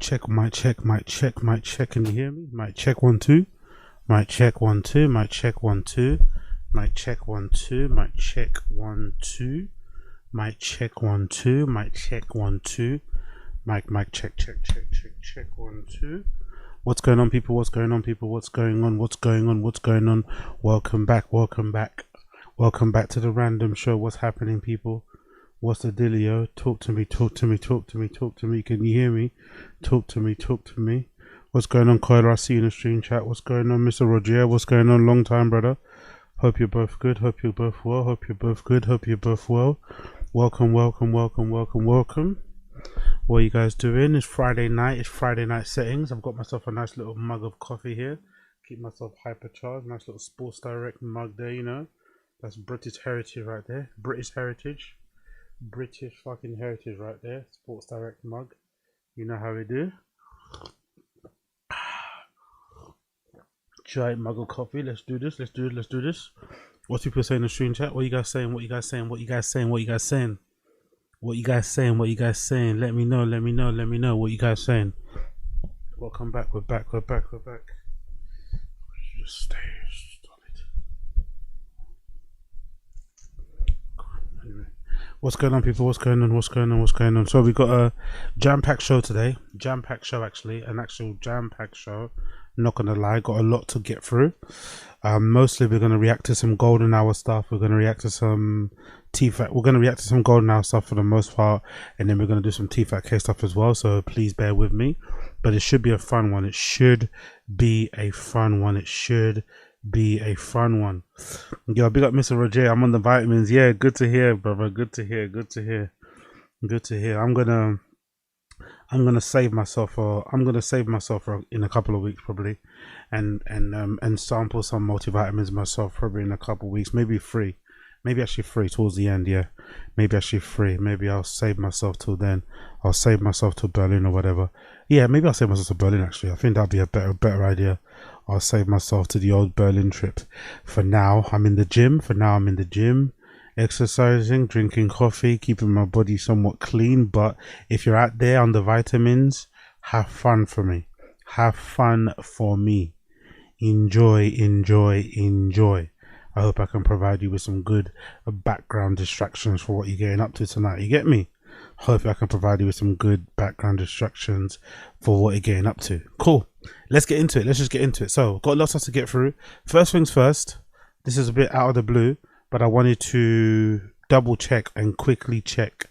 check, mic check, mic check, mic check. Can you hear me? Mic check 1 2. Mic check 1 2. Mic check 1 2. Mic check 1 2. Mic check 1 2. Mic check 1 2. Mic check 1 2. Mic check 1 2. What's going on, people? What's going on, people? What's going on? What's going on? What's going on? Welcome back. Welcome back. Welcome back to the random show. What's happening, people? What's the dealio? Talk to me, talk to me, talk to me, talk to me. Can you hear me? Talk to me, talk to me. What's going on, Coiler? I see you in the stream chat. What's going on, Mr. Roger? What's going on? Long time, brother. Hope you're both good. Hope you're both well. Hope you're both good. Hope you're both well. Welcome, welcome, welcome, welcome, welcome. What are you guys doing? It's Friday night. It's Friday night settings. I've got myself a nice little mug of coffee here. Keep myself hypercharged. Nice little Sports Direct mug there, you know. That's British heritage right there. British heritage. British fucking heritage right there. Sports Direct mug. You know how we do. Giant mug of coffee. Let's do this. Let's do it. Let's do this. What's people saying in the stream chat? What are you guys saying? What you guys saying? What you guys saying? What you guys saying? What you guys saying? What you guys saying? Let me know. Let me know. Let me know. What you guys saying? Welcome back. We're back. We're back. We're back. Just stay solid. Anyway. What's going on, people? What's going on? What's going on? What's going on? So we got a jam-packed show today. Jam-packed show, actually. An actual jam-packed show. Not gonna lie, got a lot to get through. Mostly we're gonna react to some golden hour stuff. We're gonna react to some TFAT. We're gonna react to some golden hour stuff for the most part, and then we're gonna do some TFAT stuff as well. So please bear with me. But it should be a fun one. It should be a fun one. It should be a fun one. Yo, big up Mr. Roger. I'm on the vitamins. Yeah, good to hear, brother. Good to hear. Good to hear. Good to hear. I'm gonna save myself for in a couple of weeks probably, and sample some multivitamins myself probably in a couple of weeks, maybe actually free towards the end. Yeah, maybe actually free. Maybe I'll save myself till then. I'll save myself to Berlin or whatever. Yeah, maybe I'll save myself to Berlin actually. I think that'd be a better idea. I'll save myself to the old Berlin trip. For now, I'm in the gym. Exercising, drinking coffee, keeping my body somewhat clean. But if you're out there on the vitamins, have fun for me. Have fun for me. Enjoy, enjoy, enjoy. I hope I can provide you with some good background distractions for what you're getting up to tonight. You get me? Hope I can provide you with some good background distractions for what you're getting up to. Cool. Let's get into it. Let's just get into it. So, got lots to get through. First things first. This is a bit out of the blue, but I wanted to double check and quickly check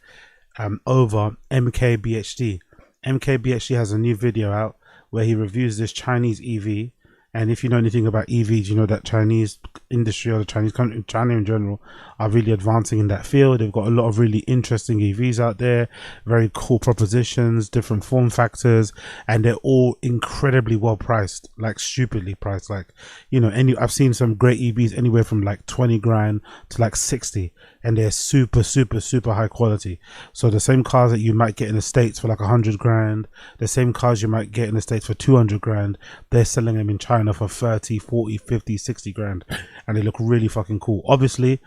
over MKBHD. MKBHD has a new video out where he reviews this Chinese EV. And if you know anything about EVs, you know that Chinese industry or the Chinese country, China in general, are really advancing in that field. They've got a lot of really interesting EVs out there, very cool propositions, different form factors, and they're all incredibly well priced, like stupidly priced. Like, you know, I've seen some great EVs anywhere from like 20 grand to like 60, and they're super high quality. So the same cars that you might get in the States for like 100 grand, the same cars you might get in the States for 200 grand, they're selling them in China for 30, 40, 50, 60 grand, and they look really fucking cool. Obviously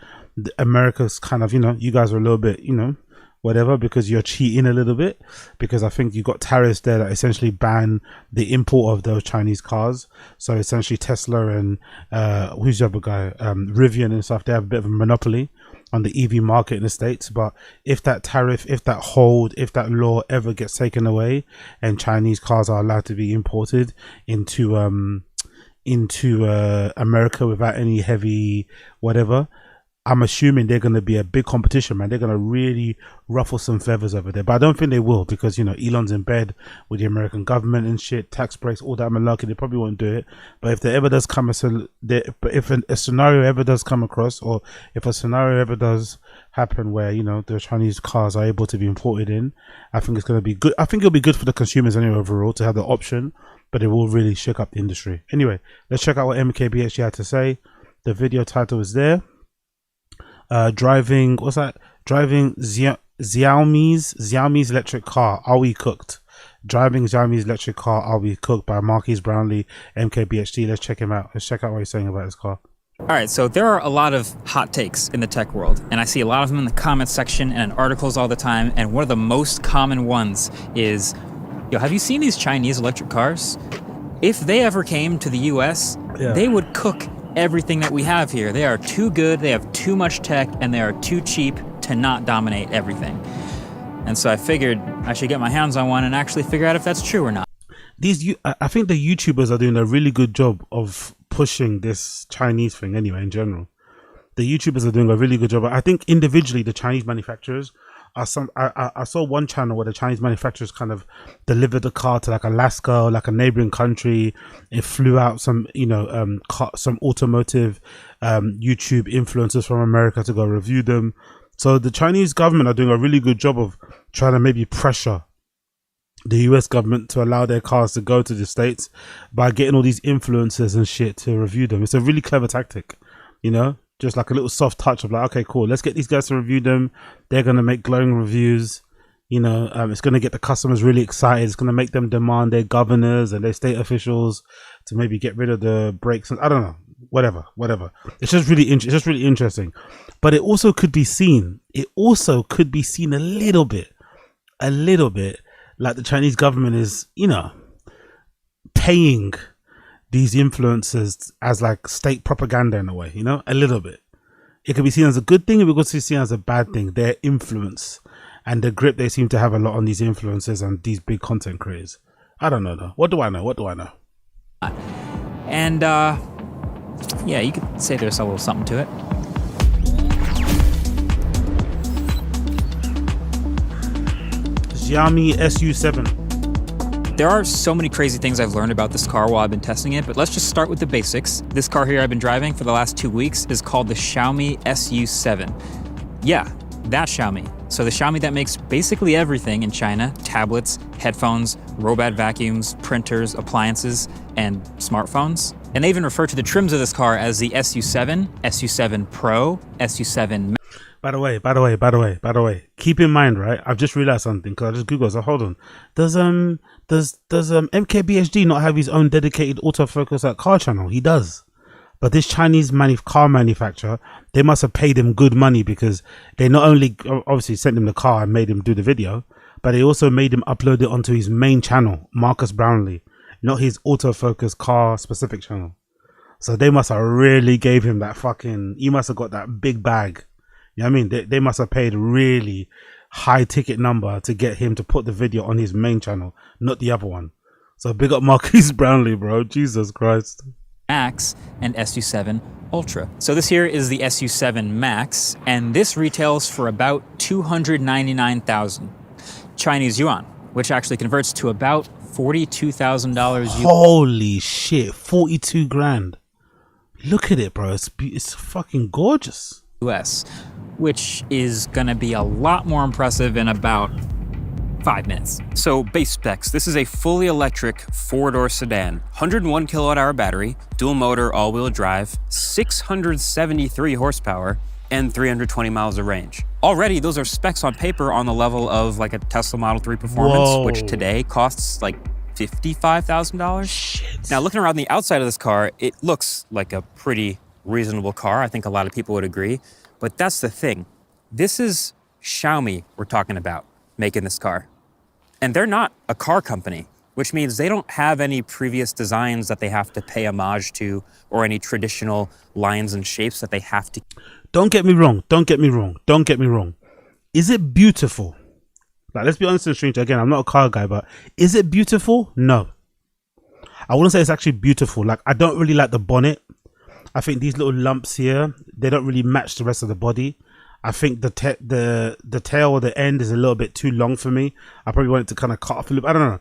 America's kind of, you know, you guys are a little bit, you know, whatever, because you're cheating a little bit, because I think you got tariffs there that essentially ban the import of those Chinese cars. So essentially Tesla and who's the other guy, Rivian and stuff, they have a bit of a monopoly on the EV market in the States. But if that tariff, if that law ever gets taken away and Chinese cars are allowed to be imported into America without any heavy whatever, I'm assuming they're going to be a big competition, man. They're going to really ruffle some feathers over there. But I don't think they will, because, you know, Elon's in bed with the American government and shit, tax breaks, all that malarkey. They probably won't do it. But if there ever does come if a scenario ever does come across, or if a scenario ever does happen where, you know, the Chinese cars are able to be imported in, I think it's going to be good. I think it'll be good for the consumers anyway overall to have the option, but it will really shake up the industry. Anyway, let's check out what MKBHD had to say. The video title is there. Driving Xiaomi's electric car, are we cooked? Driving Xiaomi's electric car, are we cooked, by MARQUES, BROWNLEE, MKBHD. Let's check him out. Let's check out what he's saying about his car. All right, so there are a lot of hot takes in the tech world, and I see a lot of them in the comments section and in articles all the time, and one of the most common ones is, Yo, have you seen these Chinese electric cars? If they ever came to the US, they would cook everything that we have here. They are too good, they have too much tech, and they are too cheap to not dominate everything. And so I figured I should get my hands on one and actually figure out if that's true or not. I think the YouTubers are doing a really good job of pushing this Chinese thing anyway, in general. The YouTubers are doing a really good job. I think individually the Chinese manufacturers are I saw one channel where the Chinese manufacturers kind of delivered the car to like Alaska or like a neighboring country. It flew out some, some automotive YouTube influencers from America to go review them. So the Chinese government are doing a really good job of trying to maybe pressure the US government to allow their cars to go to the States by getting all these influencers and shit to review them. It's a really clever tactic, just like a little soft touch of like, okay, cool, let's get these guys to review them. They're going to make glowing reviews. It's going to get the customers really excited. It's going to make them demand their governors and their state officials to maybe get rid of the brakes. I don't know, whatever. It's just really interesting. But it also could be seen. A little bit like the Chinese government is, paying these influencers as like state propaganda in a way, a little bit. It could be seen as a good thing, it could be seen as a bad thing. Their influence and the grip they seem to have a lot on these influencers and these big content creators. I don't know though. What do I know? And yeah, you could say there's a little something to it. Xiaomi SU7. There are so many crazy things I've learned about this car while I've been testing it, but let's just start with the basics. This car here I've been driving for the last 2 weeks is called the Xiaomi SU7. Yeah, that Xiaomi. So the Xiaomi that makes basically everything in China: tablets, headphones, robot vacuums, printers, appliances, and smartphones. And they even refer to the trims of this car as the SU7, SU7 Pro, SU7. By the way, keep in mind, right? I've just realized something because I just Googled. So hold on. Does MKBHD not have his own dedicated autofocus at car channel? He does. But this Chinese car manufacturer, they must have paid him good money because they not only obviously sent him the car and made him do the video, but they also made him upload it onto his main channel, Marcus Brownlee, not his autofocus car specific channel. So they must have really gave him that he must have got that big bag. You know what I mean? They must have paid a really high ticket number to get him to put the video on his main channel, not the other one. So big up Marcus Brownlee, bro. Jesus Christ. Max and SU7 Ultra. So this here is the SU7 Max, and this retails for about 299,000 Chinese yuan, which actually converts to about $42,000. Holy shit, 42 grand. Look at it, bro. It's fucking gorgeous. US, which is gonna be a lot more impressive in about 5 minutes. So base specs, this is a fully electric 4-door sedan, 101 kilowatt hour battery, dual motor, all-wheel drive, 673 horsepower, and 320 miles of range. Already, those are specs on paper on the level of like a Tesla Model 3 Performance, Whoa. which today costs like $55,000. Shit. Now, looking around the outside of this car, it looks like a pretty reasonable car. I think a lot of people would agree. But that's the thing. This is Xiaomi we're talking about making this car. And they're not a car company, which means they don't have any previous designs that they have to pay homage to or any traditional lines and shapes that they have to. Don't get me wrong. Is it beautiful? Like, let's be honest and straight. Again, I'm not a car guy, but is it beautiful? No. I wouldn't say it's actually beautiful. Like, I don't really like the bonnet. I think these little lumps here, they don't really match the rest of the body. I think the tail or the end is a little bit too long for me. I probably want it to kind of cut off a little. I don't know.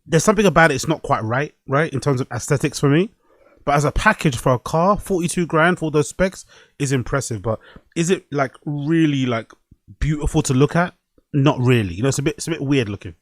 There's something about it. It's not quite right in terms of aesthetics for me. But as a package for a car, 42 grand for all those specs is impressive. But is it like really like beautiful to look at? Not really. It's a bit weird looking.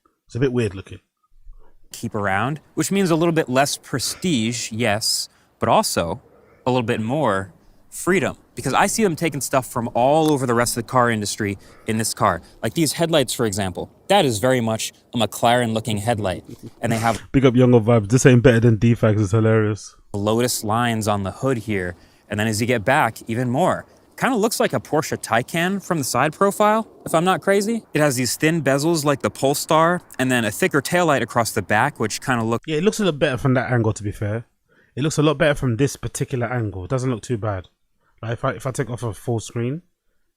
Keep around, which means a little bit less prestige, yes, but also a little bit more freedom, because I see them taking stuff from all over the rest of the car industry in this car. Like these headlights, for example, that is very much a McLaren looking headlight. And they have big up Younger Vibes. This ain't better than DFAX. It's hilarious. Lotus lines on the hood here. And then as you get back, even more. Kind of looks like a Porsche Taycan from the side profile, if I'm not crazy. It has these thin bezels like the Polestar, and then a thicker taillight across the back, which kind of looks... Yeah, it looks a little better from that angle, to be fair. It looks a lot better from this particular angle. It doesn't look too bad. Like if I take off a full screen,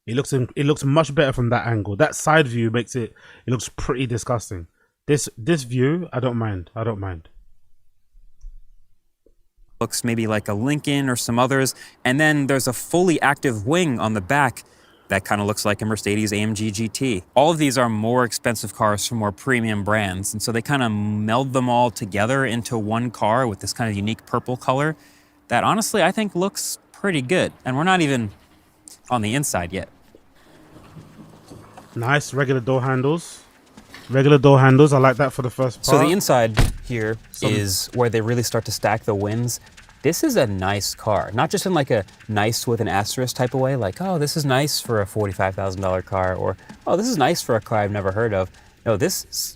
it looks much better from that angle. That side view makes it looks pretty disgusting. This view, I don't mind. I don't mind. Looks maybe like a Lincoln or some others. And then there's a fully active wing on the back that kind of looks like a Mercedes AMG GT. All of these are more expensive cars from more premium brands. And so they kind of meld them all together into one car with this kind of unique purple color that honestly I think looks pretty good. And we're not even on the inside yet. Nice regular door handles. Regular door handles, I like that for the first part. So the inside here is where they really start to stack the wins. This is a nice car, not just in like a nice with an asterisk type of way, like, oh, this is nice for a $45,000 car, or, oh, this is nice for a car I've never heard of. No, this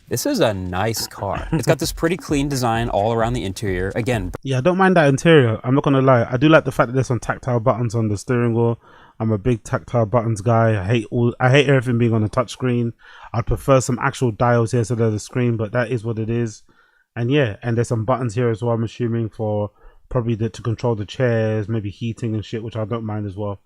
is a nice car. It's got this pretty clean design all around the interior. Again, yeah, I don't mind that interior. I'm not gonna lie. I do like the fact that there's some tactile buttons on the steering wheel. I'm a big tactile buttons guy. I hate everything being on a touch screen. I'd prefer some actual dials here instead of the screen, but that is what it is. And yeah, and there's some buttons here as well, I'm assuming, for probably to control the chairs, maybe heating and shit, which I don't mind as well.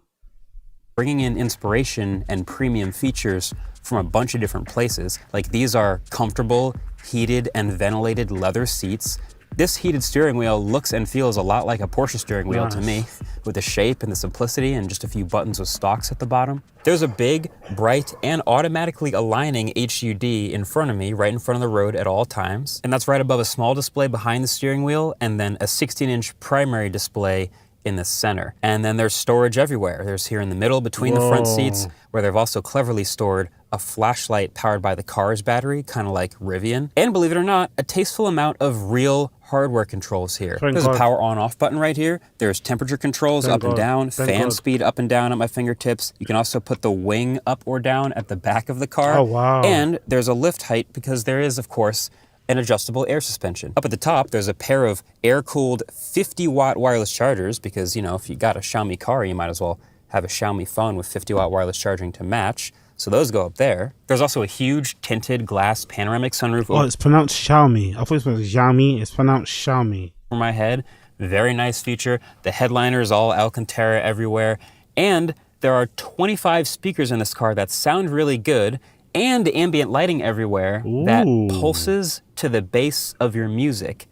Bringing in inspiration and premium features from a bunch of different places. Like these are comfortable, heated and ventilated leather seats. This heated steering wheel looks and feels a lot like a Porsche steering wheel to me, with the shape and the simplicity and just a few buttons with stalks at the bottom. There's a big, bright, and automatically aligning HUD in front of me, right in front of the road at all times. And that's right above a small display behind the steering wheel, and then a 16-inch primary display in the center. And then there's storage everywhere. There's here in the middle between the front seats, where they've also cleverly stored a flashlight powered by the car's battery, kind of like Rivian. And believe it or not, a tasteful amount of real hardware controls here. There's a power on-off button right here. There's temperature controls up and down, fan speed up and down at my fingertips. You can also put the wing up or down at the back of the car. Oh, wow. And there's a lift height because there is, of course, an adjustable air suspension. Up at the top, there's a pair of air-cooled 50-watt wireless chargers because, you know, if you got a Xiaomi car, you might as well have a Xiaomi phone with 50-watt wireless charging to match. So those go up there. There's also a huge tinted glass panoramic sunroof. Oh, it's pronounced Xiaomi. I thought it was Xiaomi. It's pronounced Xiaomi. Over my head. Very nice feature. The headliner is all Alcantara everywhere. And there are 25 speakers in this car that sound really good, and ambient lighting everywhere that pulses to the bass of your music.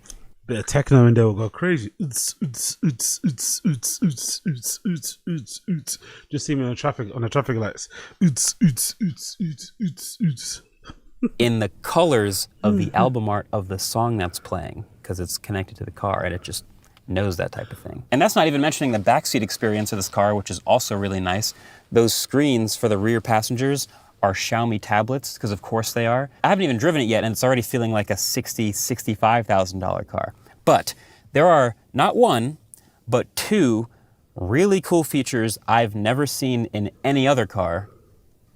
Bit of techno in there will go crazy. Just see me on the traffic lights. In the colors of the album art of the song that's playing, because it's connected to the car and it just knows that type of thing. And that's not even mentioning the backseat experience of this car, which is also really nice. Those screens for the rear passengers are Xiaomi tablets, because of course they are. I haven't even driven it yet, and it's already feeling like a $60,000, $65,000 car. But there are not one, but two really cool features I've never seen in any other car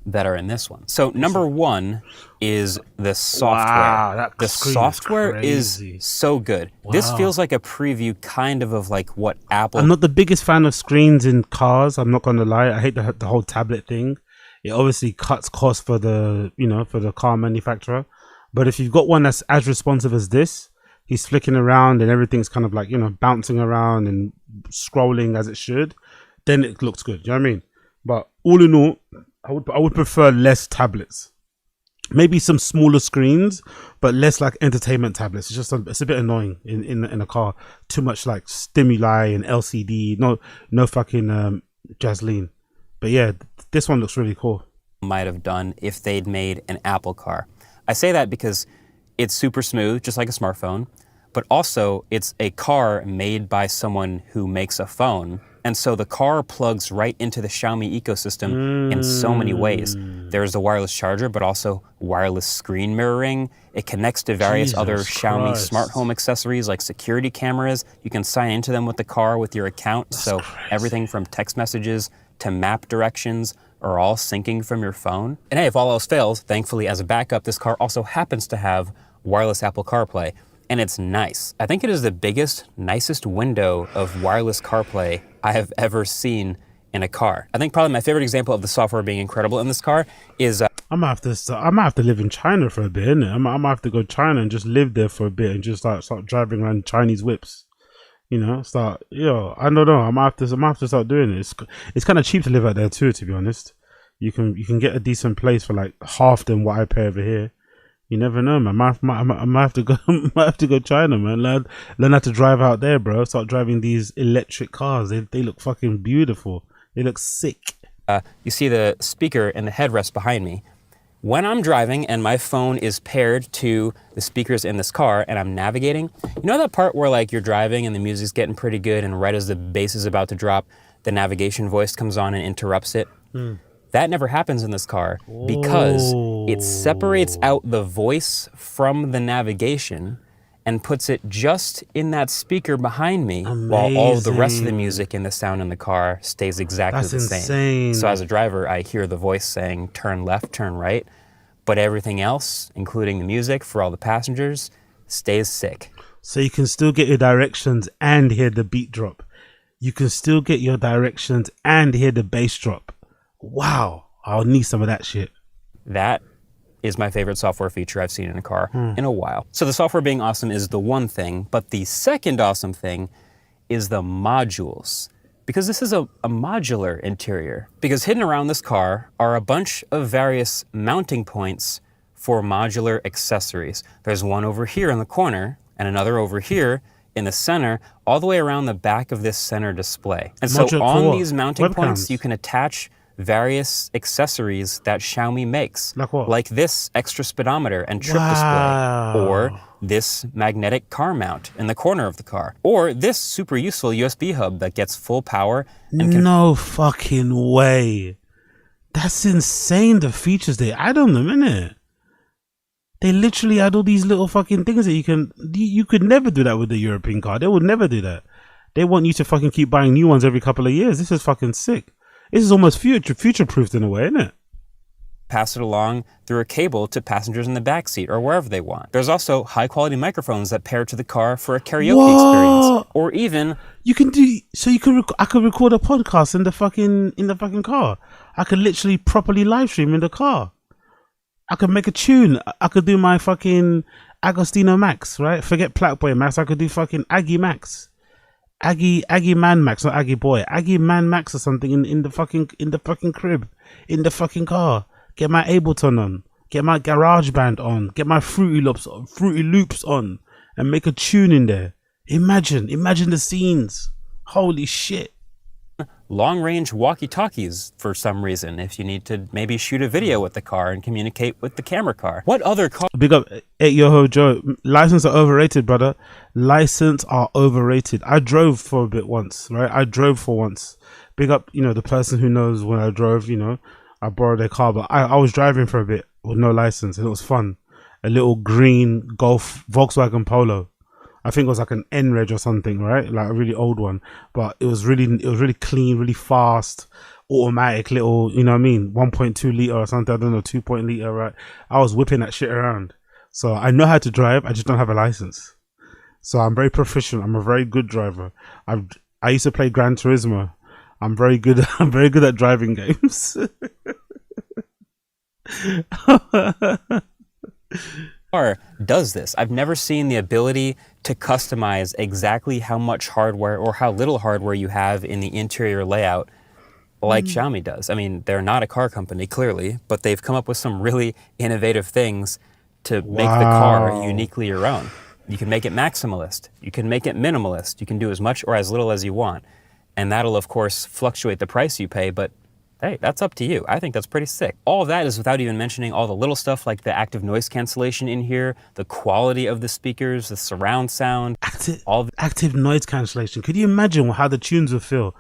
that are in this one. So number one is the software. Wow, the software is so good. Wow. This feels like a preview kind of like what Apple... I'm not the biggest fan of screens in cars, I'm not going to lie. I hate the whole tablet thing. It obviously cuts costs for the, you know, for the car manufacturer. But if you've got one that's as responsive as this, he's flicking around and everything's kind of like, you know, bouncing around and scrolling as it should, then it looks good. You know what I mean? But all in all, I would prefer less tablets. Maybe some smaller screens, but less like entertainment tablets. It's just it's a bit annoying in a car. Too much like stimuli and LCD. No fucking Jasleen. But yeah, this one looks really cool. Might have done if they'd made an Apple car. I say that because it's super smooth, just like a smartphone, but also it's a car made by someone who makes a phone. And so the car plugs right into the Xiaomi ecosystem in so many ways. There's the wireless charger, but also wireless screen mirroring. It connects to various other Xiaomi smart home accessories like security cameras. You can sign into them with the car with your account. So everything from text messages to map directions are all syncing from your phone. And hey, if all else fails, thankfully as a backup, this car also happens to have wireless Apple CarPlay. And it's nice. I think it is the biggest, nicest window of wireless CarPlay I have ever seen in a car. I think probably my favorite example of the software being incredible in this car is I'm gonna have to live in China for a bit, innit? I'm gonna have to go to China and just live there for a bit and just start driving around Chinese whips. You know, I don't know. I'm gonna have to start doing it. It's kind of cheap to live out there too, to be honest. You can get a decent place for like half than what I pay over here. You never know, man. I might have to go. Might have to go China, man. Learn how to drive out there, bro. Start driving these electric cars. They look fucking beautiful. They look sick. You see the speaker and the headrest behind me. When I'm driving and my phone is paired to the speakers in this car and I'm navigating, you know that part where like you're driving and the music's getting pretty good and right as the bass is about to drop, the navigation voice comes on and interrupts it? That never happens in this car because it separates out the voice from the navigation and puts it just in that speaker behind me. Amazing. While all of the rest of the music and the sound in the car stays exactly That's the same. insane. So as a driver, I hear the voice saying, turn left, turn right, but everything else, including the music for all the passengers, stays sick. So you can still get your directions and hear the beat drop. You can still get your directions and hear the bass drop. Wow, I'll need some of that shit. That is my favorite software feature I've seen in a car in a while. So the software being awesome is the one thing, but the second awesome thing is the modules. Because this is a modular interior. Because hidden around this car are a bunch of various mounting points for modular accessories. There's one over here in the corner and another over here in the center, all the way around the back of this center display. And so on these mounting points, you can attach various accessories that Xiaomi makes. Like what? Like this extra speedometer and trip display, or this magnetic car mount in the corner of the car, or this super useful USB hub that gets full power and can— No fucking way. That's insane, the features they add on them, innit? They literally add all these little fucking things that you could never do that with the European car. They would never do that. They want you to fucking keep buying new ones every couple of years. This is fucking sick. This is almost future-proofed in a way, isn't it? pass it along through a cable to passengers in the back seat or wherever they want. There's also high-quality microphones that pair to the car for a karaoke experience, or even you can do so. You can I could record a podcast in the fucking car. I could literally properly live stream in the car. I could make a tune. I could do my fucking Agostino Max, right? Forget Blackboy Max. I could do fucking Aggie Max. Aggie Man Max, not Aggie Boy. Aggie Man Max or something in the fucking crib, in the fucking car. Get my Ableton on. Get my GarageBand on. Get my Fruity Loops on, and make a tune in there. Imagine the scenes. Holy shit. long-range walkie-talkies for some reason if you need to maybe shoot a video with the car and communicate with the camera car. What other car? Big up, hey, Yoho Joe. License are overrated, brother. License are overrated. I drove for a bit once, right? I drove for once. Big up, the person who knows when I drove, I borrowed their car, but I was driving for a bit with no license, and it was fun. A little green Golf Volkswagen Polo. I think it was like an N-Reg or something, right? Like a really old one, but it was really clean, really fast, automatic little, 1.2 liter or something. I don't know, 2.0 liter, right? I was whipping that shit around. So I know how to drive. I just don't have a license. So I'm very proficient. I'm a very good driver. I used to play Gran Turismo. I'm very good at driving games. Car does this. I've never seen the ability to customize exactly how much hardware or how little hardware you have in the interior layout like Xiaomi does. I mean, they're not a car company, clearly, but they've come up with some really innovative things to make the car uniquely your own. You can make it maximalist. You can make it minimalist. You can do as much or as little as you want. And that'll, of course, fluctuate the price you pay, but hey, that's up to you. I think that's pretty sick. All of that is without even mentioning all the little stuff like the active noise cancellation in here, the quality of the speakers, the surround sound. Active noise cancellation. Could you imagine how the tunes would feel?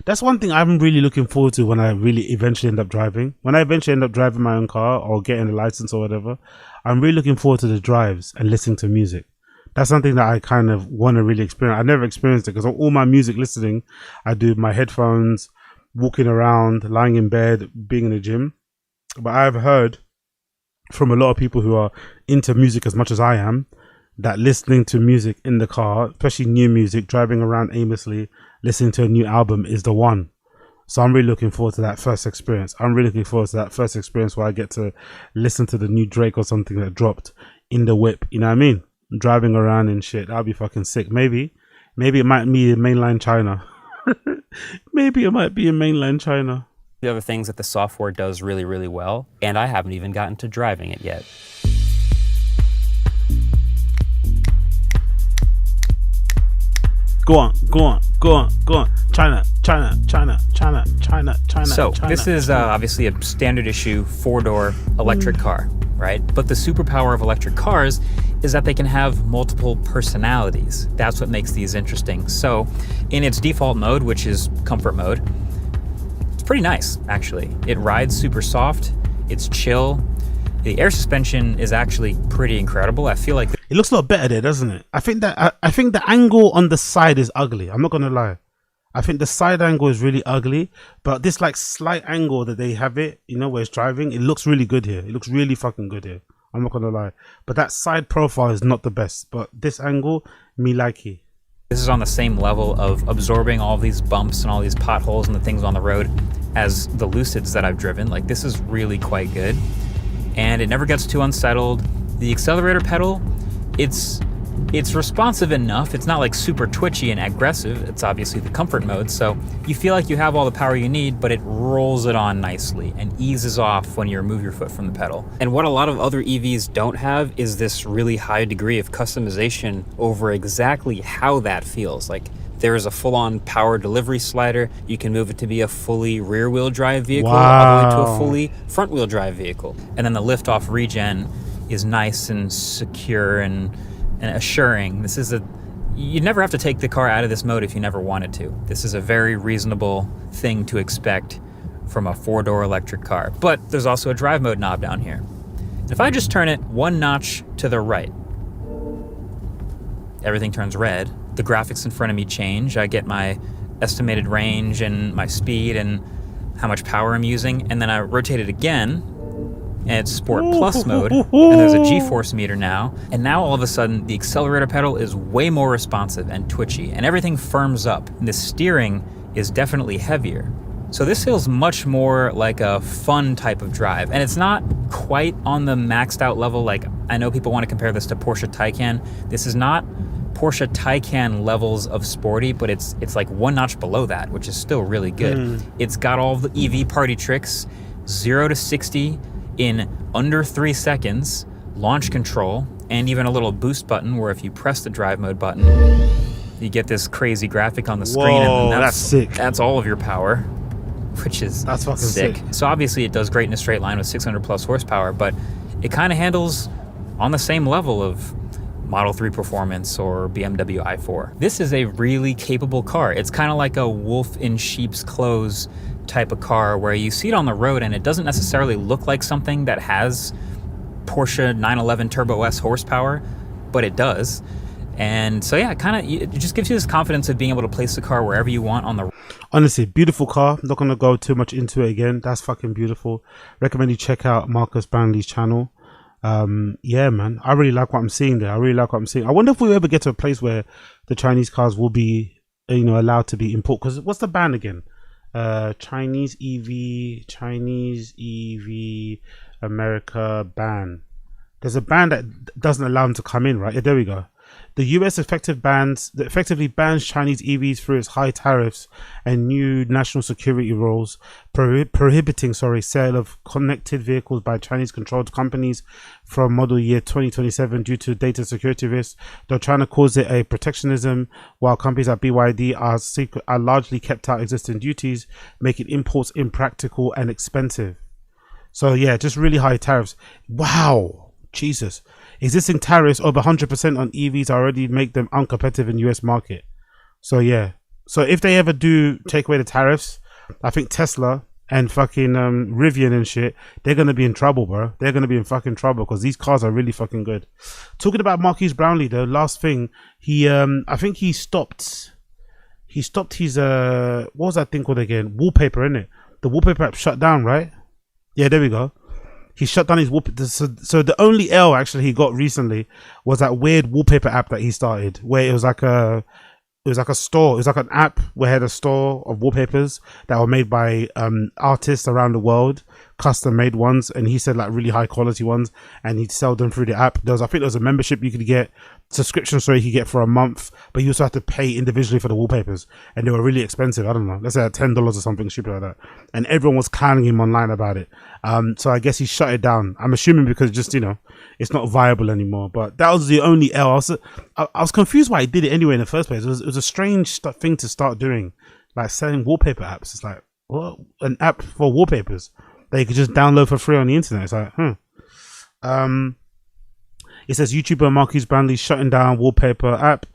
That's one thing I'm really looking forward to when I really eventually end up driving. When I eventually end up driving my own car or getting a license or whatever, I'm really looking forward to the drives and listening to music. That's something that I kind of want to really experience. I never experienced it because all my music listening, I do my headphones, walking around, lying in bed, being in the gym. But I've heard from a lot of people who are into music as much as I am, that listening to music in the car, especially new music, driving around aimlessly, listening to a new album is the one. So I'm really looking forward to that first experience. I'm really looking forward to that first experience where I get to listen to the new Drake or something that dropped in the whip. You know what I mean? Driving around and shit. That'll be fucking sick. Maybe it might be in mainland China. Maybe it might be in mainland China. The other things that the software does really, really well, and I haven't even gotten to driving it yet. Go on. China. So this is obviously a standard issue 4-door electric car, right? But the superpower of electric cars is that they can have multiple personalities. That's what makes these interesting. So in its default mode, which is comfort mode, it's pretty nice, actually. It rides super soft, it's chill. The air suspension is actually pretty incredible. I feel like it looks a lot better there, doesn't it? I think the angle on the side is ugly. I'm not gonna lie. I think the side angle is really ugly, but this like slight angle that they have it, you know, where it's driving, it looks really good here. It looks really fucking good here. I'm not gonna lie. But that side profile is not the best. But this angle, me like it. this is on the same level of absorbing all of these bumps and all these potholes and the things on the road as the Lucids that I've driven. Like, this is really quite good. And it never gets too unsettled. The accelerator pedal, it's responsive enough. It's not like super twitchy and aggressive. It's obviously the comfort mode, so you feel like you have all the power you need, but it rolls it on nicely and eases off when you remove your foot from the pedal. And what a lot of other EVs don't have is this really high degree of customization over exactly how that feels. Like, there is a full-on power delivery slider. You can move it to be a fully rear-wheel drive vehicle, all the way to a fully front-wheel drive vehicle. And then the lift-off regen is nice and secure and assuring. This is you'd never have to take the car out of this mode if you never wanted to. This is a very reasonable thing to expect from a 4-door electric car. But there's also a drive mode knob down here. If I just turn it one notch to the right, everything turns red. The graphics in front of me change. I get my estimated range and my speed and how much power I'm using. And then I rotate it again, and it's Sport Plus mode, and there's a G-force meter now. And now all of a sudden, the accelerator pedal is way more responsive and twitchy, and everything firms up. And the steering is definitely heavier. So this feels much more like a fun type of drive. And it's not quite on the maxed out level. Like, I know people want to compare this to Porsche Taycan. This is not Porsche Taycan levels of sporty, but it's like one notch below that, which is still really good. It's got all the EV party tricks, 0 to 60 in under 3 seconds, launch control, and even a little boost button where if you press the drive mode button, you get this crazy graphic on the screen. Whoa, and that's sick. That's all of your power, which is That's fucking sick. sick. So obviously it does great in a straight line with 600 plus horsepower, but it kind of handles on the same level of Model 3 Performance or BMW i4. This is a really capable car. It's kind of like a wolf in sheep's clothes type of car where you see it on the road and it doesn't necessarily look like something that has Porsche 911 Turbo S horsepower, but it does. And so yeah, it just gives you this confidence of being able to place the car wherever you want on the. Honestly, beautiful car. Not gonna go too much into it again. That's fucking beautiful. Recommend you check out Marcus Brownlee's channel. Yeah, man, I really like what I'm seeing there. I wonder if we ever get to a place where the Chinese cars will be, you know, allowed to be imported. Because what's the ban again? Chinese EV America ban. There's a ban that doesn't allow them to come in, right? Yeah, there we go. The US effectively bans Chinese EVs through its high tariffs and new national security rules, prohibiting sale of connected vehicles by Chinese controlled companies from model year 2027 due to data security risks. They're trying to cause it a protectionism, while companies like BYD are largely kept out existing duties, making imports impractical and expensive. So yeah, just really high tariffs. Wow, Jesus. Existing tariffs over 100% on EVs already make them uncompetitive in US market. So yeah, so if they ever do take away the tariffs, I think Tesla and fucking Rivian and shit, they're gonna be in trouble, bro. They're gonna be in fucking trouble because these cars are really fucking good. Talking about Marquis Brownlee, the last thing, he I think he stopped his what was that thing called again? Wallpaper, innit? The wallpaper app shut down, right? Yeah, there we go. He shut down his wallpaper. So the only L actually he got recently was that weird wallpaper app that he started, where it was like it was like a store. It was like an app where it had a store of wallpapers that were made by artists around the world, custom made ones, and he said like really high quality ones, and he'd sell them through the app. I think there was a membership you could get, subscription you could get for a month, but you also had to pay individually for the wallpapers, and they were really expensive. I don't know, let's say $10 or something stupid like that, and everyone was clowning him online about it. So I guess he shut it down. I'm assuming because just, you know, it's not viable anymore. But that was the only L. I was confused why he did it anyway in the first place. It was a strange thing to start doing, like selling wallpaper apps. It's like, what, an app for wallpapers that you could just download for free on the internet? It's like, It says YouTuber Marquez BROWNLEE shutting down wallpaper app.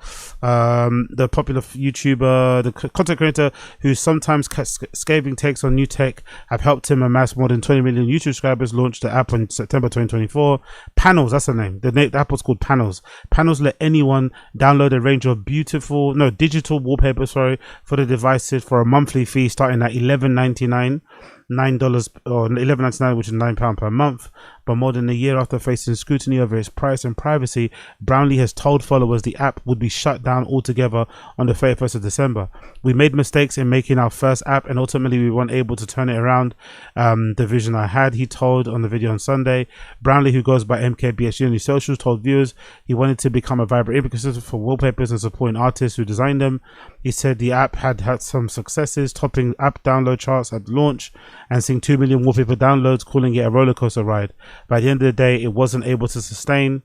The popular YouTuber, the content creator who sometimes scathing takes on new tech, have helped him amass more than 20 million YouTube subscribers, launched the app in September 2024. Panels, that's the name. The app was called Panels. Panels let anyone download a range of digital wallpapers, for the devices for a monthly fee starting at $11.99. $9 or $11.99, which is £9 per month. But more than a year after facing scrutiny over its price and privacy, BROWNLEE has told followers the app would be shut down altogether on the 31st of December. We made mistakes in making our first app, and ultimately we weren't able to turn it around. The vision I had, he told on the video on Sunday. BROWNLEE, who goes by MKBHD on his socials, told viewers he wanted to become a vibrant ecosystem for wallpapers and supporting artists who designed them. He said the app had some successes, topping app download charts at launch and seeing 2 million wallpaper downloads, calling it a roller coaster ride. By the end of the day, it wasn't able to sustain.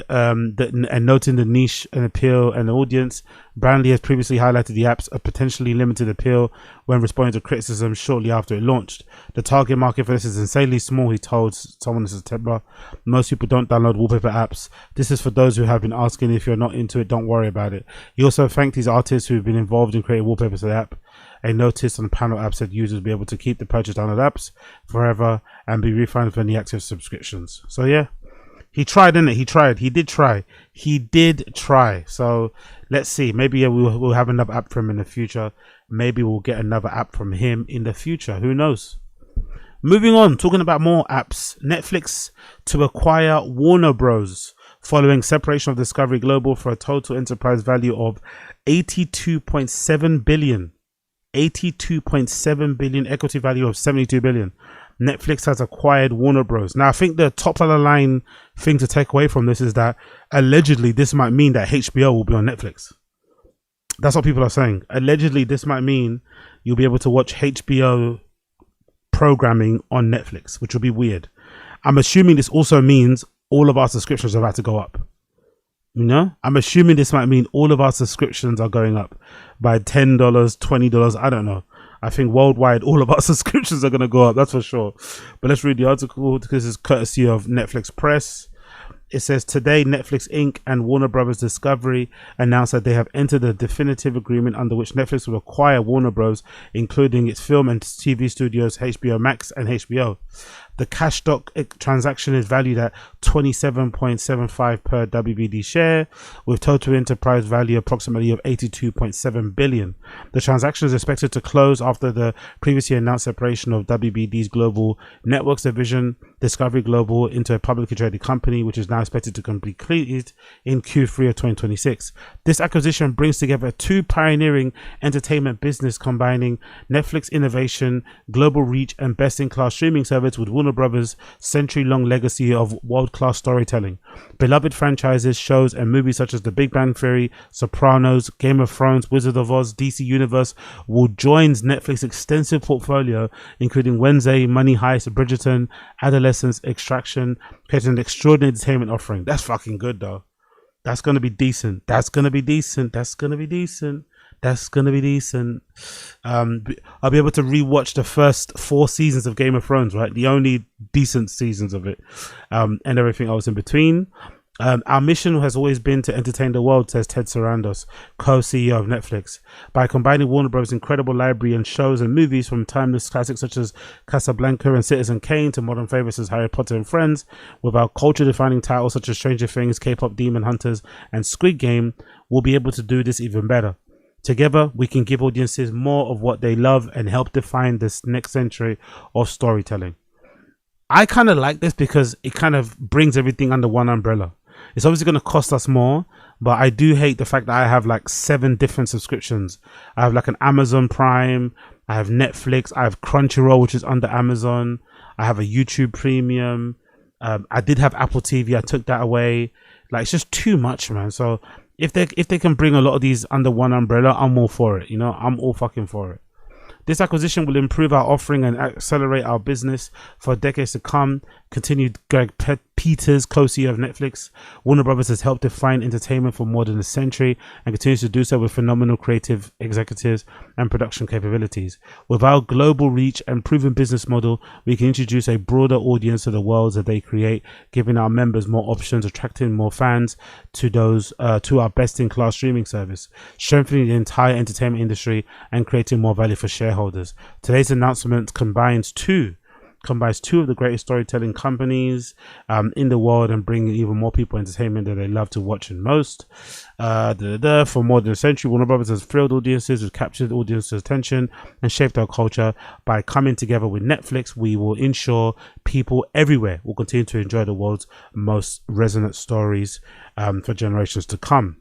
And noting the niche and appeal and the audience, BROWNLEE has previously highlighted the app's a potentially limited appeal when responding to criticism shortly after it launched. The target market for this is insanely small, he told someone in September. Most people don't download wallpaper apps. This is for those who have been asking. If you're not into it, don't worry about it. He also thanked these artists who've been involved in creating wallpapers for the app. A notice on the panel app said users will be able to keep the purchase download apps forever and be refunded for any active subscriptions. So yeah, he tried, didn't it? He did try. So let's see. Maybe we'll have another app from him in the future. Maybe we'll get another app from him in the future. Who knows? Moving on, talking about more apps. Netflix to acquire Warner Bros. Following separation of Discovery Global for a total enterprise value of $82.7 billion. 82.7 billion, equity value of 72 billion. Netflix has acquired Warner Bros. Now I think the top of the line thing to take away from this is that allegedly this might mean that HBO will be on Netflix. That's what people are saying. Allegedly this might mean you'll be able to watch HBO programming on Netflix, which will be weird. I'm assuming this also means all of our subscriptions are about to go up. You know, I'm assuming this might mean all of our subscriptions are going up by $10, $20. I don't know. I think worldwide, all of our subscriptions are going to go up. That's for sure. But let's read the article. This is courtesy of Netflix Press. It says today, Netflix Inc. and Warner Brothers Discovery announced that they have entered a definitive agreement under which Netflix will acquire Warner Bros., including its film and TV studios, HBO Max and HBO. The cash stock transaction is valued at $27.75 per WBD share, with total enterprise value approximately of $82.7 billion. The transaction is expected to close after the previously announced separation of WBD's global networks division, Discovery Global, into a publicly traded company, which is now expected to be completed in Q3 of 2026. This acquisition brings together two pioneering entertainment business combining Netflix innovation, global reach, and best-in-class streaming service with Warner Brothers' century-long legacy of world-class storytelling. Beloved franchises, shows, and movies such as The Big Bang Theory, Sopranos, Game of Thrones, Wizard of Oz, DC Universe will join Netflix's extensive portfolio, including Wednesday, Money Heist, Bridgerton, Adolescence, Extraction, creating an extraordinary entertainment offering. That's fucking good, though. That's gonna be decent. That's gonna be decent. That's gonna be decent. That's gonna be decent. I'll be able to rewatch the first 4 seasons of Game of Thrones, right? The only decent seasons of it, and everything else in between. Our mission has always been to entertain the world, says Ted Sarandos, co-CEO of Netflix. By combining Warner Bros.' incredible library and shows and movies from timeless classics such as Casablanca and Citizen Kane to modern favorites as Harry Potter and Friends, with our culture-defining titles such as Stranger Things, K-pop Demon Hunters, and Squid Game, we'll be able to do this even better. Together, we can give audiences more of what they love and help define this next century of storytelling. I kind of like this because it kind of brings everything under one umbrella. It's obviously going to cost us more, but I do hate the fact that I have like 7 different subscriptions. I have like an Amazon Prime, I have Netflix, I have Crunchyroll, which is under Amazon, I have a YouTube Premium. I did have Apple TV, I took that away. Like, it's just too much, man. So if they can bring a lot of these under one umbrella, I'm all for it. You know, I'm all fucking for it. This acquisition will improve our offering and accelerate our business for decades to come. Continued Greg Peters, co-CEO of Netflix. Warner Brothers has helped define entertainment for more than a century and continues to do so with phenomenal creative executives and production capabilities. With our global reach and proven business model, we can introduce a broader audience to the worlds that they create, giving our members more options, attracting more fans to our best-in-class streaming service, strengthening the entire entertainment industry and creating more value for shareholders. Today's announcement combines two of the greatest storytelling companies in the world and bringing even more people entertainment that they love to watch and most. For more than a century, Warner Brothers has thrilled audiences, has captured audience's attention and shaped our culture. By coming together with Netflix, we will ensure people everywhere will continue to enjoy the world's most resonant stories for generations to come.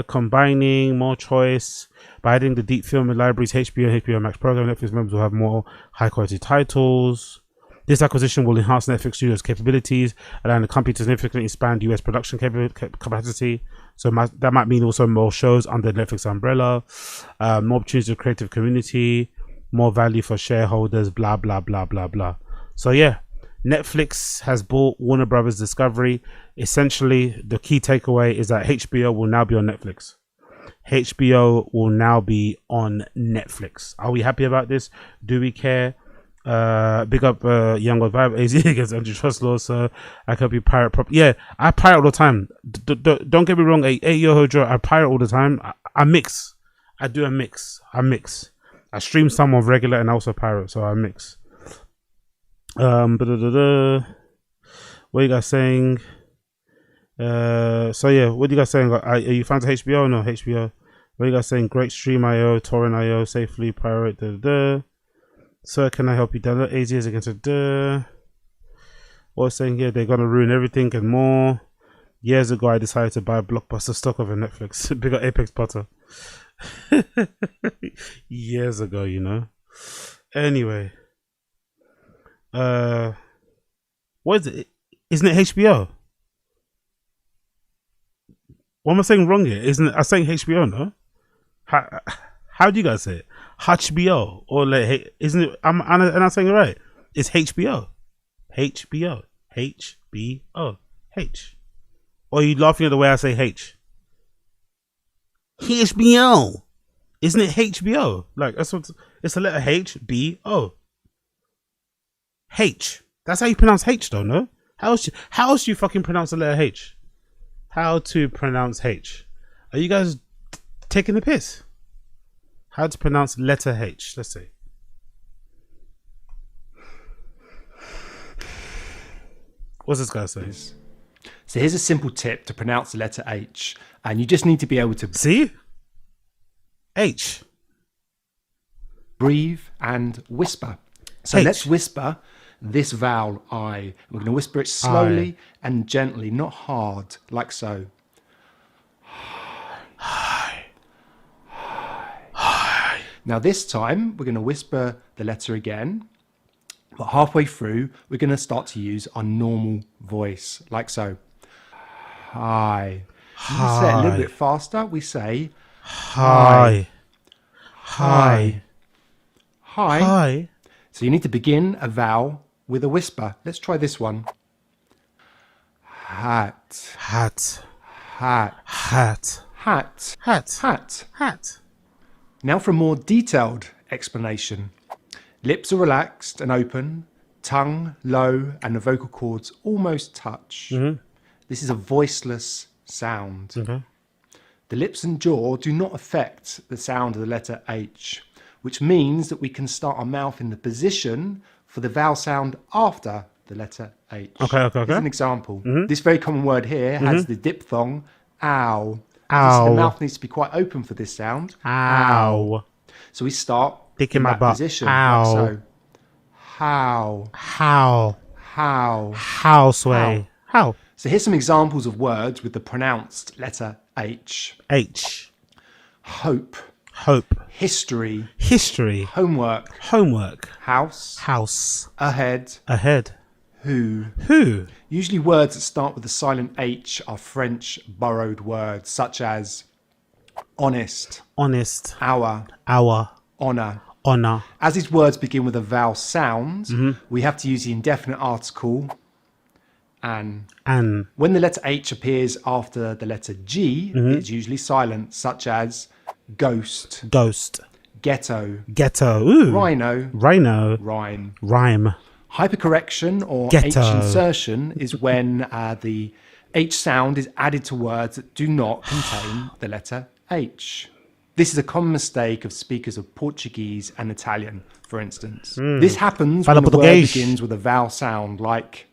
Combining more choice by adding the deep film libraries, HBO and HBO Max program, Netflix members will have more high quality titles. This acquisition will enhance Netflix Studios' capabilities, allowing the company to significantly expand US production capacity. So that might mean also more shows under Netflix umbrella, more opportunities for creative community, more value for shareholders, blah blah blah blah blah. So yeah, Netflix has bought Warner Brothers Discovery. Essentially, the key takeaway is that HBO will now be on Netflix. HBO will now be on Netflix. Are we happy about this? Do we care? Big up Young God Vibe AZ against antitrust law, so I could be pirate prop. Yeah, I pirate all the time. Don't get me wrong, yo Hojo, I pirate all the time. I mix. I do a mix. I stream some of regular and also pirate, so I mix. What are you guys saying? So yeah, what are you guys saying? Are you fans of HBO? No, HBO. What are you guys saying? Great stream IO, torrent IO, safely pirate. Sir, can I help you download AZ is against what's saying here? They're gonna ruin everything and more. Years ago, I decided to buy a Blockbuster stock of a Netflix. Bigger Apex Potter. Years ago, you know. Anyway. What is it? Isn't it HBO? What am I saying wrong here? Isn't it? I'm saying HBO, no? How do you guys say it? HBO or like? Isn't it? Am I saying it right? It's HBO. HBO. HBO. H. Or are you laughing at the way I say H? HBO. Isn't it HBO? Like that's what it's a letter H B O. H. That's how you pronounce H, though, no? How else do you fucking pronounce the letter H? How to pronounce H? Are you guys taking the piss? How to pronounce letter H? Let's see. What's this guy saying? So here's a simple tip to pronounce the letter H, and you just need to be able to see H, breathe and whisper. So H. let's whisper this vowel I. We're going to whisper it slowly and gently, not hard, like so. Now this time we're going to whisper the letter again, but halfway through we're going to start to use our normal voice, like so. Hi. You say it a little bit faster. We say hi. Hi. Hi. Hi. So you need to begin a vowel with a whisper. Let's try this one. Hat. Hat. Hat. Hat. Hat. Hat. Hat. Hat. Now for a more detailed explanation. Lips are relaxed and open, tongue low, and the vocal cords almost touch. Mm-hmm. This is a voiceless sound. Okay. The lips and jaw do not affect the sound of the letter H, which means that we can start our mouth in the position for the vowel sound after the letter H. Okay. Here's an example. Mm-hmm. This very common word here has the diphthong ow. Ow. The mouth needs to be quite open for this sound. Ow. So we start Dick in my that butt. position. Ow. Like so. How. How. How. How, Sway. How. So here's some examples of words with the pronounced letter H. H. Hope, Hope. history, History. homework, Homework. house, House. ahead, Ahead. who. Who. Usually words that start with the silent H are French borrowed words such as honest, Honest. hour, Hour. honor. Honor. As these words begin with a vowel sound, we have to use the indefinite article an. An. When the letter H appears after the letter G, it's usually silent, such as ghost, Ghost. ghetto, Ghetto. Ooh. rhino, Rhino. rhyme. Rhyme. Hypercorrection or Ghetto. H insertion is when the H sound is added to words that do not contain the letter H. This is a common mistake of speakers of Portuguese and Italian, for instance. This happens Fala when the word português. begins with a vowel sound like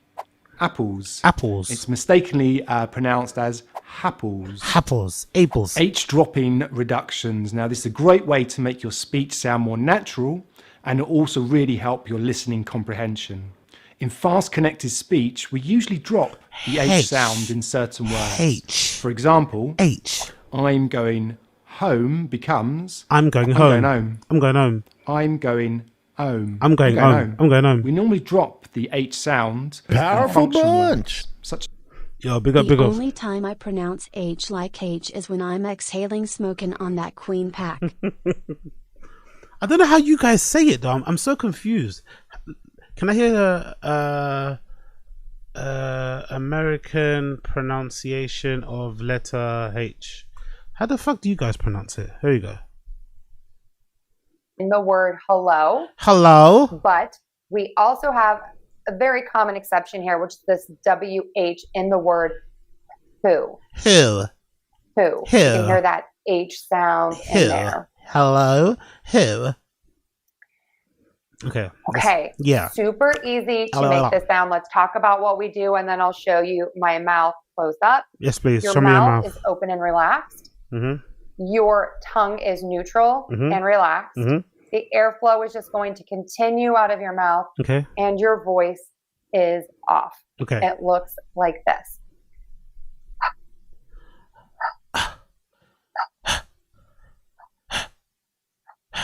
apples. Apples. It's mistakenly pronounced as happles. Apples. Apples. H dropping reductions. Now, this is a great way to make your speech sound more natural and also really help your listening comprehension. In fast connected speech, we usually drop the H H. sound in certain words. H. For example, H. I'm going home becomes I'm going I'm home. going home. I'm going home. I'm going home. I'm going home. I'm going home. We normally drop the H sound. in Powerful function bunch. words, such Yo, big up, The big up. only time I pronounce H like H is when I'm exhaling smoking on that queen pack. I don't know how you guys say it though. I'm so confused. Can I hear the American pronunciation of letter H? How the fuck do you guys pronounce it? Here you go. In the word hello, Hello. but we also have a very common exception here, which is this WH in the word who. Who. Who. You Who. can hear that H sound in Who. there. Hello. Who. Okay. Okay. Yeah. Super easy to Hello, hello. make this sound. Let's talk about what we do, and then I'll show you my mouth close up. Yes, please. Your Show me your mouth mouth. is open and relaxed. Mm-hmm. Your tongue is neutral Mhm. and relaxed. Mhm. The airflow is just going to continue out of your mouth, Okay. and your voice is off. Okay. It looks like this. You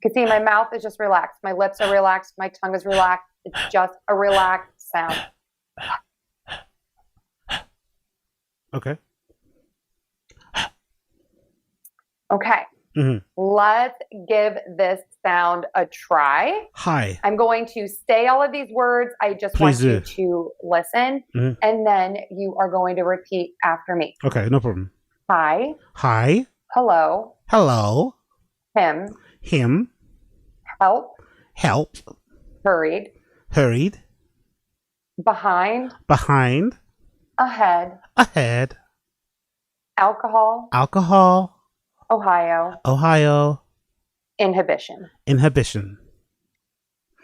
can see my mouth is just relaxed. My lips are relaxed. My tongue is relaxed. It's just a relaxed sound. Okay. Okay. Mhm. Let's give this sound a try. Hi. I'm going to say all of these words. I just Please want you do. to listen, Mhm. and then you are going to repeat after me. Okay, no problem. Hi, Hi. hello, Hello. him, Him. help, Help. hurried, Hurried. behind, Behind. ahead, Ahead. alcohol, Alcohol. Ohio, Ohio. inhibition. Inhibition.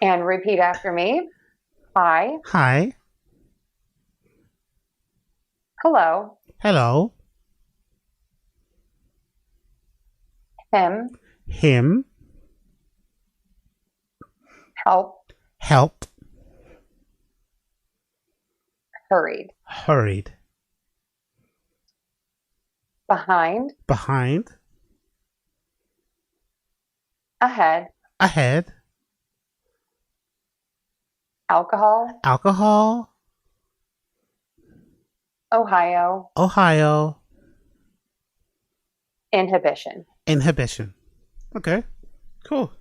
And repeat after me. Hi, Hi. hello, Hello. him, Him. help, Help. hurried, Hurried. behind, Behind. ahead, Ahead. alcohol, Alcohol. Ohio, Ohio. inhibition. Inhibition. Okay. Cool.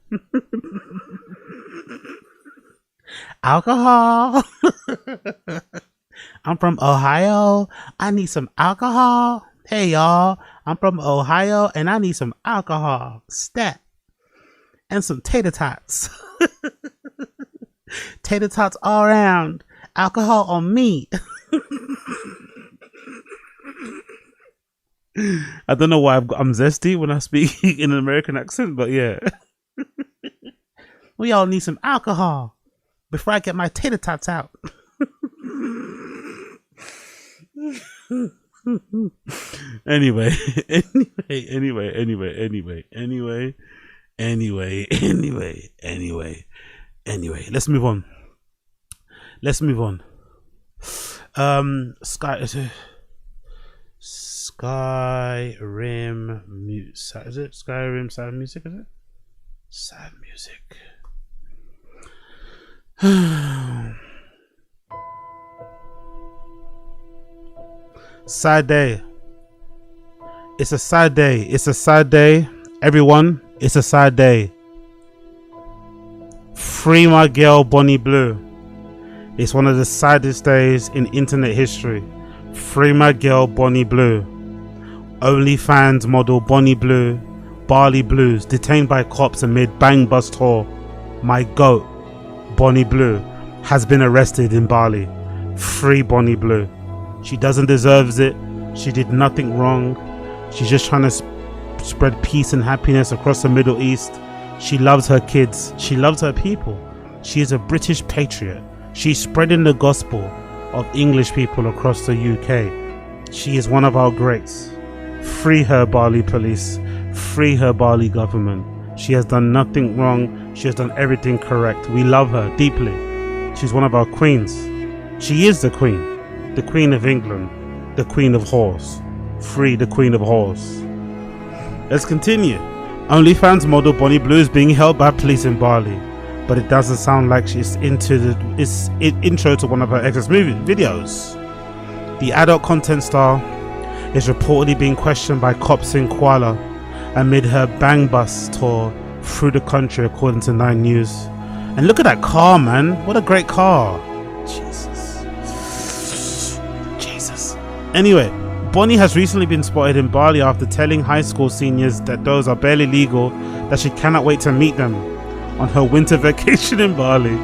Alcohol. I'm from Ohio. I need some alcohol. Hey y'all, I'm from Ohio and I need some alcohol. Stat. And some tater tots. Tater tots all around. Alcohol on me. I don't know why I'm zesty when I speak in an American accent, but yeah. We all need some alcohol before I get my tater tots out. Anyway, anyway. Let's move on. Sky is it Skyrim music? Is it Skyrim sad music? Is it sad music? Sad day. It's a sad day. It's a sad day. Everyone, it's a sad day. Free my girl Bonnie Blue. It's one of the saddest days in internet history. Free my girl Bonnie Blue. OnlyFans model Bonnie Blue, Bali Blues, detained by cops amid BANGBUS tour. My goat, Bonnie Blue, has been arrested in Bali. Free Bonnie Blue. She doesn't deserve it. She did nothing wrong. She's just trying to spread peace and happiness across the Middle East. She loves her kids. She loves her people. She is a British patriot. She's spreading the gospel of English people across the UK. She is one of our greats. Free her, Bali police. Free her, Bali government. She has done nothing wrong. She has done everything correct. We love her deeply. She's one of our queens. She is the queen of England, the queen of whores. Free the queen of whores. Let's continue. OnlyFans model Bonnie Blue is being held by police in Bali, but it doesn't sound like she's into the intro to one of her ex's movie videos. The adult content star is reportedly being questioned by cops in Kuala amid her BANGBUS tour through the country, according to 9 News. And look at that car, man. What a great car. Jesus. Anyway, Bonnie has recently been spotted in Bali after telling high school seniors that those are barely legal, that she cannot wait to meet them on her winter vacation in Bali.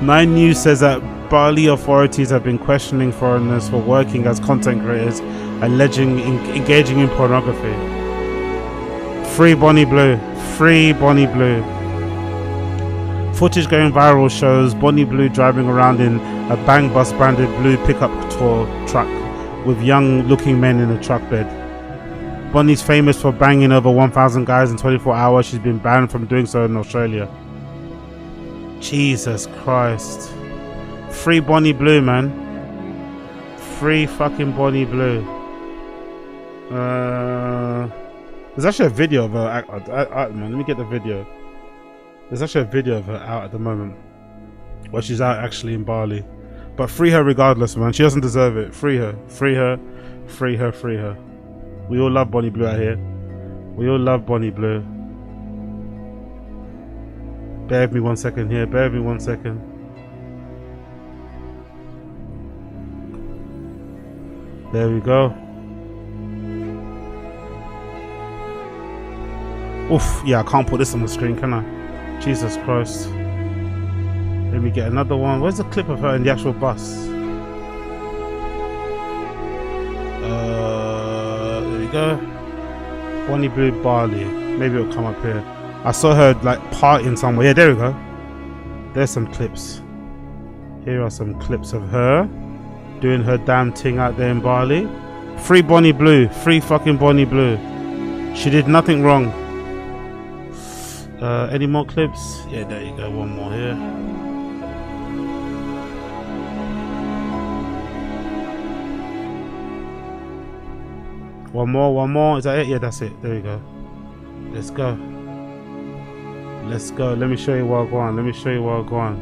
9 News says that Bali authorities have been questioning foreigners for working as content creators, alleging engaging in pornography. Free Bonnie Blue. Free Bonnie Blue. Footage going viral shows Bonnie Blue driving around in a BANGBUS branded blue pickup tour truck with young looking men in a truck bed. Bonnie's famous for banging over 1,000 guys in 24 hours. She's been banned from doing so in Australia. Jesus Christ. Free Bonnie Blue, man. Free fucking Bonnie Blue. There's actually a video of her man, let me get the video. There's actually a video of her out at the moment. Well, she's out actually in Bali. But free her regardless, man. She doesn't deserve it. Free her. Free her. Free her. Free her. We all love Bonnie Blue out here. We all love Bonnie Blue. Bear with me 1 second here. Bear with me 1 second. There we go. Oof. Yeah, I can't put this on the screen, can I? Jesus Christ. Let me get another one. Where's the clip of her in the actual bus? There we go. Bonnie Blue Bali. Maybe it'll come up here. I saw her like partying somewhere. Yeah, there we go. There's some clips. Here are some clips of her doing her damn thing out there in Bali. Free Bonnie Blue. Free fucking Bonnie Blue. She did nothing wrong. Any more clips? Yeah, there you go. One more here. One more. Is that it? Yeah, that's it. There you go. Let's go. Let's go. Let me show you what I want. Let me show you what I want.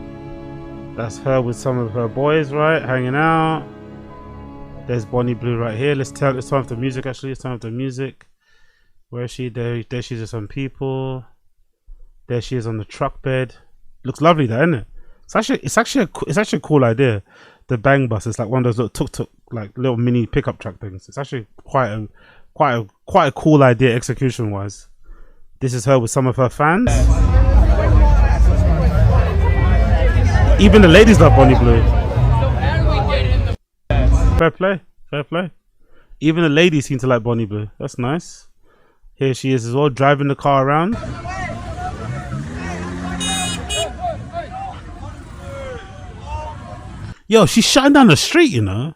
That's her with some of her boys, right? Hanging out. There's Bonnie Blue right here. Let's turn off the music actually. Let's turn off the music. Where is she? There she is with some people. There she is on the truck bed. Looks lovely there, isn't it? It's actually a cool idea. The BANGBUS is like one of those little tuk-tuk, like little mini pickup truck things. It's actually quite a cool idea execution wise. This is her with some of her fans. Even the ladies love Bonnie Blue. Fair play, fair play. Even the ladies seem to like Bonnie Blue. That's nice. Here she is as well, driving the car around. Yo, she's shutting down the street, you know.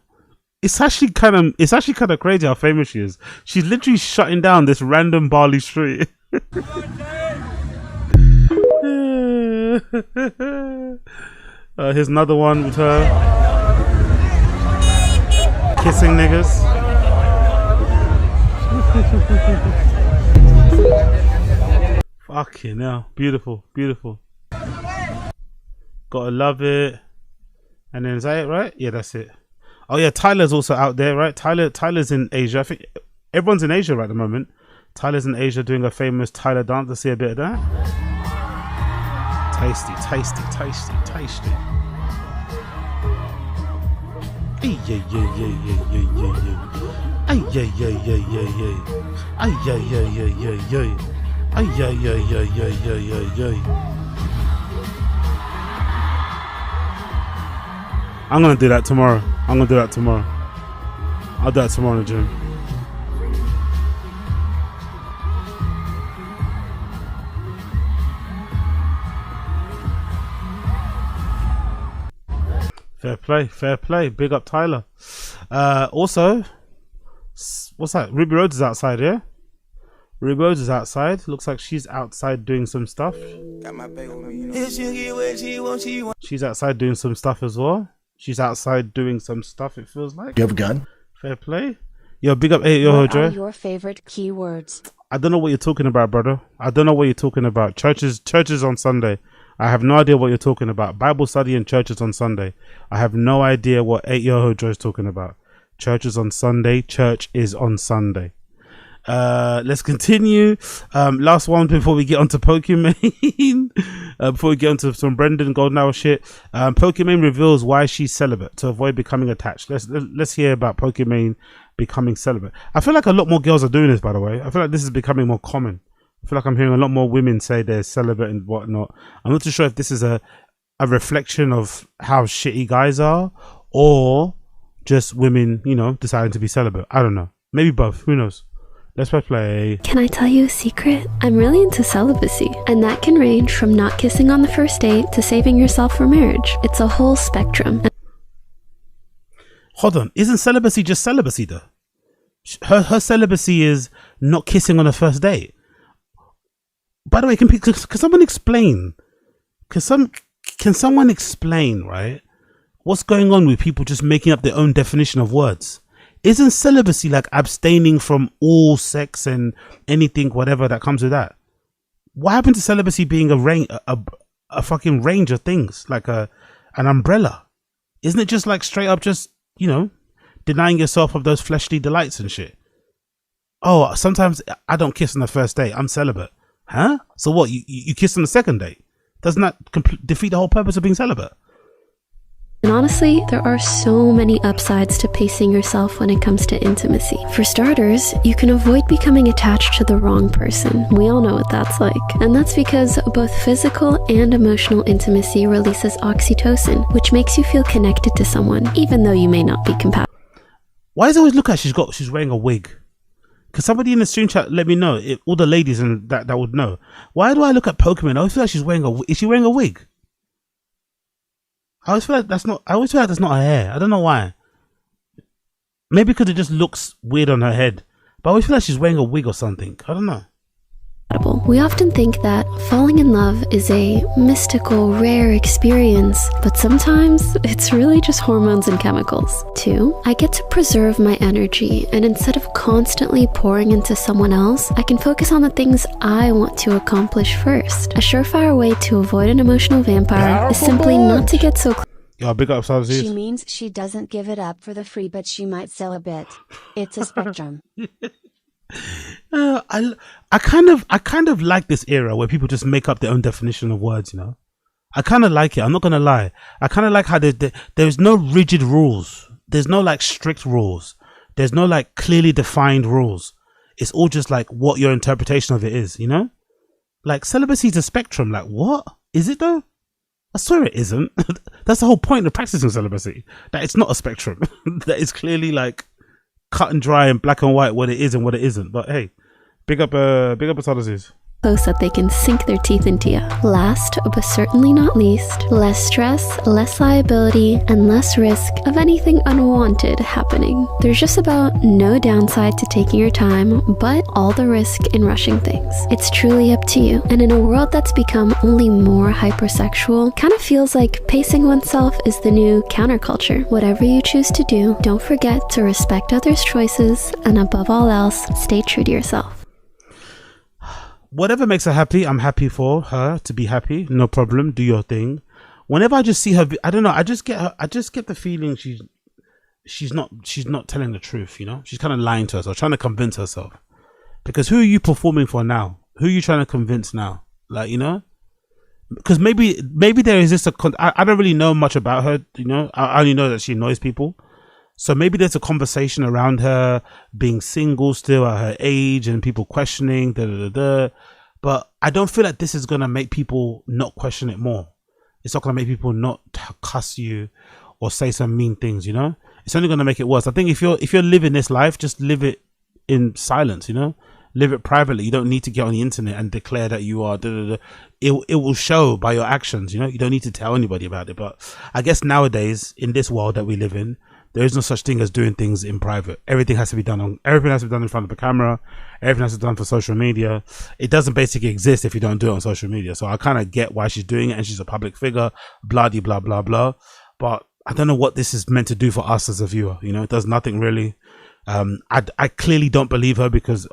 It's actually kind of crazy how famous she is. She's literally shutting down this random Bali street. Here's another one with her. Kissing niggas. Fucking hell. Beautiful, beautiful. Gotta love it. And then is that it, right? Yeah, that's it. Oh yeah, Tyler's also out there, right? Tyler's in Asia. I think everyone's in Asia right at the moment. Tyler's in Asia doing a famous Tyler dance. Let's see a bit of that. Tasty, tasty, tasty, tasty. Ay, yeah, yeah, yeah, yeah, yeah, yeah, yeah. Ay, yeah, yeah, yeah, yeah, yeah. Ay, yeah, yeah, yeah, yeah, yeah. Ay, yeah, yeah, yeah, yeah, yeah, yeah, yeah. I'm gonna do that tomorrow. I'll do that tomorrow in the gym. Fair play, fair play. Big up Tyler. Also, what's that? Ruby Rhodes is outside, yeah? Ruby Rhodes is outside. Looks like she's outside doing some stuff. She's outside doing some stuff as well. She's outside doing some stuff, it feels like. Do you have a gun? Fair play. Yo, big up. Hey, yo, What are Joe. your favorite keywords? I don't know what you're talking about, brother. I don't know what you're talking about. Churches on Sunday. I have no idea what you're talking about. Bible study and churches on Sunday. I have no idea what 8-year-old Joe is talking about. Churches on Sunday. Church is on Sunday. Let's continue. Last one before we get onto Pokimane. Before we get onto some Brendan Golden Hour shit. Pokimane reveals why she's celibate to avoid becoming attached. Let's hear about Pokimane becoming celibate. I feel like a lot more girls are doing this, by the way. I feel like this is becoming more common. I feel like I'm hearing a lot more women say they're celibate and whatnot. I'm not too sure if this is a reflection of how shitty guys are, or just women, you know, deciding to be celibate. I don't know. Maybe both. Who knows? Let's play. Can I tell you a secret? I'm really into celibacy, and that can range from not kissing on the first date to saving yourself for marriage. It's a whole spectrum. Hold on, isn't celibacy just celibacy though? Her celibacy is not kissing on the first date. By the way, can someone explain? Can someone explain, right? What's going on with people just making up their own definition of words? Isn't celibacy like abstaining from all sex and anything, whatever that comes with that? What happened to celibacy being a fucking range of things, like an umbrella? Isn't it just like straight up just, you know, denying yourself of those fleshly delights and shit? Oh, sometimes I don't kiss on the first date. I'm celibate. Huh? So what? You kiss on the second date? Doesn't that defeat the whole purpose of being celibate? And honestly, there are so many upsides to pacing yourself when it comes to intimacy. For starters, you can avoid becoming attached to the wrong person. We all know what that's like. And that's because both physical and emotional intimacy releases oxytocin, which makes you feel connected to someone, even though you may not be compatible. Why does it always look like she's wearing a wig? Because somebody in the stream chat let me know, all the ladies and that would know. Why do I look at Pokimane? I always feel like she's wearing is she wearing a wig? I always feel like that's not her hair. I don't know why. Maybe because it just looks weird on her head. But I always feel like she's wearing a wig or something. I don't know. We often think that falling in love is a mystical, rare experience, but sometimes it's really just hormones and chemicals. 2, I get to preserve my energy, and instead of constantly pouring into someone else, I can focus on the things I want to accomplish first. A surefire way to avoid an emotional vampire is simply not to get so close. Yo, big up, She means she doesn't give it up for the free, but she might sell a bit. It's a spectrum. I kind of like this era where people just make up their own definition of words, you know. I kind of like it. I'm not gonna lie. I kind of like how there's no rigid rules. There's no like strict rules. There's no like clearly defined rules. It's all just like what your interpretation of it is, you know. Like celibacy is a spectrum. Like what is it though? I swear it isn't. That's the whole point of practicing celibacy. That it's not a spectrum. That it's clearly like cut and dry and black and white what it is and what it isn't. But hey, big up Atadas. close that they can sink their teeth into you. Last, but certainly not least, less stress, less liability, and less risk of anything unwanted happening. There's just about no downside to taking your time, but all the risk in rushing things. It's truly up to you. And in a world that's become only more hypersexual, kind of feels like pacing oneself is the new counterculture. Whatever you choose to do, don't forget to respect others' choices, and above all else, stay true to yourself. Whatever makes her happy, I'm happy for her to be happy. No problem. Do your thing. Whenever I just see her, I don't know. I just get the feeling she's not telling the truth. You know, she's kind of lying to herself, trying to convince herself. Because who are you performing for now? Who are you trying to convince now? Like, you know, because maybe there is this I don't really know much about her. You know, I only know that she annoys people. So maybe there's a conversation around her being single still at her age and people questioning, but I don't feel like this is going to make people not question it more. It's not going to make people not cuss you or say some mean things, you know? It's only going to make it worse. I think if you're living this life, just live it in silence, you know? Live it privately. You don't need to get on the internet and declare that you are It will show by your actions, you know? You don't need to tell anybody about it. But I guess nowadays, in this world that we live in, there is no such thing as doing things in private. Everything has to be done in front of the camera. Everything has to be done for social media. It doesn't basically exist if you don't do it on social media. So I kind of get why she's doing it, and she's a public figure, blah, blah, blah, blah. But I don't know what this is meant to do for us as a viewer. You know, it does nothing really. I clearly don't believe her, because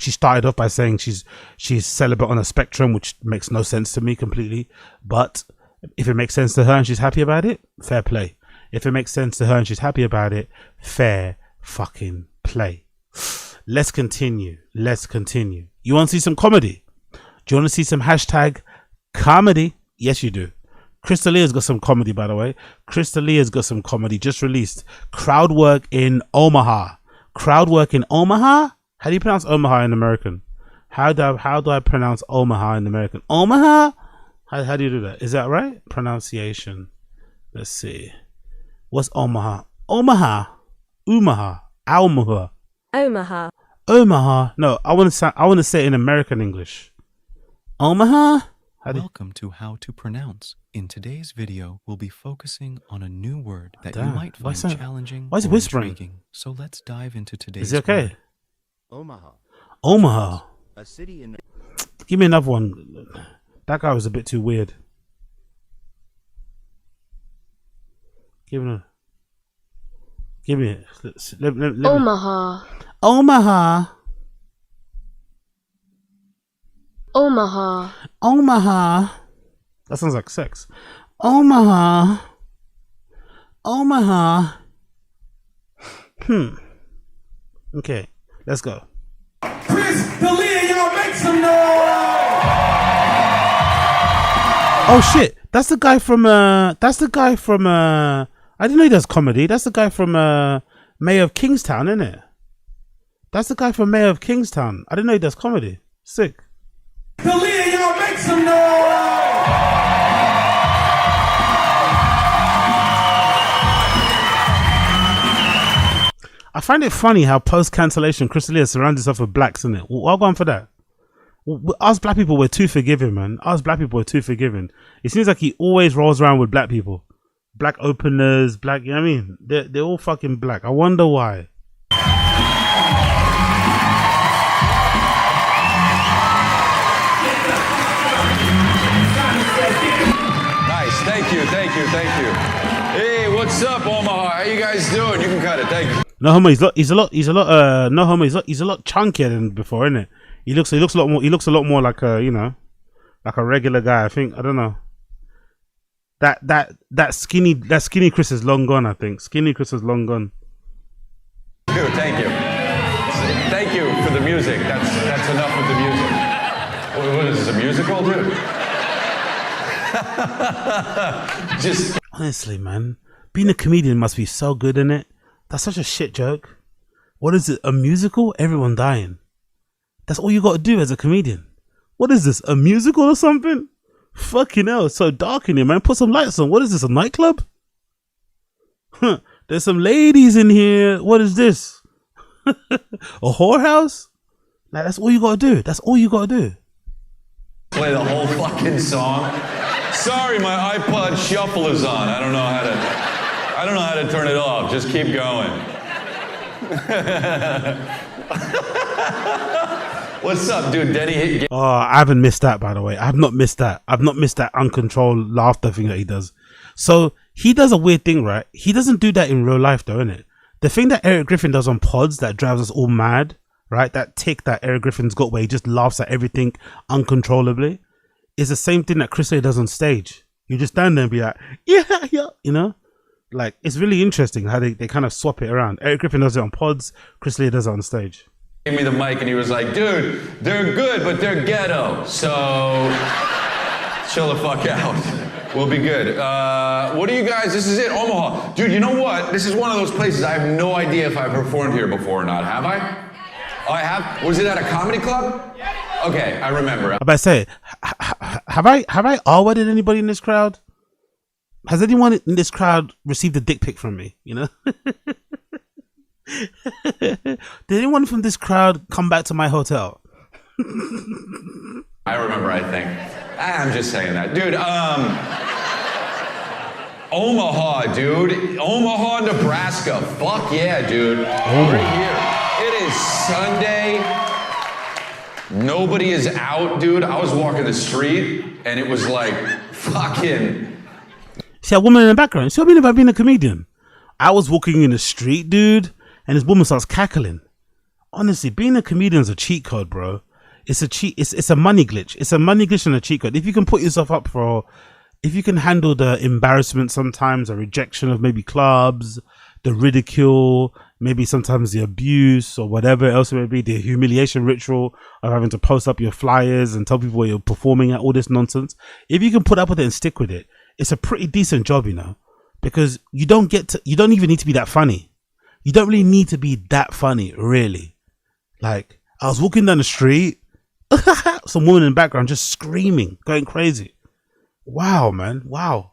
she started off by saying she's celibate on a spectrum, which makes no sense to me completely. But if it makes sense to her and she's happy about it, fair play. If it makes sense to her and she's happy about it, fair fucking play. Let's continue. You want to see some comedy? Do you want to see some hashtag comedy? Yes, you do. Crystalia's got some comedy, by the way. Crystalia's got some comedy just released. CROWDWORK in Omaha. CROWDWORK in Omaha? How do you pronounce Omaha in American? How do I pronounce Omaha in American? Omaha? How do you do that? Is that right? Pronunciation. Let's see. What's Omaha? Omaha. Omaha. No, I want to say it in American English. Omaha? Welcome to How to Pronounce. In today's video, we'll be focusing on a new word that you might find challenging or intriguing. So let's dive into today's Is it okay? word. Omaha. A city in Give me another one. That guy was a bit too weird. Give me it. Let me. Omaha. That sounds like sex. Omaha. Okay, let's go. Oh shit! That's the guy from. I didn't know he does comedy. That's the guy from Mayor of Kingstown, isn't it? That's the guy from Mayor of Kingstown. I didn't know he does comedy. Sick. Y'all make some noise! I find it funny how post-cancellation Crystalia surrounds herself with blacks, isn't it? Well gone for that. Us black people were too forgiving, man. Us black people were too forgiving. It seems like he always rolls around with black people. Black openers, black, you know what I mean? They're all fucking black. I wonder why. Nice, thank you. Hey, what's up, Omaha? How you guys doing? You can cut it, thank you. No homo, he's a lot chunkier than before, isn't it? He looks a lot more like a, you know, like a regular guy. I think, I don't know. That skinny Chris is long gone, I think. Skinny Chris is long gone. Dude, thank you. Thank you for the music. That's enough with the music. What is this, a musical, dude? Just honestly, man, being a comedian must be so good, innit? That's such a shit joke. What is it? A musical? Everyone dying. That's all you got to do as a comedian. What is this? A musical or something? Fucking hell, it's so dark in here, man. Put some lights on. What is this, a nightclub? Huh. There's some ladies in here. What is this? A whorehouse? Like, that's all you gotta do. That's all you gotta do. play the whole fucking song. Sorry, my iPod shuffle is on. I don't know how to turn it off. Just keep going. What's up, dude? Denny. Oh, I haven't missed that, by the way. I have not missed that. I've not missed that uncontrolled laughter thing that he does. So he does a weird thing, right? He doesn't do that in real life, though, innit? The thing that Eric Griffin does on pods that drives us all mad, right? That tick that Eric Griffin's got where he just laughs at everything uncontrollably is the same thing that Chris Lee does on stage. You just stand there and be like, yeah, yeah, you know? Like, it's really interesting how they kind of swap it around. Eric Griffin does it on pods, Chris Lee does it on stage. Gave me the mic and he was like, dude, they're good, but they're ghetto. So chill the fuck out. We'll be good. What do you guys, this is it, Omaha. Dude, you know what? This is one of those places I have no idea if I've performed here before or not. Have I? Oh, I have? Was it at a comedy club? Okay, I remember. I'm about to say, have I R-worded anybody in this crowd? Has anyone in this crowd received a dick pic from me, you know? Did anyone from this crowd come back to my hotel? I remember, I think. I'm just saying that. Dude, Omaha, dude. Omaha, Nebraska. Fuck yeah, dude. We're here. It is Sunday. Nobody is out, dude. I was walking the street and it was like fucking... See a woman in the background. See what I mean about being a comedian? I was walking in the street, dude, and this woman starts cackling. Honestly, being a comedian is a cheat code, bro. It's a cheat. It's a money glitch. It's a money glitch and a cheat code. If you can put yourself up for, if you can handle the embarrassment sometimes, the rejection of maybe clubs, the ridicule, maybe sometimes the abuse or whatever else it may be, the humiliation ritual of having to post up your flyers and tell people where you're performing at, all this nonsense. If you can put up with it and stick with it, it's a pretty decent job, you know, because you don't even need to be that funny. You don't really need to be that funny, really. Like, I was walking down the street, some woman in the background just screaming, going crazy. Wow, man. Wow.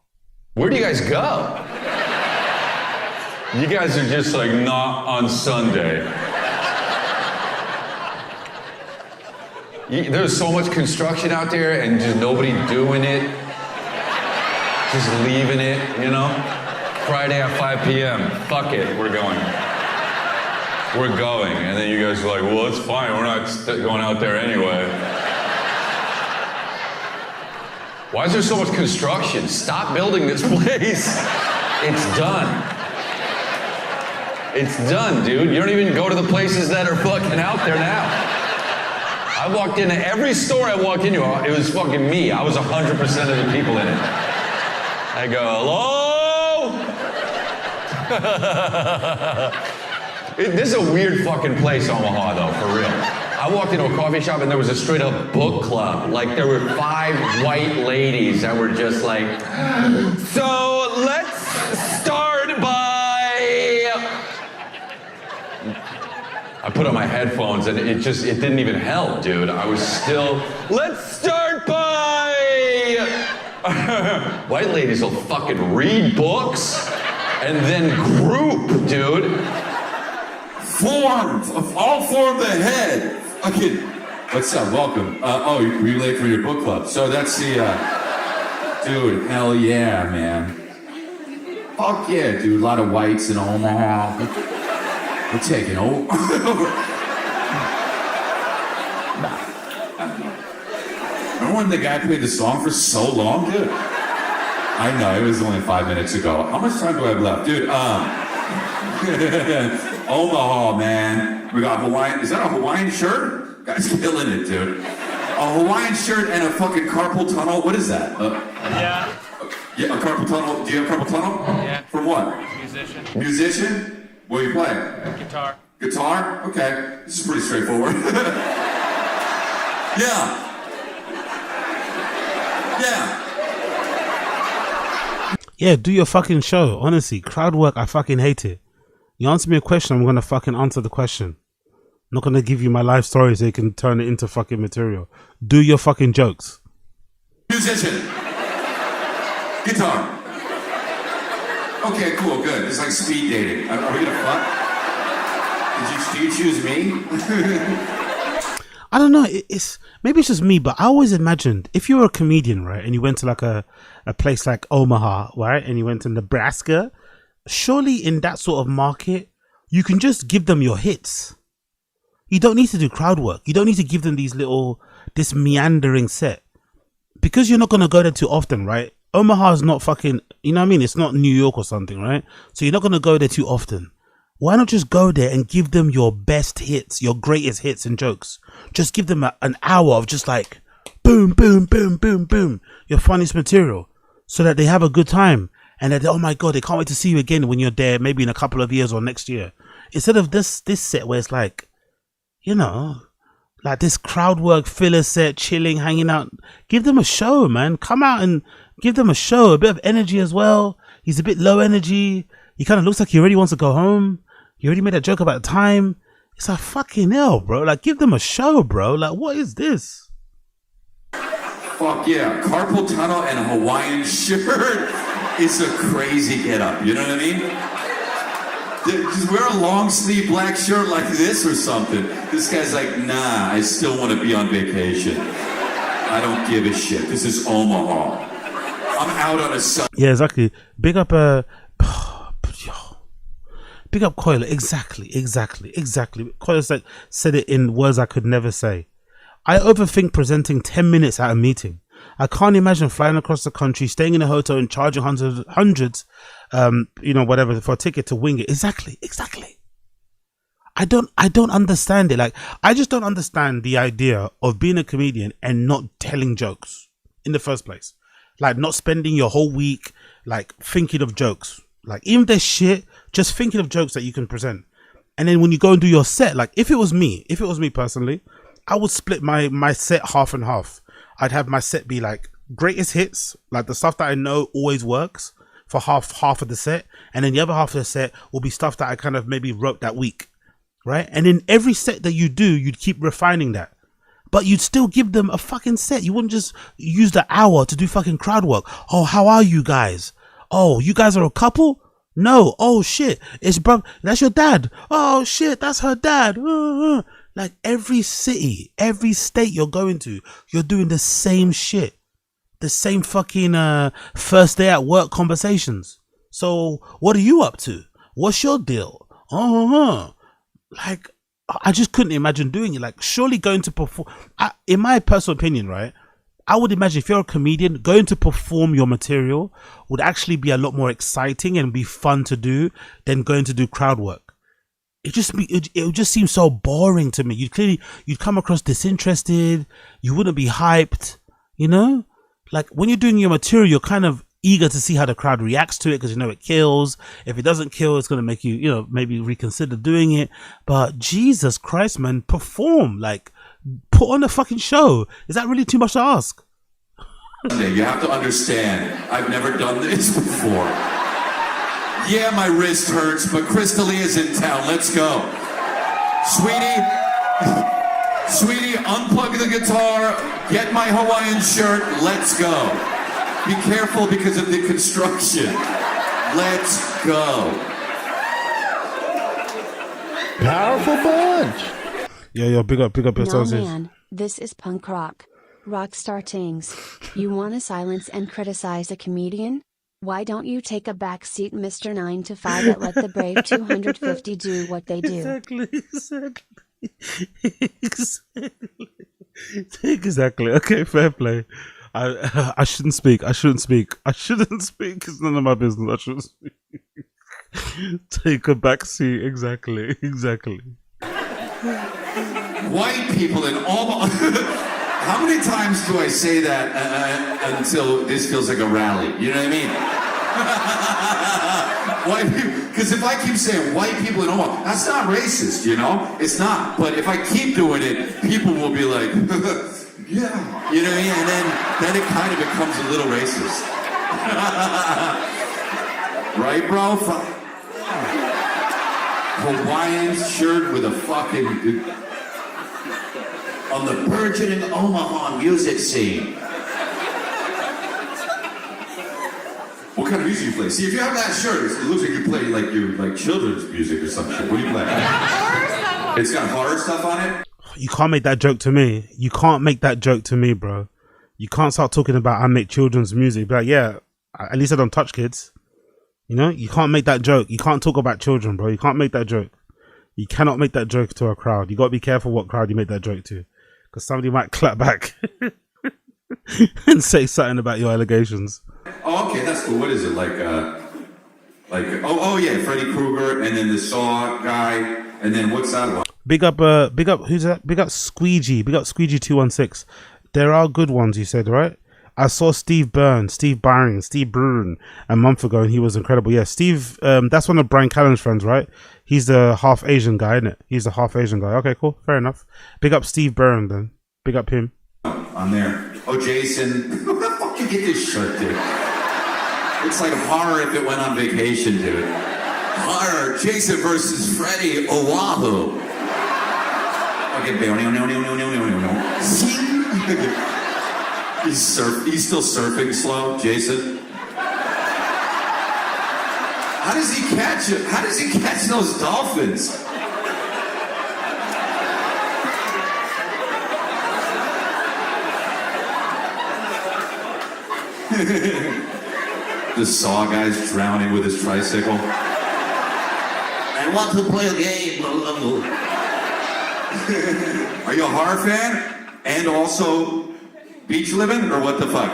Where do you guys go? You guys are just like not on Sunday. There's so much construction out there and just nobody doing it. Just leaving it, you know? Friday at 5 p.m. Fuck it, we're going. We're going. And then you guys are like, well, it's fine. We're not going out there anyway. Why is there so much construction? Stop building this place. It's done. It's done, dude. You don't even go to the places that are fucking out there now. I walked into every store I walked into, it was fucking me. I was 100% of the people in it. I go, hello? This is a weird fucking place, Omaha, though, for real. I walked into a coffee shop and there was a straight up book club. Like, there were 5 white ladies that were just like, so let's start by... I put on my headphones and it didn't even help, dude. I was still, let's start by... White ladies will fucking read books and then group, dude. Forms, all forms ahead. Okay, what's up? Welcome. Oh, you're late for your book club. So that's the, dude, hell yeah, man. Fuck yeah, dude. A lot of whites in Omaha. We're taking over. Remember when the guy played the song for so long, dude? I know, it was only 5 minutes ago. How much time do I have left? Dude, Omaha, man. We got Hawaiian, is that a Hawaiian shirt? Guy's killing it, dude. A Hawaiian shirt and a fucking carpal tunnel, what is that? Yeah, a carpal tunnel, do you have carpal tunnel? Yeah. From what? Musician. Musician? What are you playing? Guitar. Guitar? Okay, this is pretty straightforward. Yeah. Yeah, do your fucking show. Honestly, crowd work, I fucking hate it. You answer me a question, I'm gonna fucking answer the question. I'm not gonna give you my life story so you can turn it into fucking material. Do your fucking jokes. Musician. Guitar. Okay, cool, good. It's like speed dating. Are we gonna fuck? Do you choose me? I don't know. It's maybe it's just me, but I always imagined if you were a comedian, right, and you went to like a place like Omaha, right, and you went to Nebraska, surely in that sort of market, you can just give them your hits. You don't need to do crowd work. You don't need to give them this meandering set, because you're not gonna go there too often, right? Omaha is not fucking, you know what I mean? It's not New York or something, right? So you're not gonna go there too often. Why not just go there and give them your best hits, your greatest hits and jokes? Just give them an hour of just like boom, boom, boom, boom, boom, your funniest material, so that they have a good time and that, oh my God, they can't wait to see you again when you're there, maybe in a couple of years or next year. Instead of this set where it's like, you know, like this crowd work filler set, chilling, hanging out. Give them a show, man. Come out and give them a show, a bit of energy as well. He's a bit low energy. He kind of looks like he already wants to go home. You already made a joke about the time. It's like, fucking hell, bro. Like, give them a show, bro. Like, what is this? Fuck yeah. Carpal tunnel and a Hawaiian shirt is a crazy get up. You know what I mean? Just wear a long sleeve black shirt like this or something. This guy's like, nah, I still want to be on vacation. I don't give a shit. This is Omaha. I'm out on a sun. Yeah, exactly. Big up big up Coiler. Exactly. Coiler said it in words I could never say. I overthink presenting 10 minutes at a meeting. I can't imagine flying across the country, staying in a hotel and charging hundreds, you know, whatever, for a ticket to wing it. Exactly. I don't understand it. Like, I just don't understand the idea of being a comedian and not telling jokes in the first place. Like, not spending your whole week, like, thinking of jokes. Like, even if they're shit, just thinking of jokes that you can present. And then when you go and do your set, like, if it was me personally, I would split my set half and half. I'd have my set be like greatest hits, like the stuff that I know always works for half of the set. And then the other half of the set will be stuff that I kind of maybe wrote that week. Right? And in every set that you do, you'd keep refining that. But you'd still give them a fucking set. You wouldn't just use the hour to do fucking crowd work. Oh, how are you guys? Oh, you guys are a couple? No. Oh shit, it's bro. That's your dad. Oh shit, that's her dad. Like, every city, every state you're going to, you're doing the same shit, the same fucking first day at work conversations. So what are you up to? What's your deal? Like, I just couldn't imagine doing it. Like, surely going to perform, in my personal opinion, right, I would imagine if you're a comedian, going to perform your material would actually be a lot more exciting and be fun to do than going to do crowd work. It would just seem so boring to me. You'd come across disinterested. You wouldn't be hyped, you know? Like, when you're doing your material, you're kind of eager to see how the crowd reacts to it, because you know it kills. If it doesn't kill, it's going to make you, you know, maybe reconsider doing it. But Jesus Christ, man, perform. Like, put on a fucking show. Is that really too much to ask? You have to understand, I've never done this before. Yeah, my wrist hurts, but Crystalia's in town. Let's go. Sweetie, unplug the guitar, get my Hawaiian shirt, let's go. Be careful because of the construction. Let's go. Powerful bunch. Yeah, big up yourselves. No, man, this is punk rock. Rockstar things. You want to silence and criticize a comedian? Why don't you take a back seat, Mr. 9 to 5, and let the brave 250 do what they do? Exactly. Okay, fair play. I shouldn't speak. It's none of my business. I shouldn't speak. Take a back seat. Exactly. White people in Omaha. How many times do I say that until this feels like a rally? You know what I mean? White people, because if I keep saying white people in Omaha, that's not racist, you know? It's not. But if I keep doing it, people will be like, yeah. You know what I mean? And then it kind of becomes a little racist. Right, bro? Hawaiian shirt with a fucking... on the burgeoning Omaha music scene. What kind of music you play? See, if you have that shirt, it looks like you play like children's music or some shit. What do you play? It's got horror stuff on it. You can't make that joke to me. You can't make that joke to me, bro. You can't start talking about I make children's music. Be like, yeah, at least I don't touch kids. You know, you can't make that joke. You can't talk about children, bro. You can't make that joke. You cannot make that joke to a crowd. You got to be careful what crowd you make that joke to, because somebody might clap back and say something about your allegations. Oh, okay, that's cool. What is it like? Oh yeah, Freddy Krueger, and then the Saw guy, and then what's that one? Big up, who's that? Big up Squeegee. Big up Squeegee 216. There are good ones, you said, right? I saw Steve Byrne a month ago, and he was incredible. Yeah, Steve, that's one of Brian Callen's friends, right? He's the half Asian guy, isn't it? He's the half Asian guy. Okay, cool. Fair enough. Big up Steve Byrne, then. Big up him. On there. Oh, Jason. Where the fuck you get this shirt, dude? It's like horror if it went on vacation, dude. Horror. Jason versus Freddy Oahu. Okay, He's still surfing slow, Jason. How does he catch it? How does he catch those dolphins? The Saw guy's drowning with his tricycle. I want to play a game. Are you a horror fan? And also beach living, or what the fuck?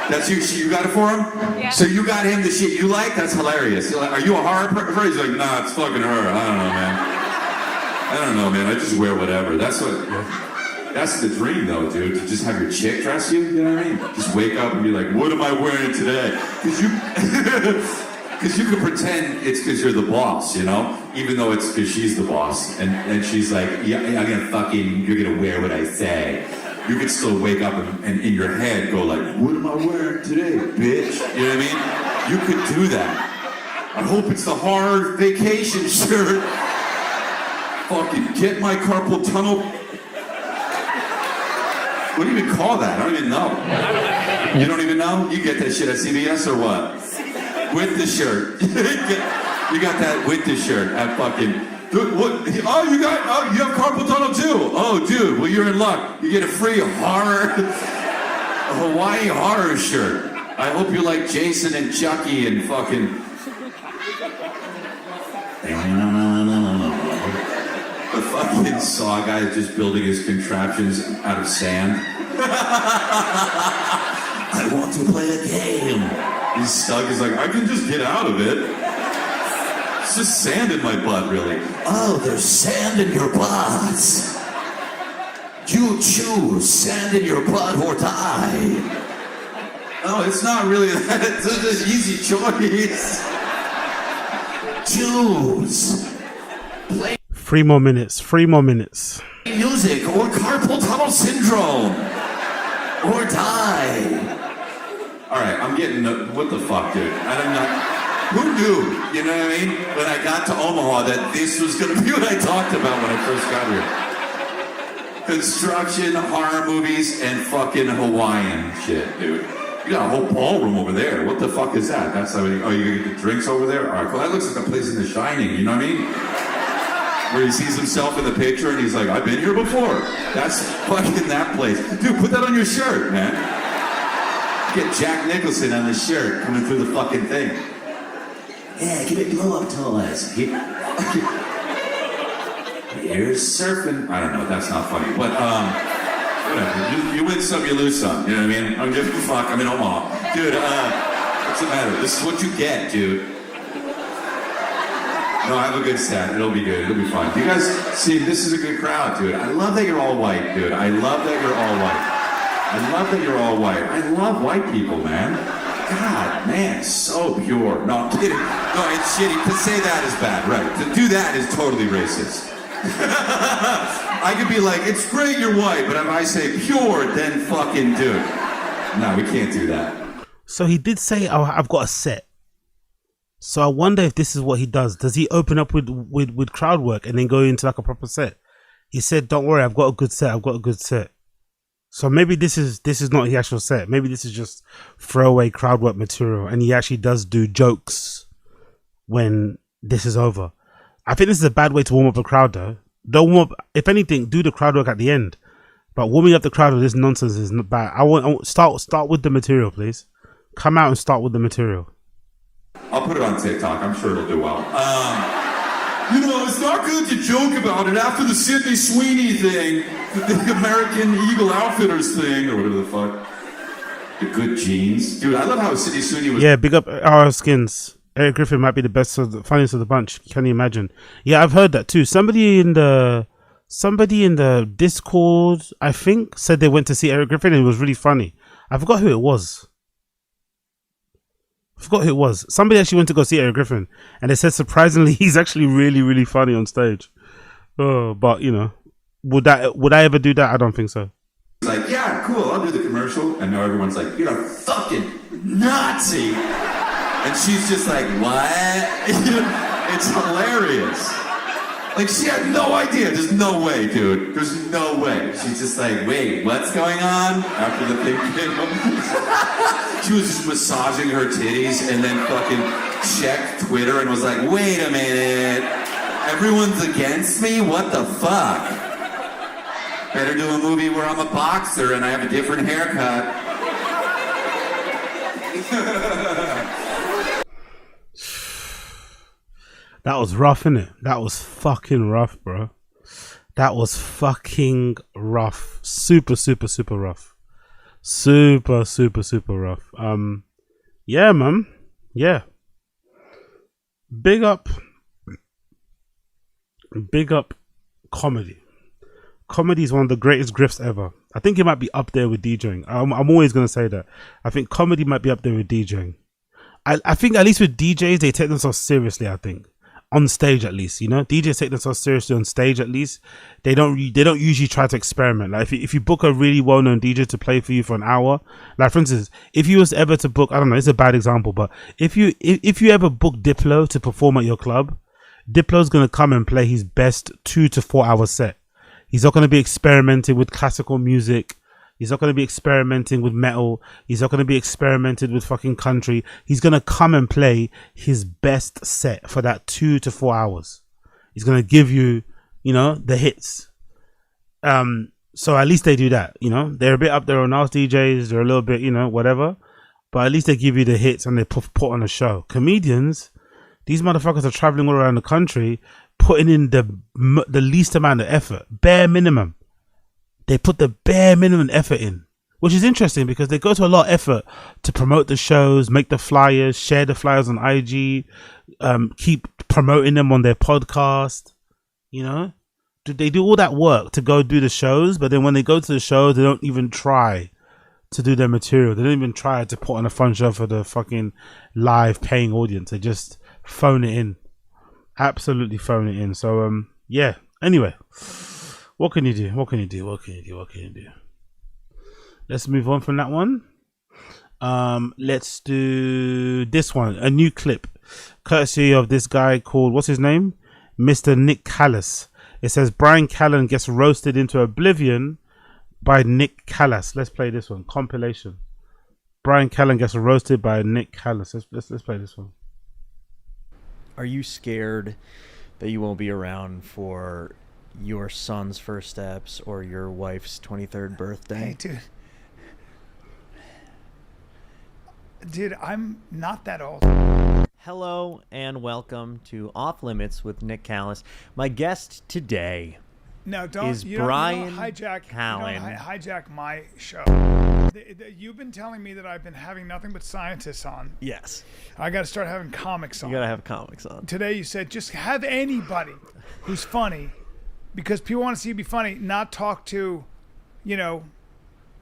That's you got it for him? Yeah. So you got him the shit you like? That's hilarious. Like, are you a horror person? He's like, nah, it's fucking horror. I don't know, man. I just wear whatever. That's the dream, though, dude. To just have your chick dress you. You know what I mean? Just wake up and be like, what am I wearing today? Because you can pretend it's because you're the boss, you know? Even though it's because she's the boss. And she's like, yeah, you're gonna wear what I say. You could still wake up and in your head go like, what am I wearing today, bitch? You know what I mean? You could do that. I hope it's the horror vacation shirt. Fucking get my carpal tunnel. What do you even call that? I don't even know. You don't even know? You get that shit at CVS or what? With the shirt. You got that with the shirt at fucking... Dude, what? You have carpal tunnel too. Oh, dude, well, you're in luck. You get a free Hawaii horror shirt. I hope you like Jason and Chucky and fucking... The fucking Saw guy is just building his contraptions out of sand. I want to play a game. He's stuck. He's like, I can just get out of it. It's just sand in my butt, really. Oh, there's sand in your butt. You choose sand in your butt or die. Oh, it's not really that. It's an easy choice. Choose. Play 3 more minutes. 3 more minutes. Music or carpal tunnel syndrome. Or die. All right, I'm getting what the fuck, dude? I'm not. Who knew, you know what I mean, when I got to Omaha that this was going to be what I talked about when I first got here? Construction, horror movies, and fucking Hawaiian shit, dude. You got a whole ballroom over there. What the fuck is that? That's how you gonna get the drinks over there? All right, well, that looks like a place in The Shining, you know what I mean? Where he sees himself in the picture and he's like, I've been here before. That's fucking that place. Dude, put that on your shirt, man. Get Jack Nicholson on the shirt coming through the fucking thing. Yeah, give it blow up toys. Here's surfing. I don't know, that's not funny. But, whatever. You win some, you lose some. You know what I mean? I don't give a fuck. I'm in Omaha. Dude, what's the matter? This is what you get, dude. No, I have a good set. It'll be good. It'll be fine. You guys see, this is a good crowd, dude. I love that you're all white, dude. I love that you're all white. I love that you're all white. I love white people, man. God, man, so pure. No, I'm kidding. No, it's shitty. To say that is bad, right? To do that is totally racist. I could be like, it's great you're white, but if I say pure, then fucking dude. No, we can't do that. So he did say, oh, I've got a set. So I wonder if this is what he does. Does he open up with crowd work and then go into like a proper set? He said, don't worry, I've got a good set. I've got a good set. So maybe this is not the actual set. Maybe this is just throwaway crowd work material, and he actually does do jokes when this is over. I think this is a bad way to warm up a crowd, though. Don't warm up. If anything, do the crowd work at the end. But warming up the crowd with this nonsense is not bad. I want start with the material, please. Come out and start with the material. I'll put it on TikTok. I'm sure it'll do well. It's not good to joke about it after the Sydney Sweeney thing, the American Eagle Outfitters thing, or whatever the fuck. The good genes. Dude, I love how Sydney Sweeney was... Yeah, big up our skins. Eric Griffin might be the best, funniest of the bunch. Can you imagine? Yeah, I've heard that too. Somebody in the Discord, I think, said they went to see Eric Griffin and it was really funny. I forgot who it was. Somebody actually went to go see Eric Griffin and they said surprisingly he's actually really, really funny on stage. Oh, but would I ever do that? I don't think so. Like, yeah, cool, I'll do the commercial. And now everyone's like, you're a fucking Nazi. And she's just like, what? It's hilarious. Like, she had no idea. There's no way, dude. There's no way. She's just like, wait, what's going on? After the thing came up. She was just massaging her titties and then fucking checked Twitter and was like, wait a minute. Everyone's against me? What the fuck? Better do a movie where I'm a boxer and I have a different haircut. That was rough, innit? That was fucking rough, bro. That was fucking rough. Super, super, super rough. Super, super, super rough. Yeah, man. Yeah. Big up comedy. Comedy is one of the greatest grifts ever. I think it might be up there with DJing. I'm always going to say that. I think comedy might be up there with DJing. I think at least with DJs, they take themselves seriously, I think. On stage, at least, DJs take themselves seriously on stage. At least they don't usually try to experiment. Like if you book a really well-known DJ to play for you for an hour, like for instance, if you was ever to book, I don't know, it's a bad example, but if you ever book Diplo to perform at your club, Diplo's gonna come and play his best 2 to 4 hour set. He's not gonna be experimenting with classical music. He's not going to be experimenting with metal. He's not going to be experimented with fucking country. He's going to come and play his best set for that 2 to 4 hours. He's going to give you, the hits. So at least they do that, They're a bit up there on us DJs. They're a little bit, whatever. But at least they give you the hits and they put on a show. Comedians, these motherfuckers are traveling all around the country, putting in the least amount of effort. Bare minimum. They put the bare minimum effort in, which is interesting because they go to a lot of effort to promote the shows, make the flyers, share the flyers on IG, keep promoting them on their podcast. They do all that work to go do the shows, but then when they go to the shows, they don't even try to do their material. They don't even try to put on a fun show for the fucking live paying audience. They just phone it in, absolutely phone it in. So yeah. Anyway. What can you do? Let's move on from that one. Let's do this one. A new clip. Courtesy of this guy called, what's his name? Mr. Nick Callas. It says, Bryan Callen gets roasted into oblivion by Nick Callas. Let's play this one. Compilation. Bryan Callen gets roasted by Nick Callas. Let's play this one. Are you scared that you won't be around for your son's first steps or your wife's 23rd birthday? Hey, dude, I'm not that old. Hello and welcome to Off Limits with Nick Callas. My guest today is Bryan Callen. You don't hijack my show. You've been telling me that I've been having nothing but scientists on. Yes. I got to start having comics on. You got to have comics on. Today you said just have anybody who's funny, because people want to see you be funny, not talk to,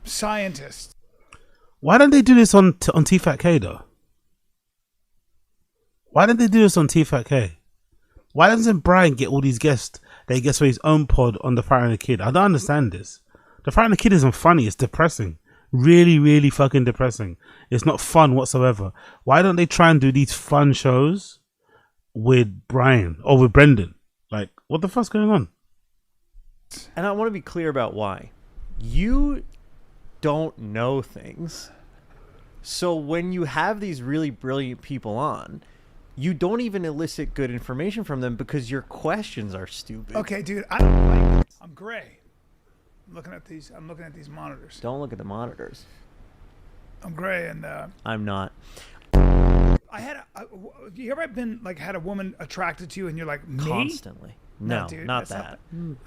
scientists. Why don't they do this on TFATK though? Why don't they do this on TFATK? Why doesn't Bryan get all these guests that he gets for his own pod on The Fighter and the Kid? I don't understand this. The Fighter and the Kid isn't funny. It's depressing. Really, really fucking depressing. It's not fun whatsoever. Why don't they try and do these fun shows with Bryan or with Brendan? Like, what the fuck's going on? And I want to be clear about why. You don't know things. So when you have these really brilliant people on, you don't even elicit good information from them because your questions are stupid. Okay, dude, I'm gray. I'm looking at these monitors. Don't look at the monitors. I'm gray, and I'm not. I had you ever been like had a woman attracted to you and you're like, me? Constantly. No, dude, not that.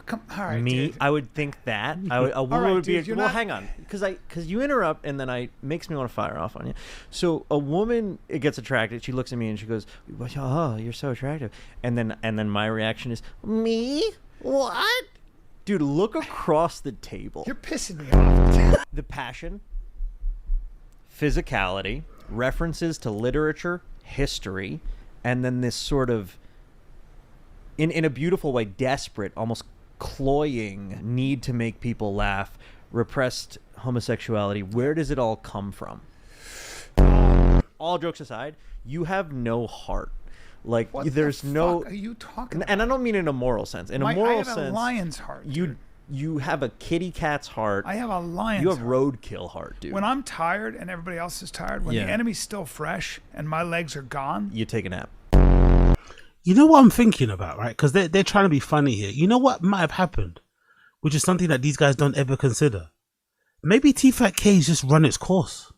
Come, all right, me, dude. I would think that. A woman right, would be. dude, Well, not... hang on, because you interrupt and then makes me want to fire off on you. So a woman it gets attracted. She looks at me and she goes, "Oh, you're so attractive." And then my reaction is, "Me? What?" Dude, look across the table. You're pissing me off. The passion, physicality, references to literature, history, and then this sort of, in a beautiful way, desperate, almost cloying need to make people laugh, repressed homosexuality. Where does it all come from? All jokes aside, you have no heart. Like, what there's the no. Fuck are you talking? And I don't mean in a moral sense. In a moral I have sense, a lion's heart. Dude. You have a kitty cat's heart. I have a lion's. You have heart. roadkill heart, dude. When I'm tired and everybody else is tired, when the enemy's still fresh and my legs are gone, you take a nap. You know what I'm thinking about, right? Because they're trying to be funny here. You know what might have happened, which is something that these guys don't ever consider. Maybe T-Fat-K's just run its course.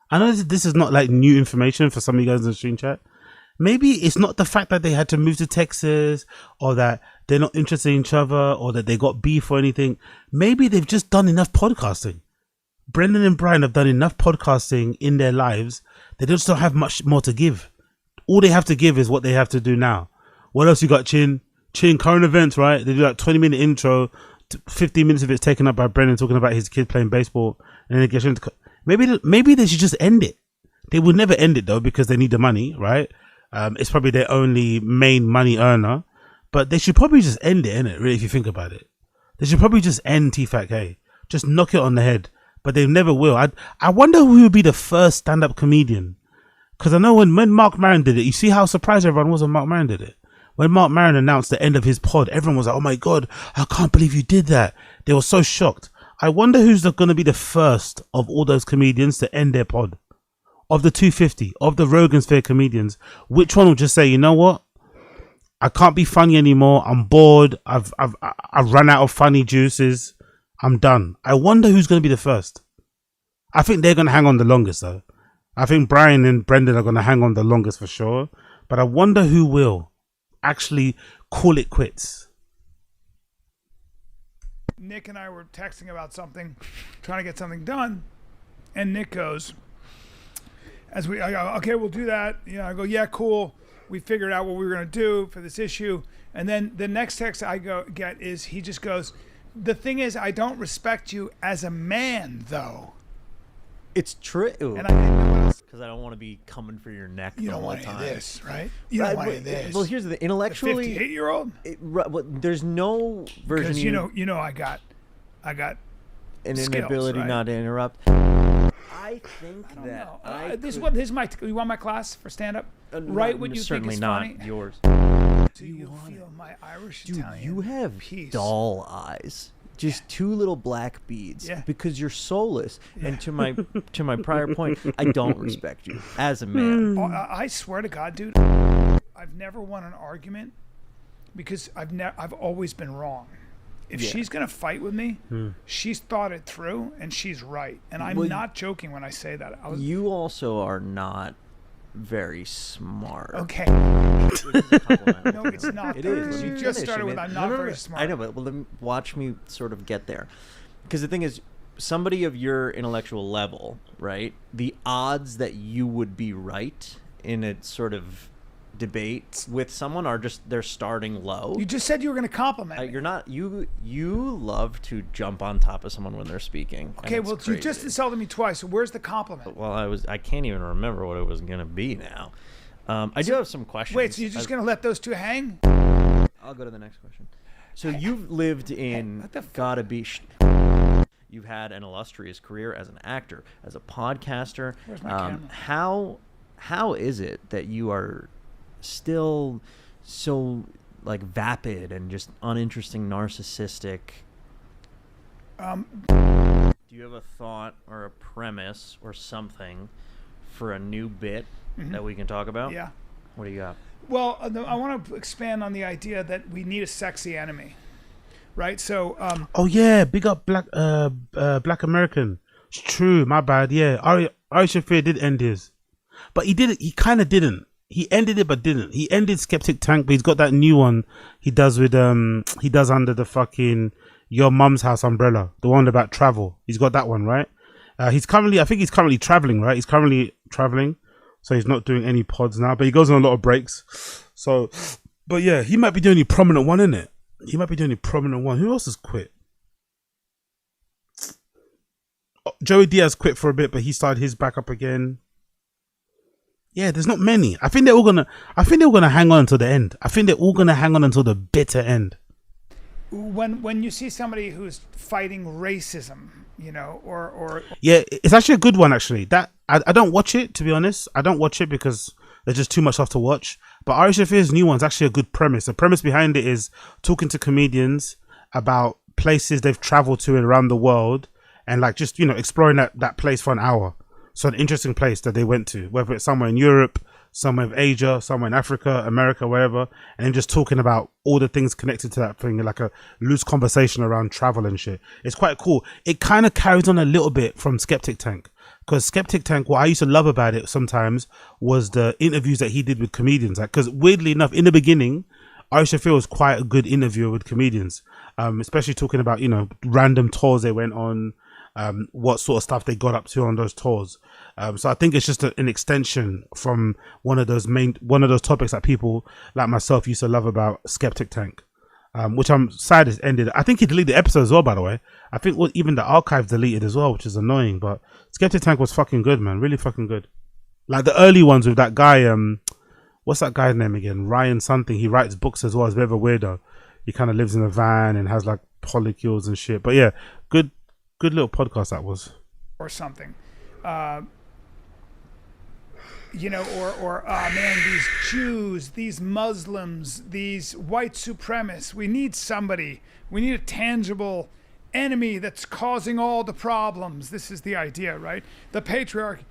I know this is not like new information for some of you guys in the stream chat. Maybe it's not the fact that they had to move to Texas or that they're not interested in each other or that they got beef or anything. Maybe they've just done enough podcasting. Brendan and Brian have done enough podcasting in their lives. They just don't have much more to give. All they have to give is what they have to do now. What else you got, Chin? Chin, current events, right? They do like 20-minute intro. 15 minutes of it's taken up by Brendan talking about his kid playing baseball. And then it gets into... Maybe they should just end it. They would never end it though because they need the money, right? It's probably their only main money earner, but they should probably just end it, innit? Really, if you think about it, they should probably just end T-Fat-K, just knock it on the head. But they never will. I wonder who would be the first stand-up comedian, because I know when Marc Maron did it, you see how surprised everyone was when Marc Maron did it. When Marc Maron announced the end of his pod, everyone was like, "Oh my god, I can't believe you did that." They were so shocked. I wonder who's going to be the first of all those comedians to end their pod. Of the 250, of the Rogan Sphere comedians, which one will just say, you know what? I can't be funny anymore. I'm bored. I've run out of funny juices. I'm done. I wonder who's going to be the first. I think they're going to hang on the longest, though. I think Brian and Brendan are going to hang on the longest for sure. But I wonder who will actually call it quits. Nick and I were texting about something, trying to get something done, and Nick goes, I go, okay, we'll do that. I go, yeah, cool. We figured out what we were going to do for this issue. And then the next text I get is he just goes, the thing is, I don't respect you as a man, though. It's true. And I didn't know what else. Because I don't want to be coming for your neck You the don't whole want time. any of this, right? You don't want any of this. Well, here's the thing. Intellectually... The 58-year-old? There's no version Because of you know I got an skills, inability right? not to interrupt. I think Here's my. You want my class for stand up? Write what you think is funny. Certainly not yours. Do you feel my Irish Dude, Italian? you have piece. doll eyes. Just two little black beads. Yeah. Because you're soulless. Yeah. And to my prior point, I don't respect you as a man. I swear to God, dude, I've never won an argument because I've always been wrong. If she's gonna fight with me, she's thought it through and she's right. And I'm not joking when I say that. You also are not very smart. Okay. No, it's not. It is. You just started with I'm not very smart. I know, but then watch me sort of get there. Because the thing is, somebody of your intellectual level, right? The odds that you would be right in a sort of debate with someone are just, they're starting low. You just said you were going to compliment me. You're not. You love to jump on top of someone when they're speaking. Okay, well, you just insulted me twice. So where's the compliment? Well, I can't even remember what it was going to be now. I do have some questions. Wait, so you're just going to let those two hang? I'll go to the next question. So you've lived in Gotta Be. You've had an illustrious career as an actor, as a podcaster. Where's my camera? How is it that you are still so like vapid and just uninteresting, narcissistic? Do you have a thought or a premise or something for a new bit that we can talk about? Yeah. What do you got? Well, I want to expand on the idea that we need a sexy enemy, right? So, oh yeah, big up Black American. It's true. My bad. Yeah, Ari Shaffir did end his, but he did it. He kind of didn't. He ended it, but didn't. He ended Skeptic Tank, but he's got that new one he does with he does under the fucking Your Mum's House umbrella, the one about travel. He's got that one, right? I think he's currently traveling, right? He's currently traveling. So he's not doing any pods now, but he goes on a lot of breaks. So, but yeah, he might be the only prominent one, isn't it? He might be the only prominent one. Who else has quit? Oh, Joey Diaz quit for a bit, but he started his back up again. Yeah, there's not many. I think they're all gonna hang on until the end. I think they're all gonna hang on until the bitter end. When you see somebody who's fighting racism, you know, or yeah, it's actually a good one. Actually, that I don't watch it, to be honest. I don't watch it because there's just too much stuff to watch. But Ari Shaffir's new one's actually a good premise. The premise behind it is talking to comedians about places they've traveled to around the world and like just, you know, exploring that place for an hour. So an interesting place that they went to, whether it's somewhere in Europe, somewhere in Asia, somewhere in Africa, America, wherever, and then just talking about all the things connected to that thing, like a loose conversation around travel and shit. It's quite cool. It kind of carries on a little bit from Skeptic Tank, because Skeptic Tank, what I used to love about it sometimes was the interviews that he did with comedians. Like, because weirdly enough, in the beginning, Ari Shaffir was quite a good interviewer with comedians, especially talking about, you know, random tours they went on, what sort of stuff they got up to on those tours. So I think it's just an extension from one of those topics that people like myself used to love about Skeptic Tank, which I'm sad is ended. I think he deleted the episode as well, by the way. I think even the archive deleted as well, which is annoying. But Skeptic Tank was fucking good, man. Really fucking good. Like the early ones with that guy, what's that guy's name again? Ryan something. He writes books as well. He's a bit of a weirdo. He kind of lives in a van and has like polycules and shit. But yeah, good little podcast that was. Or something. You know, or man, these Jews, these Muslims, these white supremacists. We need somebody. We need a tangible enemy that's causing all the problems. This is the idea, right? The patriarchy.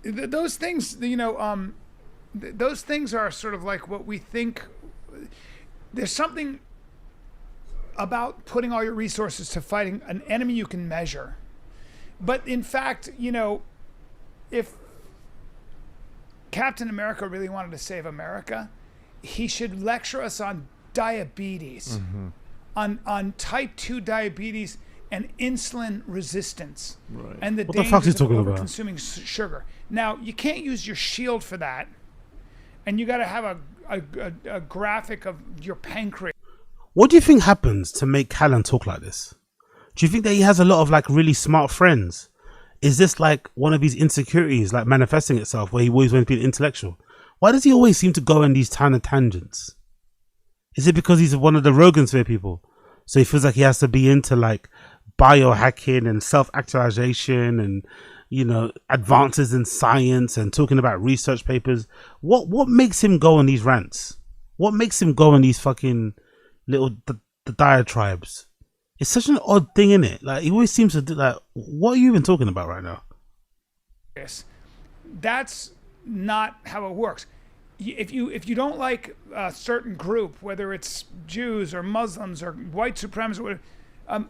Those things, you know, those things are sort of like what we think. There's something about putting all your resources to fighting an enemy you can measure. But in fact, you know, if Captain America really wanted to save America, he should lecture us on diabetes, on type 2 diabetes and insulin resistance, right, and the what the fuck is he talking about? Consuming sugar. Now, you can't use your shield for that, and you got to have a graphic of your pancreas. What do you think happens to make Callen talk like this? Do you think that he has a lot of like really smart friends? Is this like one of his insecurities like manifesting itself where he always wants to be intellectual? Why does he always seem to go on these kind of tangents? Is it because he's one of the Rogan sphere people? So he feels like he has to be into like biohacking and self-actualization and, you know, advances in science and talking about research papers. What makes him go on these rants? What makes him go on these fucking little the diatribes? It's such an odd thing, isn't it? Like he always seems to do like, what are you even talking about right now? Yes, that's not how it works. If you don't like a certain group, whether it's Jews or Muslims or white supremacists,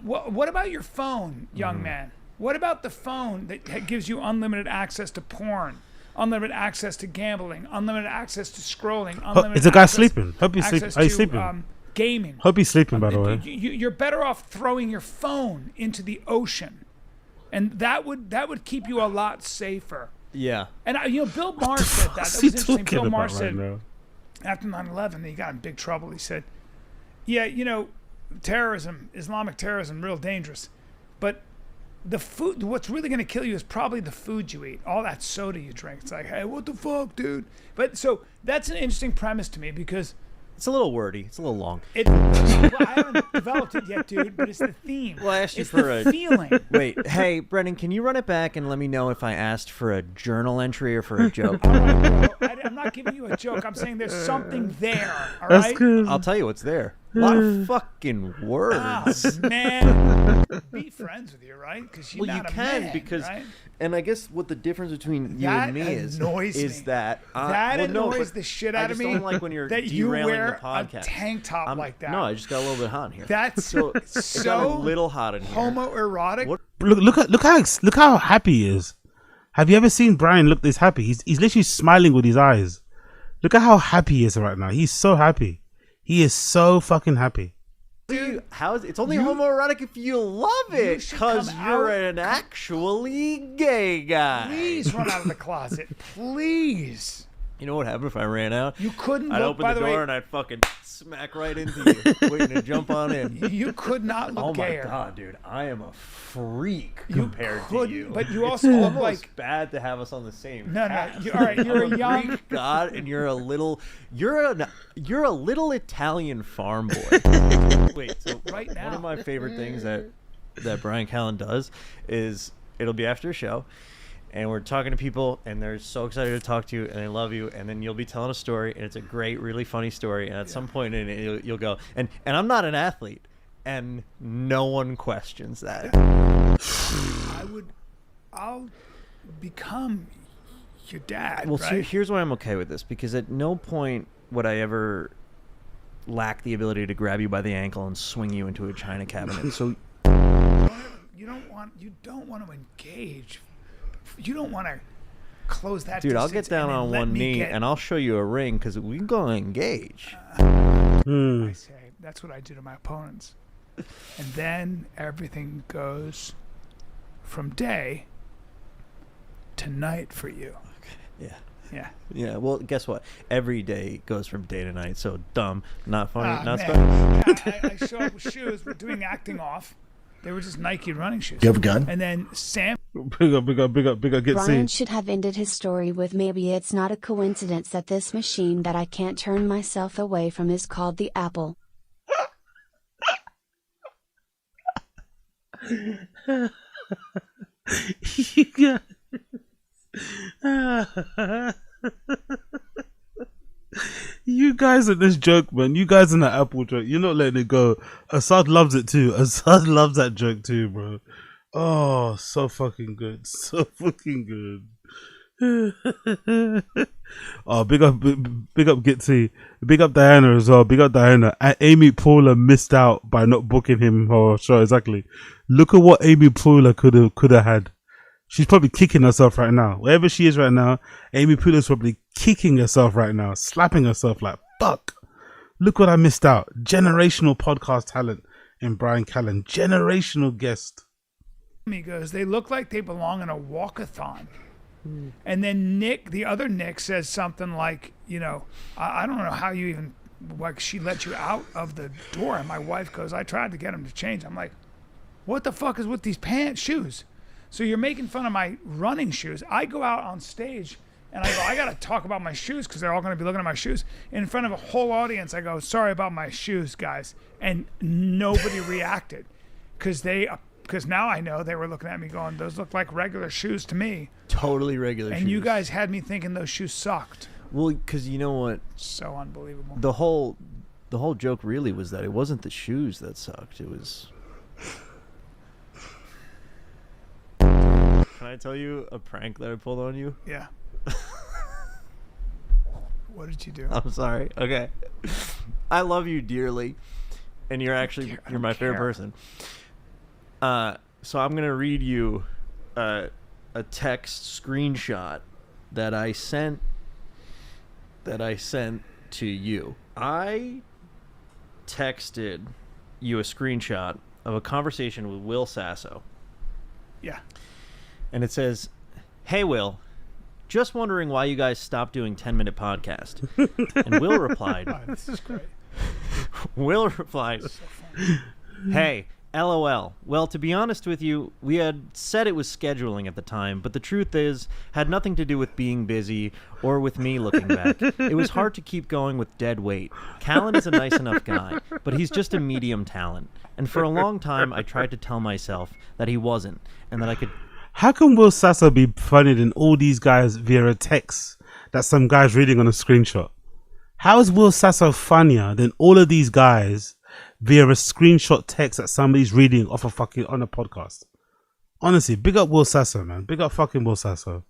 what about your phone, young man? What about the phone that gives you unlimited access to porn, unlimited access to gambling, unlimited access to scrolling, unlimited is the guy sleeping? Hope he's sleeping. Are you sleeping? Gaming. Hope he's sleeping, by the way. You're better off throwing your phone into the ocean, and that would keep you a lot safer. Yeah. And you know, Bill Maher said that. That was interesting. Bill Maher said after 9/11, he got in big trouble. He said, "Yeah, you know, terrorism, Islamic terrorism, real dangerous, but the food. What's really going to kill you is probably the food you eat, all that soda you drink. It's like, hey, what the fuck, dude?" But so that's an interesting premise to me because. It's a little wordy. It's a little long. Well, I haven't developed it yet, dude, but it's the theme. Well, I asked you it's for the feeling. Wait, hey, Brendan, can you run it back and let me know if I asked for a journal entry or for a joke? I'm not giving you a joke. I'm saying there's something there, all right? I'll tell you what's there. A lot of fucking words. Oh, man. Be friends with you, right? Because you're Well, you not a can man, because, right? and I guess what the difference between you That and me is annoys me. that That well, no, annoys but the shit I out of just me. don't like when you're that you derailing wear the podcast. a tank top like that. No, I just got a little bit hot in here. That's so it got a so little hot in here. homoerotic. What? Look how happy he is. Have you ever seen Brian look this happy? He's literally smiling with his eyes. Look at how happy he is right now. He's so happy. He is so fucking happy. Dude, how is it? It's only homoerotic if you love it, because you're an actually gay guy. Please run out of the closet. Please. You know what happened if I ran out? You couldn't I'd look, open by the the door way, and I'd fucking smack right into you, waiting to jump on in. You could not look gayer. Oh my god, dude, I am a freak compared to you. But you It's also look almost like bad to have us on the same. No, path. all right. You're I'm a young Greek god, and you're a little Italian farm boy. Wait, so right now, one of my favorite things that Brian Callen does is it'll be after a show, and we're talking to people, and they're so excited to talk to you, and they love you, and then you'll be telling a story, and it's a great, really funny story, and at some point in it, you'll go, and I'm not an athlete, and no one questions that. I'll become your dad. Well, right? here's why I'm okay with this, because at no point would I ever lack the ability to grab you by the ankle and swing you into a china cabinet. So you don't want to engage. You don't want to close that. dude, I'll get distance down and on then let one me knee get- and I'll show you a ring, because we can go engage. I say that's what I do to my opponents, and then everything goes from day to night for you. Yeah. Yeah. Yeah, well, guess what? Every day goes from day to night. So dumb, not funny, not man. special. I show up with shoes. We're doing acting off. They were just Nike running shoes. You have a gun? And then Sam. Big up, get Brian seen. should have ended his story with maybe it's not a coincidence that this machine that I can't turn myself away from is called the Apple. Yeah. You guys at this joke, man. You guys in that Apple joke. You're not letting it go. Assad loves it too. Assad loves that joke too, bro. Oh, so fucking good. So fucking good. Oh, big up Gitsy. Big up Diana as well. Big up Diana. Amy Poehler missed out by not booking him for a show. Exactly. Look at what Amy Poehler could have had. She's probably kicking herself right now. Wherever she is right now, Amy Poehler's probably kicking herself right now, slapping herself like, fuck. Look what I missed out. Generational podcast talent in Brian Callen. Generational guest. Goes, they look like they belong in a walkathon. And then Nick, the other Nick, says something like, you know, I don't know how you even, like, she let you out of the door. And my wife goes, I tried to get him to change. I'm like, what the fuck is with these shoes? So you're making fun of my running shoes. I go out on stage and I go, I got to talk about my shoes because they're all going to be looking at my shoes. In front of a whole audience, I go, sorry about my shoes, guys. And nobody reacted because now I know they were looking at me going, those look like regular shoes to me. Totally regular shoes. And you guys had me thinking those shoes sucked. Well, because you know what? So unbelievable. The whole joke really was that it wasn't the shoes that sucked. It was... Can I tell you a prank that I pulled on you? Yeah. What did you do? I'm sorry. Okay. I love you dearly, and you're my favorite person. So I'm gonna read you a text screenshot that I sent to you. I texted you a screenshot of a conversation with Will Sasso. Yeah. And it says, "Hey Will, just wondering why you guys stopped doing 10-minute podcast." And Will replied, Oh, this is great. Will replied, "Hey, LOL. Well, to be honest with you, we had said it was scheduling at the time, but the truth is, had nothing to do with being busy or with me looking back. It was hard to keep going with dead weight. Callen is a nice enough guy, but he's just a medium talent. And for a long time, I tried to tell myself that he wasn't, and that I could..." How can Will Sasso be funnier than all these guys via a text that some guy's reading on a screenshot? How is Will Sasso funnier than all of these guys via a screenshot text that somebody's reading off a fucking on a podcast. Honestly, big up Will Sasso, man. Big up fucking Will Sasso.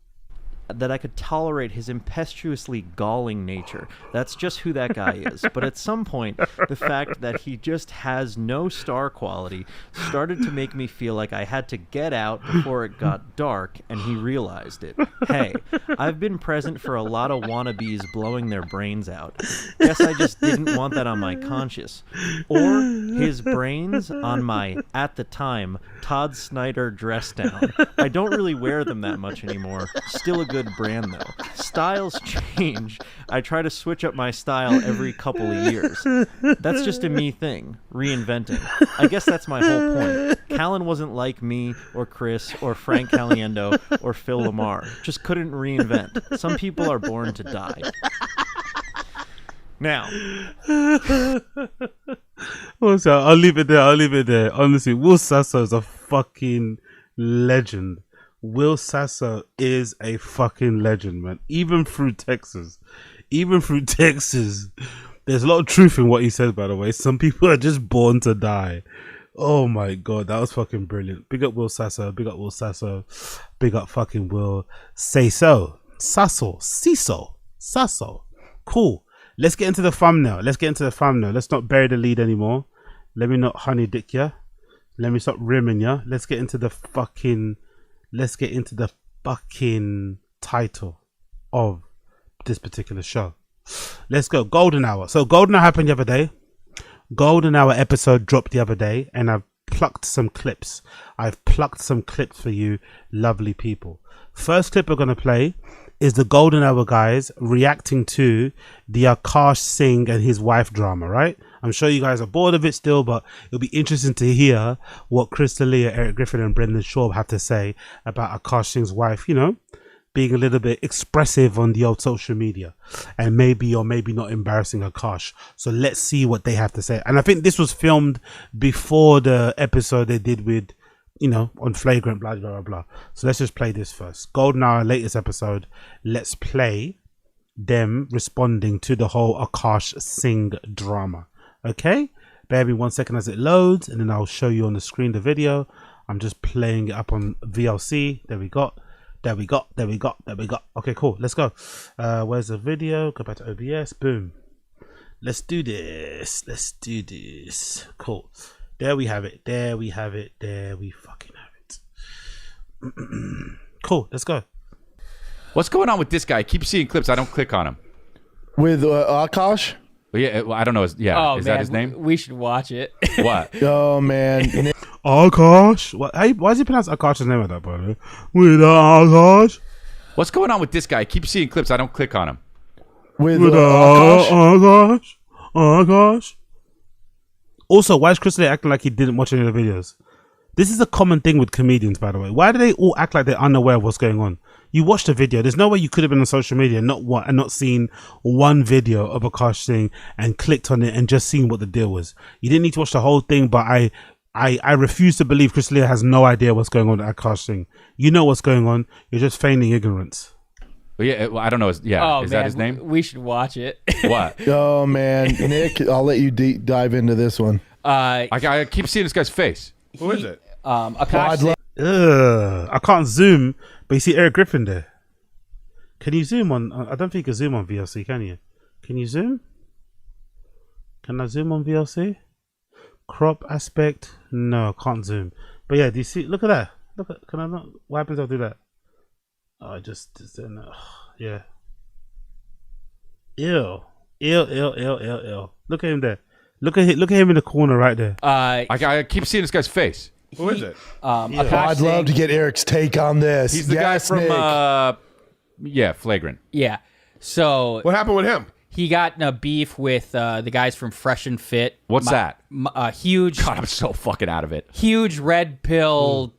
That I could tolerate his impetuously galling nature. That's just who that guy is. But at some point, the fact that he just has no star quality started to make me feel like I had to get out before it got dark, and he realized it. Hey, I've been present for a lot of wannabes blowing their brains out. Guess I just didn't want that on my conscience. Or his brains on my, at the time, Todd Snyder dress down. I don't really wear them that much anymore. Still a good brand though. Styles change. I try to switch up my style every couple of years. That's just a me thing. Reinventing. I guess that's my whole point. Callen wasn't like me or Chris or Frank Caliendo or Phil Lamar. Just couldn't reinvent. Some people are born to die. Now. Oh, so I'll leave it there. Honestly, Will Sasso is a fucking legend. Will Sasso is a fucking legend, man. Even through Texas, there's a lot of truth in what he said, by the way. Some people are just born to die. Oh my god, that was fucking brilliant. Big up Will Sasso, big up Will Sasso, big up fucking Will Sasso. Cool. Let's get into the thumbnail. Let's not bury the lead anymore. Let me not honey dick ya. Let me stop rimming ya. Let's get into the fucking title of this particular show. Let's go. Golden Hour. So Golden Hour happened the other day. Golden Hour episode dropped the other day, and I've plucked some clips. For you lovely people. First clip we're going to play is the Golden Hour guys reacting to the Akaash Singh and his wife drama, right? I'm sure you guys are bored of it still, but it'll be interesting to hear what Chris D'Elia, Eric Griffin and Brendan Schaub have to say about Akaash Singh's wife, you know, being a little bit expressive on the old social media and maybe or maybe not embarrassing Akaash. So let's see what they have to say. And I think this was filmed before the episode they did with, you know, on Flagrant, blah, blah, blah, blah. So let's just play this first. Golden Hour, latest episode. Let's play them responding to the whole Akaash Singh drama. Okay? Bear me 1 second as it loads, and then I'll show you on the screen the video. I'm just playing it up on VLC. There we go. Okay, cool. Let's go. Where's the video? Go back to OBS. Boom. Let's do this. Cool. There we have it. There we fucking have it. Cool. Let's go. What's going on with this guy? I keep seeing clips. I don't click on him. With Akaash? Well, yeah, well, I don't know. Is that his name? We should watch it. What? Oh, man. Akaash? What? Hey, why does he pronounce Akaash's name like that, brother? With Akaash? What's going on with this guy? I keep seeing clips. I don't click on him. With Akaash? Akaash? Also, why is Chris D'Elia acting like he didn't watch any of the videos? This is a common thing with comedians, by the way. Why do they all act like they're unaware of what's going on? You watched the video. There's no way you could have been on social media and not seen one video of Akaash Singh and clicked on it and just seen what the deal was. You didn't need to watch the whole thing, but I refuse to believe Chris D'Elia has no idea what's going on with Akaash Singh. You know what's going on. You're just feigning ignorance. Well, yeah, well, I don't know. Is that his name? We should watch it. What? Oh, man. Nick, I'll let you dive into this one. I keep seeing this guy's face. Who is it? Akaash. I can't zoom, but you see Eric Griffin there. Can you zoom on? I don't think you can zoom on VLC, can you? Can you zoom? Can I zoom on VLC? Crop aspect? No, I can't zoom. But yeah, do you see? Look at that. Can I not? What happens if I do that? Oh, just yeah. Ew. Look at him there. Look at him in the corner right there. I keep seeing this guy's face. Who is it? I'd love to get Eric's take on this. He's the guy from Flagrant. Yeah. So what happened with him? He got in a beef with the guys from Fresh and Fit. What's that? Huge. God, I'm so fucking out of it. Huge red pill.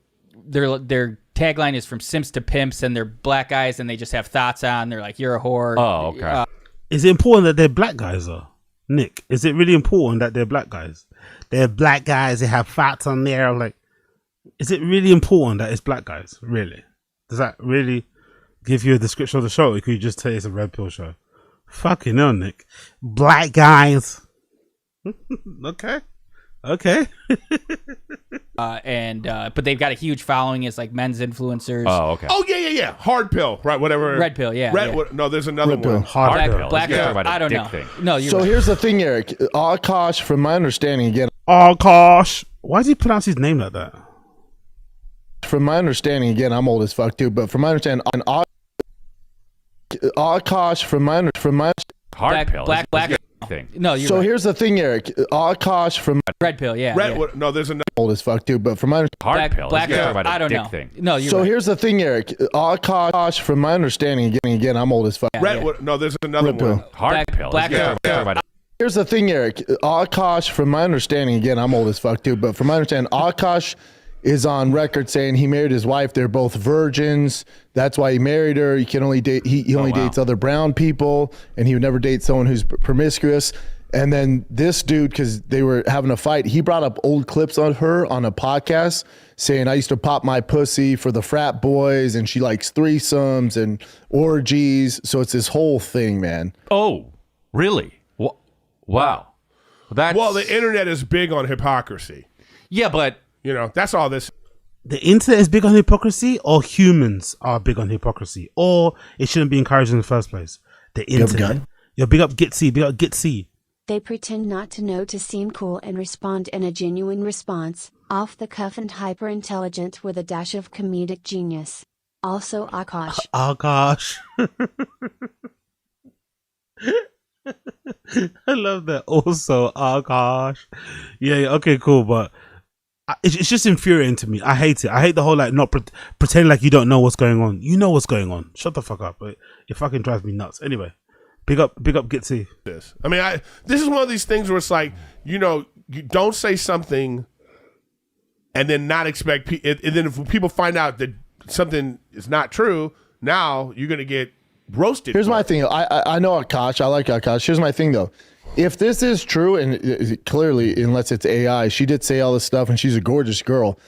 Their tagline is from Simps to Pimps, and they're black guys, and they just have thoughts on. They're like, "You're a whore." Oh, okay. Is it important that they're black guys, though? Nick, is it really important that they're black guys? They're black guys. They have thoughts on there. Like, is it really important that it's black guys? Really? Does that really give you a description of the show? Or could you just tell it's a red pill show? Fucking hell, Nick. Black guys. Okay. Okay. But they've got a huge following as like men's influencers. Oh, okay. Oh, yeah. Hard pill, right? Whatever. Red pill, yeah. No, there's another Red one. pill. Hard pill. Black pill. I don't know. No, you're so right. here's the thing, Eric. Akaash, from my understanding, again. Akaash. Why does he pronounce his name like that? From my understanding, again, I'm old as fuck too, but from my understanding, Akaash, from my hard pill. Black thing. No, you're so right. here's the thing, Eric. Akaash, from Red pill, yeah. No, there's another old as fuck too, but from my hard pill. Black pill. I don't know. Thing. No, you're so right. here's the thing, Eric. Akaash, from my understanding, again, I'm old as fuck. No, there's another Red pill. one. Hard pill. Here's the thing, Eric. Akaash, from my understanding, again, I'm old as fuck too, but from my understanding, Akaash is on record saying he married his wife. They're both virgins. That's why he married her. He can only date. He only dates other brown people, and he would never date someone who's promiscuous. And then this dude, because they were having a fight, he brought up old clips on her on a podcast saying, I used to pop my pussy for the frat boys, and she likes threesomes and orgies. So it's this whole thing, man. Oh, really? Wow. Well, the internet is big on hypocrisy. Yeah, but that's all this. The internet is big on hypocrisy, or humans are big on hypocrisy, or it shouldn't be encouraged in the first place. The internet. Yo, big up Gitsy, big up Gitsy. They pretend not to know to seem cool and respond in a genuine response, off the cuff and hyper intelligent with a dash of comedic genius. Also Akaash. Akaash. I love that. Also Akaash. Yeah, okay, cool, but it's just infuriating to me. I hate it. I hate the whole like not pretending like you don't know what's going on. You know what's going on. Shut the fuck up. It fucking drives me nuts. Anyway, big up Gitsy. This is one of these things where it's like, you don't say something and then not expect and then if people find out that something is not true, now you're gonna get roasted. Here's my thing. I know Akaash. I like Akaash. Here's my thing though. If this is true, and clearly, unless it's AI, she did say all this stuff, and she's a gorgeous girl.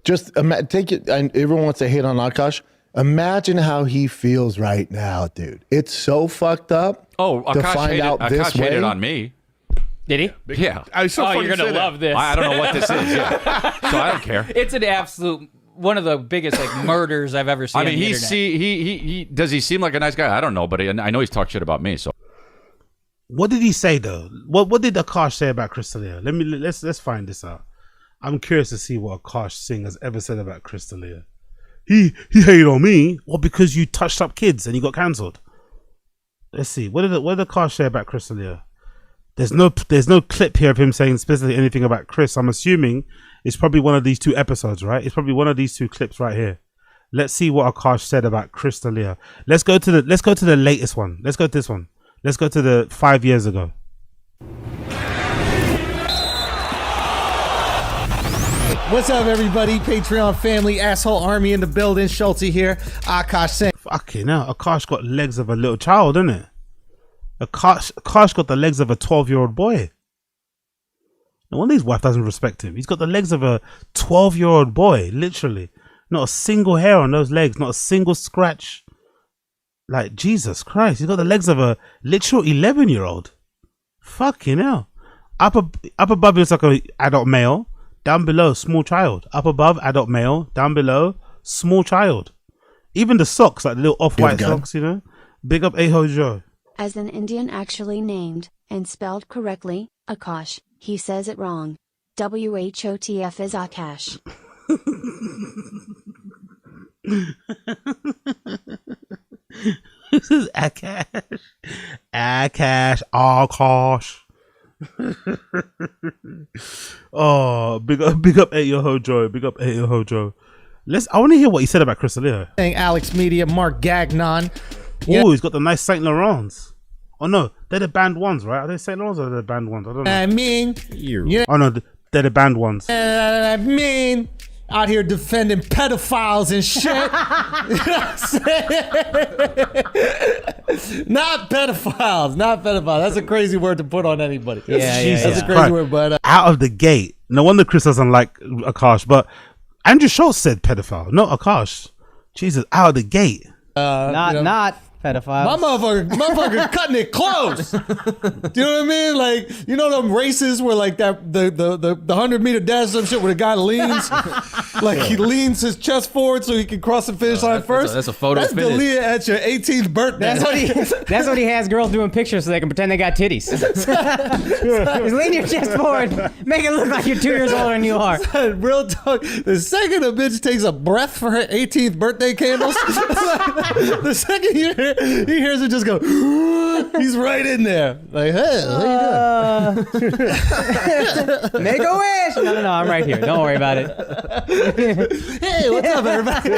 Just take it. And everyone wants to hate on Akaash. Imagine how he feels right now, dude. It's so fucked up. Oh, to find out this Akaash hated way. on me. Did he? Yeah. You're gonna love this. I don't know what this is. Yeah. So I don't care. It's an absolute one of the biggest like murders I've ever seen. I mean, on the internet. he does he seem like a nice guy? I don't know, but I know he's talked shit about me. So. What did he say though? What did Akaash say about Crystalia? Let's find this out. I'm curious to see what Akaash Singh has ever said about Crystalia. He hated on me. Well, because you touched up kids and you got cancelled. Let's see. What did Akaash say about Crystalia? There's no clip here of him saying specifically anything about Chris. I'm assuming it's probably one of these two episodes, right? It's probably one of these two clips right here. Let's see what Akaash said about Crystalia. Let's go to the latest one. Let's go to this one. Let's go to the 5 years ago. What's up, everybody? Patreon family, asshole army in the building. Schulte here. Akaash Singh. Fucking hell. Akaash got legs of a little child, isn't it? Akaash got the legs of a 12-year-old boy. No wonder his wife doesn't respect him. He's got the legs of a 12-year-old boy, literally. Not a single hair on those legs, not a single scratch. Like, Jesus Christ, he's got the legs of a literal 11-year-old. Fucking hell. Up above, it's like an adult male. Down below, small child. Up above, adult male. Down below, small child. Even the socks, like the little off-white socks, Big up Aho Joe. As an Indian actually named, and spelled correctly, Akaash, he says it wrong. WHOTF is Akaash. This is Akaash. Akaash. Oh, big up Ayo Hojo. Big up Ayo Hojo. I want to hear what he said about Crystalia. Alex Media, Marc Gagnon. Oh, he's got the nice Saint Laurents. Oh no, they're the banned ones, right? Are they Saint Laurents or are they the banned ones? I don't know. I mean, oh no, they're the banned ones. I mean, out here defending pedophiles and shit. You know what I'm saying? Not pedophiles. That's a crazy word to put on anybody. That's a crazy word. But out of the gate, no wonder Chris doesn't like Akaash. But Andrew Schultz said pedophile, not Akaash. Jesus, out of the gate. Not Pedophiles. My motherfucker cutting it close. Do you know what I mean? Like, you know them races where like that the 100-meter dash some shit where the guy leans, like he leans his chest forward so he can cross the finish line first. That's a photo That's finish. Dalia at your 18th birthday. That's what he has girls doing pictures so they can pretend they got titties. Just lean your chest forward, make it look like you're 2 years older than you are. Real talk. The second a bitch takes a breath for her 18th birthday candles, the second he hears it just go, he's right in there. Like, hey, how you doing? Make a wish. No, I'm right here. Don't worry about it. Hey, what's up, everybody?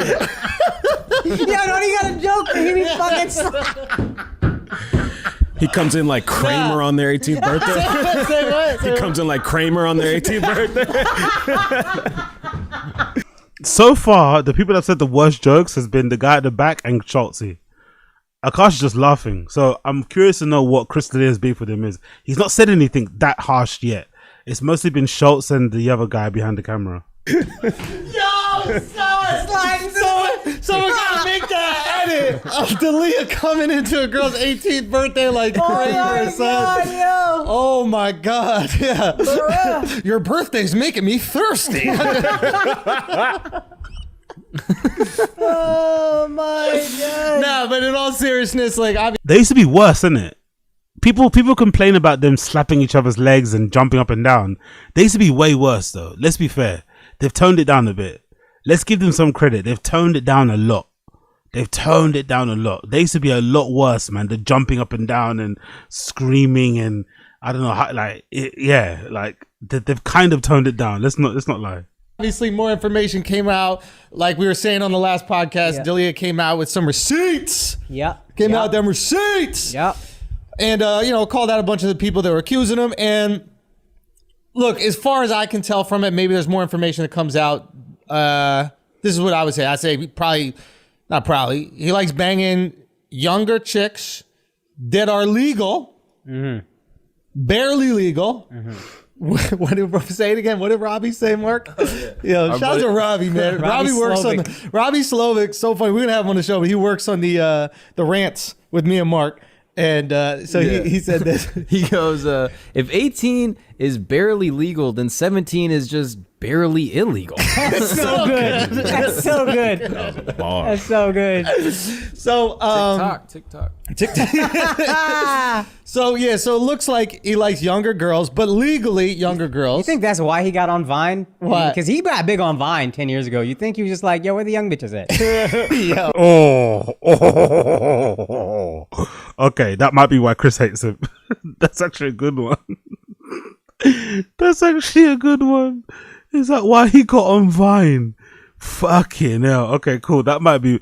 Yo, don't you got a joke? He be fucking. He comes in like Kramer on their 18th birthday. Say what? He comes in like Kramer on their 18th birthday. So far, the people that said the worst jokes has been the guy at the back and Schultzy. Akaash is just laughing. So I'm curious to know what Chris D'Elia's beef with him is. He's not said anything that harsh yet. It's mostly been Schultz and the other guy behind the camera. Someone gotta make that edit of D'Elia coming into a girl's 18th birthday like Kramer, son. Oh my god, yeah. Your birthday's making me thirsty. Oh my god. Nah, but in all seriousness, like they used to be worse, isn't it? People complain about them slapping each other's legs and jumping up and down. They used to be way worse though. Let's be fair. They've toned it down a bit. Let's give them some credit. They've toned it down a lot. They used to be a lot worse, man. The jumping up and down and screaming and I don't know how, they've kind of toned it down. Let's not lie. Obviously, more information came out. Like we were saying on the last podcast, D'Elia came out with some receipts. Came out them receipts. And called out a bunch of the people that were accusing him. And look, as far as I can tell from it, maybe there's more information that comes out. This is what I would say. I say he likes banging younger chicks that are legal, barely legal. What did say it again? What did Robbie say, Mark? Shout out to Robbie, man. Robbie works on Robbie Slovic. So funny. We're gonna have him on the show, but he works on the rants with me and Mark. And he said this. He goes, if 18 is barely legal, then 17 is just barely illegal. That's so good. That's so good. That's so good. So TikTok. So it looks like he likes younger girls, but legally younger girls. You think that's why he got on Vine? What? Because he got big on Vine 10 years ago. You think he was just like, yo, where the young bitches at? Okay, that might be why Chris hates him. That's actually a good one. That's actually a good one. Is that why he got on Vine? Fucking hell. Okay, cool. That might be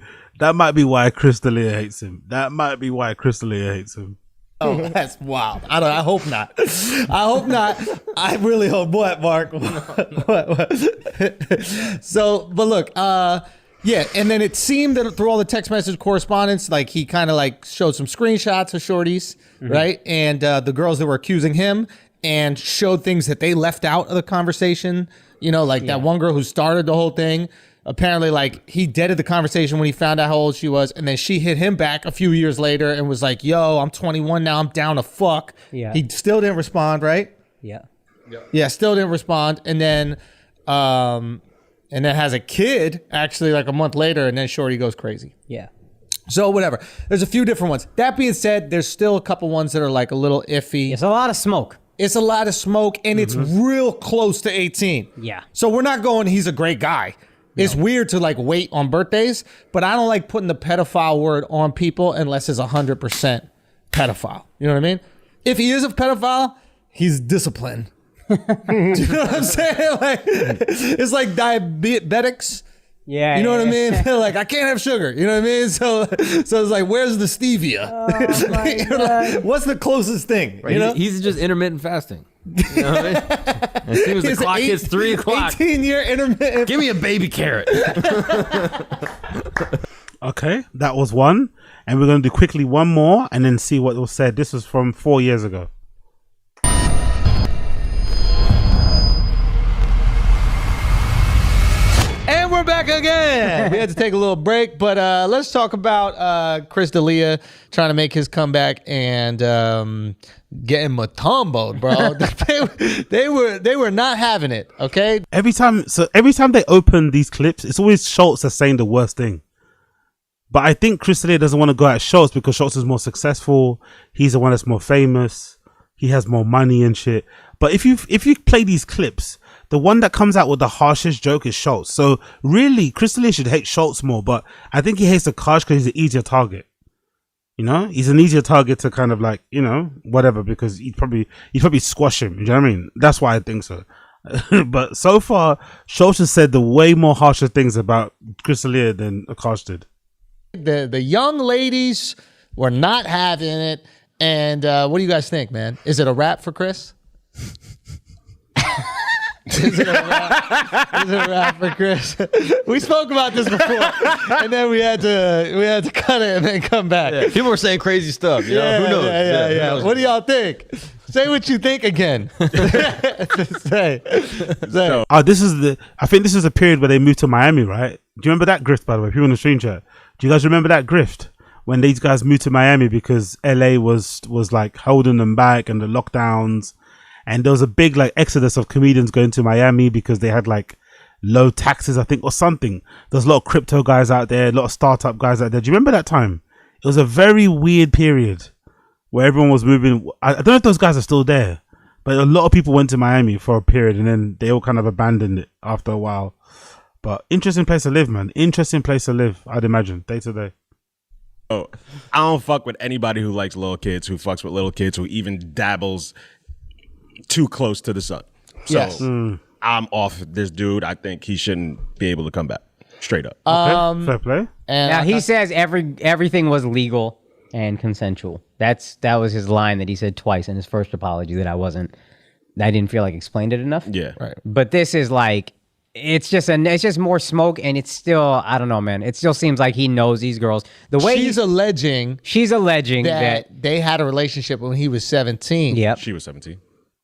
why Chris D'Elia hates him. Oh, that's wild. I hope not. I hope not. I really hope. What, Mark? What? So, but look, and then it seemed that through all the text message correspondence, like he kind of like showed some screenshots of shorties, right? And the girls that were accusing him, and showed things that they left out of the conversation. That one girl who started the whole thing. Apparently, like, he deaded the conversation when he found out how old she was, and then she hit him back a few years later and was like, yo, I'm 21 now, I'm down to fuck. Yeah. He still didn't respond, right? Yeah, still didn't respond. And then has a kid, actually, like a month later, and then Shorty goes crazy. Yeah. So, whatever. There's a few different ones. That being said, there's still a couple ones that are, like, a little iffy. It's a lot of smoke. And it's real close to 18. Yeah. So we're not going, he's a great guy. It's weird to like wait on birthdays, but I don't like putting the pedophile word on people unless it's 100% pedophile. You know what I mean? If he is a pedophile, he's disciplined. Do you know what I'm saying? Like, it's like diabetics. Yeah. You know what I mean? Like, I can't have sugar. You know what I mean? So it's like, where's the stevia? Oh my God. What's the closest thing? Right, you know? He's just intermittent fasting. You know what I mean? As soon as the clock hits 3 o'clock, 18-year intermittent. Give me a baby carrot. Okay, that was one. And we're going to do quickly one more and then see what was said. This was from 4 years ago. And we're back again. We had to take a little break, but let's talk about Chris D'Elia trying to make his comeback and getting matumboed, bro. they were not having it. Okay. Every time they open these clips, it's always Schultz that's saying the worst thing. But I think Chris D'Elia doesn't want to go at Schultz because Schultz is more successful. He's the one that's more famous. He has more money and shit. But if you play these clips, the one that comes out with the harshest joke is Schultz. So really, Chris D'Elia should hate Schultz more. But I think he hates Akaash because he's an easier target. You know, he's an easier target to kind of like, you know, whatever, because he'd probably squash him. You know what I mean? That's why I think so. But so far, Schultz has said the way more harsher things about Chris D'Elia than Akaash did. The young ladies were not having it. And what do you guys think, man? Is it a wrap for Chris? Is it a wrap for Chris? We spoke about this before, and then we had to cut it and then come back. Yeah, people were saying crazy stuff. You know? Who knows? Yeah. What do y'all think? Say what you think again. Say. I think this is a period where they moved to Miami, right? Do you remember that grift, by the way? People in the stream chat. Do you guys remember that grift? When these guys moved to Miami because LA was like holding them back and the lockdowns, and there was a big like exodus of comedians going to Miami because they had like low taxes, I think, or something. There's a lot of crypto guys out there, a lot of startup guys out there. Do you remember that time? It was a very weird period where everyone was moving. I don't know if those guys are still there, but a lot of people went to Miami for a period and then they all kind of abandoned it after a while. But interesting place to live, man. Interesting place to live, I'd imagine, day to day. Oh, I don't fuck with anybody who likes little kids, who fucks with little kids, who even dabbles too close to the sun. So Yes. I'm off this dude. I think he shouldn't be able to come back. Straight up. Fair play. And Now he says everything was legal and consensual. That was his line that he said twice in his first apology that I didn't feel like explained it enough. Yeah. Right. But this is like, it's just more smoke, and it's still, I don't know, man. It still seems like he knows these girls. The way she's alleging that they had a relationship when he was 17. Yep. She was 17.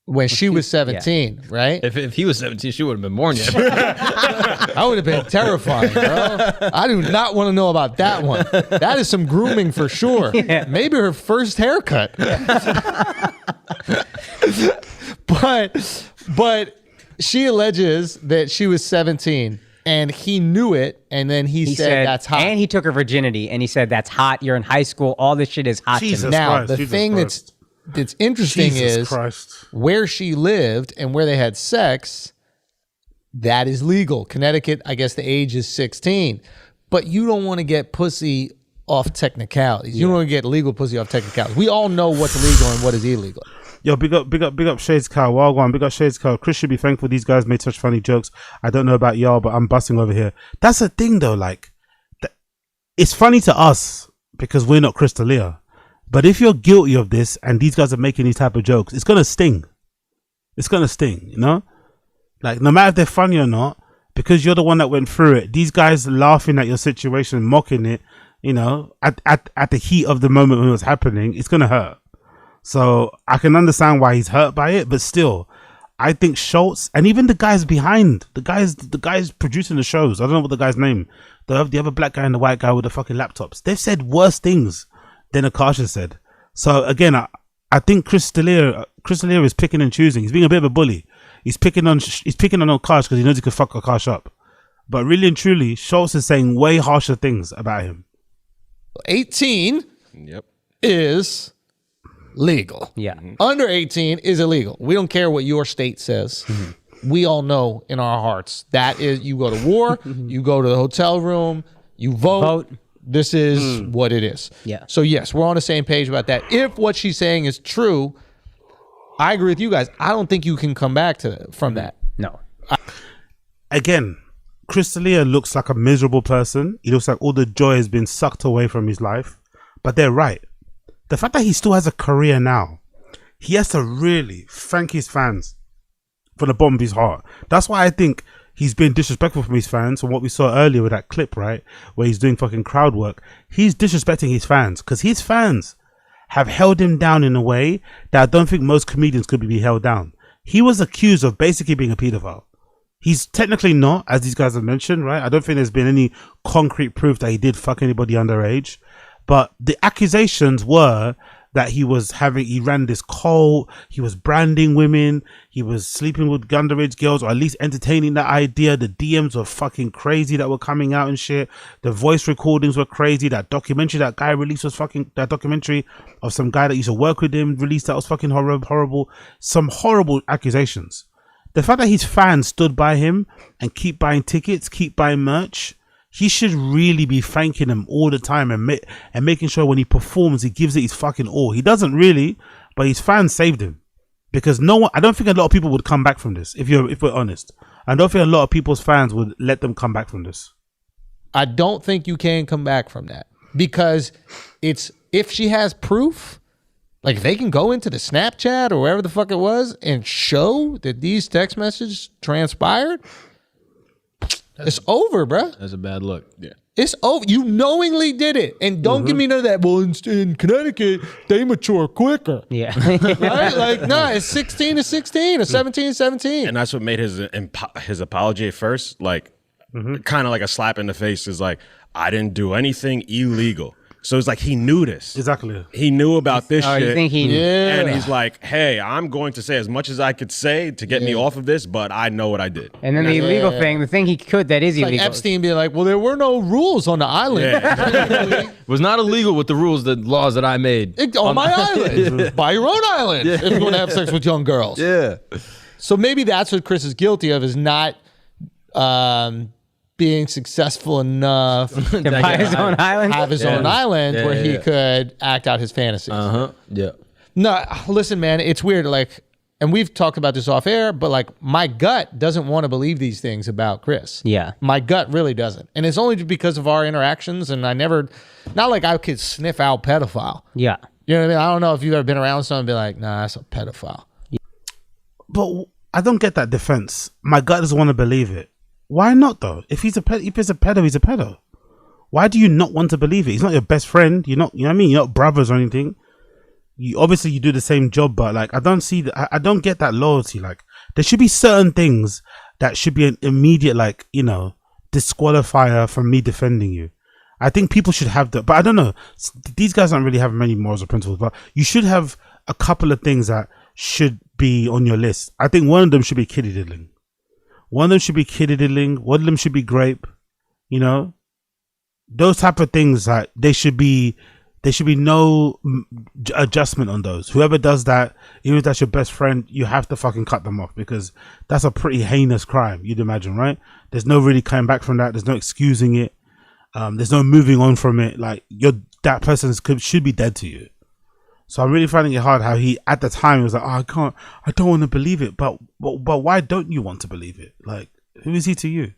When she was 17, right? If he was 17, she would have been born yet. I would have been terrifying, bro. I do not want to know about that one. That is some grooming for sure. Yeah. Maybe her first haircut. But she alleges that she was 17 and he knew it, and then he said that's hot. And he took her virginity, and he said that's hot. You're in high school. All this shit is hot to me. Now, the thing that's interesting is where she lived and where they had sex, that is legal. Connecticut, I guess the age is 16. But you don't want to get pussy off technicalities. You don't want to get legal pussy off technicalities. We all know what's legal and what is illegal. Yo, big up Shades Cow. Wagwan, big up Shades Cow. Chris should be thankful these guys made such funny jokes. I don't know about y'all, but I'm busting over here. That's the thing though, like, it's funny to us because we're not Chris D'Elia. But if you're guilty of this and these guys are making these type of jokes, it's gonna sting. It's gonna sting, you know? Like, no matter if they're funny or not, because you're the one that went through it, these guys laughing at your situation, mocking it, you know, at the heat of the moment when it was happening, it's gonna hurt. So I can understand why he's hurt by it, but still, I think Schultz and even the guys behind, the guys producing the shows, I don't know what the guy's name, the other black guy and the white guy with the fucking laptops, they've said worse things than Akaash has said. So again, I think Chris D'Elia is picking and choosing. He's being a bit of a bully. He's picking on Akaash because he knows he could fuck Akaash up. But really and truly, Schultz is saying way harsher things about him. 18 is legal. Yeah. Under 18 is illegal. We don't care what your state says. We all know in our hearts that is, you go to war, you go to the hotel room, you vote. This is what it is. Yeah. So yes, we're on the same page about that. If what she's saying is true, I agree with you guys. I don't think you can come back from that. No. Again, Chris D'Elia looks like a miserable person. He looks like all the joy has been sucked away from his life. But they're right. The fact that he still has a career now, he has to really thank his fans from the bottom of his heart. That's why I think he's been disrespectful from his fans from what we saw earlier with that clip, right? Where he's doing fucking crowd work. He's disrespecting his fans because his fans have held him down in a way that I don't think most comedians could be held down. He was accused of basically being a pedophile. He's technically not, as these guys have mentioned, right? I don't think there's been any concrete proof that he did fuck anybody underage. But the accusations were that he ran this cult, he was branding women, he was sleeping with underage girls, or at least entertaining that idea. The DMs were fucking crazy that were coming out and shit. The voice recordings were crazy. That documentary that guy released was that documentary of some guy that used to work with him released that was fucking horrible. Some horrible accusations. The fact that his fans stood by him and keep buying tickets, keep buying merch, he should really be thanking them all the time and making sure when he performs, he gives it his fucking all. He doesn't really, but his fans saved him. Because I don't think a lot of people would come back from this, if we're honest. I don't think a lot of people's fans would let them come back from this. I don't think you can come back from that. Because if she has proof, like if they can go into the Snapchat or wherever the fuck it was and show that these text messages transpired, it's over, bruh. That's a bad look. Yeah. It's over. You knowingly did it. And don't give me none of that. Well, in Connecticut, they mature quicker. Yeah. Right? Like, no, it's 16 to 16 or 17 to 17. And that's what made his apology at first, like, kind of like a slap in the face. Is like, I didn't do anything illegal. So it's like he knew this. Exactly. He knew about this shit. You think he knew? And he's like, hey, I'm going to say as much as I could say to get me off of this, but I know what I did. And then the illegal thing, the thing he could that is It's illegal. like Epstein being like, well, there were no rules on the island. It was not illegal with the rules, the laws that I made. On my island. By your own island. If you're going to have sex with young girls. Yeah. So maybe that's what Chris is guilty of, is not being successful enough to buy his own island, have his own island where he could act out his fantasies. Yeah. No, listen, man, it's weird. Like, and we've talked about this off air, but like my gut doesn't want to believe these things about Chris. Yeah. My gut really doesn't. And it's only because of our interactions. And not like I could sniff out pedophile. Yeah. You know what I mean? I don't know if you've ever been around someone and be like, nah, that's a pedophile. But I don't get that defense. My gut doesn't want to believe it. Why not though? If he's a pedo, he's a pedo. Why do you not want to believe it? He's not your best friend. You're not, you know what I mean? You're not brothers or anything. Obviously you do the same job, but like I don't see that. I don't get that loyalty. Like there should be certain things that should be an immediate, like, you know, disqualifier from me defending you. I think people should have but I don't know. These guys don't really have many morals or principles, but you should have a couple of things that should be on your list. I think one of them should be kiddie diddling. One of them should be kiddie diddling. One of them should be grape. You know, those type of things. That there should be no adjustment on those. Whoever does that, even if that's your best friend, you have to fucking cut them off, because that's a pretty heinous crime. You'd imagine, right? There's no really coming back from that. There's no excusing it. There's no moving on from it. Like that person should be dead to you. So I'm really finding it hard how he, at the time, was like, oh, I don't want to believe it. But why don't you want to believe it? Like, who is he to you?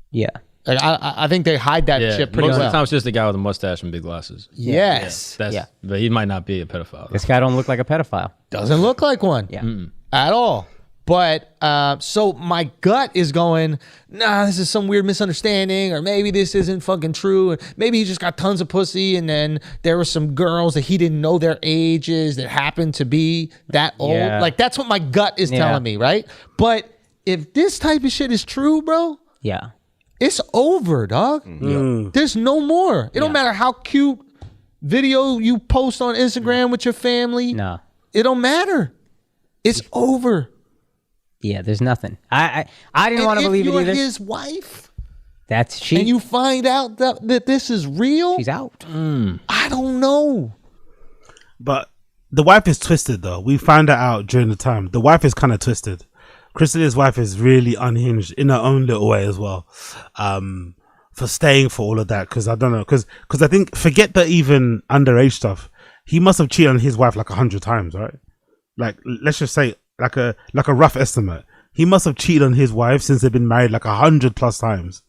Yeah. Like, I think they hide that shit pretty well. Most of the time it's just a guy with a mustache and big glasses. Yes. But he might not be a pedophile. This guy don't look like a pedophile. Doesn't look like one. Yeah. At all. But so my gut is going, nah, this is some weird misunderstanding, or maybe this isn't fucking true, and maybe he just got tons of pussy, and then there were some girls that he didn't know their ages that happened to be that old. Yeah. Like that's what my gut is telling me, right? But if this type of shit is true, bro, yeah, it's over, dog. There's no more. It don't matter how cute video you post on Instagram with your family. No, it don't matter. It's over. Yeah, there's nothing. I didn't want to believe it either. If you're his wife, that's she. And you find out that this is real, she's out. I don't know. But the wife is twisted, though. We found that out during the time. The wife is kind of twisted. Christina's wife is really unhinged in her own little way as well. For staying for all of that, because I don't know, because I think, forget the even underage stuff. He must have cheated on his wife like 100 times, right? Like, let's just say, like a rough estimate, he must have cheated on his wife since they've been married like 100+ times.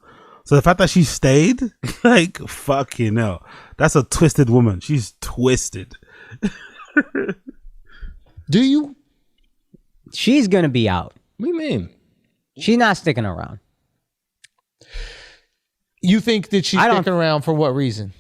So the fact that she stayed, like, fucking hell, that's a twisted woman. She's twisted. Do you? She's gonna be out. What do you mean? She's not sticking around. You think that she's sticking around for what reason?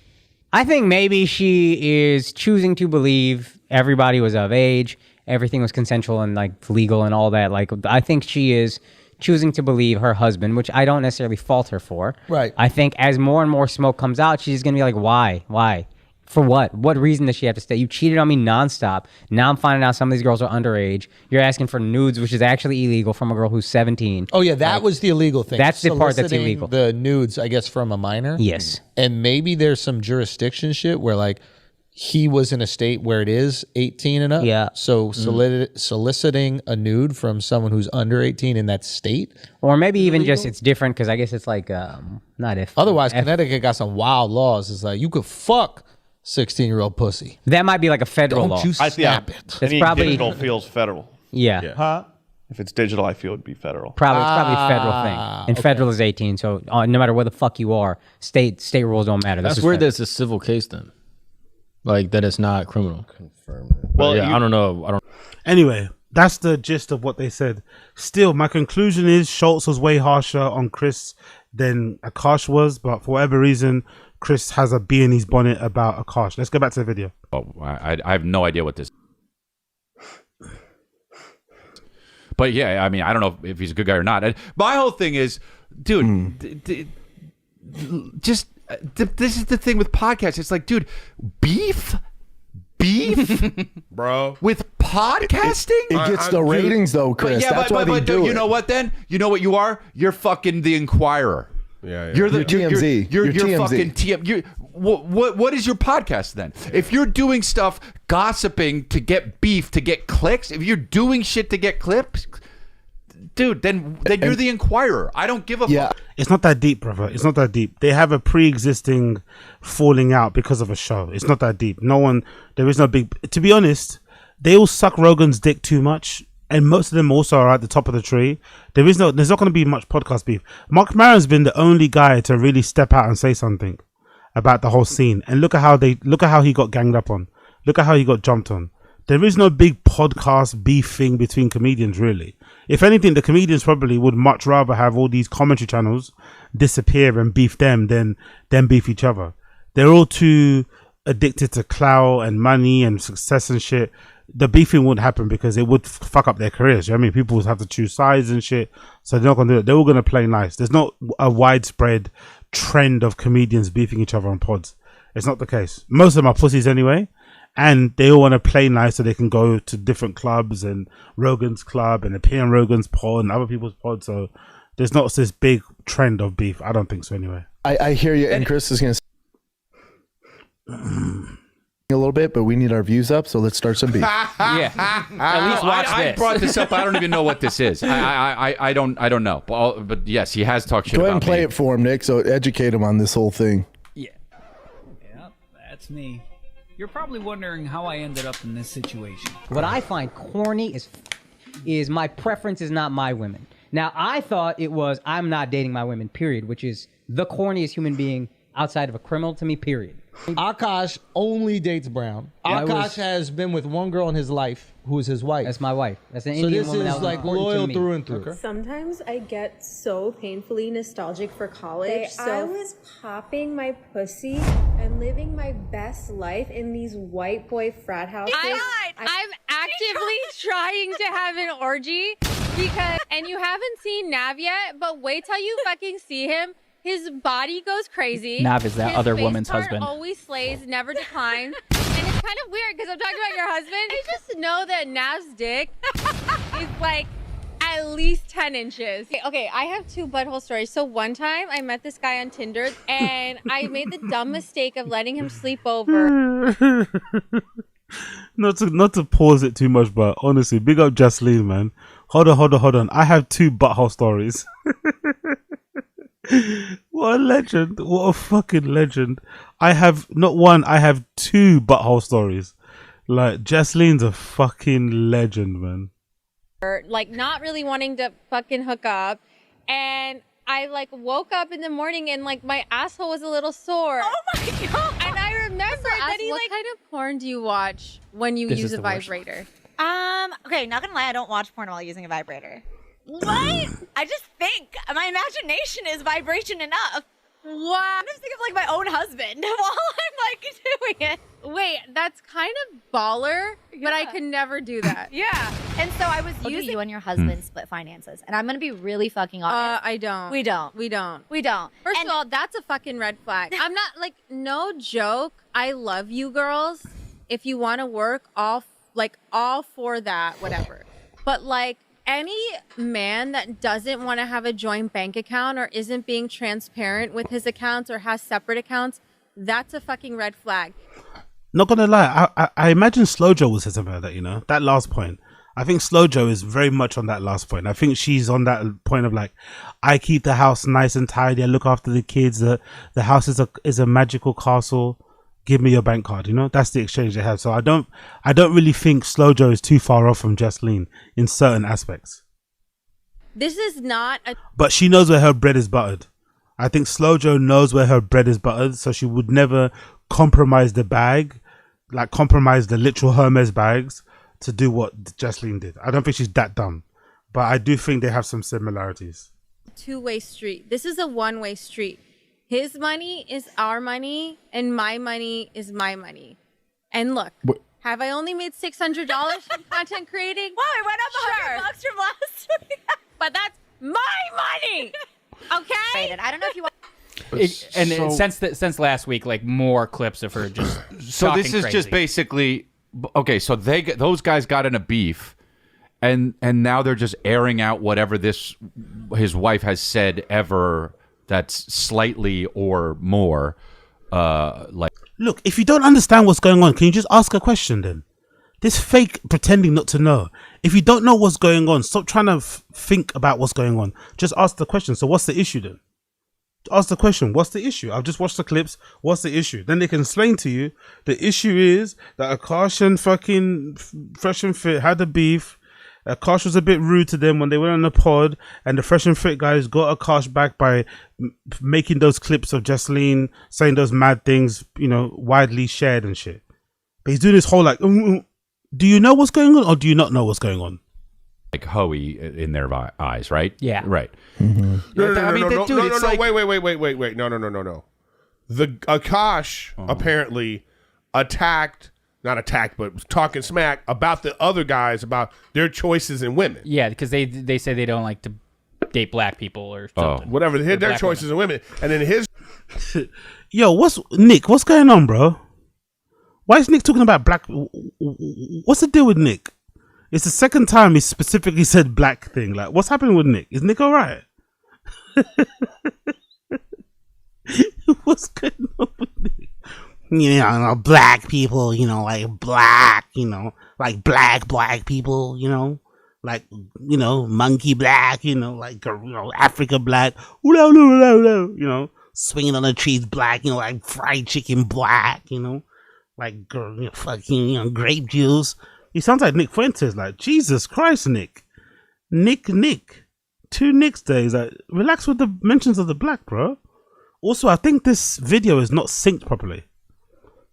I think maybe she is choosing to believe everybody was of age, everything was consensual and like legal and all that. Like, I think she is choosing to believe her husband, which I don't necessarily fault her for. Right. I think as more and more smoke comes out, she's going to be like, why? For what? What reason does she have to stay? You cheated on me nonstop. Now I'm finding out some of these girls are underage. You're asking for nudes, which is actually illegal from a girl who's 17. Oh yeah, that was the illegal thing. That's the part that's Soliciting illegal. The nudes, I guess, from a minor. Yes. And maybe there's some jurisdiction shit where like he was in a state where it is 18 and up. Yeah. So soliciting a nude from someone who's under 18 in that state. Or maybe even just it's different because I guess it's like not if. Otherwise, Connecticut got some wild laws. It's like you could fuck 16-year-old pussy. That might be like a federal law. Don't you snap it. That's Any probably digital feels federal. Yeah. Huh? If it's digital, I feel it'd be federal. Probably it's probably a federal thing, and federal is 18. So no matter where the fuck you are, state rules don't matter. That's weird. That's a civil case then, like that it's not criminal. Well, yeah, I don't know. Anyway, that's the gist of what they said. Still, my conclusion is Schultz was way harsher on Chris than Akaash was, but for whatever reason, Chris has a bee in his bonnet about Akaash. Let's go back to the video. Oh, I have no idea what this. But yeah, I mean, I don't know if he's a good guy or not. My whole thing is, dude, this is the thing with podcasts. It's like, dude, beef, bro, with podcasting. It gets the ratings though, Chris. That's why they do it. You know what? Then you know what you are. You're fucking the Inquirer. Yeah. You're the TMZ. You're TMZ. fucking TM. What is your podcast then? If you're doing stuff, gossiping to get beef, to get clicks, if you're doing shit to get clips, dude, then you're the Inquirer. I don't give a fuck. It's not that deep, brother. It's not that deep. They have a pre-existing falling out because of a show. It's not that deep. There is no big. To be honest, they all suck Rogan's dick too much. And most of them also are at the top of the tree. There's not going to be much podcast beef. Marc Maron's been the only guy to really step out and say something about the whole scene. And look at how he got ganged up on. Look at how he got jumped on. There is no big podcast beef thing between comedians, really. If anything, the comedians probably would much rather have all these commentary channels disappear and beef them than beef each other. They're all too addicted to clout and money and success and shit. The beefing wouldn't happen because it would fuck up their careers. You know what I mean? People would have to choose sides and shit. So they're not going to do it. They're all going to play nice. There's not a widespread trend of comedians beefing each other on pods. It's not the case. Most of them are pussies anyway. And they all want to play nice so they can go to different clubs and Rogan's club and appear on Rogan's pod and other people's pods. So there's not this big trend of beef. I don't think so anyway. I hear you. And Chris is going to a little bit, but we need our views up, so let's start some beef. Yeah, at least watch this. I brought this up. I don't even know what this is. I don't know. But yes, he has talked shit. Go ahead and about play me. it for him, Nick. So educate him on this whole thing. Yeah, that's me. You're probably wondering how I ended up in this situation. What I find corny is my preference is not my women. Now, I thought it was I'm not dating my women, period, which is the corniest human being outside of a criminal to me, period. Akaash only dates brown. Akaash has been with one girl in his life who is his wife. That's my wife. That's an so Indian this woman. is like loyal through and through. Sometimes I get so painfully nostalgic for college. I was popping my pussy and living my best life in these white boy frat houses. I'm actively trying to have an orgy because, and you haven't seen Nav yet, but wait till you fucking see him. His body goes crazy. Nav is that His other face woman's part husband. Always slays, never declines. And it's kind of weird because I'm talking about your husband. I just know that Nav's dick is like at least 10 inches. Okay, I have two butthole stories. So one time I met this guy on Tinder and I made the dumb mistake of letting him sleep over. Not to pause it too much, but honestly, big up Jasleen, man. Hold on. I have two butthole stories. What a legend. What a fucking legend. I have not one, I have two butthole stories. Like, Jasleen's a fucking legend, man. Like not really wanting to fucking hook up. And I like woke up in the morning and like my asshole was a little sore. Oh my God. And I remember that he what kind of porn do you watch when you use a vibrator? Okay, not gonna lie, I don't watch porn while using a vibrator. What? I just think my imagination is vibration enough. What? I'm just thinking of like my own husband while I'm like doing it. Wait, that's kind of baller, but I could never do that. Yeah. And so I was using you and your husband split finances. And I'm going to be really fucking honest. I don't. We don't. We don't. We don't. First of all, that's a fucking red flag. I'm not like, no joke. I love you girls. If you want to work, all for that, whatever. But like any man that doesn't want to have a joint bank account or isn't being transparent with his accounts or has separate accounts, that's a fucking red flag. Not gonna lie, I imagine Slojo was something like that, you know, that last point. I think Slojo is very much on that last point. I think she's on that point of like, I keep the house nice and tidy, I look after the kids, the house is a magical castle, give me your bank card, you know, that's the exchange they have. So I don't really think Slojo is too far off from Jocelyn in certain aspects. This is not a... But she knows where her bread is buttered. I think Slojo knows where her bread is buttered, so she would never compromise the bag, like compromise the literal Hermes bags to do what Jocelyn did. I don't think she's that dumb, but I do think they have some similarities. Two-way street. This is a one-way street. His money is our money, and my money is my money. And look, have I only made $600 from content creating? Wow, it went up $100 from last week. But that's my money, okay? I don't know if you want... Since last week, like more clips of her just So this is crazy. just basically okay. So those guys got in a beef, and now they're just airing out whatever his wife has said ever that's slightly or more like. Look, if you don't understand what's going on, can you just ask a question then? This fake pretending not to know. If you don't know what's going on, stop trying to think about what's going on. Just ask the question. So what's the issue then? Ask the question, what's the issue? I've just watched the clips. What's the issue? Then they can explain to you. The issue is that Akaash and fucking Fresh and Fit had a beef. Akaash was a bit rude to them when they went on the pod, and the Fresh and Fit guys got Akaash back by making those clips of Jocelyn saying those mad things, you know, widely shared and shit. But he's doing this whole like, do you know what's going on or do you not know what's going on? Like Hoey in their eyes, right? Yeah. Right. No, like... wait. No. The Akaash apparently not attacked, but was talking smack about the other guys about their choices in women. Yeah, because they say they don't like to date black people or something. Whatever, their choices in women. And then his... Yo, what's going on, bro? Why is Nick talking about black? What's the deal with Nick? It's the second time he specifically said black thing. Like, what's happening with Nick? Is Nick all right? What's going on with Nick? You know, black people, you know, like black, you know, like black people, you know, like, you know, monkey black, you know, like, you know, Africa black, you know, swinging on the trees black, you know, like fried chicken black, you know, like, you know, fucking, you know, grape juice. He sounds like Nick Fuentes. Like, Jesus Christ, Nick. Two Nicks there. He's like, relax with the mentions of the black, bro. Also, I think this video is not synced properly.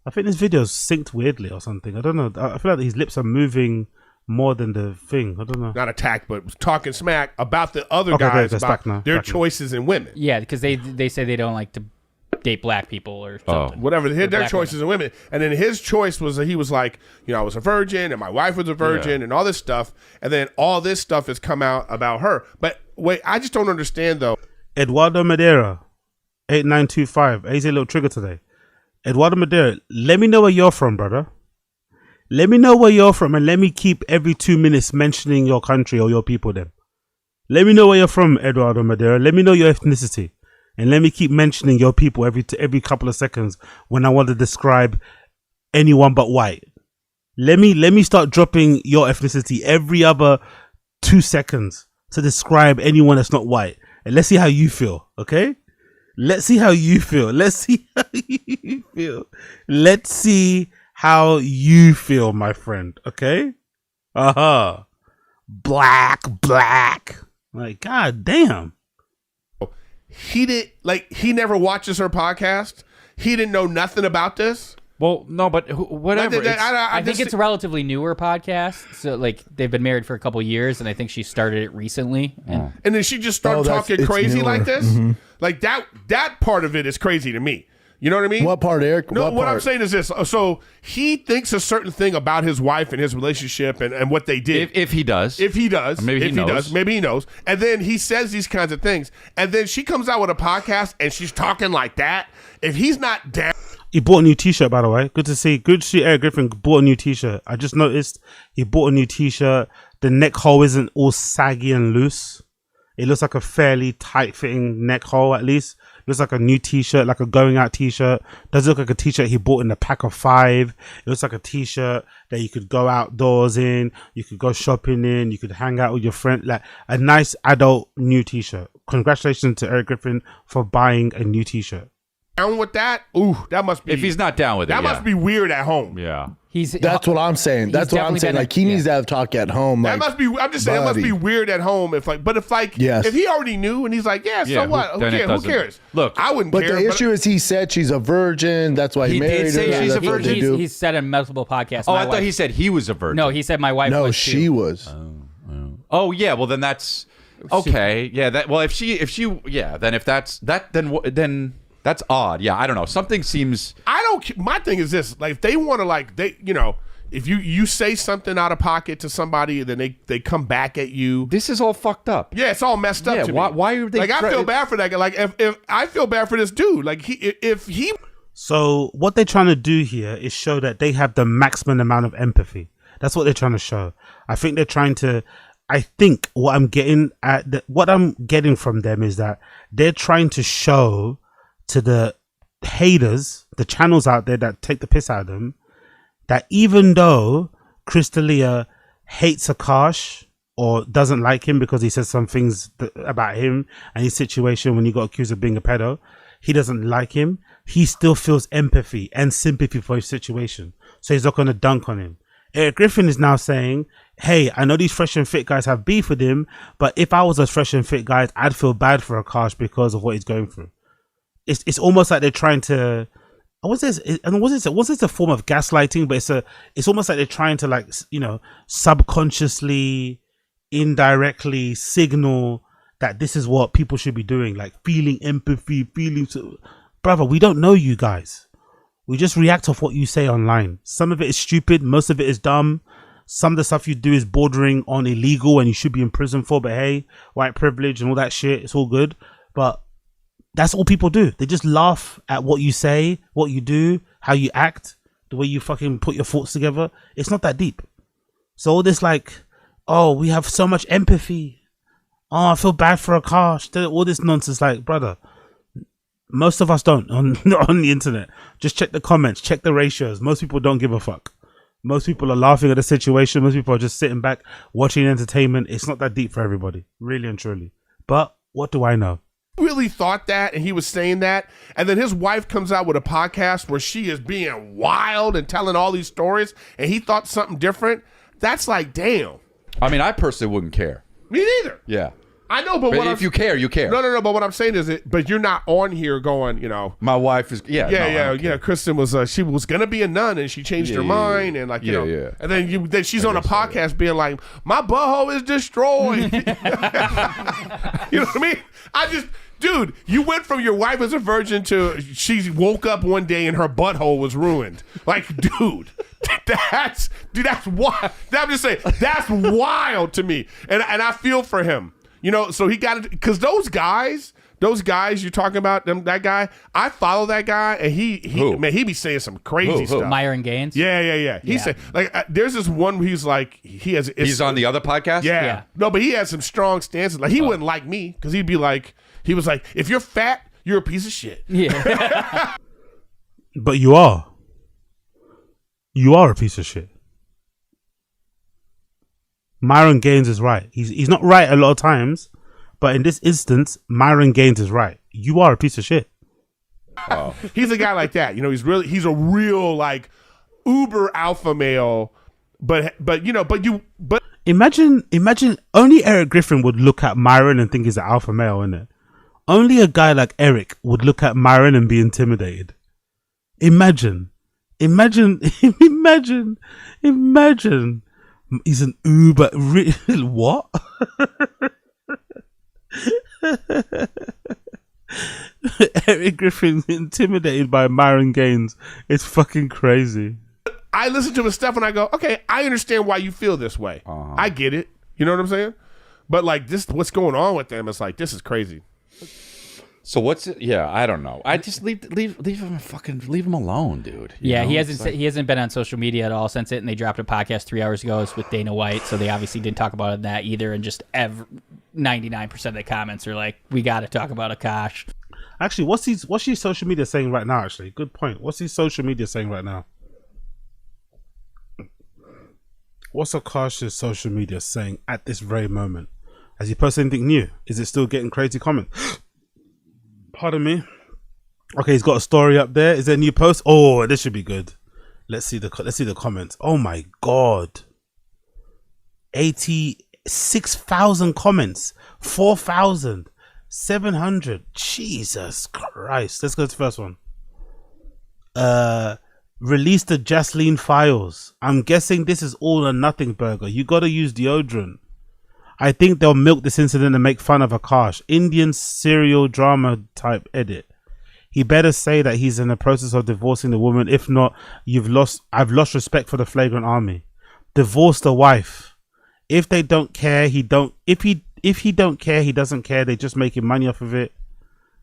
I think this video is synced weirdly or something. I don't know. I feel like his lips are moving more than the thing. I don't know. Not attacked, but talking smack about the other guys about their choices in women. Yeah, because they say they don't like to date black people or something. Whatever, their choices in women. And then his choice was that he was like, you know, I was a virgin and my wife was a virgin and all this stuff. And then all this stuff has come out about her. But wait, I just don't understand though. Eduardo Madeira, 8925. He's a little trigger today. Eduardo Madeira, let me know where you're from, brother. Let me know where you're from and let me keep every 2 minutes mentioning your country or your people then. Let me know where you're from, Eduardo Madeira. Let me know your ethnicity. And let me keep mentioning your people every couple of seconds when I want to describe anyone but white. Let me start dropping your ethnicity every other 2 seconds to describe anyone that's not white. And let's see how you feel, okay? Let's see how you feel. Let's see how you feel. Let's see how you feel, my friend, okay? Black. Like, god damn. He never watches her podcast. He didn't know nothing about this. Well, no, but whatever. I think it's a relatively newer podcast. So, like, they've been married for a couple years, and I think she started it recently. And then she just started talking crazy like this. Like that part of it is crazy to me. You know what I mean? What part, Eric? No, what I'm part? saying is this. So he thinks a certain thing about his wife and his relationship and what they did. If he does. If he does. Or maybe if he knows. does. Maybe he knows. And then he says these kinds of things. And then she comes out with a podcast and she's talking like that. If he's not down. He bought a new T-shirt, by the way. Good to see Eric Griffin bought a new T-shirt. I just noticed he bought a new T-shirt. The neck hole isn't all saggy and loose. It looks like a fairly tight-fitting neck hole, at least. Looks like a new T-shirt, like a going-out T-shirt. Does look like a T-shirt he bought in a pack of 5. It looks like a T-shirt that you could go outdoors in. You could go shopping in. You could hang out with your friend. Like a nice adult new T-shirt. Congratulations to Eric Griffin for buying a new T-shirt. Down with that? Ooh, that must be. If he's not down with it, that must be weird at home. Yeah. That's what I'm saying. That's what I'm saying. Like he needs to have talk at home. That must be. I'm just saying. It must be weird at home. If if he already knew and he's like, yeah, so what? Who cares? Look, I wouldn't But care. the issue is he said she's a virgin. That's why he married her. she's a That's what they virgin. do. he's said in multiple podcasts. Oh, my I thought wife- he said he was a virgin. No, he said my wife No, was she too. was. Oh yeah, well then that's okay. Yeah, that. Well, if she, yeah, then if that's that, then that's odd. Yeah, I don't know. Something seems. I don't. My thing is this: like, if they want to, if you say something out of pocket to somebody, and then they come back at you. This is all fucked up. Yeah, it's all messed up. Yeah, to why- me. why are they Like, I feel bad for that guy. Like, if I feel bad for this dude. Like, if he. So what they're trying to do here is show that they have the maximum amount of empathy. That's what they're trying to show. I think they're trying to. I think what I'm getting from them is that they're trying to show to the haters, the channels out there that take the piss out of them, that even though Crystalia hates Akaash or doesn't like him because he says some things about him and his situation when he got accused of being a pedo, he doesn't like him. He still feels empathy and sympathy for his situation. So he's not going to dunk on him. Eric Griffin is now saying, hey, I know these fresh and fit guys have beef with him, but if I was a fresh and fit guy, I'd feel bad for Akaash because of what he's going through. It's almost like they're trying to. Was this a form of gaslighting? But it's almost like they're trying to subconsciously, indirectly signal that this is what people should be doing, like feeling empathy, brother. We don't know you guys. We just react off what you say online. Some of it is stupid. Most of it is dumb. Some of the stuff you do is bordering on illegal and you should be in prison for. But hey, white privilege and all that shit, it's all good. But that's all people do. They just laugh at what you say, what you do, how you act, the way you fucking put your thoughts together. It's not that deep. So all this oh, we have so much empathy. Oh, I feel bad for Akaash. All this nonsense, brother. Most of us don't on the internet. Just check the comments, check the ratios. Most people don't give a fuck. Most people are laughing at the situation. Most people are just sitting back watching entertainment. It's not that deep for everybody, really and truly. But what do I know? Really thought that, and he was saying that, and then his wife comes out with a podcast where she is being wild and telling all these stories, and he thought something different. That's like, damn. I mean, I personally wouldn't care. Me neither. Yeah. I know, but if you care, you care. No. But what I'm saying is, but you're not on here going, My wife is, Kristen was, she was gonna be a nun and she changed her mind, and and then she's on a podcast being like, my butthole is destroyed. You know what I mean? Dude, you went from your wife as a virgin to she woke up one day and her butthole was ruined. Like, dude, that's wild. I'm just saying, that's wild to me, and I feel for him. So he got it because those guys you're talking about, that guy, I follow that guy, and he be saying some crazy stuff. Myron Gaines? Yeah. He said, there's this one where he's like, he's on the other podcast? Yeah. No, but he has some strong stances. Like, he wouldn't like me because he was like, if you're fat, you're a piece of shit. Yeah. But you are a piece of shit. Myron Gaines is right. He's not right a lot of times, but in this instance, Myron Gaines is right. You are a piece of shit. Oh. He's a guy like that. He's a real uber alpha male. But imagine only Eric Griffin would look at Myron and think he's an alpha male, innit? Only a guy like Eric would look at Myron and be intimidated. Imagine Imagine. He's an Uber. What? Eric Griffin's intimidated by Maron Gaines. It's fucking crazy. I listen to his stuff and I go, okay, I understand why you feel this way. I get it. You know what I'm saying? But like this, what's going on with them? It's like, this is crazy. So what's it? Yeah, I don't know. I just leave him alone, dude. You Yeah, know? he hasn't been on social media at all since it, and they dropped a podcast 3 hours ago. It's with Dana White, so they obviously didn't talk about that either. And just 99% of the comments are like, "We got to talk about Akaash." Actually, what's his social media saying right now? Actually, good point. What's his social media saying right now? What's Akaash's social media saying at this very moment? Has he posted anything new? Is it still getting crazy comments? Pardon me. Okay, he's got a story up there. Is there a new post? Oh, this should be good. Let's see the comments. Oh my god, 86,000 comments, 4,700. Jesus Christ. Let's go to the first one. Release the Jaslene files. I'm guessing this is all or nothing burger. You gotta use deodorant. I think they'll milk this incident and make fun of Akaash. Indian serial drama type edit. He better say that he's in the process of divorcing the woman. If not, I've lost respect for the flagrant army. Divorce the wife. If they don't care, he don't care, he doesn't care. They just making money off of it.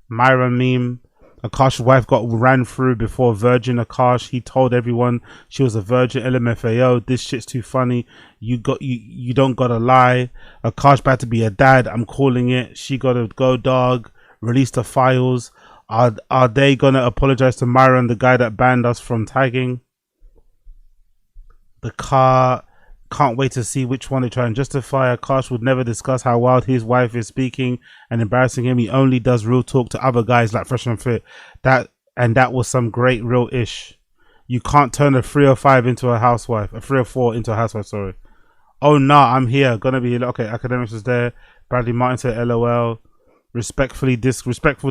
Myron meme. Akaash's wife got ran through before virgin Akaash. He told everyone she was a virgin. LMFAO. This shit's too funny. You don't gotta lie. Akaash about to be a dad. I'm calling it. She gotta go, dog. Release the files. Are they gonna apologize to Myron, the guy that banned us from tagging? The car. Can't wait to see which one they try and justify. Akaash would never discuss how wild his wife is speaking and embarrassing him. He only does real talk to other guys like Fresh and Fit. That was some great real ish. You can't turn a 305 into a housewife, a 304 into a housewife. Sorry. Oh nah, I'm here. Gonna be okay. Academics is there. Bradley Martin said LOL. Respectful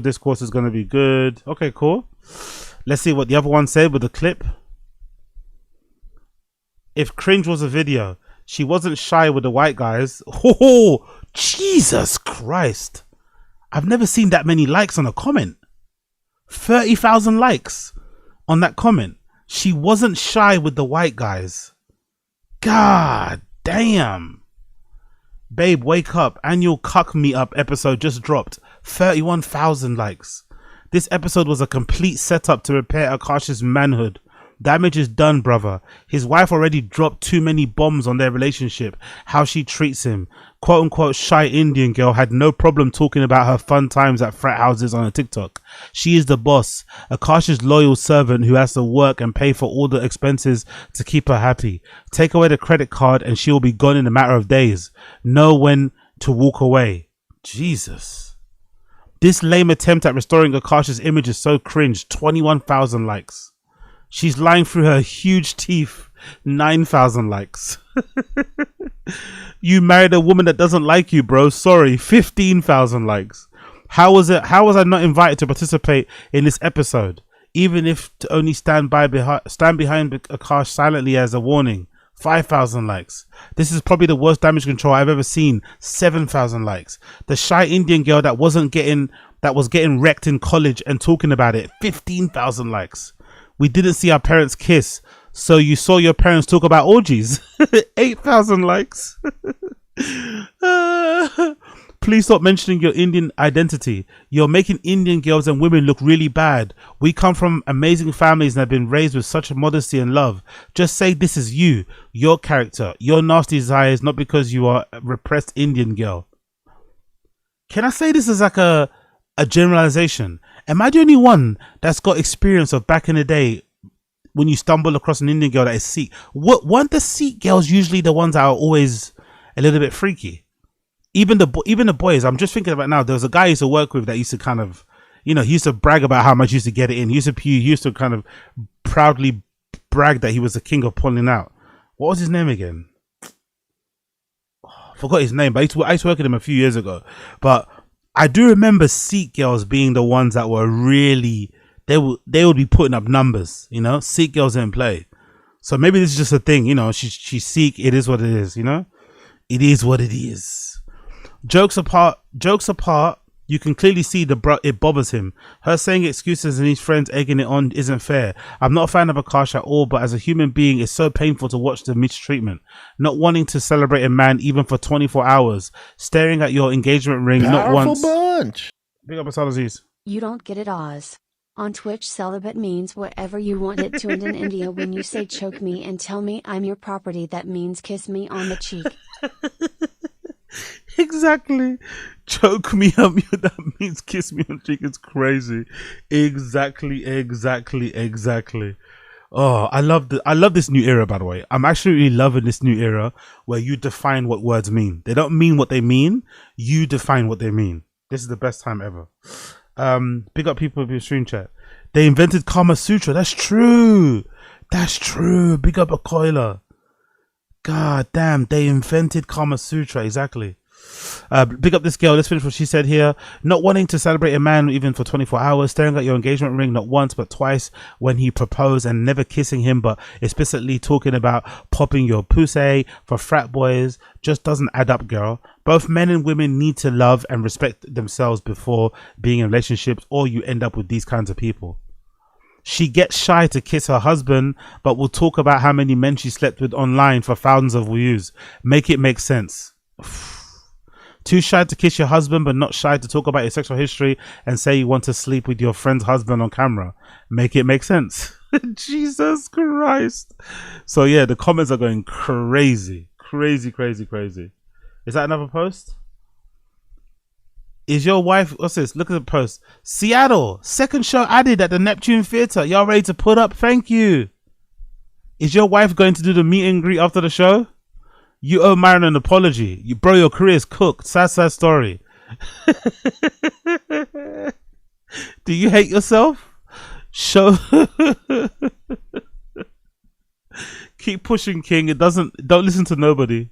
discourse is gonna be good. Okay, cool. Let's see what the other one said with the clip. If cringe was a video, she wasn't shy with the white guys. Oh, Jesus Christ. I've never seen that many likes on a comment. 30,000 likes on that comment. She wasn't shy with the white guys. God damn. Babe, wake up. Annual Cuck Meetup episode just dropped. 31,000 likes. This episode was a complete setup to repair Akaash's manhood. Damage is done, brother. His wife already dropped too many bombs on their relationship. How she treats him. Quote unquote shy Indian girl had no problem talking about her fun times at frat houses on a TikTok. She is the boss. Akaash's loyal servant who has to work and pay for all the expenses to keep her happy. Take away the credit card and she will be gone in a matter of days. Know when to walk away. Jesus. This lame attempt at restoring Akaash's image is so cringe. 21,000 likes. She's lying through her huge teeth. 9,000 likes. You married a woman that doesn't like you, bro. Sorry. 15,000 likes. How was I not invited to participate in this episode? Even if to only stand behind Akaash silently as a warning. 5,000 likes. This is probably the worst damage control I've ever seen. 7,000 likes. The shy Indian girl that was getting wrecked in college and talking about it. 15,000 likes. We didn't see our parents kiss, so you saw your parents talk about orgies. 8,000 likes. Please stop mentioning your Indian identity. You're making Indian girls and women look really bad. We come from amazing families and have been raised with such modesty and love. Just say this is you, your character, your nasty desires, not because you are a repressed Indian girl. Can I say this as like a generalization? Am I the only one that's got experience of back in the day when you stumble across an Indian girl that is Sikh? Weren't the Sikh girls usually the ones that are always a little bit freaky? Even the boys. I'm just thinking about now. There was a guy I used to work with that used to kind of, he used to brag about how much he used to get it in. He used to kind of proudly brag that he was the king of pulling out. What was his name again? I forgot his name, but I used to work with him a few years ago. But I do remember Sikh girls being the ones that were really they would be putting up numbers. You know, Sikh girls didn't play. So maybe this is just a thing. You know, she's Sikh. It is what it is. You know, it is what it is. Jokes apart. You can clearly see it bothers him. Her saying excuses and his friends egging it on isn't fair. I'm not a fan of Akaash at all, but as a human being, it's so painful to watch the mistreatment. Not wanting to celebrate a man even for 24 hours. Staring at your engagement ring not once. Bunch. Big up Aziz. You don't get it, Oz. On Twitch, celibate means whatever you want it to, and in India, when you say choke me and tell me I'm your property, that means kiss me on the cheek. Exactly. Choke me up. That means kiss me on the cheek. It's crazy. Exactly. Oh, I love this new era, by the way. I'm actually really loving this new era where you define what words mean. They don't mean what they mean. You define what they mean. This is the best time ever. Big up people with your stream chat. They invented Kama Sutra. That's true. Big up Akoila. God damn, they invented Kama Sutra. Exactly. Big up this girl. Let's finish what she said here. Not wanting to celebrate a man even for 24 hours, staring at your engagement ring not once but twice when he proposed, and never kissing him but explicitly talking about popping your pussy for frat boys just doesn't add up, girl. Both men and women need to love and respect themselves before being in relationships, or you end up with these kinds of people. She gets shy to kiss her husband, but will talk about how many men she slept with online for thousands of views. Make it make sense. Too shy to kiss your husband, but not shy to talk about your sexual history and say you want to sleep with your friend's husband on camera. Make it make sense. Jesus Christ. So yeah, the comments are going crazy. Crazy. Is that another post? Is your wife, what's this? Look at the post. Seattle, second show added at the Neptune Theatre. Y'all ready to put up? Thank you. Is your wife going to do the meet and greet after the show? You owe Maron an apology. Bro, your career's cooked. Sad story. Do you hate yourself? Show. Keep pushing, King. Don't listen to nobody.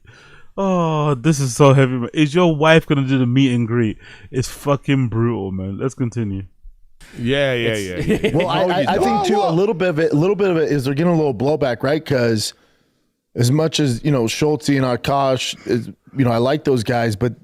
Oh, this is so heavy, man. Is your wife gonna do the meet and greet? It's fucking brutal, man. Let's continue. Yeah. Well, I think too a little bit of it is they're getting a little blowback, right? Because as much as Schultz and Akaash, I like those guys, but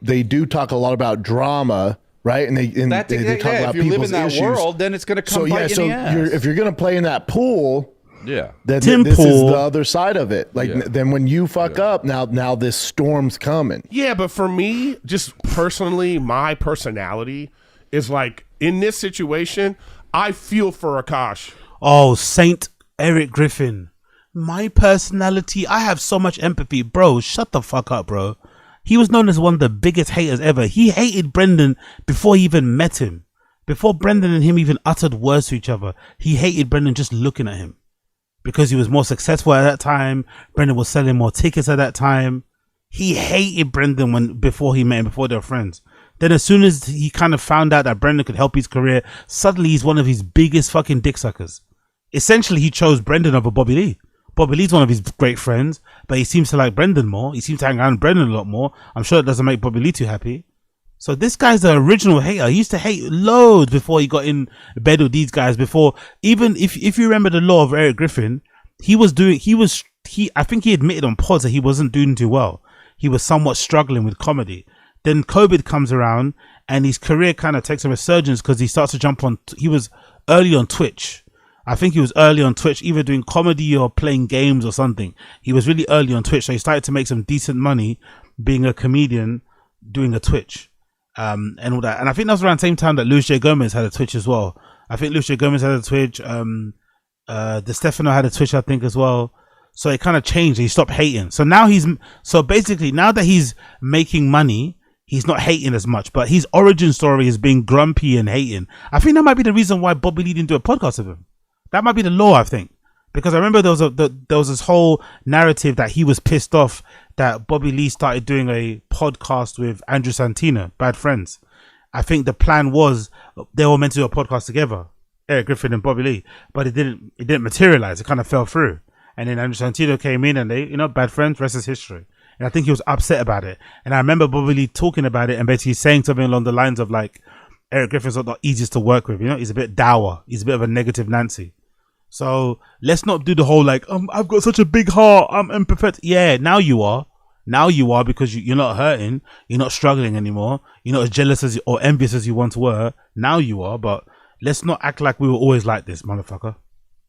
they do talk a lot they talk about if you live people's in that issues. world, then it's gonna come bite you in the ass. If you're gonna play in that pool. Yeah, this is the other side of it. Then when you fuck up, now this storm's coming. Yeah, but for me, just personally, my personality is like in this situation, I feel for Akaash. Oh, Saint Eric Griffin. My personality, I have so much empathy. Bro, shut the fuck up, bro. He was known as one of the biggest haters ever. He hated Brendan before he even met him. Before Brendan and him even uttered words to each other, he hated Brendan just looking at him. Because he was more successful at that time. Brendan was selling more tickets at that time. He hated Brendan before he met him, before they were friends. Then as soon as he kind of found out that Brendan could help his career, suddenly he's one of his biggest fucking dick suckers. Essentially, he chose Brendan over Bobby Lee. Bobby Lee's one of his great friends, but he seems to like Brendan more. He seems to hang around Brendan a lot more. I'm sure it doesn't make Bobby Lee too happy. So this guy's the original hater. He used to hate loads before he got in bed with these guys. Before, even if you remember the law of Eric Griffin, I think he admitted on pods that he wasn't doing too well. He was somewhat struggling with comedy. Then COVID comes around and his career kind of takes a resurgence because he starts to jump on. He was early on Twitch. I think he was early on Twitch, either doing comedy or playing games or something. He was really early on Twitch, so he started to make some decent money being a comedian, doing a Twitch. And all that. And I think that was around the same time that Luis J. Gomez had a Twitch as well. I think Luis J. Gomez had a Twitch. De Stefano had a Twitch, I think, as well. So it kind of changed. He stopped hating. So now basically now that he's making money, he's not hating as much. But his origin story is being grumpy and hating. I think that might be the reason why Bobby Lee didn't do a podcast with him. That might be the law, I think. Because I remember there was this whole narrative that he was pissed off that Bobby Lee started doing a podcast with Andrew Santino, Bad Friends. I think the plan was they were meant to do a podcast together, Eric Griffin and Bobby Lee, but it didn't materialize. It kind of fell through. And then Andrew Santino came in and they, Bad Friends, rest is history. And I think he was upset about it. And I remember Bobby Lee talking about it and basically saying something along the lines of like, Eric Griffin's not the easiest to work with. You know, he's a bit dour. He's a bit of a negative Nancy. So let's not do the whole like, I've got such a big heart, I'm empathetic. Yeah, now you are. Now you are, because you're not hurting. You're not struggling anymore. You're not as jealous as or envious as you once were. Now you are. But let's not act like we were always like this, motherfucker.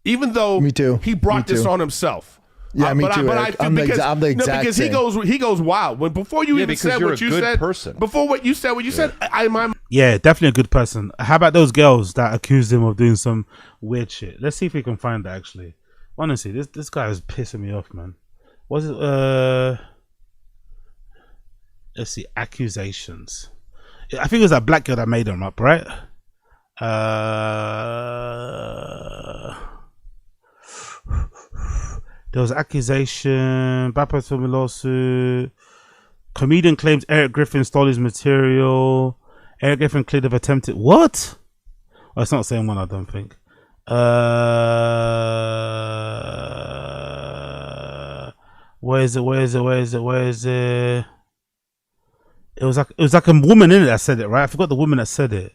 Even though he brought this on himself. Yeah, me too. But Eric. I I'm feel the exact because same. he goes wild. When before you even said what you said, before what you said, Yeah, definitely a good person. How about those girls that accused him of doing some weird shit? Let's see if we can find that actually. Honestly, this guy is pissing me off, man. Was it let's see, accusations. I think it was that black girl that made them up, right? There was accusation, Bappa lawsuit. Comedian claims Eric Griffin stole his material. Eric Griffin cleared of attempted. What? Oh, it's not the same one, I don't think. Where is it? It was like a woman in it that said it, right? I forgot the woman that said it.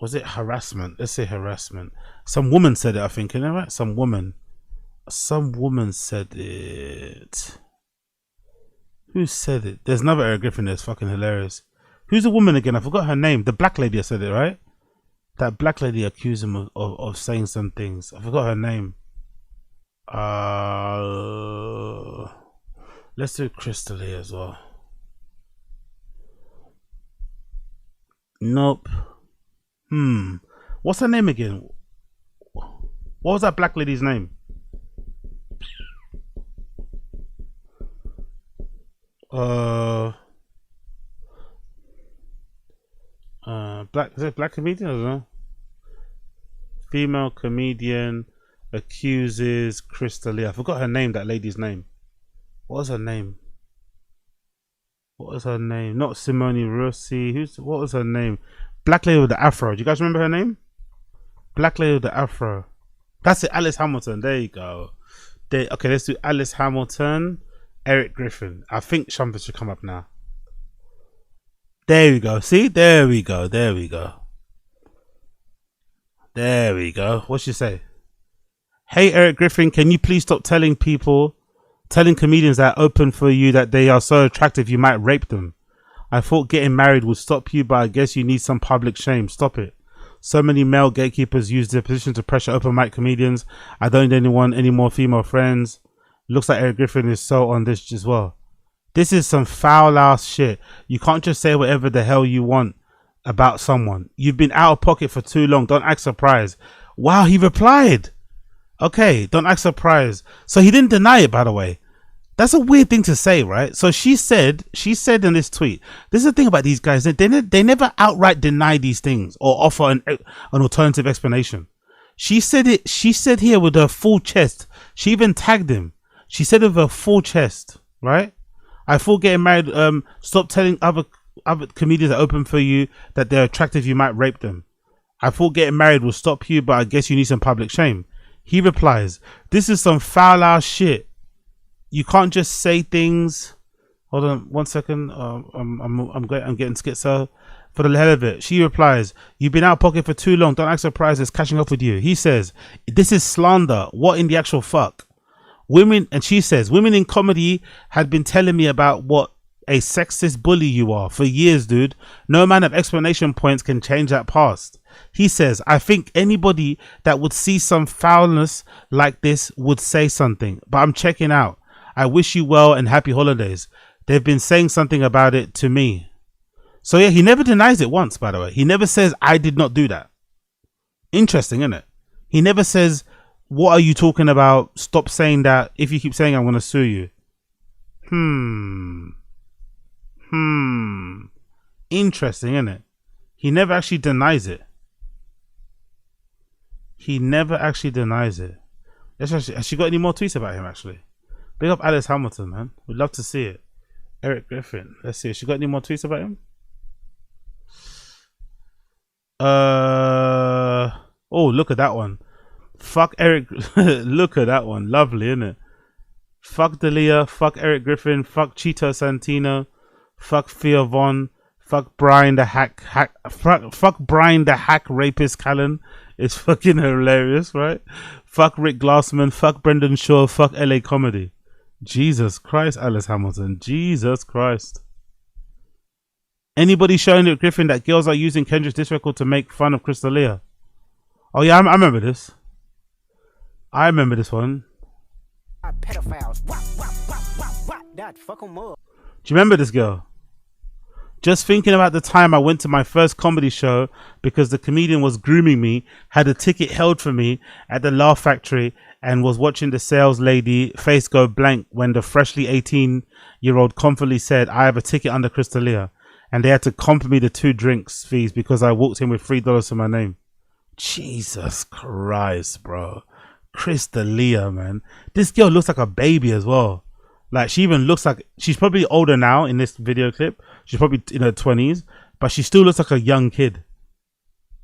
Was it harassment? Let's say harassment. Some woman said it, I think, isn't it right? Some woman said it. Who said it? There's another Eric Griffin that's fucking hilarious. Who's the woman again? I forgot her name. The black lady said it, right? That black lady accused him of saying some things. I forgot her name. Let's do Crystal here as well. Nope. What's her name again? What was that black lady's name? Black, is it black comedian? I don't know. Female comedian accuses Crystal Lee. I forgot her name, that lady's name. What was her name? Not Simone Rossi. What was her name? Black lady with the afro. Do you guys remember her name? Black lady with the afro. That's it, Alice Hamilton. There you go. Okay, let's do Alice Hamilton, Eric Griffin. I think something should come up now. There we go. See? There we go. What should you say? Hey, Eric Griffin, can you please stop telling comedians that are open for you that they are so attractive you might rape them? I thought getting married would stop you, but I guess you need some public shame. Stop it. So many male gatekeepers use their position to pressure open mic comedians. I don't need any more female friends. Looks like Eric Griffin is so on this as well. This is some foul ass shit. You can't just say whatever the hell you want about someone. You've been out of pocket for too long. Don't act surprised. Wow, he replied. Okay, don't act surprised. So he didn't deny it, by the way. That's a weird thing to say, right? So she said in this tweet, this is the thing about these guys, they never outright deny these things or offer an alternative explanation. She said here with her full chest. She even tagged him. She said with her full chest, right? I thought getting married, stop telling other comedians that are open for you that they're attractive, you might rape them. I thought getting married will stop you, but I guess you need some public shame. He replies, this is some foul ass shit. You can't just say things. Hold on 1 second. I'm getting schizo. For the hell of it. She replies, you've been out of pocket for too long. Don't act surprised it's catching up with you. He says, this is slander. What in the actual fuck? And she says, women in comedy had been telling me about what a sexist bully you are for years, dude. No amount of explanation points can change that past. He says, I think anybody that would see some foulness like this would say something, but I'm checking out. I wish you well and happy holidays. They've been saying something about it to me. So yeah, he never denies it once, by the way. He never says, I did not do that. Interesting, isn't it? He never says, what are you talking about? Stop saying that. If you keep saying, I'm going to sue you. Interesting, isn't it? He never actually denies it. Has she got any more tweets about him, actually? Big up Alice Hamilton, man. We'd love to see it. Eric Griffin. Let's see. Has she got any more tweets about him? Oh, look at that one. Fuck Eric. Look at that one. Lovely, isn't it? Fuck Dalia. Fuck Eric Griffin. Fuck Cheeto Santino. Fuck Thea Von. Fuck Brian the fuck Brian the hack rapist Callen. It's fucking hilarious, right? Fuck Rick Glassman. Fuck Brendan Shaw. Fuck LA Comedy. Jesus Christ, Alice Hamilton. Jesus Christ. Anybody showing Eric Griffin that girls are using Kendrick's diss record to make fun of Crystalia? Oh yeah, I remember this. I remember this one. Pedophiles. Do you remember this girl? Just thinking about the time I went to my first comedy show because the comedian was grooming me, had a ticket held for me at the Laugh Factory, and was watching the sales lady face go blank when the freshly 18-year-old confidently said, I have a ticket under Crystalia, and they had to comp me the 2 drinks fees because I walked in with $3 to my name. Jesus Christ, bro. Crystalia, man. This girl looks like a baby as well. Like, she even looks like she's probably older now in this video clip. She's probably in her 20s, but she still looks like a young kid.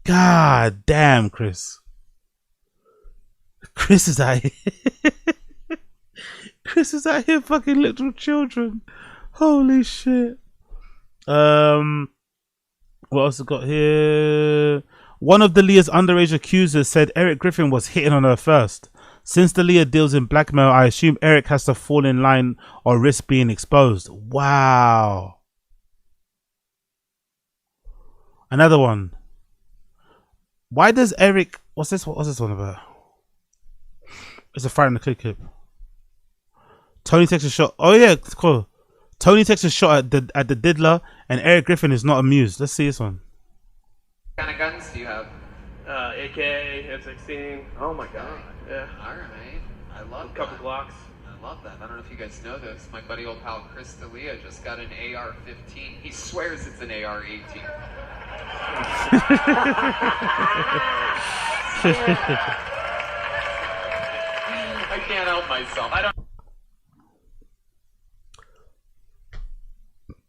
God damn, Chris. Chris is out here. Chris is out here fucking little children. Holy shit. What else I got here? One of the Leah's underage accusers said Eric Griffin was hitting on her first. Since the Leah deals in blackmail, I assume Eric has to fall in line or risk being exposed. Wow. Another one. Why does Eric... What's this one about? It's a fight in the clip. Tony takes a shot. Oh yeah, cool. Tony takes a shot at the diddler, and Eric Griffin is not amused. Let's see this one. What kind of guns do you have? AK, M16. Oh my god. Yeah. Alright. I love a couple that. Glocks. I love that. I don't know if you guys know this. My buddy old pal Chris D'Elia just got an AR-15. He swears it's an AR-18. I can't help myself. I don't.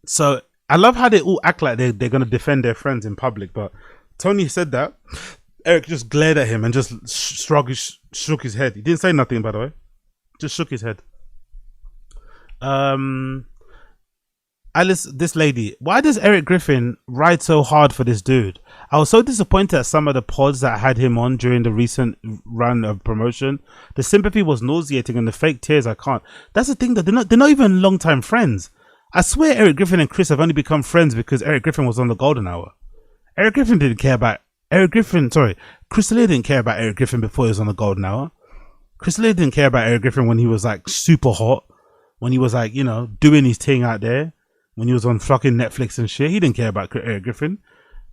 So I love how they all act like they're gonna defend their friends in public, but Tony said that. Eric just glared at him and just shook his head. He didn't say nothing, by the way. Just shook his head. Alice, this lady, why does Eric Griffin ride so hard for this dude? I was so disappointed at some of the pods that had him on during the recent run of promotion. The sympathy was nauseating and the fake tears, I can't. That's the thing, that they're not even longtime friends. I swear Eric Griffin and Chris have only become friends because Eric Griffin was on the Golden Hour. Eric Griffin didn't care about Crystalia didn't care about Eric Griffin before he was on the Golden Hour. Crystalia didn't care about Eric Griffin when he was like super hot, when he was like, you know, doing his thing out there, when he was on fucking Netflix and shit. He didn't care about Eric Griffin.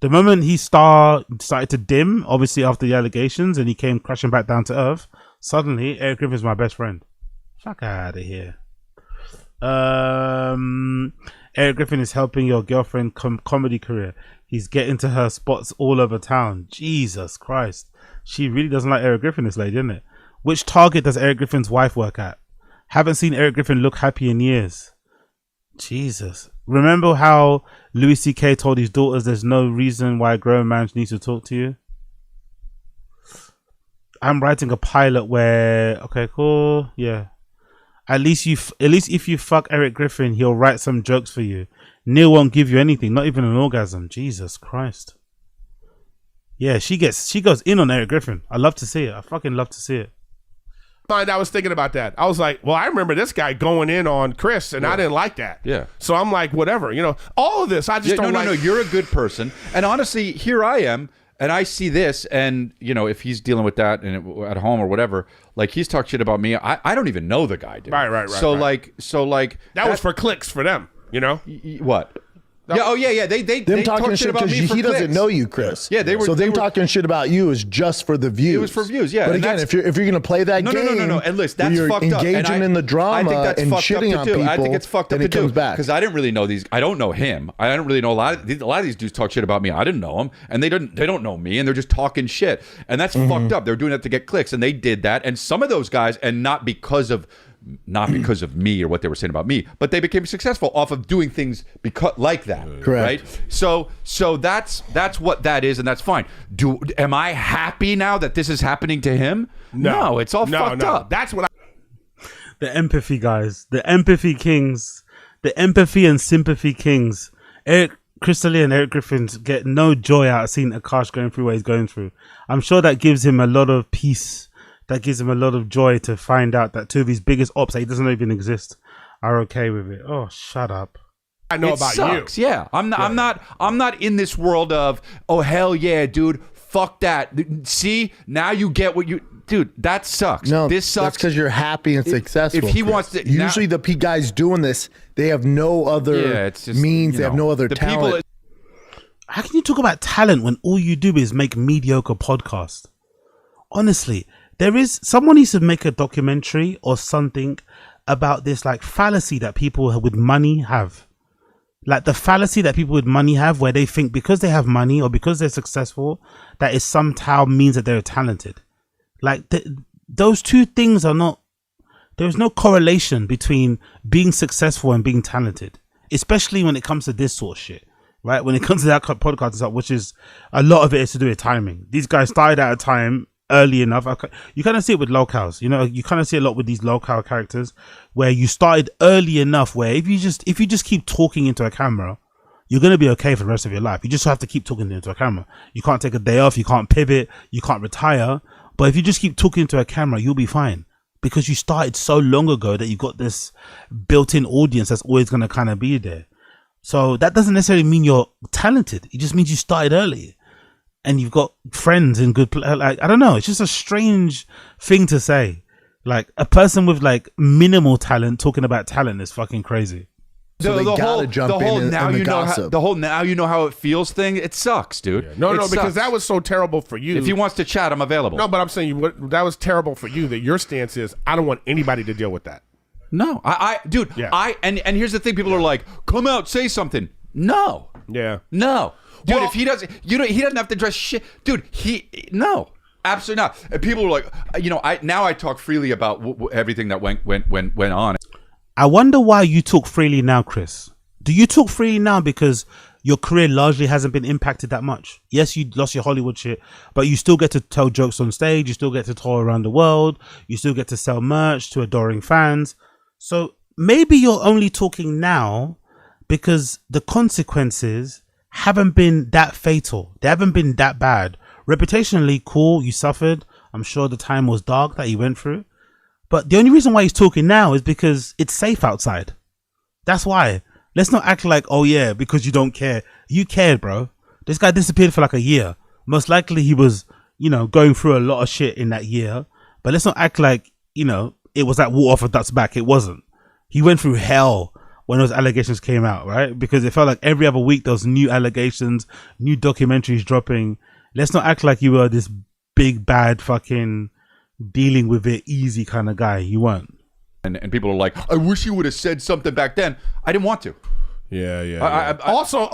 The moment he started to dim, obviously after the allegations, and he came crashing back down to earth, suddenly Eric Griffin's my best friend. Fuck out of here. Eric Griffin is helping your girlfriend comedy career. He's getting to her spots all over town. Jesus Christ. She really doesn't like Eric Griffin, this lady, isn't it? Which Target does Eric Griffin's wife work at? Haven't seen Eric Griffin look happy in years. Jesus. Remember how Louis C.K. told his daughters there's no reason why a grown man needs to talk to you? I'm writing a pilot where... Okay, cool. Yeah. At least if you fuck Eric Griffin, he'll write some jokes for you. Neil won't give you anything, not even an orgasm. Jesus Christ. Yeah, she goes in on Eric Griffin. I love to see it. I fucking love to see it. I was thinking about that. I was like, well, I remember this guy going in on Chris, and I didn't like that. Yeah. So I'm like, whatever, you know, all of this, I just don't like. No, you're a good person. And honestly, here I am, and I see this, and, you know, if he's dealing with that and at home or whatever, like, he's talked shit about me. I don't even know the guy, dude. Right. So that was for clicks for them, you know? What? Yeah. They talking shit about because me for he doesn't clicks. know you, Chris. Yeah, they were. So them talking shit about you is just for the views. It was for views, yeah. But And again, if you're gonna play that game, no. And listen, that's you're fucked up. engaging in the drama I think that's and fucked shitting up on to do. people. I think it's fucked up then to it comes do back because I didn't really know these. I don't know him. I don't really know a lot of these dudes talk shit about me. I didn't know them, and they don't know me, and they're just talking shit, and that's fucked up. They're doing that to get clicks, and they did that, and some of those guys, and not because of me or what they were saying about me, but they became successful off of doing things like that. Correct. Right? So that's what that is, and that's fine. Am I happy now that this is happening to him? No, it's all fucked up. That's what The empathy guys, the empathy kings, The empathy and sympathy kings. Crystal Lee and Eric Griffins get no joy out of seeing Akaash going through what he's going through. I'm sure that gives him a lot of peace. That gives him a lot of joy to find out that two of his biggest ops that he doesn't even exist are okay with it. Oh, shut up. I know it about sucks. you. Yeah, I'm not in this world of, oh hell yeah, dude, fuck that. See, now you get what you, dude. That sucks. No, this sucks that's because you're happy and successful. If he Chris. wants to, usually the guys doing this, they have no other means. They have no other talent. How can you talk about talent when all you do is make mediocre podcasts? Honestly, someone needs to make a documentary or something about this like fallacy that people with money have. Like the fallacy that people with money have, where they think because they have money or because they're successful, that it somehow means that they're talented. Like those two things are not. There is no correlation between being successful and being talented, especially when it comes to this sort of shit. Right? When it comes to that podcast stuff, which is a lot of it is to do with timing. These guys started at a time early enough. You kind of see it with locales. You know, you kind of see a lot with these local characters where you started early enough where if you just keep talking into a camera, you're going to be okay for the rest of your life. You just have to keep talking into a camera. You can't take a day off. You can't pivot. You can't retire. But if you just keep talking into a camera, you'll be fine because you started so long ago that you've got this built-in audience that's always going to kind of be there. So that doesn't necessarily mean you're talented. It just means you started early. And you've got friends in good like I don't know, it's just a strange thing to say. Like a person with like minimal talent talking about talent is fucking crazy. So they gotta jump in now the you know gossip. the whole now you know how it feels thing. It sucks, dude. No, It because sucks. that was so terrible for you. If he wants to chat, I'm available. No, but I'm saying that was terrible for you. That your stance is, I don't want anybody to deal with that. No, dude. Yeah. And here's the thing: people are like, "Come out, say something." No. Yeah. No. Dude, if he doesn't, he doesn't have to dress shit. Dude, no, absolutely not. And people are like, I talk freely about everything that went on. I wonder why you talk freely now, Chris. Do you talk freely now because your career largely hasn't been impacted that much? Yes, you lost your Hollywood shit, but you still get to tell jokes on stage. You still get to tour around the world. You still get to sell merch to adoring fans. So maybe you're only talking now because the consequences haven't been that fatal. They haven't been that bad. Reputationally, cool, you suffered. I'm sure the time was dark that you went through. But the only reason why he's talking now is because it's safe outside. That's why. Let's not act like, oh yeah, because you don't care. You cared, bro. This guy disappeared for like a year. Most likely he was, going through a lot of shit in that year. But let's not act like, it was like water off a duck's back. It wasn't. He went through hell when those allegations came out, right? Because it felt like every other week there was new allegations, new documentaries dropping. Let's not act like you were this big bad fucking dealing with it easy kind of guy. You weren't. And people are like, I wish you would have said something back then. I didn't want to. Yeah. Also,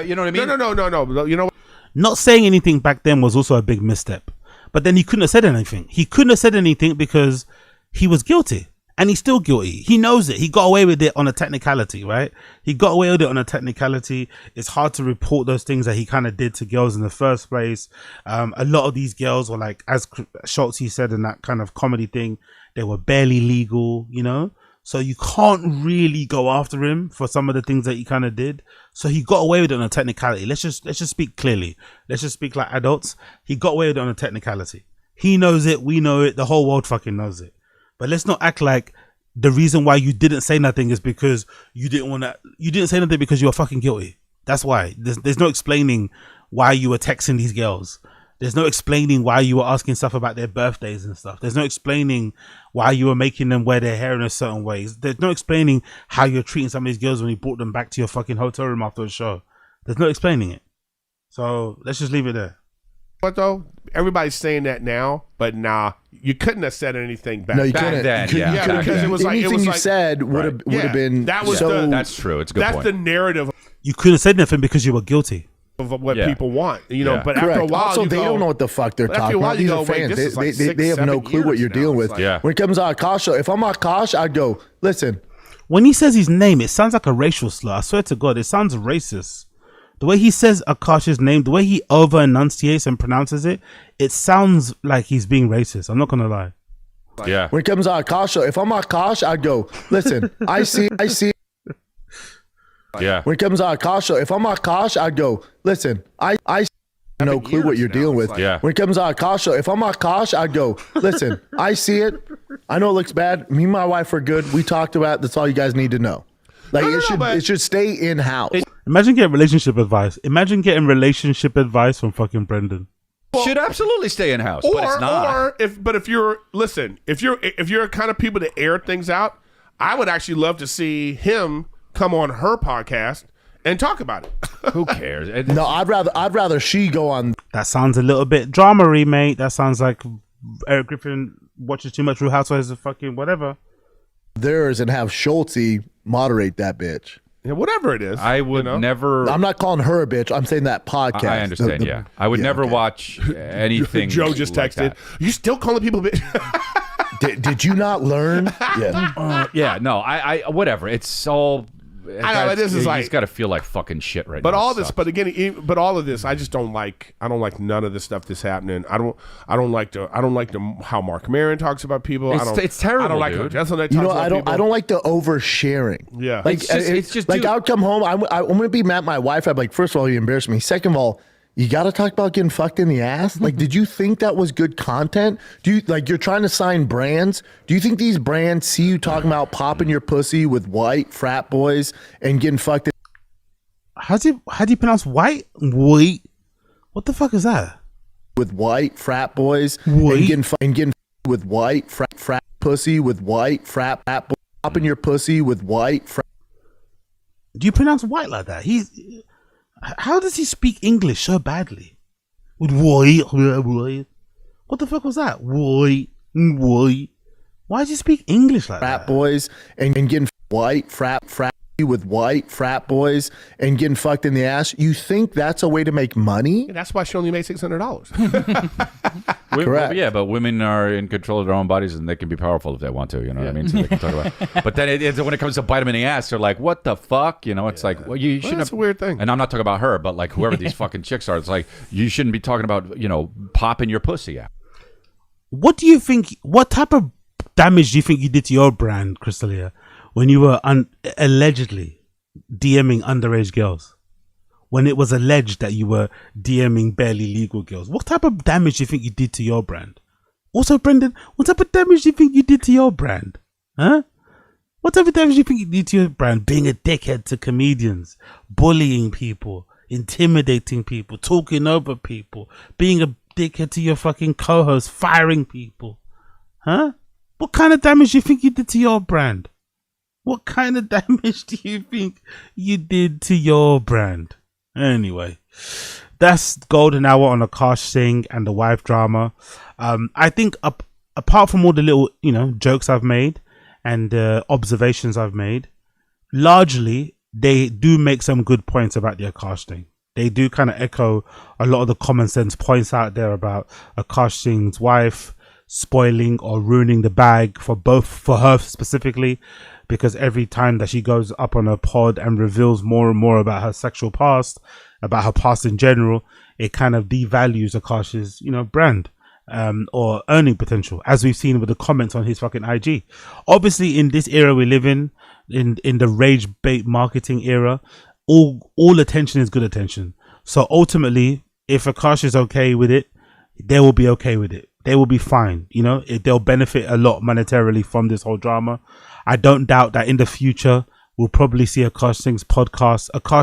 you know what I mean? No. You know what? Not saying anything back then was also a big misstep. But then he couldn't have said anything. He couldn't have said anything because he was guilty. And he's still guilty. He knows it. He got away with it on a technicality, right? He got away with it on a technicality. It's hard to report those things that he kind of did to girls in the first place. A lot of these girls were like, as Schultz said in that kind of comedy thing, they were barely legal, So you can't really go after him for some of the things that he kind of did. So he got away with it on a technicality. Let's just speak clearly. Let's just speak like adults. He got away with it on a technicality. He knows it. We know it. The whole world fucking knows it. But let's not act like the reason why you didn't say nothing is because you didn't say nothing because you were fucking guilty. That's why. There's no explaining why you were texting these girls. There's no explaining why you were asking stuff about their birthdays and stuff. There's no explaining why you were making them wear their hair in a certain way. There's no explaining how you're treating some of these girls when you brought them back to your fucking hotel room after a show. There's no explaining it. So let's just leave it there. But though, everybody's saying that now, but nah, you couldn't have said anything back. No, you back couldn't. then. Yeah, because it was like anything you said would have been. That was that's true. It's a good that's point. the narrative You couldn't have said nothing because you were guilty. of what people want, But Correct. after a while, also, you they go, don't know what the fuck they're but after talking a while, about. you These go, are wait, fans. this is like They have no 6-7 clue what years you're now. dealing It's with. like- When it comes to Akaash, if I'm Akaash, I'd go, listen. When he says his name, it sounds like a racial slur. I swear to God, it sounds racist. The way he says Akaash's name, the way he over enunciates and pronounces it, it sounds like he's being racist. I'm not gonna lie. Yeah. When it comes to Akaash, if I'm Akaash, I'd go, listen, I see Yeah. When it comes to Akaash, show, if I'm Akaash, I'd go, listen, I no clue what you're dealing with. Yeah. When it comes to Akaash, show, if I'm Akaash, I'd go, listen, I see it. I know it looks bad. Me and my wife are good. We talked about it. That's all you guys need to know. Like it should stay in house. Imagine getting relationship advice. Imagine getting relationship advice from fucking Brendan. Should absolutely stay in house, but it's not. Or if you're a kind of people that air things out, I would actually love to see him come on her podcast and talk about it. Who cares? No, I'd rather she go on. That sounds a little bit drama-y, mate. That sounds like Eric Griffin watches too much Real Housewives of fucking whatever. Theirs and have Schultze moderate that bitch. Yeah, whatever it is. I would never. I'm not calling her a bitch. I'm saying that podcast. I understand. Yeah, I would never watch anything. Joe just like texted. that. You still calling people bitch? Did you not learn? Yeah. Yeah. No. I. Whatever. It's all. I know, this is you like- just got to feel like fucking shit right But now. all It this, sucks. but again, but all of this, I just don't like. I don't like none of the stuff that's happening. I don't like how Marc Maron talks about people. It's terrible, I don't like dude. how Jesselyn talks You know, about people. I don't like the oversharing. Yeah. like It's just like dude. I would come home. I'm gonna be mad at my wife. I'm like, first of all, you embarrassed me. Second of all, you got to talk about getting fucked in the ass. Like, did you think that was good content? Do you like you're trying to sign brands? Do you think these brands see you talking about popping your pussy with white frat boys and getting fucked? How do you pronounce white? White. What the fuck is that? With white frat boys White? and getting with white frat pussy with white frat boys, popping your pussy with white frat. Do you pronounce white like that? How does he speak English so badly? With white. What the fuck was that? White. Why does he speak English like frat that? boys and getting white frat with white frat boys and getting fucked in the ass. You think that's a way to make money? That's why she only made $600. Correct. Yeah, but women are in control of their own bodies and they can be powerful if they want to. You know what I mean? So they can talk about. But then when it comes to bite them in the ass, they're like, "What the fuck?" You know? It's like, well, you shouldn't. That's have, a weird thing. And I'm not talking about her, but like whoever these fucking chicks are, it's like you shouldn't be talking about popping your pussy out. What do you think? What type of damage do you think you did to your brand, Crystalia, when you were allegedly DMing underage girls? When it was alleged that you were DMing barely legal girls, what type of damage do you think you did to your brand? Also, Brendan, what type of damage do you think you did to your brand? Huh? What type of damage do you think you did to your brand? Being a dickhead to comedians, bullying people, intimidating people, talking over people, being a dickhead to your fucking co-host, firing people. Huh? What kind of damage do you think you did to your brand? What kind of damage do you think you did to your brand? Anyway, that's golden hour on Akaash Singh and the wife drama. I think apart from all the little, jokes I've made and observations I've made, largely they do make some good points about the Akaash thing. They do kind of echo a lot of the common sense points out there about Akaash Singh's wife spoiling or ruining the bag for her specifically, because every time that she goes up on a pod and reveals more and more about her sexual past, about her past in general, it kind of devalues Akaash's, brand or earning potential, as we've seen with the comments on his fucking IG. Obviously, in this era we live in the rage bait marketing era, all attention is good attention. So ultimately, if Akaash is okay with it, they will be okay with it. They will be fine. They'll benefit a lot monetarily from this whole drama. I don't doubt that in the future we'll probably see Akaash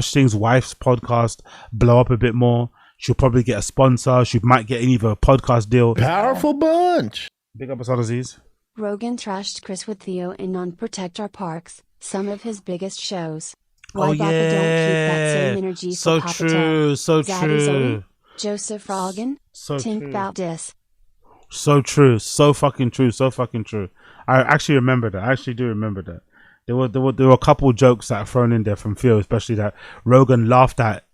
Singh's wife's podcast blow up a bit more. She'll probably get a sponsor. She might get either a podcast deal. Powerful bunch. Big up Aziz. Rogan trashed Chris with Theo in Non-Protect Our Parks, some of his biggest shows. Why Papa don't keep that same energy So for Papa true, so Zaddy Zoe, true. Joseph Rogan, So Tink true. Bout Dis. So true, so fucking true, so fucking true. I actually remember that. I actually do remember that. There were a couple of jokes that are thrown in there from Theo, especially that Rogan laughed at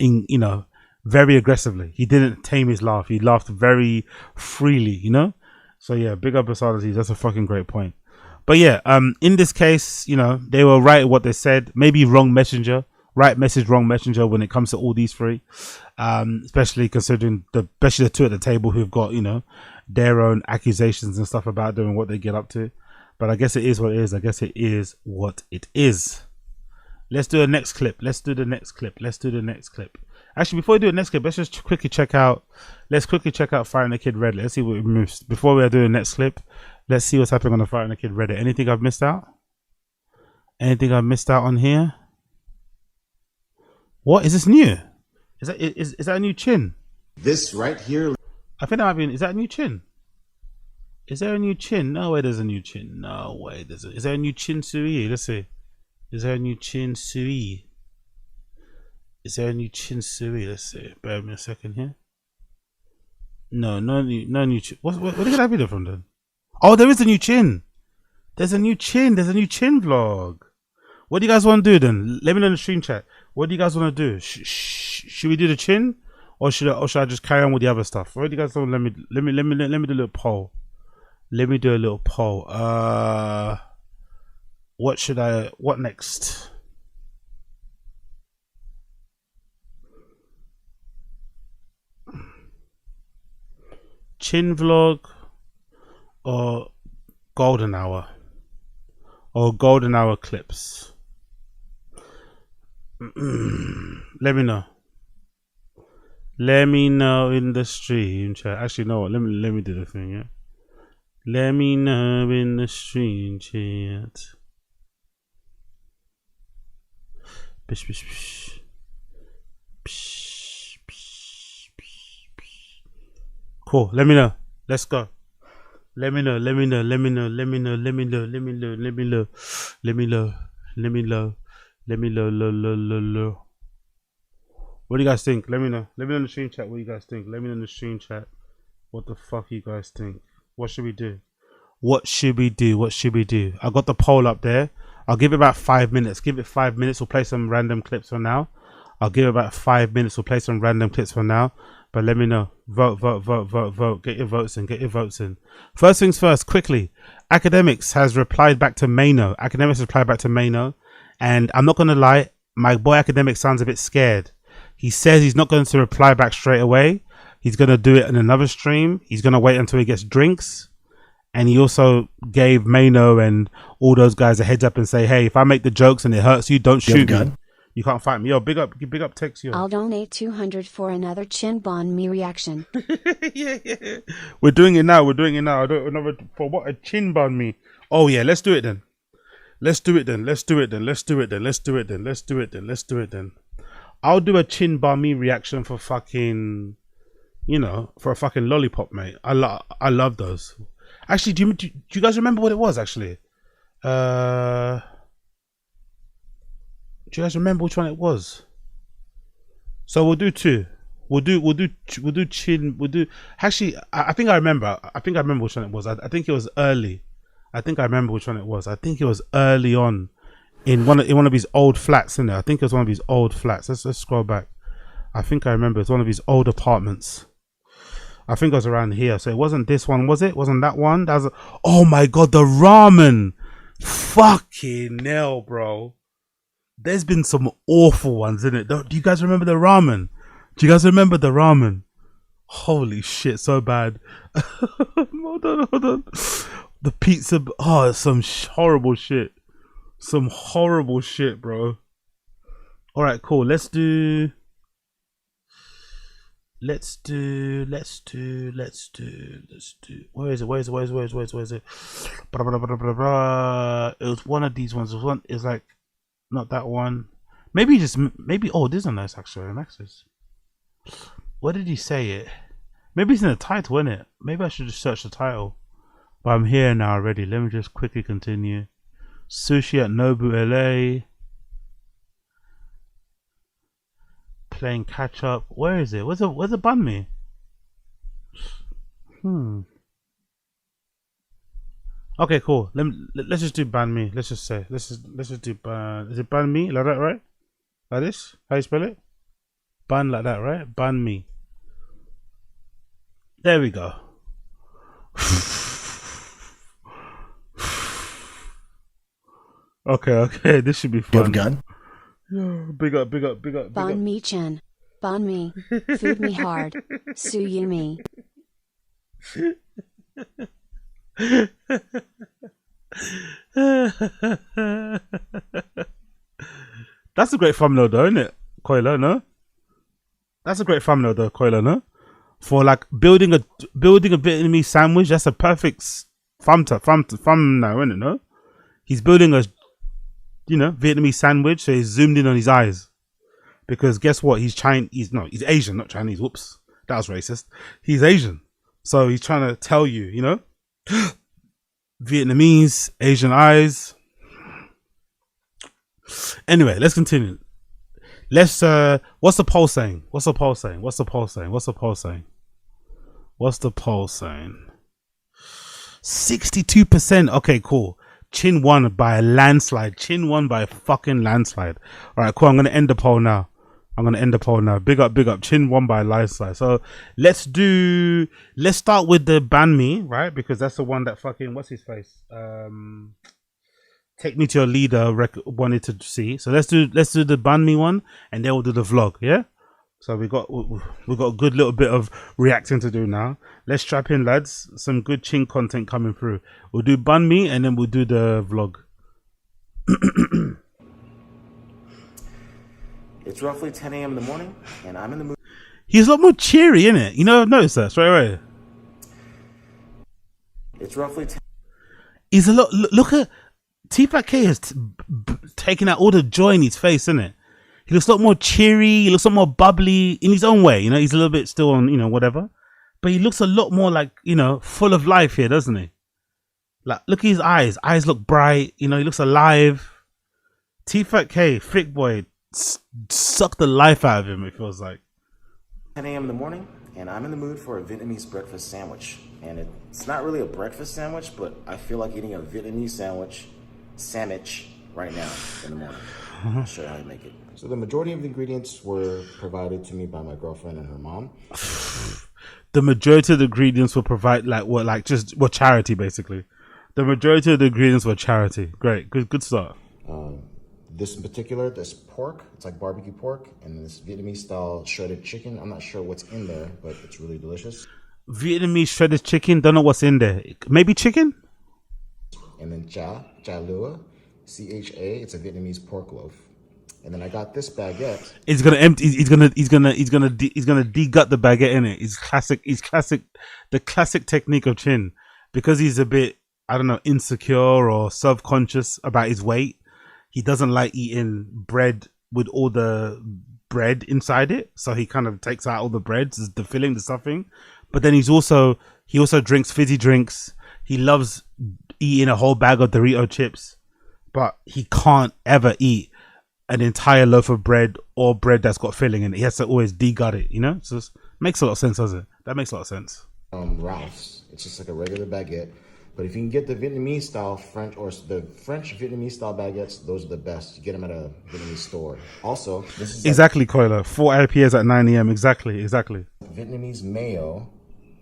very aggressively. He didn't tame his laugh. He laughed very freely, So yeah, big up Aziz. That's a fucking great point. But yeah, in this case, they were right at what they said. Maybe wrong messenger, right message, wrong messenger when it comes to all these three. Especially considering especially the two at the table who've got, their own accusations and stuff about them and what they get up to. But I guess it is what it is. I guess it is what it is. Let's do the next clip. Let's do the next clip. Let's do the next clip. Actually, before we do the next clip, let's just quickly check out. Let's quickly check out Fire and the Kid Reddit. Let's see what moves. Before we do the next clip, let's see what's happening on the Fire and the Kid Reddit. Anything I've missed out? Anything I've missed out on here? What is this new? Is that a new chin? This right here. I think that might be. Is that a new chin? Is there a new chin? No way. There's a new chin. No way. Is there a new chin Sui? Let's see. Is there a new chin Sui? Is there a new chin Sui? Let's see. Bear with me a second here. No new chin. What did I get that video from then? Oh, there is a new chin. There's a new chin. There's a new chin vlog. What do you guys want to do then? Let me know in the stream chat. What do you guys want to do? Should we do the chin, or should I just carry on with the other stuff? What do you guys want? Let me do a little poll. Let me do a little poll. What next? Chin vlog or golden hour? Or golden hour clips? Let me know. Let me know in the stream chat. Actually, no. Let me do the thing. Yeah. Let me know in the stream chat. Bish, bish, bish. Bish, bish, bish, bish. Cool. Let me know. Let's go. Let me know. Let me know. Let me know. Let me know. Let me know. Let me know. Let me know. Let me know. Let me know. Let me know. What do you guys think? Let me know. Let me know in the stream chat what you guys think. Let me know in the stream chat what the fuck you guys think. What should we do? What should we do? What should we do? I got the poll up there. I'll give it about 5 minutes. Give it 5 minutes. We'll play some random clips for now. I'll give it about 5 minutes. We'll play some random clips for now. But let me know. Vote, vote, vote, vote, vote. Get your votes in. Get your votes in. First things first, quickly. Academics has replied back to Mano. Academics has replied back to Mano. And I'm not going to lie. My boy Academic sounds a bit scared. He says he's not going to reply back straight away. He's going to do it in another stream. He's going to wait until he gets drinks. And he also gave Mano and all those guys a heads up and say, hey, if I make the jokes and it hurts you, don't shoot me. You can't fight me. Yo, big up Tex. Yo. I'll donate 200 for another chin bon me reaction. yeah. We're doing it now. I don't know for what a chin bun me. Oh yeah, let's do it then. Let's do it then. I'll do a chin bar me reaction for fucking, for a fucking lollipop, mate. I love those. Actually, do you guys remember what it was? Actually, do you guys remember which one it was? So we'll do two. We'll do chin. Actually, I think I remember. I think I remember which one it was. I think it was early. I think I remember which one it was. I think it was early on. In one of his old flats, in there. I think it was one of his old flats. Let's scroll back. I think I remember it's one of his old apartments. I think it was around here. So it wasn't this one, was it? Wasn't that one? That was. Oh my god, the ramen! Fucking hell, bro. There's been some awful ones, isn't it? Do you guys remember the ramen? Do you guys remember the ramen? Holy shit, so bad. Hold on. The pizza. Oh, it's some horrible shit. Some horrible shit, bro. All right, cool. Let's do. Where is it? Blah, blah, blah, blah, blah. It was one of these ones. It's like not that one. Maybe. Oh, this is a nice actually. Where did he say it? Maybe it's in the title, isn't it? Maybe I should just search the title. But I'm here now already. Let me just quickly continue. Sushi at Nobu LA. Playing catch up. Where is it? Where's the bun me? Okay, cool. Let's just do ban me. Let's just do ban. Is it ban me like that, right? Like this? How you spell it? Ban like that, right? Ban me. There we go. Okay. This should be fun. You have a gun? Yeah, big up. Bon me chin. Bon me. Food me hard. Suyi me. That's a great thumbnail though, isn't it, Coiler? No, that's a great thumbnail though, Coiler. No, for like building a Vietnamese sandwich. That's a perfect thumbnail, isn't it? No, he's building a Vietnamese sandwich. So he's zoomed in on his eyes because guess what? He's Chinese. He's Asian, not Chinese. Whoops, that was racist. He's Asian, so he's trying to tell you, Vietnamese, Asian eyes. Anyway, let's continue. Let's what's the poll saying? 62%. Okay, cool. Chin won by a landslide. By a fucking landslide. All right, cool. I'm gonna end the poll now. Big up. Chin won by a landslide. So let's start with the Ban Me, right? Because that's the one that fucking what's his face? Take Me to Your Leader wanted to see. So let's do the Ban Me one, and then we'll do the vlog. Yeah. So we got a good little bit of reacting to do now. Let's strap in, lads. Some good Chin content coming through. We'll do Ban Me, and then we'll do the vlog. It's roughly 10 a.m. in the morning, and I'm in the mood. He's a lot more cheery, isn't it? I've noticed that straight away. It's roughly 10. He's a lot. Look at T-Fat K has taken out all the joy in his face, isn't it? He looks a lot more cheery. He looks a lot more bubbly in his own way. He's a little bit still on, whatever. But he looks a lot more like, full of life here, doesn't he? Like, look at his eyes. Eyes look bright. He looks alive. T-Fat K, thick boy, suck the life out of him, it feels like. 10 a.m. in the morning, and I'm in the mood for a Vietnamese breakfast sandwich. And it's not really a breakfast sandwich, but I feel like eating a Vietnamese sandwich right now in the morning. I'll show you how to make it. So the majority of the ingredients were provided to me by my girlfriend and her mom. The majority of the ingredients were provided charity, basically. The majority of the ingredients were charity. Great, good start. This in particular, this pork, it's like barbecue pork, and this Vietnamese style shredded chicken. I'm not sure what's in there, but it's really delicious. Vietnamese shredded chicken, don't know what's in there. Maybe chicken? And then cha lua, CHA, it's a Vietnamese pork loaf. And then I got this baguette. He's gonna empty. He's gonna de-gut the baguette in it. He's classic. The classic technique of Chin, because he's a bit, I don't know, insecure or self-conscious about his weight. He doesn't like eating bread with all the bread inside it, so he kind of takes out all the bread, the filling, the stuffing. But then he also drinks fizzy drinks. He loves eating a whole bag of Dorito chips, but he can't ever eat an entire loaf of bread or bread that's got filling in it. He has to always de-gut it, So it makes a lot of sense, doesn't it? That makes a lot of sense. Ralph's. It's just like a regular baguette. But if you can get the Vietnamese style French or the French Vietnamese style baguettes, those are the best. You get them at a Vietnamese store. Also, this is exactly Coiler. 4 IPAs at 9 a.m. Exactly. Vietnamese mayo,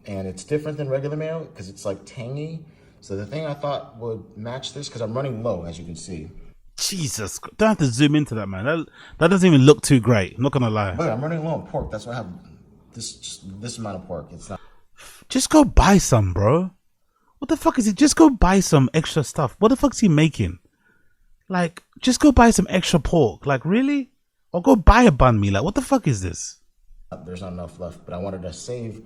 and it's different than regular mayo because it's like tangy. So the thing I thought would match this, because I'm running low, as you can see. Jesus, don't have to zoom into that, man. That doesn't even look too great. I'm not gonna lie. Look, I'm running low on pork. That's why I have this amount of pork. It's not. Just go buy some, bro. What the fuck is it? Just go buy some extra stuff. What the fuck is he making? Like, just go buy some extra pork. Like, really? Or go buy a banh mi. Like, what the fuck is this? There's not enough left, but I wanted to save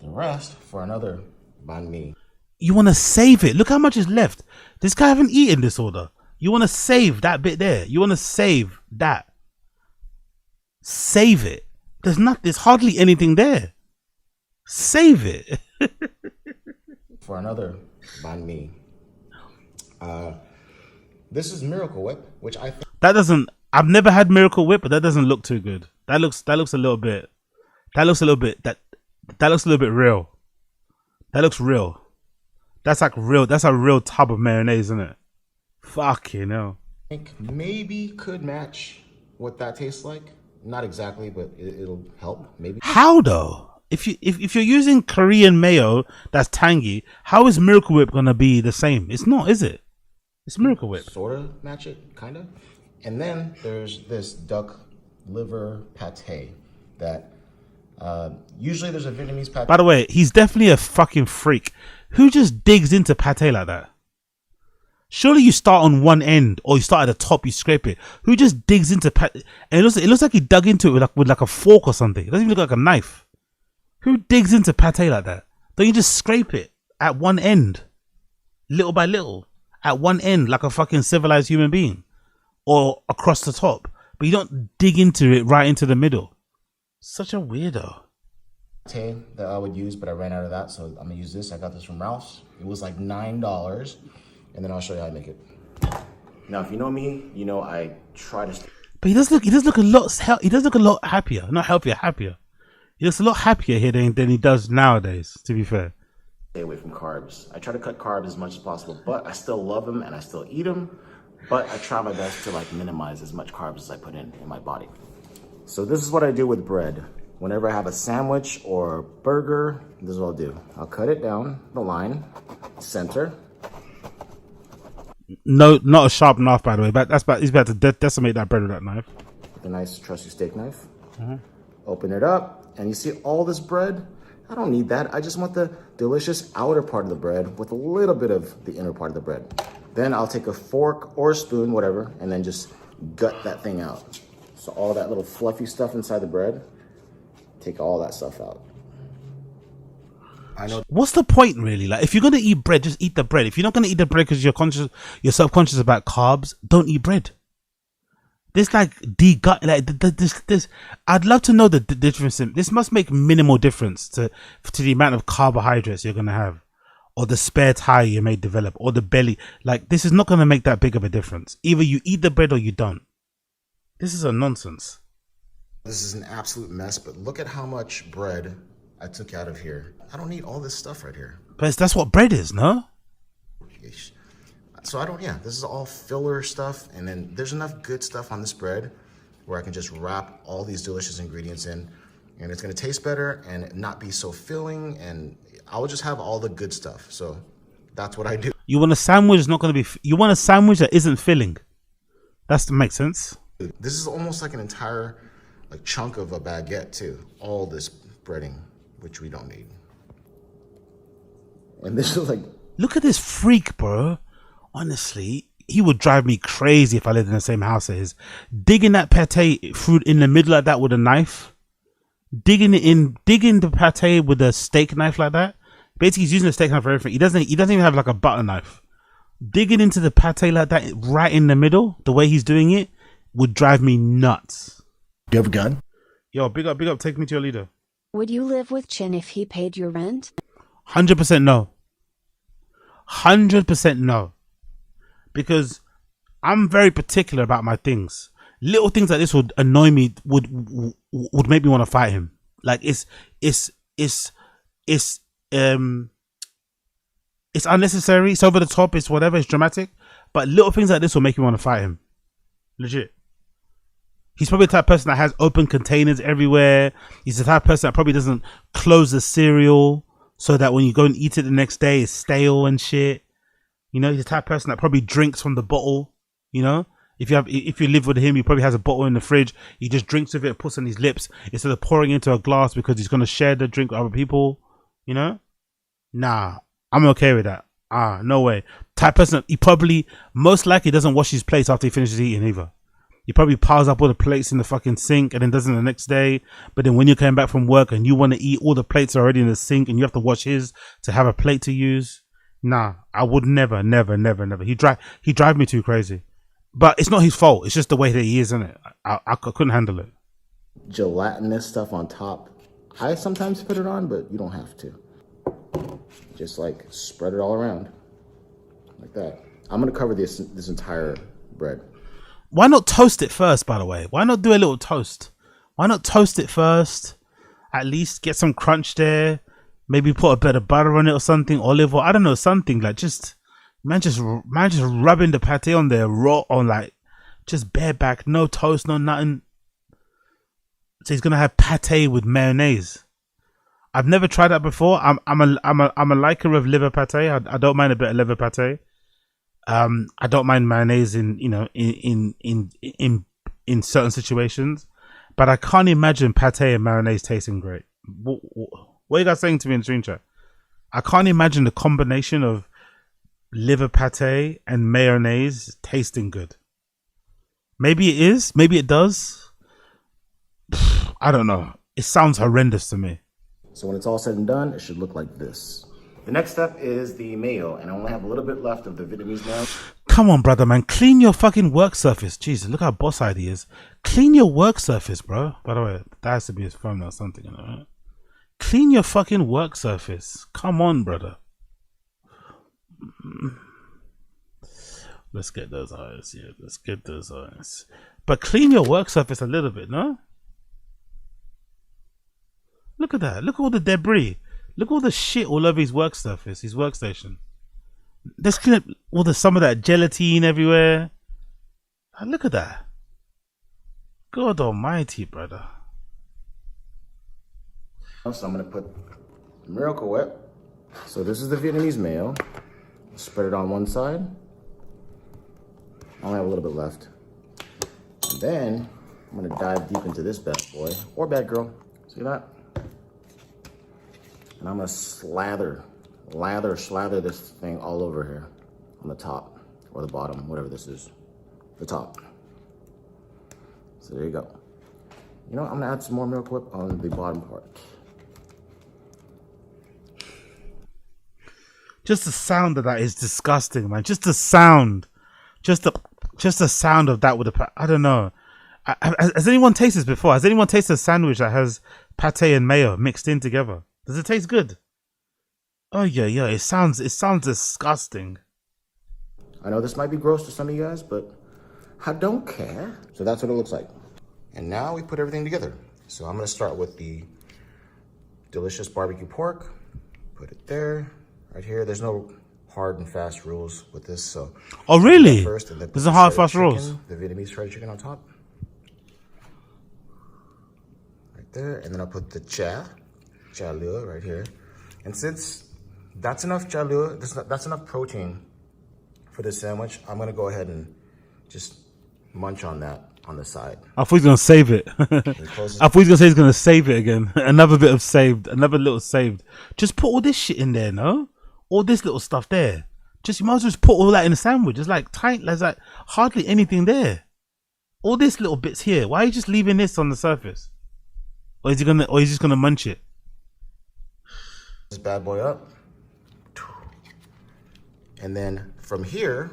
the rest for another banh mi. You want to save it? Look how much is left. This guy haven't eaten this order. You want to save that bit there. You want to save that. Save it. There's hardly anything there. Save it. For another banh mi. This is Miracle Whip, which I think I've never had Miracle Whip, but that doesn't look too good. That looks a little bit real. That looks real. That's like real. That's a real tub of mayonnaise, isn't it? Fucking hell. I think maybe could match what that tastes like. Not exactly, but it'll help. Maybe. How though? If you're using Korean mayo that's tangy, how is Miracle Whip gonna be the same? It's not, is it? It's Miracle Whip. Sort of match it, kind of. And then there's this duck liver pate that usually there's a Vietnamese pate. By the way, he's definitely a fucking freak. Who just digs into pate like that? Surely you start on one end, or you start at the top, you scrape it. Who just digs into and it looks like he dug into it with like a fork or something. It doesn't even look like a knife. Who digs into pate like that? Don't you just scrape it at one end, little by little, at one end, like a fucking civilized human being, or across the top? But you don't dig into it right into the middle. Such a weirdo. That I would use, but I ran out of that, so I'm gonna use this. I got this from Ralph's. It was like $9, and then I'll show you how I make it. Now, if you know me, you know I try to. But he does look a lot happier. Not healthier, happier. He looks a lot happier here than he does nowadays. To be fair. Stay away from carbs. I try to cut carbs as much as possible, but I still love them and I still eat them. But I try my best to like minimize as much carbs as I put in my body. So this is what I do with bread. Whenever I have a sandwich or burger, this is what I'll do. I'll cut it down the line, center. No, not a sharp knife, by the way. But he's about to decimate that bread with that knife. The nice trusty steak knife. Open it up, and you see all this bread. I don't need that. I just want the delicious outer part of the bread with a little bit of the inner part of the bread. Then I'll take a fork or a spoon, whatever, and then just gut that thing out. So all that little fluffy stuff inside the bread, take all that stuff out. I know. What's the point, really? Like, if you're gonna eat bread, just eat the bread. If you're not gonna eat the bread because you're self-conscious about carbs, don't eat bread. This like de-gut, like this. I'd love to know the difference. This must make minimal difference to the amount of carbohydrates you're gonna have, or the spare tire you may develop, or the belly. Like, this is not gonna make that big of a difference. Either you eat the bread or you don't. This is a nonsense. This is an absolute mess, but look at how much bread I took out of here. I don't need all this stuff right here. But that's what bread is, no? So this is all filler stuff, and then there's enough good stuff on this bread where I can just wrap all these delicious ingredients in, and it's gonna taste better and not be so filling, and I will just have all the good stuff. So that's what I do. You want a sandwich that's not gonna be, you want a sandwich that isn't filling. That makes sense. This is almost like an entire chunk of a baguette too. All this breading, which we don't need. And this is look at this freak, bro. Honestly, he would drive me crazy if I lived in the same house as his. Digging that pate fruit in the middle like that with a knife. Digging the pate with a steak knife like that. Basically, he's using a steak knife for everything. He doesn't even have like a butter knife. Digging into the pate like that right in the middle, the way he's doing it, would drive me nuts. You have a gun? Yo, big up, take me to your leader. Would you live with Chin if he paid your rent? 100% no. 100% no. Because I'm very particular about my things. Little things like this would annoy me, would make me want to fight him. Like, it's unnecessary, it's over the top, it's whatever, it's dramatic. But little things like this will make me want to fight him. Legit. He's probably the type of person that has open containers everywhere. He's the type of person that probably doesn't close the cereal so that when you go and eat it the next day, it's stale and shit. You know, he's the type of person that probably drinks from the bottle. You know, if you live with him, he probably has a bottle in the fridge. He just drinks with it and puts on his lips instead of pouring into a glass because he's going to share the drink with other people. You know, nah, I'm okay with that. No way. Type of person, he probably most likely doesn't wash his plates after he finishes eating either. He probably piles up all the plates in the fucking sink and then does it the next day. But then when you're coming back from work and you want to eat, all the plates are already in the sink and you have to wash his to have a plate to use. Nah, I would never. He drive me too crazy. But it's not his fault. It's just the way that he is, isn't it? I couldn't handle it. Gelatinous stuff on top. I sometimes put it on, but you don't have to. Just spread it all around like that. I'm gonna cover this entire bread. Why not toast it first, by the way? Why not do a little toast? Why not toast it first? At least get some crunch there. Maybe put a bit of butter on it or something, olive oil. I don't know, something just rubbing the pate on there raw, on just bareback, no toast, no nothing. So he's gonna have pate with mayonnaise. I've never tried that before. I'm a liker of liver pate. I don't mind a bit of liver pate. I don't mind mayonnaise in certain situations, but I can't imagine pate and mayonnaise tasting great. What are you guys saying to me in the stream chat? I can't imagine the combination of liver pate and mayonnaise tasting good. Maybe it is. Maybe it does. I don't know. It sounds horrendous to me. So when it's all said and done, it should look like this. The next step is the mayo, and I only have a little bit left of the Vietnamese mayo. Come on, brother, man. Clean your fucking work surface. Jesus, look how boss-eyed he is. Clean your work surface, bro. By the way, that has to be his phone or something, you know, right? Clean your fucking work surface. Come on, brother. Let's get those eyes. Yeah, let's get those eyes. But clean your work surface a little bit, no? Look at that. Look at all the debris. Look at all the shit all over his work surface, his workstation. Let's clean up all some of that gelatine everywhere. Oh, look at that. God almighty, brother. So I'm going to put Miracle Whip. So this is the Vietnamese mayo. Spread it on one side. I only have a little bit left. And then I'm going to dive deep into this bad boy, or bad girl. See that? And I'm going to slather this thing all over here on the top or the bottom, whatever this is, the top. So there you go. You know what? I'm going to add some more Miracle Whip on the bottom part. Just the sound of that is disgusting, man. Just the sound. Just the sound of that with the... I don't know. Has anyone tasted this before? Has anyone tasted a sandwich that has pate and mayo mixed in together? Does it taste good? Oh, yeah. It sounds disgusting. I know this might be gross to some of you guys, but I don't care. So that's what it looks like. And now we put everything together. So I'm going to start with the delicious barbecue pork. Put it there. Right here, there's no hard and fast rules with this, so. Oh, really? First, and then there's no hard fast rules. The Vietnamese fried chicken on top. Right there, and then I'll put the cha lua right here. And since that's enough cha lua, that's enough protein for this sandwich, I'm gonna go ahead and just munch on that on the side. I thought he was gonna save it. I thought he was gonna say he's gonna save it again. Another bit of saved, another little saved. Just put all this shit in there, no? All this little stuff there. Just you might as well just put all that in a sandwich. It's like tight. There's like hardly anything there. All this little bits here. Why are you just leaving this on the surface? Or is he gonna? Or is he just gonna munch it? This bad boy up, and then from here,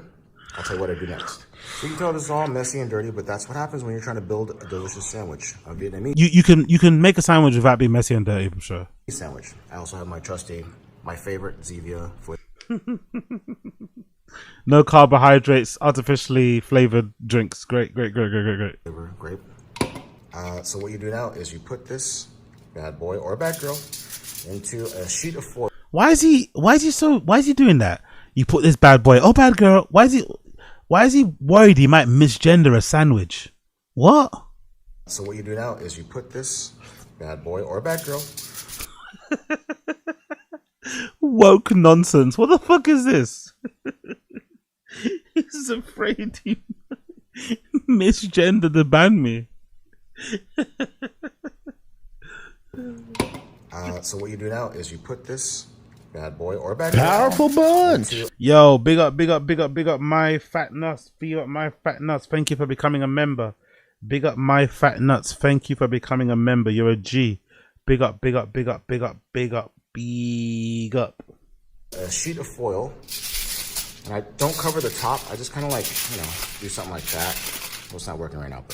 I'll tell you what I do next. You can tell this is all messy and dirty, but that's what happens when you're trying to build a delicious sandwich. A Vietnamese. You can make a sandwich without being messy and dirty, I'm sure. Sandwich. I also have my trusty, my favorite Zevia for. No carbohydrates, artificially flavored drinks. Great. Grape. So what you do now is you put this bad boy or bad girl into a sheet of foil. Why is he doing that? You put this bad boy or bad girl. Why is he worried he might misgender a sandwich? What? So what you do now is you put this bad boy or bad girl. Woke nonsense. What the fuck is this? He's afraid he misgendered the ban me. So what you do now is you put this bad boy or bad girl. Powerful bunch. Yo, big up my fat nuts. Big up my fat nuts. Thank you for becoming a member. Big up my fat nuts. Thank you for becoming a member. You're a G. Big up. A sheet of foil, and I don't cover the top. I just kind of like, do something like that. Well, it's not working right now,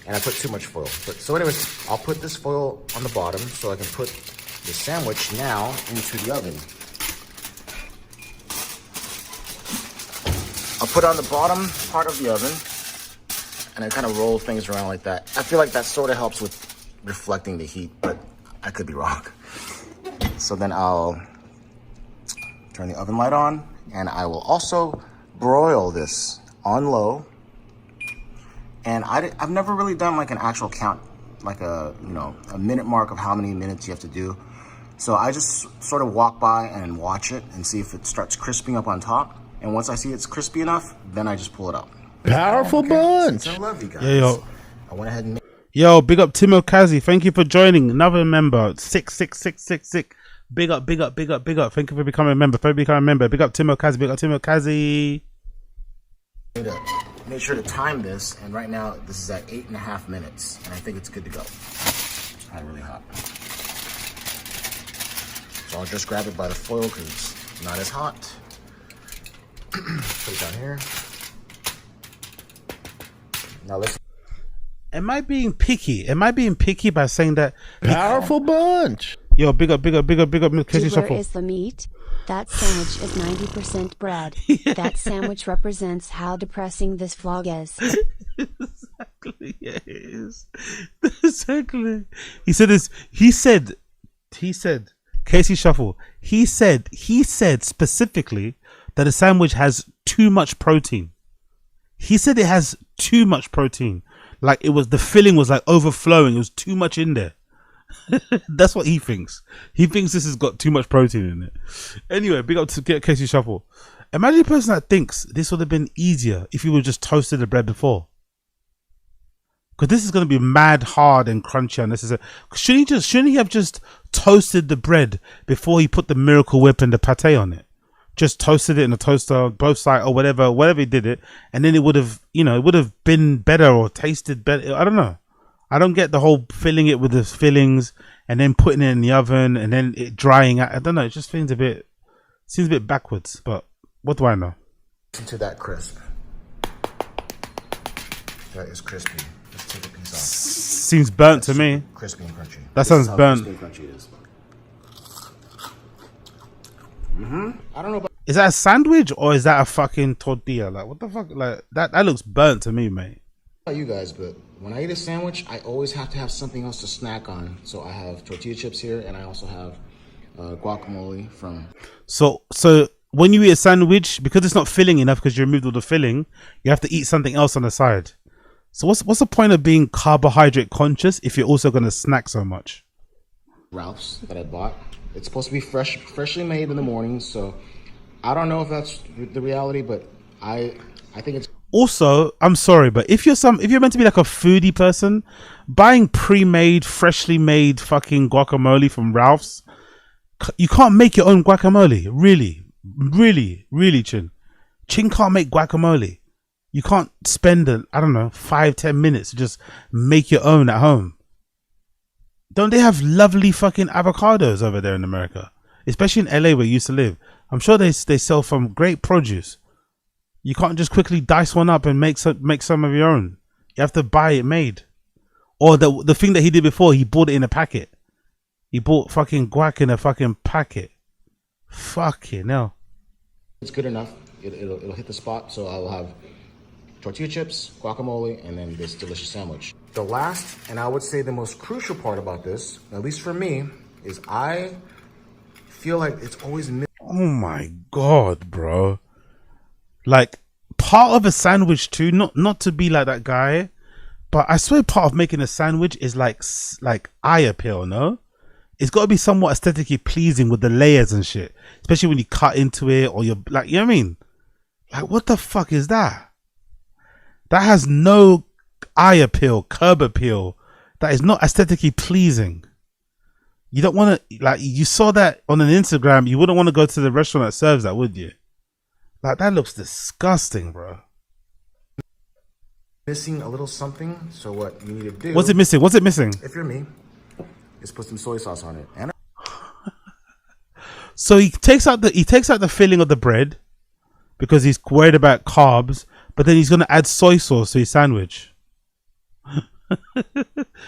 and I put too much foil. So anyways, I'll put this foil on the bottom so I can put the sandwich now into the oven. I'll put it on the bottom part of the oven, and I kind of roll things around like that. I feel like that sort of helps with reflecting the heat, but I could be wrong. So then I'll turn the oven light on, and I will also broil this on low. And I've never really done like an actual count, like a minute mark of how many minutes you have to do. So I just sort of walk by and watch it and see if it starts crisping up on top. And once I see it's crispy enough, then I just pull it out. Powerful bunch. I love you guys. Yeah, yo. I went ahead and big up Timo Kazi. Thank you for joining. Another member. Sick. Big up, big up, big up, big up. Thank you for becoming a member. Big up Timo Kazi. Big up Timo Kazi. Make sure to time this, and right now this is at 8.5 minutes, and I think it's good to go. It's probably really hot. So I'll just grab it by the foil because it's not as hot. Put it down here. Now listen. Am I being picky? Am I being picky by saying that? Powerful bunch. Yo, big up, Casey Where Shuffle. is the meat? That sandwich is 90% bread. That sandwich represents how depressing this vlog is. Exactly, yes. Exactly. He said this. He said, Casey Shuffle. He said specifically that a sandwich has too much protein. He said it has too much protein. Like the filling was like overflowing. It was too much in there. That's what he thinks. He thinks this has got too much protein in it. Anyway, big up to get Casey Shuffle. Imagine a person that thinks this would have been easier if you would just toasted the bread before. Because this is going to be mad hard and crunchy unnecessary. Shouldn't he have just toasted the bread before he put the Miracle Whip and the pate on it? Just toasted it in a toaster, both sides or whatever he did it, and then it would have, it would have been better or tasted better. I don't know. I don't get the whole filling it with the fillings and then putting it in the oven and then it drying out. I don't know. It just seems a bit backwards. But what do I know? Listen to that crisp. That is crispy. Let's take a piece off. Seems burnt to me. Crispy and crunchy. That sounds burnt. Crispy and crunchy it is. I don't know about. Is that a sandwich or is that a fucking tortilla? Like what the fuck? Like that looks burnt to me, mate. About you guys, but when I eat a sandwich, I always have to have something else to snack on. So I have tortilla chips here, and I also have guacamole from. So when you eat a sandwich, because it's not filling enough, because you removed all the filling, you have to eat something else on the side. So what's the point of being carbohydrate conscious if you're also going to snack so much? Ralph's that I bought. It's supposed to be freshly made in the morning. So I don't know if that's the reality, but I think it's. Also, I'm sorry, but if you're meant to be like a foodie person, buying pre-made, freshly made fucking guacamole from Ralph's, you can't make your own guacamole. Really, Chin can't make guacamole. You can't spend 5-10 minutes to just make your own at home. Don't they have lovely fucking avocados over there in America, especially in LA where you used to live? I'm sure they sell some great produce. You can't just quickly dice one up and make some of your own. You have to buy it made. Or the thing that he did before, he bought it in a packet. He bought fucking guac in a fucking packet. Fucking hell. It's good enough. It'll hit the spot. So I'll have tortilla chips, guacamole, and then this delicious sandwich. The last, and I would say the most crucial part about this, at least for me, is I feel like it's always. Oh my god, bro. Like, part of a sandwich too, not to be like that guy, but I swear part of making a sandwich is like eye appeal, no? It's got to be somewhat aesthetically pleasing with the layers and shit, especially when you cut into it or you're like, you know what I mean? Like, what the fuck is that? That has no eye appeal, curb appeal. That is not aesthetically pleasing. You don't want to, like, you saw that on an Instagram, you wouldn't want to go to the restaurant that serves that, would you? Like, that looks disgusting, bro. Missing a little something, so what you need to do. What's it missing? If you're me, is put some soy sauce on it. And so he takes out the filling of the bread because he's worried about carbs, but then he's gonna add soy sauce to his sandwich.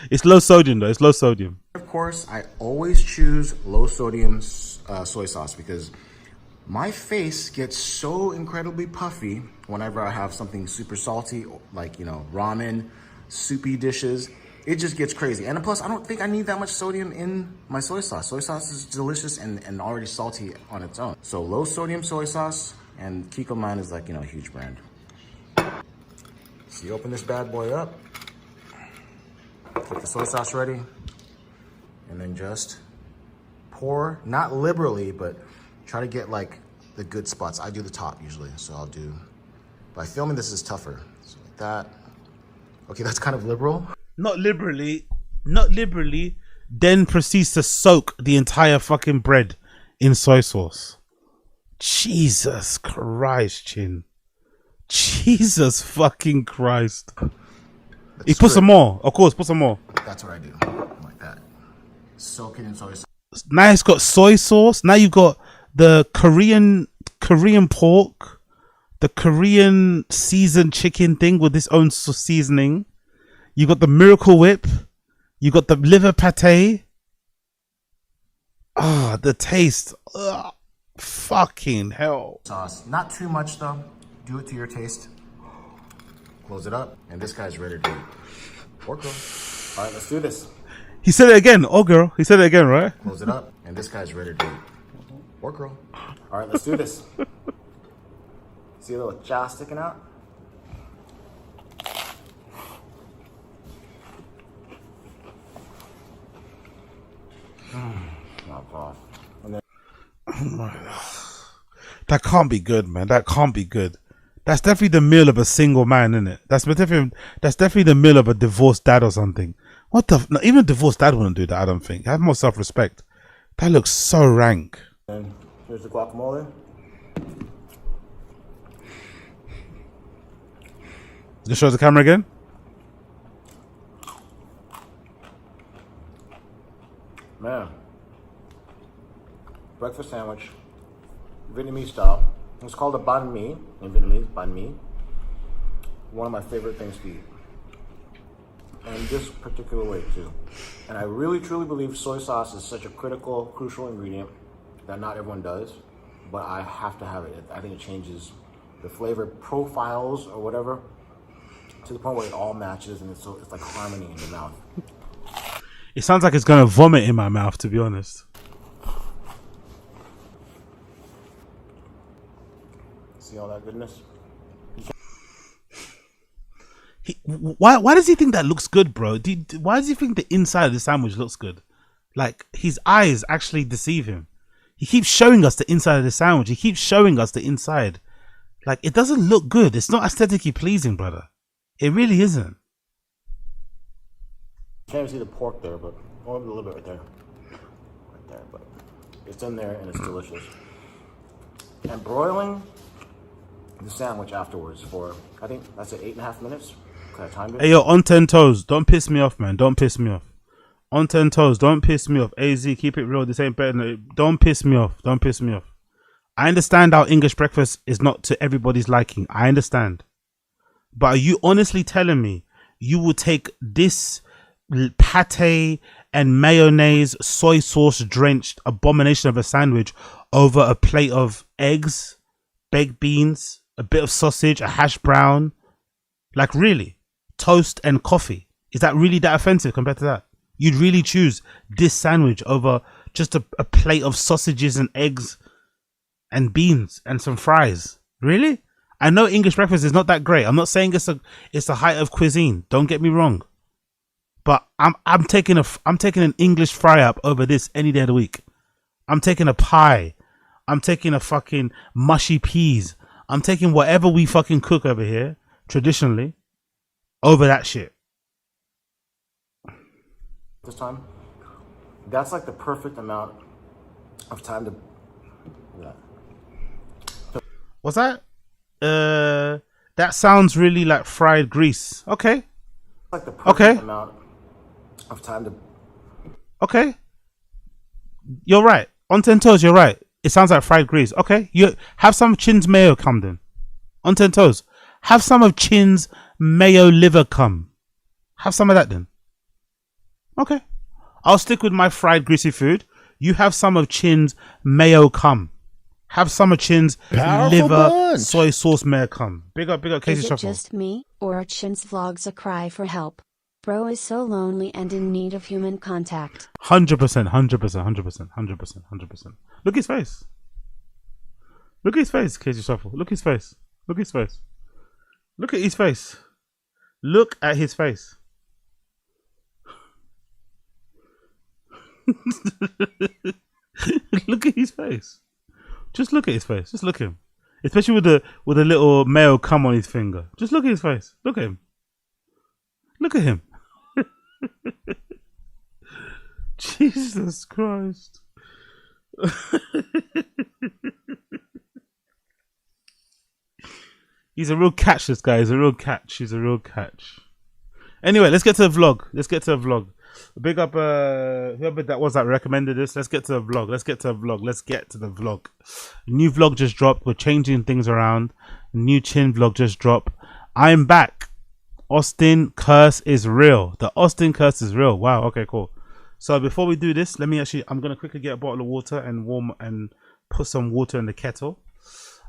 It's low sodium though. It's low sodium. Of course, I always choose low sodium soy sauce because my face gets so incredibly puffy whenever I have something super salty, like, ramen, soupy dishes. It just gets crazy. And plus, I don't think I need that much sodium in my soy sauce. Soy sauce is delicious and already salty on its own. So low sodium soy sauce, and Kiko Mine is like, a huge brand. So you open this bad boy up, get the soy sauce ready, and then just pour, not liberally, but try to get like the good spots. I do the top usually, so I'll do, by filming this is tougher. So like that. Okay, that's kind of liberal. Not liberally. then proceeds to soak the entire fucking bread in soy sauce. Jesus Christ, Chin. Jesus fucking Christ. He put some more. Of course, put some more. That's what I do. Like that. Soak it in soy sauce. Now it's got soy sauce. Now you've got the Korean pork, the Korean seasoned chicken thing with its own seasoning. You got the Miracle Whip. You got the liver pate. Ah, the taste. Ugh. Fucking hell. Sauce. Not too much though. Do it to your taste. Close it up, and this guy's ready to eat. Or girl. All right, let's do this. He said it again. Oh, girl. He said it again, right? Close it up, and this guy's ready to eat. Or girl. All right, let's do this. See a little jaw sticking out? Not bad. And then That can't be good, man. That can't be good. That's definitely the meal of a single man, isn't it? That's definitely the meal of a divorced dad or something. What the? No, even a divorced dad wouldn't do that, I don't think. Have more self-respect. That looks so rank. And here's the guacamole. Just show the camera again. Man. Breakfast sandwich. Vietnamese style. It's called a banh mi in Vietnamese, banh mi. One of my favorite things to eat. And this particular way too. And I really truly believe soy sauce is such a crucial ingredient that not everyone does, but I have to have it. I think it changes the flavor profiles or whatever to the point where it all matches and it's like harmony in your mouth. It sounds like it's gonna vomit in my mouth, to be honest. See all that goodness? Why does he think that looks good, bro? Why does he think the inside of the sandwich looks good? Like, his eyes actually deceive him. He keeps showing us the inside of the sandwich. He keeps showing us the inside. Like, it doesn't look good. It's not aesthetically pleasing, brother. It really isn't. Can't even see the pork there, but a little bit right there. Right there, but it's in there and it's delicious. And broiling the sandwich afterwards for, I think that's at 8.5 minutes. Can I time it? Hey, yo, on 10 toes. Don't piss me off, man. Don't piss me off. On 10 toes. Don't piss me off. AZ, keep it real. This ain't better. Don't piss me off. Don't piss me off. I understand how English breakfast is not to everybody's liking. I understand. But are you honestly telling me you would take this pate and mayonnaise, soy sauce drenched abomination of a sandwich over a plate of eggs, baked beans, a bit of sausage, a hash brown? Like, really? Toast and coffee? Is that really that offensive compared to that? You'd really choose this sandwich over just a plate of sausages and eggs and beans and some fries? Really? I know English breakfast is not that great. I'm not saying it's the height of cuisine. Don't get me wrong. But I'm taking an English fry up over this any day of the week. I'm taking a pie. I'm taking a fucking mushy peas. I'm taking whatever we fucking cook over here traditionally over that shit. This time, that's like the perfect amount of time to. Yeah. What's that? That sounds really like fried grease. Okay. Like the perfect amount of time to. Okay. You're right. On 10 toes, you're right. It sounds like fried grease. Okay. You have some Chin's mayo come then. On 10 toes. Have some of Chin's mayo liver come. Have some of that then. Okay. I'll stick with my fried greasy food. You have some of Chin's mayo come. Have some of Chin's Powerful liver bunch. soy sauce mayo come. Big up Casey Is it Shuffle. just me, or are Chin's vlogs a cry for help? Bro is so lonely and in need of human contact. 100%, 100%. Look at his face. Look at his face, Casey Shuffle. Look at his face. Look at his face. Look at his face. Look at his face. Look at his face. Just look at his face. Just look at him. Especially with a little mayo cum on his finger. Just look at his face. Look at him. Look at him. Jesus Christ. He's a real catch, this guy. He's a real catch. He's a real catch. Anyway, let's get to the vlog. Let's get to the vlog. Big up whoever that was that recommended this. Let's get to the vlog. Let's get to the vlog. Let's get to the vlog. New vlog just dropped. We're changing things around. New chin vlog just dropped. I'm back. Austin curse is real. The Austin curse is real. Wow. Okay, cool. So before we do this, I'm gonna quickly get a bottle of water and put some water in the kettle.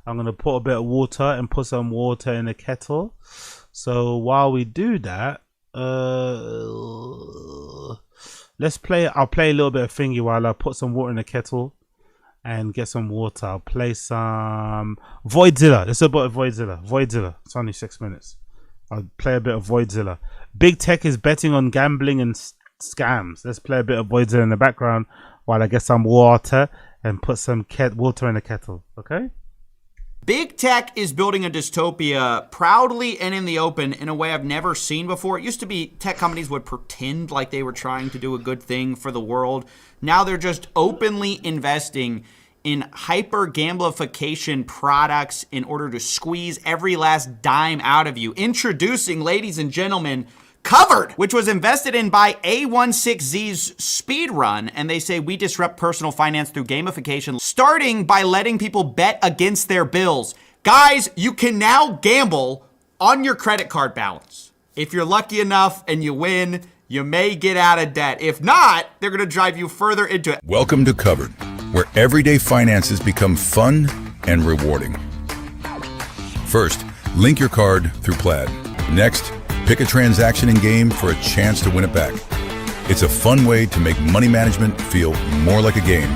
I'm gonna put a bit of water and put some water in the kettle. So while we do that, I'll play a little bit of thingy while I put some water in the kettle and get some water. I'll play some Voidzilla. Let's do a bit of Voidzilla. Voidzilla. It's only 6 minutes. I'll play a bit of Voidzilla. Big tech is betting on gambling and scams. Let's play a bit of Voidzilla in the background while I get some water and put some water in the kettle. Okay? Big tech is building a dystopia proudly and in the open in a way I've never seen before. It used to be tech companies would pretend like they were trying to do a good thing for the world. Now they're just openly investing in hyper gamification products in order to squeeze every last dime out of you. Introducing, ladies and gentlemen, Covered, which was invested in by A16Z's Speedrun, and they say we disrupt personal finance through gamification, starting by letting people bet against their bills. Guys, you can now gamble on your credit card balance. If you're lucky enough and you win, you may get out of debt. If not, they're gonna drive you further into it. Welcome to Covered, where everyday finances become fun and rewarding. First, link your card through Plaid. Next, pick a transaction in game for a chance to win it back. It's a fun way to make money management feel more like a game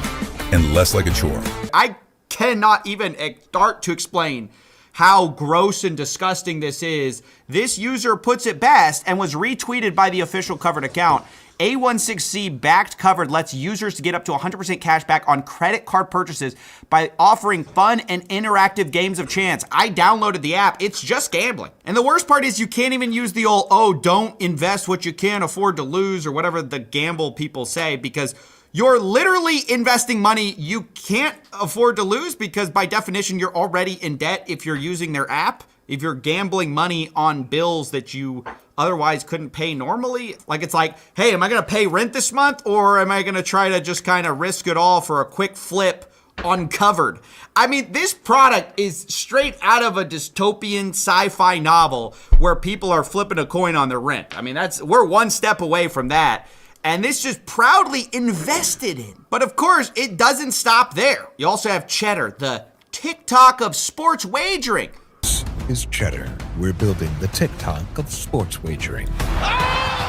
and less like a chore. I cannot even start to explain how gross and disgusting this is. This user puts it best and was retweeted by the official Covered account. A16Z backed Covered lets users to get up to 100% cash back on credit card purchases by offering fun and interactive games of chance. I downloaded the app. It's just gambling. And the worst part is you can't even use the old, oh, don't invest what you can't afford to lose or whatever the gamble people say, because you're literally investing money you can't afford to lose because by definition you're already in debt if you're using their app. If you're gambling money on bills that you otherwise couldn't pay normally, like it's like, hey, am I gonna pay rent this month or am I gonna try to just kind of risk it all for a quick flip on Covered? I mean, this product is straight out of a dystopian sci-fi novel where people are flipping a coin on their rent. I mean, we're one step away from that. And this just proudly invested in. But of course, it doesn't stop there. You also have Cheddar, the TikTok of sports wagering. Is Cheddar. We're building the TikTok of sports wagering.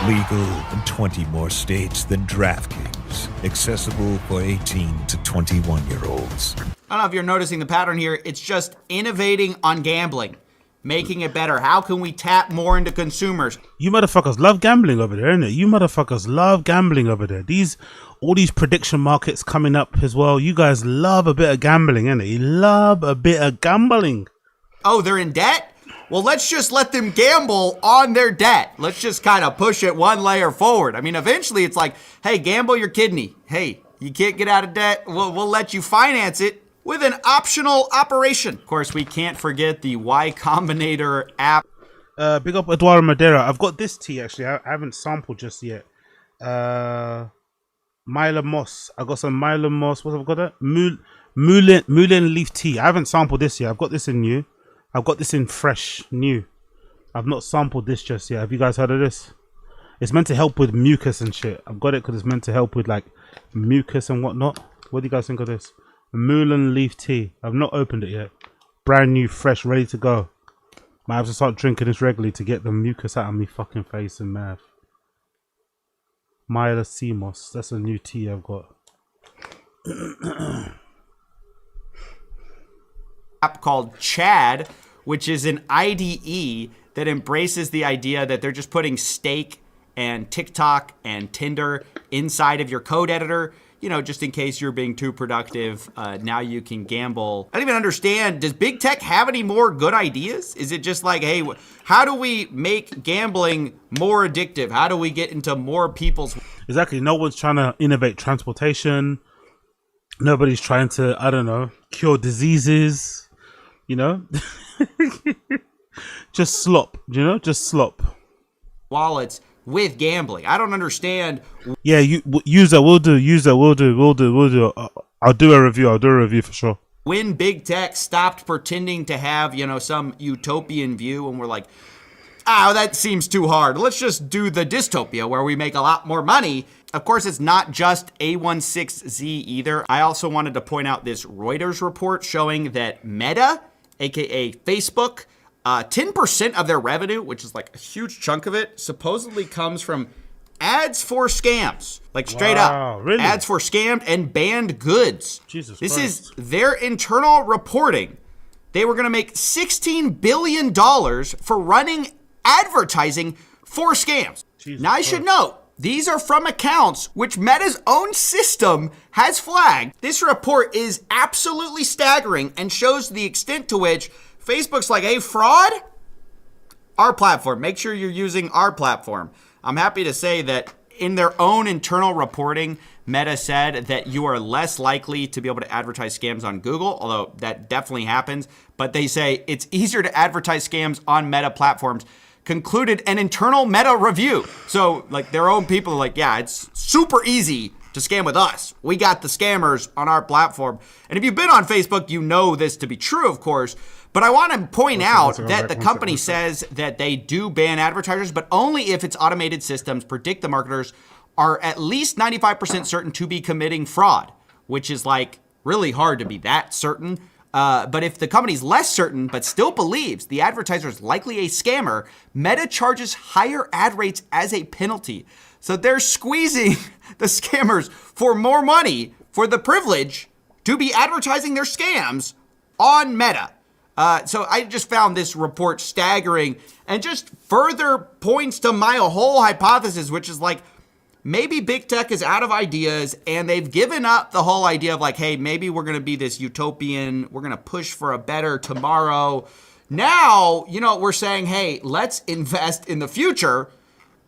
Legal in 20 more states than DraftKings. Accessible for 18 to 21-year-olds. I don't know if you're noticing the pattern here. It's just innovating on gambling, making it better. How can we tap more into consumers? You motherfuckers love gambling over there, innit? You motherfuckers love gambling over there. All these prediction markets coming up as well. You guys love a bit of gambling, innit? You love a bit of gambling. Oh, they're in debt? Well, let's just let them gamble on their debt. Let's just kind of push it one layer forward. I mean, eventually it's like, hey, gamble your kidney. Hey, you can't get out of debt. We'll let you finance it with an optional operation. Of course, we can't forget the Y Combinator app. Big up Eduardo Madeira. I've got this tea, actually. I haven't sampled just yet. Mila Moss. I got some Mila Moss. What have I got there? Moulin leaf tea. I haven't sampled this yet. I've got this in new. I've got this in fresh, new. I've not sampled this just yet. Have you guys heard of this? It's meant to help with mucus and shit. I've got it because it's meant to help with like mucus and whatnot. What do you guys think of this? Moulin leaf tea. I've not opened it yet. Brand new, fresh, ready to go. Might have to start drinking this regularly to get the mucus out of me fucking face and mouth. Mila Moss. That's a new tea I've got. App called Chad, which is an IDE that embraces the idea that they're just putting Steak and TikTok and Tinder inside of your code editor. just in case you're being too productive, now you can gamble. I don't even understand. Does big tech have any more good ideas? Is it just like, hey, how do we make gambling more addictive? How do we get into more people's... Exactly. No one's trying to innovate transportation. Nobody's trying to, I don't know, cure diseases, just slop, just slop. Wallets with gambling. I don't understand. Yeah, user will do. I'll do a review for sure. When big tech stopped pretending to have, some utopian view and we're like, that seems too hard. Let's just do the dystopia where we make a lot more money. Of course, it's not just A16Z either. I also wanted to point out this Reuters report showing that Meta, aka Facebook, 10% of their revenue, which is like a huge chunk of it, supposedly comes from ads for scams. Like straight up. Really? Ads for scammed and banned goods. Jesus This Christ. is their internal reporting. They were going to make $16 billion for running advertising for scams. Now, I should note, these are from accounts which Meta's own system has flagged. This report is absolutely staggering and shows the extent to which Facebook's like, hey, fraud? Our platform. Make sure you're using our platform. I'm happy to say that in their own internal reporting, Meta said that you are less likely to be able to advertise scams on Google, although that definitely happens. But they say it's easier to advertise scams on Meta platforms, concluded an internal Meta review. So like their own people are like, yeah, it's super easy to scam with us. We got the scammers on our platform. And if you've been on Facebook, you know this to be true, of course. But I want to point out that the company says that they do ban advertisers, but only if its automated systems predict the marketers are at least 95% certain to be committing fraud, which is like really hard to be that certain. But if the company's less certain, but still believes the advertiser is likely a scammer, Meta charges higher ad rates as a penalty. So they're squeezing the scammers for more money for the privilege to be advertising their scams on Meta. So I just found this report staggering and just further points to my whole hypothesis, which is like, maybe big tech is out of ideas and they've given up the whole idea of like, hey, maybe we're going to be this utopian, we're going to push for a better tomorrow. Now, we're saying, hey, let's invest in the future.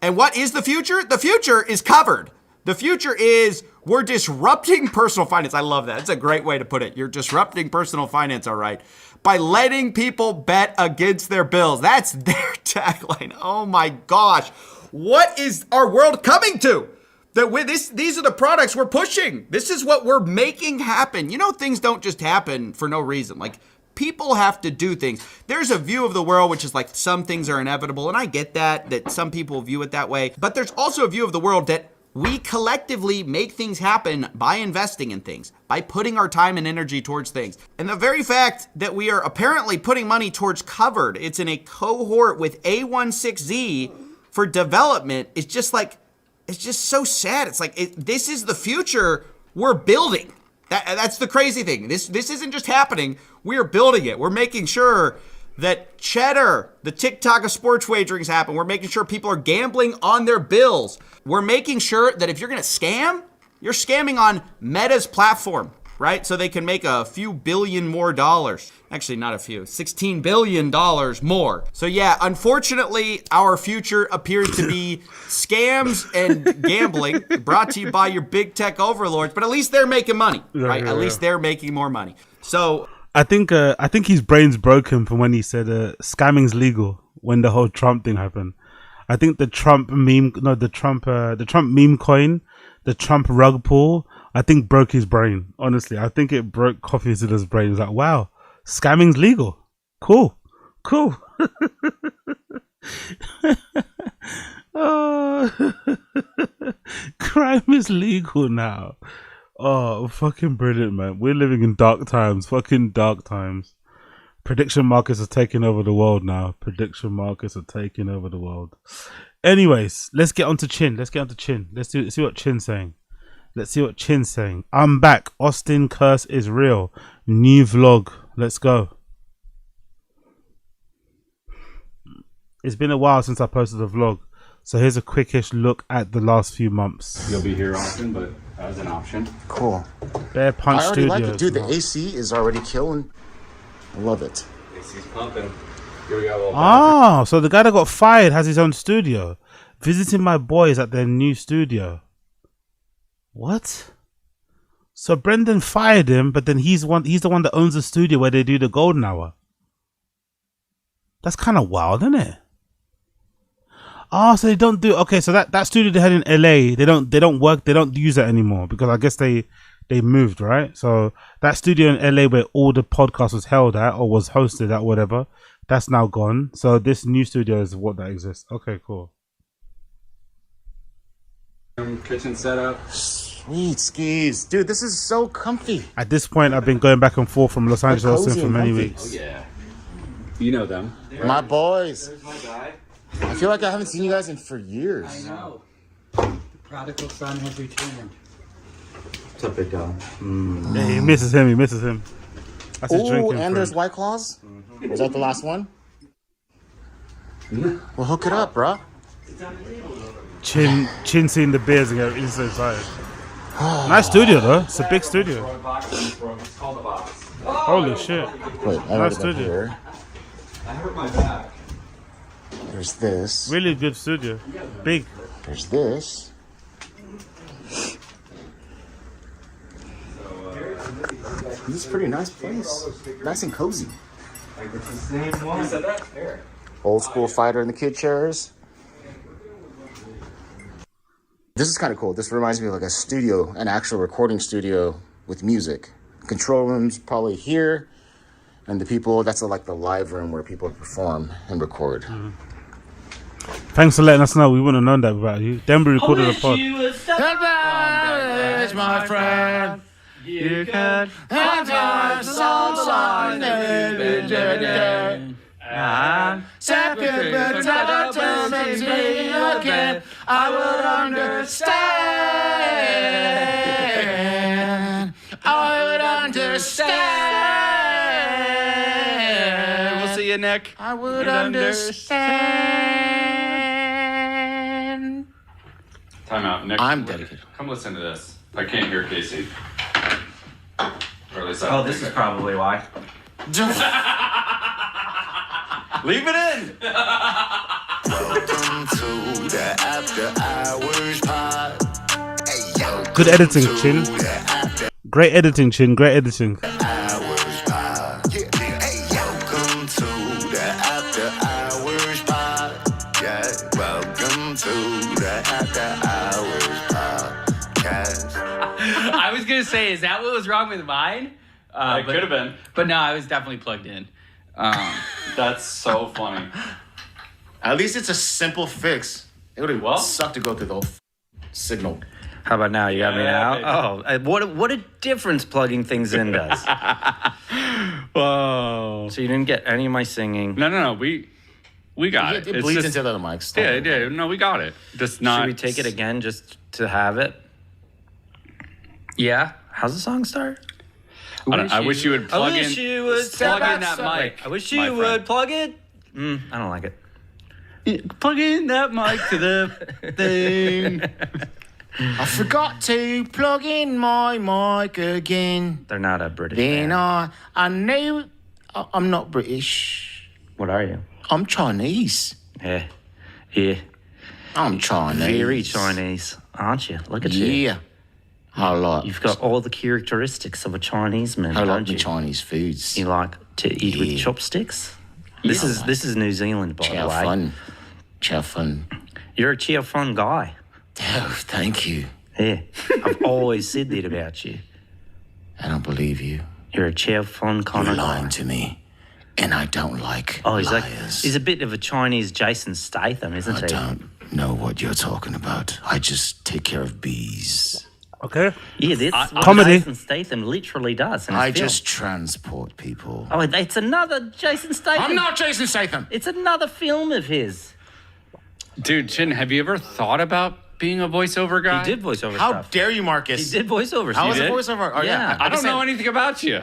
And what is the future? The future is covered. The future is we're disrupting personal finance. I love that. It's a great way to put it. You're disrupting personal finance, all right, by letting people bet against their bills. That's their tagline. Oh my gosh. What is our world coming to? These are the products we're pushing. This is what we're making happen. Things don't just happen for no reason. Like, people have to do things. There's a view of the world which is like some things are inevitable, and I get that some people view it that way. But there's also a view of the world that we collectively make things happen by investing in things, by putting our time and energy towards things. And the very fact that we are apparently putting money towards covered, it's in a cohort with A16Z for development, is just like, it's just so sad. It's like, this is the future we're building. That's the crazy thing. This isn't just happening. We're building it. We're making sure that cheddar, the TikTok of sports wagerings happen. We're making sure people are gambling on their bills. We're making sure that if you're going to scam, you're scamming on Meta's platform, right? So they can make a few billion more dollars. Actually, not a few, $16 billion more. So yeah, unfortunately, our future appears to be scams and gambling brought to you by your big tech overlords, but at least they're making money, right? At least they're making more money. So I think his brain's broken from when he said scamming's legal when the whole Trump thing happened. I think the Trump meme coin, the Trump rug pull, I think broke his brain. Honestly, I think it broke Coffee Zilla's brain. He's like, wow, scamming's legal. Cool. Oh, crime is legal now. Oh, fucking brilliant, man. We're living in dark times. Fucking dark times. Prediction markets are taking over the world now. Prediction markets are taking over the world. Anyways, let's get on to Chin. Let's see what Chin's saying. I'm back. Austin curse is real. New vlog. Let's go. It's been a while since I posted a vlog. So here's a quickish look at the last few months. You'll be here often, but as an option. Cool. Bear Punch I already Studios. like it, dude. The AC is already killing. I love it. AC's pumping. Here we go. Ah, so the guy that got fired has his own studio. Visiting my boys at their new studio. What? So Brendan fired him, but then he's the one that owns the studio where they do the Golden Hour. That's kind of wild, isn't it? Oh, so they don't do so that studio they had in LA, they don't use it anymore because I guess they moved, right? So that studio in LA where all the podcast was held at or was hosted at, whatever, that's now gone. So this new studio is what that exists. Okay, cool. Kitchen setup. Sweet skis, dude. This is so comfy. At this point, I've been going back and forth from Los Angeles to Austin for many weeks. Oh yeah, you know them. My boys. There's my guy. I feel like I haven't seen you guys in for years. I know. The prodigal son has returned. What's up, big dog? Yeah, he misses him. That's his Oh, drinking and friend. there's White Claws. Was that the last one? Yeah. Well, hook it up, bro. Chin seeing the beers and he's so excited. Nice studio though. It's a big studio. It's called the box. Holy shit. Wait, I Nice wrote it up studio. here. I hurt my back. There's this. Really good studio. Big. There's this. This is a pretty nice place. Nice and cozy. It's the same one. You said that? Here. Old school fighter in the kid chairs. This is kind of cool. This reminds me of like a studio, an actual recording studio with music. Control rooms probably here, and the people, that's like the live room where people perform and record. Thanks for letting us know. We wouldn't have known that about you. Then we recorded a pod. Goodbye, my friend. You can have some sun and second, but never tell me again. I would understand. I would understand. We'll see you, Nick. I would understand. Time out, Nick. I'm dedicated. Come listen to this. I can't hear Casey. Or at least I Oh, don't this think is probably why. Leave it in. Welcome to the After Hours Pod. Hey, yo. Good editing, Chin. Great editing, Chin. Great editing. Hours Pod. Yeah. Hey, welcome to the After Hours Pod. Yeah. Welcome to the After Hours Podcast. I was gonna say, is that what was wrong with mine? It could have been. But no, I was definitely plugged in. That's so funny. At least it's a simple fix. It would have sucked to go through the whole signal. How about now? You got me now? Oh, what a difference plugging things in does. Whoa. So you didn't get any of my singing. No. We got it. It It's bleeds just- into the other mics. Yeah. No, we got it. Just not. Should we take it again just to have it? Yeah. How's the song start? I wish you would plug in. I wish you would plug in that mic. I wish my you friend. would plug it. I don't like it. Plug in that mic to the thing. I forgot to plug in my mic again. They're not a British Then band. I knew I'm not British. What are you? I'm Chinese. Yeah. I'm Chinese. Very Chinese, aren't you? Look at you. Yeah. I like. You've got all the characteristics of a Chinese man. I like don't the you? Chinese foods. You like to eat with chopsticks? This is New Zealand, by the Chow way. fun. Chow fun. You're a chow fun guy. Oh, thank you. Yeah. I've always said that about you. I don't believe you. You're a chow fun kind You're of lying guy. to me, and I don't like Oh, liars. he's a bit of a Chinese Jason Statham, isn't he? I don't know what you're talking about. I just take care of bees. Okay. Yeah, that's what Comedy. Jason Statham literally does in his I film. just transport people. Oh, it's another Jason Statham. I'm not Jason Statham. It's another film of his. Dude, Chin, have you ever thought about being a voiceover guy? He did voiceover How stuff. dare you, Marcus? He did voiceover How stuff. was it did? voiceover? Oh, Yeah. I don't know anything about you.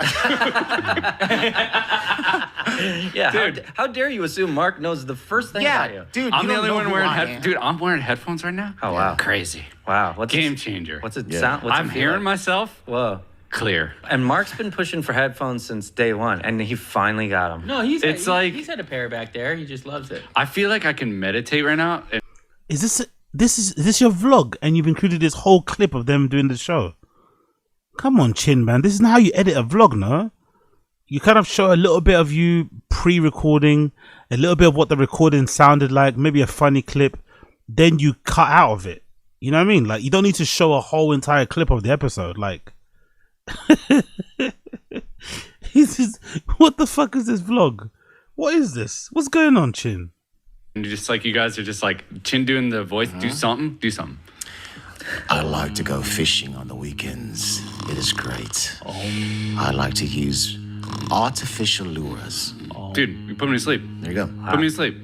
Yeah, how dare you assume Mark knows the first thing about you? dude, I'm you the don't only know one who wearing I am. headphones. Dude, I'm wearing headphones right now. Oh, wow. Crazy. Wow. What's Game changer. What's it sound? What's I'm it feel hearing like? myself. Whoa. Clear. And Mark's been pushing for headphones since day one, and he finally got them. No, he's It's like- he's had a pair back there. He just loves it. I feel like I can meditate right now. Is this your vlog? And you've included this whole clip of them doing the show? Come on, Chin, man. This is not how you edit a vlog, no? You kind of show a little bit of you pre-recording, a little bit of what the recording sounded like, maybe a funny clip, then you cut out of it. You know what I mean? Like, you don't need to show a whole entire clip of the episode. Like, what the fuck is this vlog? What is this? What's going on, Chin? And just like you guys are just like Chin doing the voice. Do something. Do something. I like to go fishing on the weekends. It is great. I like to use artificial lures. Dude, you put me to sleep. There you go. Put me to sleep.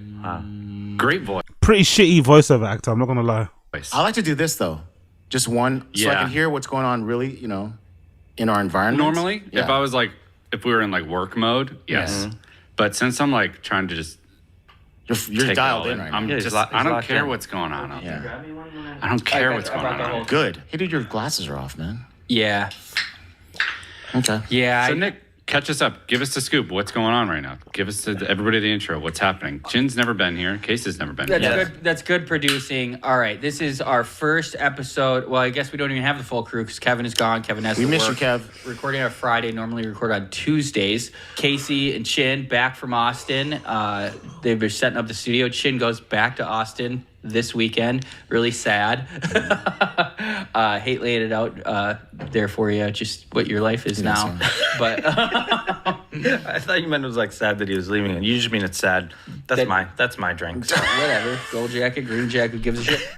Great voice. Pretty shitty voiceover actor, I'm not gonna lie. I like to do this though. Just one, so I Yeah. can hear what's going on really, you know, in our environment. Normally, if I was like, if we were in like work mode, yes. But since I'm like trying to just, you're take it dialed all in right I'm now. just, I don't care what's going on out there. I don't care what's going on. Out there. Good. Hey, dude, your glasses are off, man. Yeah. Okay. Yeah. So Nick, catch us up. Give us the scoop. What's going on right now? Give us everybody the intro. What's happening? Jin's never been here. Case has never been That's here. good. That's good producing. All right, this is our first episode. Well, I guess we don't even have the full crew because Kevin is gone. Kevin has We to miss work. you, Kev. Recording on Friday. Normally record on Tuesdays. Casey and Chin back from Austin. They've been setting up the studio. Chin goes back to Austin this weekend. Really sad. Hate laying it out there for you. Just what your life is now. But I thought you meant it was like sad that he was leaving. You just mean it's sad. That's my drink. So. whatever. Gold jacket, green jacket, who gives a shit?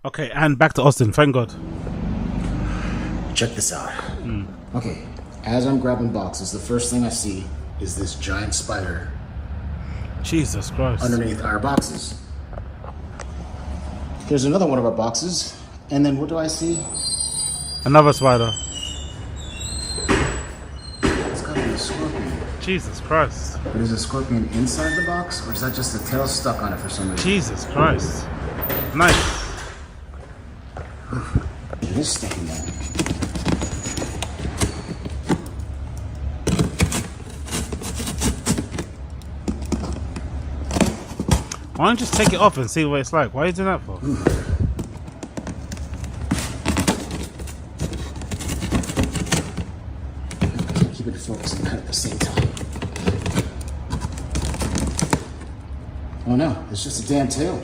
Okay, and back to Austin, thank God. Check this out. Okay, as I'm grabbing boxes, the first thing I see is this giant spider Jesus Christ. underneath our boxes. There's another one of our boxes, and then what do I see? Another spider. It's gotta be a scorpion. Jesus Christ. But is a scorpion inside the box, or is that just the tail stuck on it for some reason? Jesus Christ. Nice. It is sticking out. Why don't you just take it off and see what it's like? Why are you doing that for? Keep it focused at the same time. Oh no, it's just a damn tail.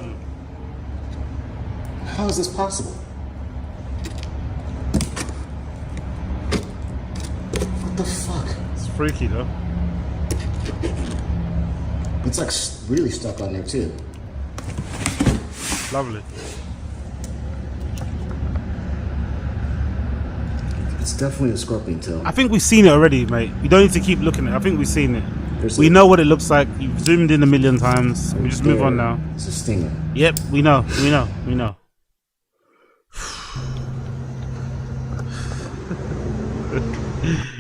How is this possible? What the fuck? It's freaky though. It's like really stuck on there too. Lovely. It's definitely a scorpion tail. I think we've seen it already, mate. You don't need to keep looking at it. I think we've seen it. We know what it looks like. You've zoomed in a million times. We just move on now. It's a stinger. Yep, we know. We know.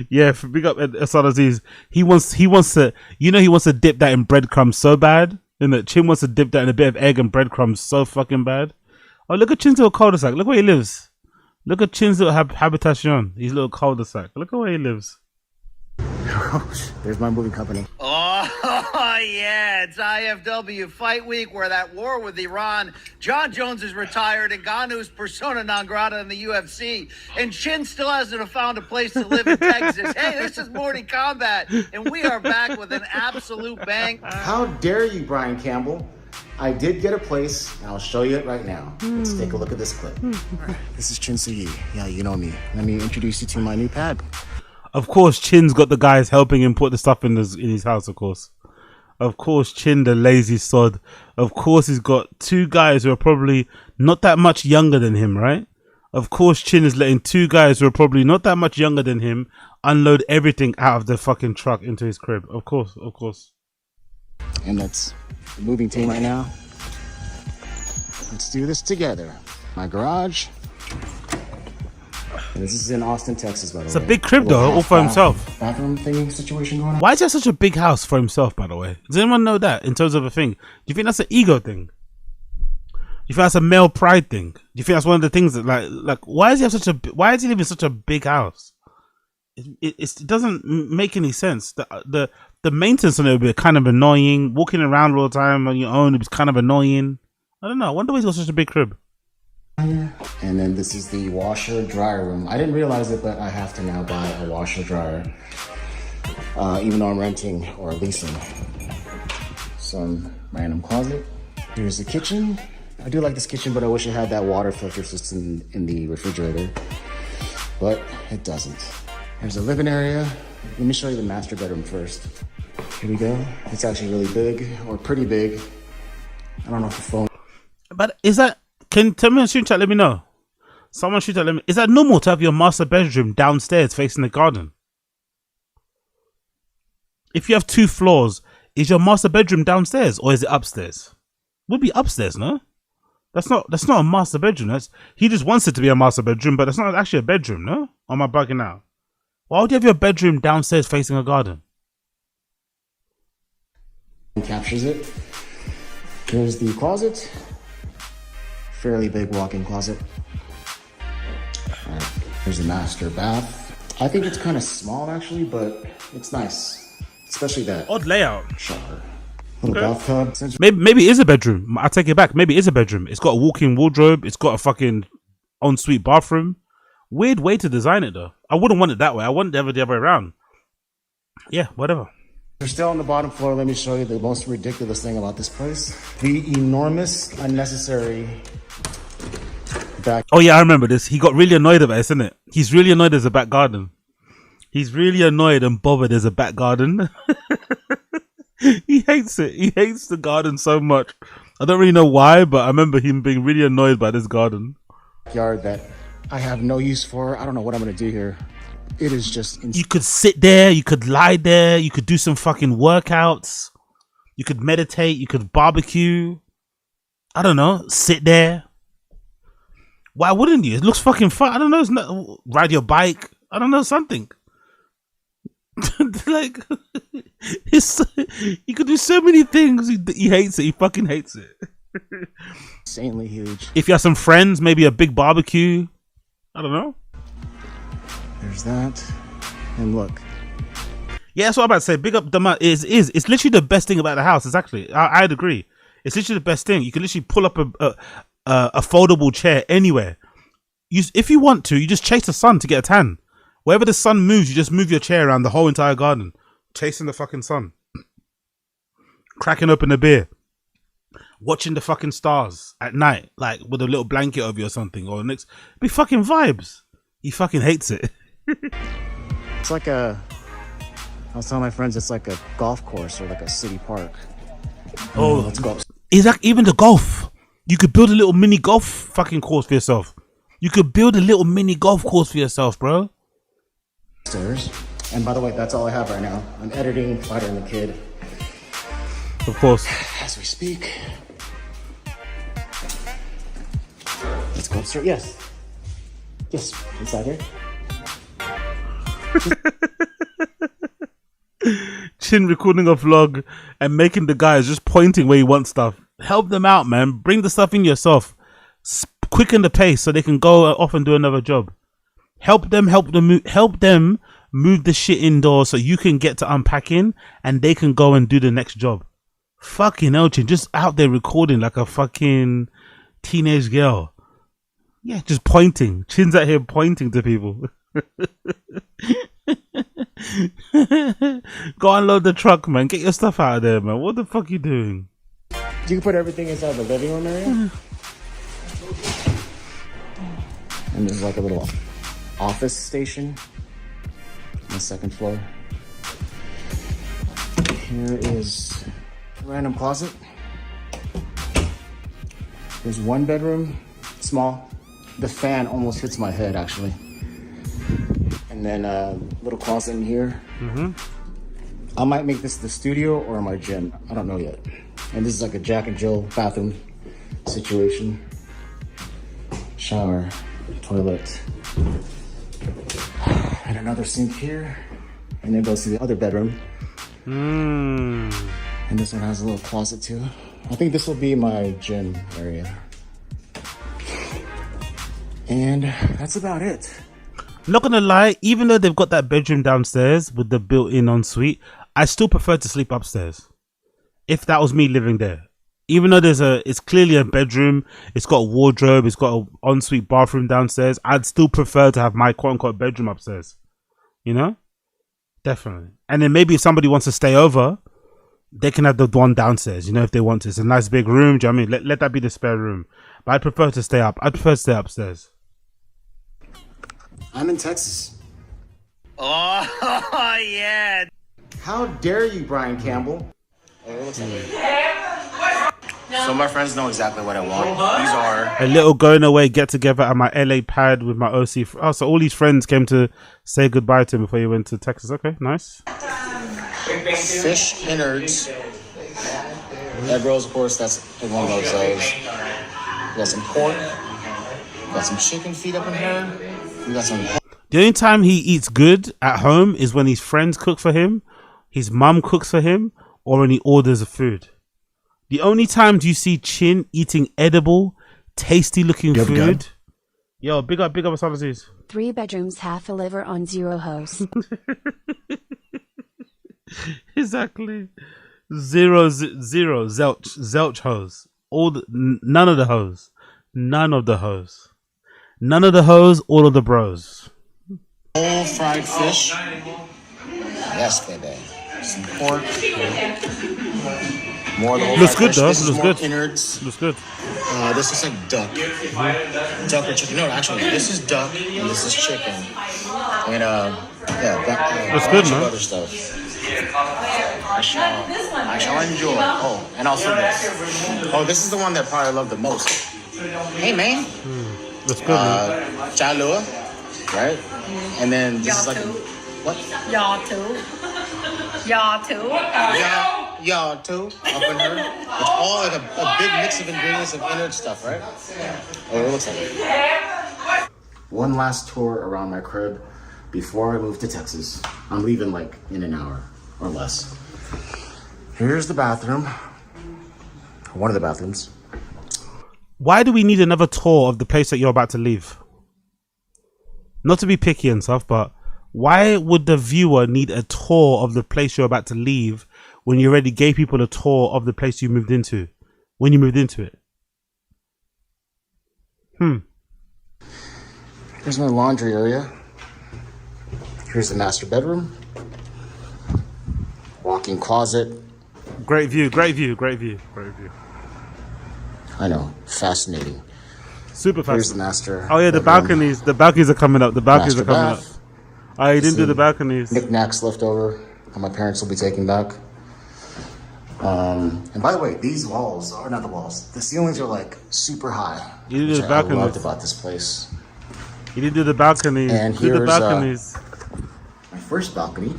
Yeah, big up Assad Aziz. He wants to, he wants to dip that in breadcrumbs so bad. And that Chin wants to dip that in a bit of egg and breadcrumbs so fucking bad. Oh, look at Chin's little cul-de-sac. Look where he lives. Look at Chin's little habitation. His little cul-de-sac. Look at where he lives. There's my movie company. Oh, yeah, it's IFW Fight Week, where that war with Iran, John Jones is retired, and Ganu's persona non grata in the UFC, and Shin still hasn't found a place to live in Texas. Hey, this is Morning Combat, and we are back with an absolute bang. How dare you, Brian Campbell? I did get a place, and I'll show you it right now. Let's take a look at this clip. All right, this is Chin Suyi. Yeah, you know me. Let me introduce you to my new pad. Of course, Chin's got the guys helping him put the stuff in his house, of course. Of course, Chin, the lazy sod. Of course, he's got two guys who are probably not that much younger than him, right? Of course, Chin is letting two guys who are probably not that much younger than him unload everything out of the fucking truck into his crib. Of course. And that's the moving team right now. Let's do this together. My garage. And this is in Austin, Texas, by the way. It's a big crib little though, all for half himself. Bathroom thingy situation going on. Why is there such a big house for himself, by the way? Does anyone know that in terms of a thing? Do you think that's an ego thing? Do you think that's a male pride thing? Do you think that's one of the things that like why is he living in such a big house? It doesn't make any sense. The maintenance on it would be kind of annoying. Walking around all the time on your own, it was kind of annoying. I don't know. I wonder why he's got such a big crib. And then this is the washer dryer room. I didn't realize it, but I have to now buy a washer dryer, even though I'm renting or leasing. Some random closet. Here's the kitchen. I do like this kitchen, but I wish it had that water filter system in the refrigerator, but it doesn't. Here's the living area. Let me show you the master bedroom first. Here we go. It's actually really big, or pretty big. I don't know if the phone. But is that? Can tell me on shoot chat? Let me know. Someone shoot chat. Let me. Is that normal to have your master bedroom downstairs facing the garden? If you have 2 floors, is your master bedroom downstairs or is it upstairs? Would be upstairs, no? That's not a master bedroom. He just wants it to be a master bedroom, but it's not actually a bedroom, no? Or am I bugging out? Why would you have your bedroom downstairs facing a garden? Captures it. Here's the closet. Fairly big walk-in closet. Here's the master bath. I think it's kind of small actually, but it's nice. Especially that odd layout. Shower. Little bathtub. Maybe it is a bedroom. I take it back. Maybe it is a bedroom. It's got a walk-in wardrobe. It's got a fucking ensuite bathroom. Weird way to design it though. I wouldn't want it that way. I want it the other way around. Yeah, whatever. We're still on the bottom floor. Let me show you the most ridiculous thing about this place. The enormous, unnecessary back. Oh yeah, I remember this. He got really annoyed about it, isn't it? He's really annoyed there's a back garden. He's really annoyed and bothered there's a back garden. He hates it. He hates the garden so much. I don't really know why, but I remember him being really annoyed by this garden. Yard that I have no use for. I don't know what I'm going to do here. It is just... You could sit there. You could lie there. You could do some fucking workouts. You could meditate. You could barbecue. I don't know. Sit there. Why wouldn't you? It looks fucking fun. I don't know. It's not, ride your bike. I don't know. Something. Like, he could do so many things. He hates it. He fucking hates it. Insanely huge. If you have some friends, maybe a big barbecue. I don't know. There's that. And look. Yeah, that's what I'm about to say. Big up the it's literally the best thing about the house. It's actually, I'd agree. It's literally the best thing. You can literally pull up a foldable chair anywhere. If you want to, you just chase the sun to get a tan. Wherever the sun moves, you just move your chair around the whole entire garden, chasing the fucking sun, cracking open a beer, watching the fucking stars at night, like with a little blanket over you or something, or next, be fucking vibes. He fucking hates it. It's like I was telling my friends, it's like a golf course or like a city park. Oh, let's go. Is that even the golf? You could build a little mini golf fucking course for yourself. You could build a little mini golf course for yourself, bro. Stairs. And by the way, that's all I have right now. I'm editing Fighter and the Kid. Of course. As we speak. Let's go upstairs. Yes. Yes. Inside here. Chin recording a vlog and making the guys just pointing where you want stuff. Help them out, man. Bring the stuff in yourself. Quicken the pace so they can go off and do another job. Help them move the shit indoors so you can get to unpacking and they can go and do the next job. Fucking hell, Chin, just out there recording like a fucking teenage girl. Yeah, just pointing. Chin's out here pointing to people. Go unload the truck, man. Get your stuff out of there, man. What the fuck you doing? You can put everything inside the living room area. And there's like a little office station on the second floor. Here is a random closet. There's one bedroom, small. The fan almost hits my head, actually. And then a little closet in here. I might make this the studio or my gym. I don't know yet. And this is like a Jack and Jill bathroom situation. Shower, toilet. And another sink here. And it goes to the other bedroom. And this one has a little closet too. I think this will be my gym area. And that's about it. Not gonna lie, even though they've got that bedroom downstairs with the built-in ensuite, I still prefer to sleep upstairs. If that was me living there. Even though it's clearly a bedroom, it's got a wardrobe, it's got an ensuite bathroom downstairs, I'd still prefer to have my quote-unquote bedroom upstairs. You know? Definitely. And then maybe if somebody wants to stay over, they can have the one downstairs, you know, if they want to. It's a nice big room, do you know what I mean? Let that be the spare room. But I'd prefer to stay up. I'd prefer to stay upstairs. I'm in Texas. Oh, yeah. How dare you, Brian Campbell? So my friends know exactly what I want. These are a little going away get together at my LA pad with my OC. Oh, so all these friends came to say goodbye to him before he went to Texas. Okay, nice. fish innards. Egg rolls, of course, that's everyone loves those. We got some pork. We got some chicken feet up in here. We got some. The only time he eats good at home is when his friends cook for him, his mum cooks for him, or when he orders a food. The only times you see Chin eating edible, tasty looking food. Yo, big up overseas. 3 bedrooms, half a liver on 0 house. Exactly. Zero zelch hose. None of the hose. None of the hose. None of the hose, all of the bros. Whole fried fish. Yes, baby. Some pork. More of the whole looks fried good fish. though. This is Looks more good. innards. Looks good. This is like duck. Duck or chicken. No, actually, this is duck and this is chicken. And yeah, looks a good, bunch of man. other stuff. I shall enjoy. Oh, and also this. Oh, this is the one that probably I love the most. Hey, man. Looks good, man. Chalua, right? And then this is like what? Y'all too. Y'all too. Y'all too. Up in here. It's all like a big mix of ingredients of innard stuff, right? Oh, it looks like it. One last tour around my crib before I move to Texas. I'm leaving like in an hour or less. Here's the bathroom. One of the bathrooms. Why do we need another tour of the place that you're about to leave? Not to be picky and stuff, but why would the viewer need a tour of the place you're about to leave when you already gave people a tour of the place you moved into? When you moved into it? Here's my laundry area. Here's the master bedroom. Walk-in closet. Great view, great view, great view, great view. I know, fascinating. Super fascinating. Here's the master. Oh yeah, the bedroom. balconies. The balconies are coming up. The balconies Master are coming bath. up. Oh, you didn't do the balconies. Knickknacks left over that my parents will be taking back. And by the way, these walls are not the walls. The ceilings are like super high. You did which the I balconies. loved about this place. You didn't do the balconies. And do the here's balconies. my first balcony.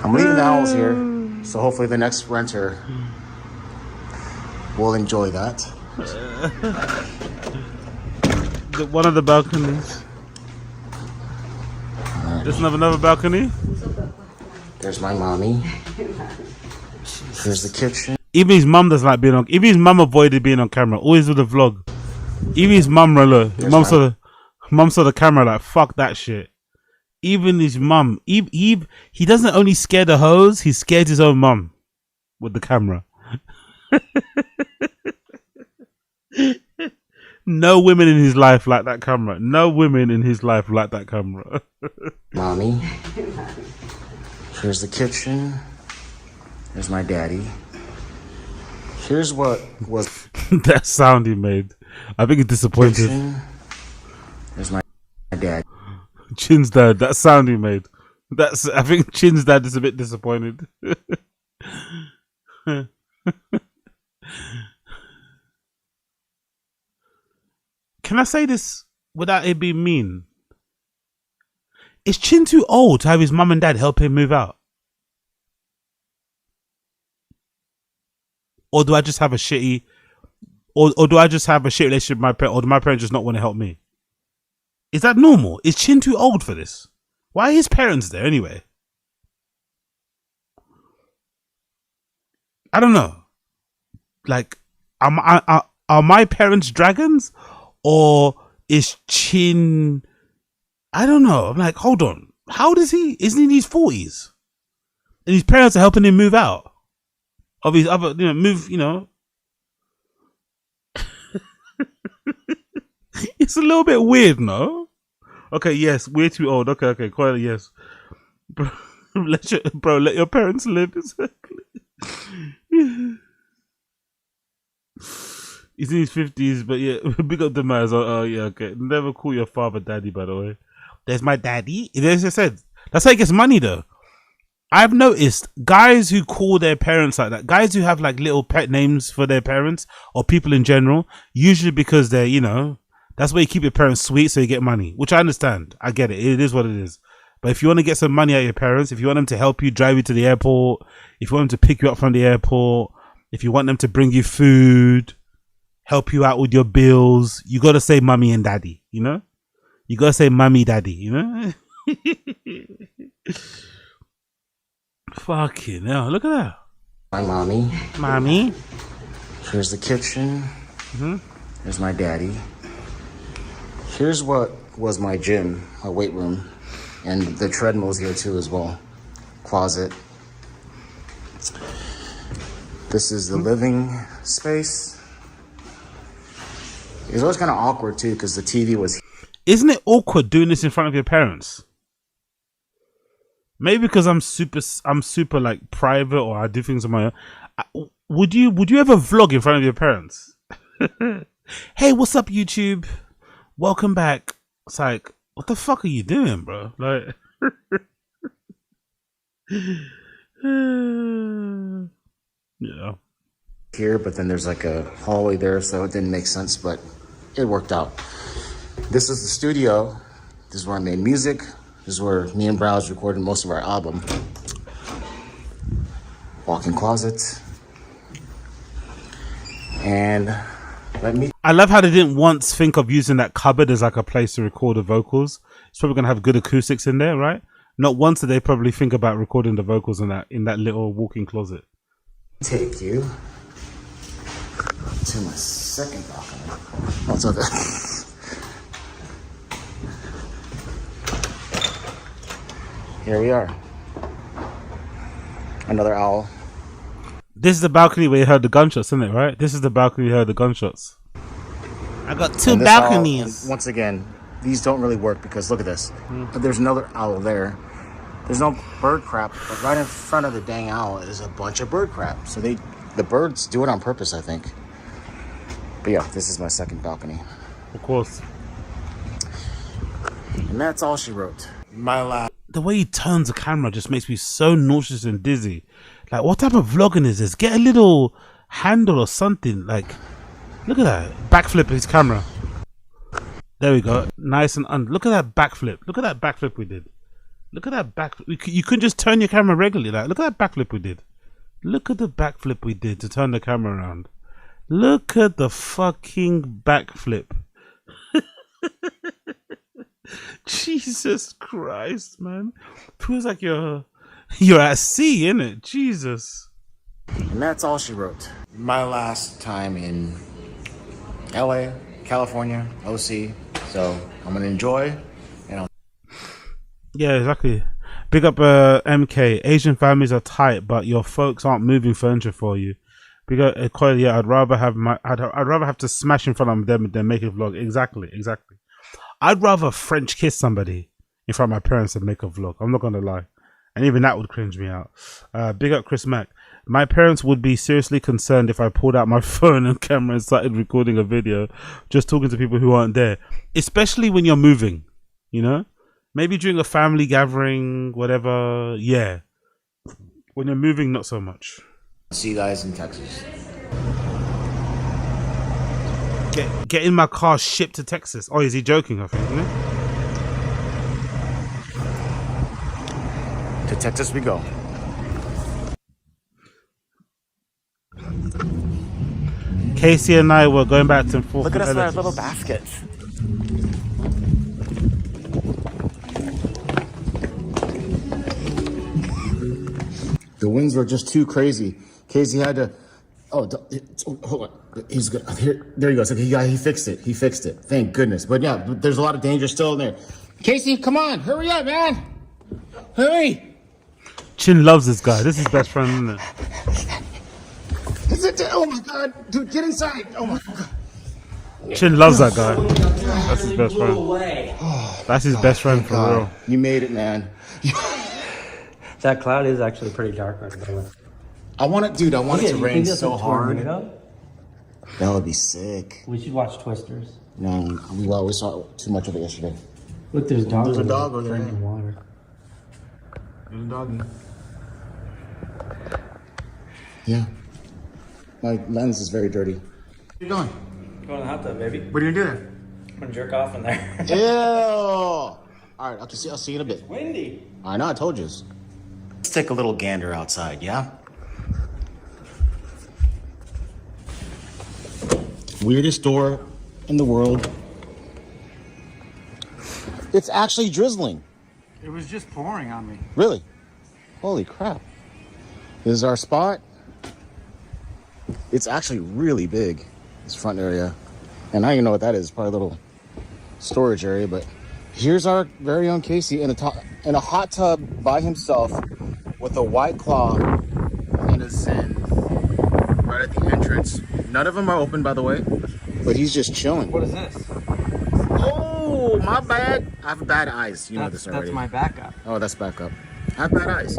I'm leaving the owls here, so hopefully the next renter will enjoy that. One of the balconies. There's another balcony. There's my mommy. Here's the kitchen. Even his mum doesn't like being on. Even his mum avoided being on camera. Always with the vlog. Even his mum, mum saw the camera like fuck that shit. Even his mum, he doesn't only scare the hoes, he scared his own mum with the camera. No women in his life like that camera. No women in his life like that camera. Mommy. Here's the kitchen. Here's my daddy. Here's what was that sound he made. I think he's disappointed. kitchen. There's my dad. Chin's dad, that sound he made. I think Chin's dad is a bit disappointed. Can I say this without it being mean? Is Chin too old to have his mum and dad help him move out? Or do I just have a shitty... or do I just have a shit relationship with my parents, or do my parents just not want to help me? Is that normal? Is Chin too old for this? Why are his parents there anyway? I don't know. Like, are my parents dragons, or is Chin? I don't know. I'm like, hold on. How does he? Isn't he in his 40s? And his parents are helping him move out of his other, move. It's a little bit weird, no? Okay, yes, we're too old. Okay, quietly, yes. Bro, let your parents live. Exactly. He's in his 50s, but yeah, big up the man. Oh, yeah, okay. Never call your father daddy, by the way. There's my daddy. As I said, that's how he gets money, though. I've noticed guys who call their parents like that, guys who have like little pet names for their parents or people in general, usually because they're, that's where you keep your parents sweet so you get money, which I understand. I get it. It is what it is. But if you want to get some money out of your parents, if you want them to help you drive you to the airport, if you want them to pick you up from the airport, if you want them to bring you food, help you out with your bills, you got to say mommy and daddy, You got to say mommy, daddy, Fucking hell, look at that. My mommy. Mommy. Here's the kitchen. Here's my daddy. Here's what was my gym, my weight room. And the treadmill's here too as well. Closet. This is the living space. It was always kind of awkward too because the TV was... Isn't it awkward doing this in front of your parents? Maybe because I'm super like private, or I do things on my own. Would you ever vlog in front of your parents? Hey, what's up, YouTube? Welcome back. It's like, what the fuck are you doing, bro? Like, yeah. Here, but then there's like a hallway there, so it didn't make sense, but it worked out. This is the studio. This is where I made music. This is where me and Browse recorded most of our album. Walk-in closet. And I love how they didn't once think of using that cupboard as like a place to record the vocals. It's probably gonna have good acoustics in there, right? Not once did they probably think about recording the vocals in that little walk-in closet. Take you to my second balcony. What's up? Here we are. Another owl. This is the balcony where you heard the gunshots, isn't it, right? This is the balcony you heard the gunshots. I got two balconies. Owl, once again, these don't really work because look at this. There's another owl there. There's no bird crap, but right in front of the dang owl is a bunch of bird crap. So the birds do it on purpose, I think. But yeah, this is my second balcony. Of course. And that's all she wrote. My last. The way he turns the camera just makes me so nauseous and dizzy. Like, what type of vlogging is this? Get a little handle or something. Like, look at that. Backflip his camera. There we go. Nice and look at that backflip. Look at that backflip we did. Look at that back. You couldn't just turn your camera regularly. Like, look at that backflip we did. Look at the backflip we did to turn the camera around. Look at the fucking backflip. Jesus Christ, man. Feels like you're at sea, innit? Jesus. And that's all she wrote. My last time in LA, California, OC. So I'm gonna enjoy. Yeah, exactly. Big up MK. Asian families are tight, but your folks aren't moving furniture for you. Big up yeah, I'd rather have to smash in front of them than make a vlog. Exactly. I'd rather French kiss somebody in front of my parents than make a vlog. I'm not gonna lie. And even that would cringe me out. Big up Chris Mack. My parents would be seriously concerned if I pulled out my phone and camera and started recording a video just talking to people who aren't there. Especially when you're moving, Maybe during a family gathering, whatever. Yeah. When you're moving, not so much. See you guys in Texas. Get in my car, shipped to Texas. Oh, is he joking? I think, isn't he? To Texas we go. Casey and I were going back and forth. Look at us with our with little baskets. The winds were just too crazy. Casey had to. Oh, hold on. He's good. Here, there he goes. Okay, he fixed it. He fixed it. Thank goodness. But yeah, there's a lot of danger still in there. Casey, come on, hurry up, man. Hurry. Chin loves this guy. This is his best friend, isn't it? Oh my God, dude, get inside. Oh my God. Chin loves that guy. That's his best friend. That's his best friend for real. You made it, man. That cloud is actually pretty dark right now. I want it to rain so hard. Tornado? That would be sick. We should watch Twisters. No, we saw too much of it yesterday. Look, there's a dog. There's a dog over there. Drinking water. There's a doggy. Yeah. My lens is very dirty. Where you going? Going to the hot tub, baby. What are you gonna do there? I'm gonna jerk off in there. Ew! All right, I'll see you in a bit. It's windy. I know, I told you. Let's take a little gander outside, yeah? Weirdest door in the world. It's actually drizzling. It was just pouring on me. Really? Holy crap. This is our spot. It's actually really big, this front area. And I don't even know what that is. Probably a little storage area, but here's our very own Casey in a hot tub by himself with a White Claw and a Zen right at the entrance. None of them are open, by the way, but he's just chilling. What is this? Oh, my bad. I have bad eyes. You know this already. That's my backup. Oh, that's backup. I have bad eyes.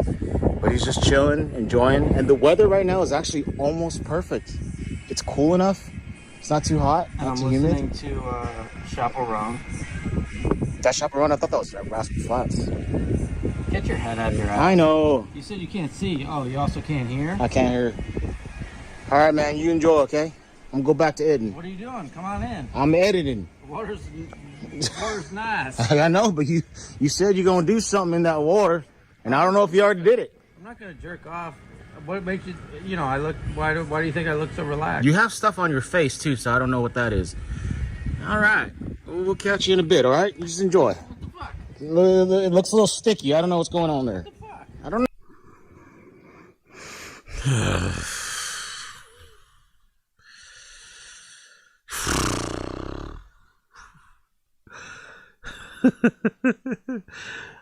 But he's just chilling, enjoying. And the weather right now is actually almost perfect. It's cool enough. It's not too hot, not too humid. I'm listening to Chaperone. That Chaperone? I thought that was Rascal Flats. Get your head out of your ass. I know. You said you can't see. Oh, you also can't hear? I can't hear. All right, man. You enjoy, okay? I'm going to go back to editing. What are you doing? Come on in. I'm editing. Water's nice. I know, but you said you're going to do something in that water, and I don't know if you already did it. I'm not going to jerk off. What makes you, I look, why do you think I look so relaxed? You have stuff on your face, too, so I don't know what that is. All right. We'll catch you in a bit, all right? You just enjoy. What the fuck? It looks a little sticky. I don't know what's going on there. What the fuck? I don't know.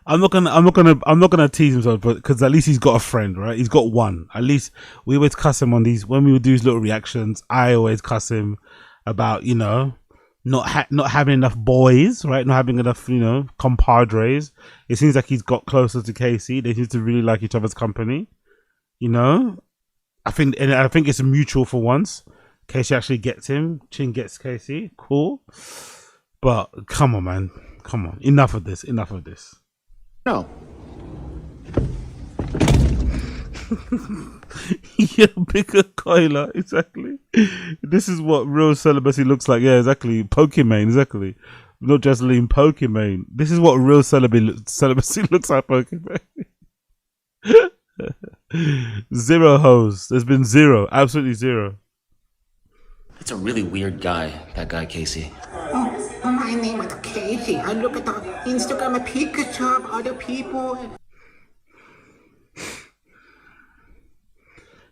I'm not gonna tease him, but because at least he's got a friend, right? He's got one. At least we always cuss him on these when we would do his little reactions. I always cuss him about not having enough boys, right? Not having enough compadres. It seems like he's got closer to Casey. They seem to really like each other's company. I think it's mutual for once. Casey actually gets him. Chin gets Casey. Cool. But come on, man. Come on. Enough of this. No. Yeah, bigger coiler. Exactly. This is what real celibacy looks like. Yeah, exactly. Pokimane. Exactly. Not just lean Pokimane. This is what real celibacy looks like. Pokimane. Zero hoes. There's been zero. Absolutely zero. It's a really weird guy, that guy Casey. My name is Casey. I look at the Instagram picture of other people.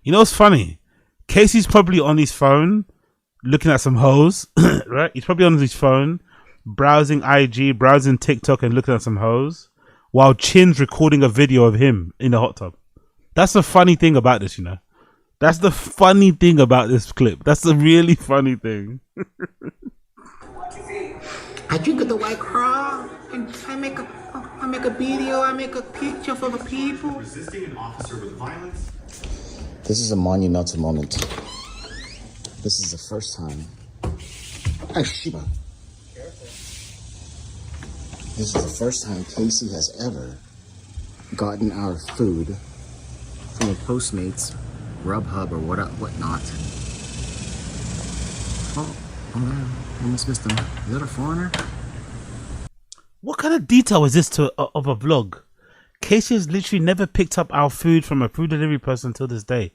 You know what's funny? Casey's probably on his phone looking at some hoes, right? He's probably on his phone browsing IG, browsing TikTok and looking at some hoes while Chin's recording a video of him in the hot tub. That's the funny thing about this, That's the funny thing about this clip. That's the really funny thing. I drink the White Claw and I make a video, I make a picture for the people. Resisting an officer with violence. This is a monumental moment. This is the first time. Hey, Shiba. This is the first time Casey has ever gotten our food from a Postmates, Grubhub, or whatnot. Oh, almost missed him. Is that a foreigner? What kind of detail is this of a vlog? Casey has literally never picked up our food from a food delivery person until this day.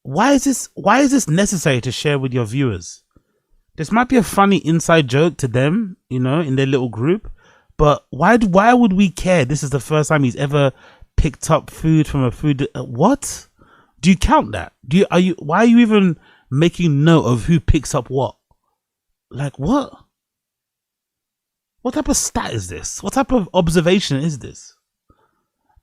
why is this necessary to share with your viewers? This might be a funny inside joke to them, you know, in their little group, but why would we care? This is the first time he's ever picked up food from a food. What? Do you count that? Why are you even making note of who picks up what? Like what? What type of stat is this? What type of observation is this?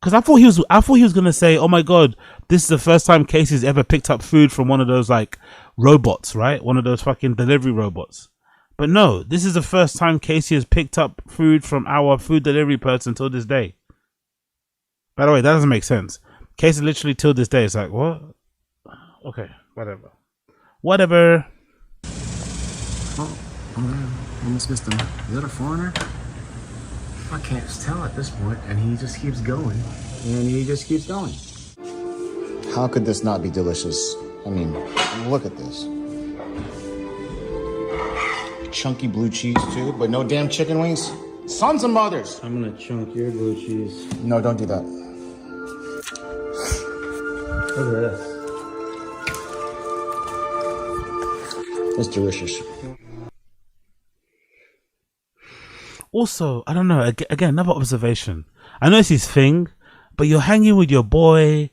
Because I thought he was gonna say, "Oh my god, this is the first time Casey's ever picked up food from one of those like robots, right? One of those fucking delivery robots." But no, this is the first time Casey has picked up food from our food delivery person till this day. By the way, that doesn't make sense. Casey literally till this day is like, what? Okay, whatever. Oh, almost missed him. Is that a foreigner? I can't tell at this point, and he just keeps going. How could this not be delicious? I mean, look at this. Chunky blue cheese too, but no damn chicken wings. Sons of mothers. I'm gonna chunk your blue cheese. No, don't do that. Look at this. It's delicious. Also, I don't know, again, another observation. I know it's his thing, but you're hanging with your boy,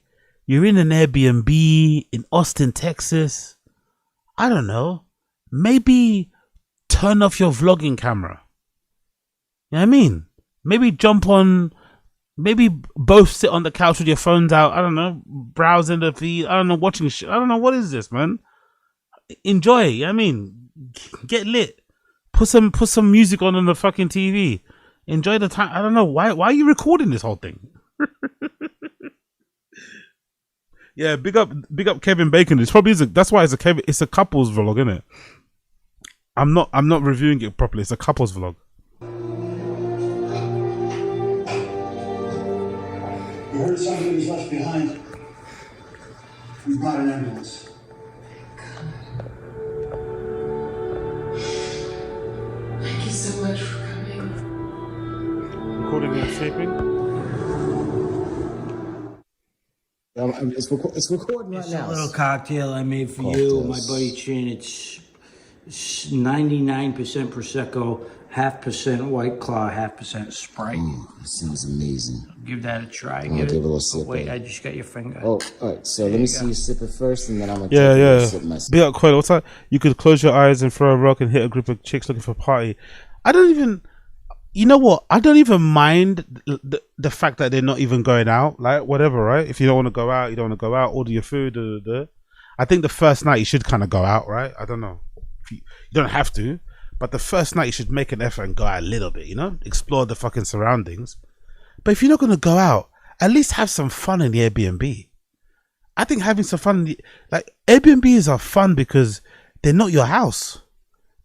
you're in an Airbnb in Austin, Texas. I don't know, maybe turn off your vlogging camera. You know what I mean? Maybe jump on, maybe both sit on the couch with your phones out, I don't know, browsing the feed, I don't know, watching shit. I don't know, what is this, man? Enjoy, you know what I mean? Get lit. Put some music on the fucking TV. Enjoy the time. I don't know why are you recording this whole thing? Yeah, big up Kevin Bacon. It's probably that's why it's a couples vlog, isn't it? I'm not reviewing it properly. It's a couples vlog. We heard somebody was left behind. We brought an ambulance. Thank you so much for coming. Recording and sleeping? It's recording right now. A little cocktail I made for you, my buddy Chin. It's 99% Prosecco, 0.5% White Claw, 0.5% Sprite. That sounds amazing. Give that a try. I'll give it a little sip. Wait, I just got your finger. Oh, all right. So let me see you sip it first, and then I'm gonna sip myself. Big up Coil. What's that? You could close your eyes and throw a rock and hit a group of chicks looking for a party. I don't even. You know what? I don't even mind the fact that they're not even going out. Like whatever, right? If you don't want to go out, you don't want to go out. Order your food. I think the first night you should kind of go out, right? I don't know. You don't have to, but the first night you should make an effort and go out a little bit. You know, explore the fucking surroundings. But if you're not going to go out, at least have some fun in the Airbnb. I think having some fun, like Airbnbs are fun because they're not your house.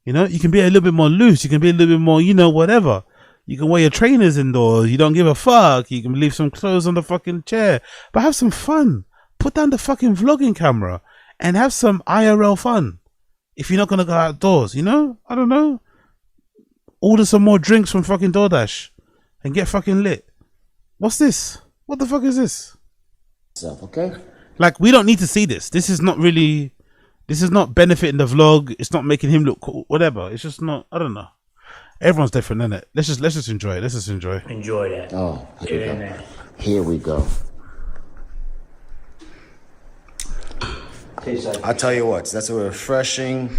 You know, you can be a little bit more loose. You can be a little bit more, you know, whatever. You can wear your trainers indoors. You don't give a fuck. You can leave some clothes on the fucking chair. But have some fun. Put down the fucking vlogging camera and have some IRL fun. If you're not going to go outdoors, you know? I don't know. Order some more drinks from fucking DoorDash and get fucking lit. What's this? What the fuck is this? Okay. Like, we don't need to see this. This is not really... This is not benefiting the vlog. It's not making him look cool. Whatever. It's just not... I don't know. Everyone's different, isn't it? Let's just enjoy it. Let's just enjoy. Enjoy that. Oh, here we go. I'll tell you what, that's a refreshing.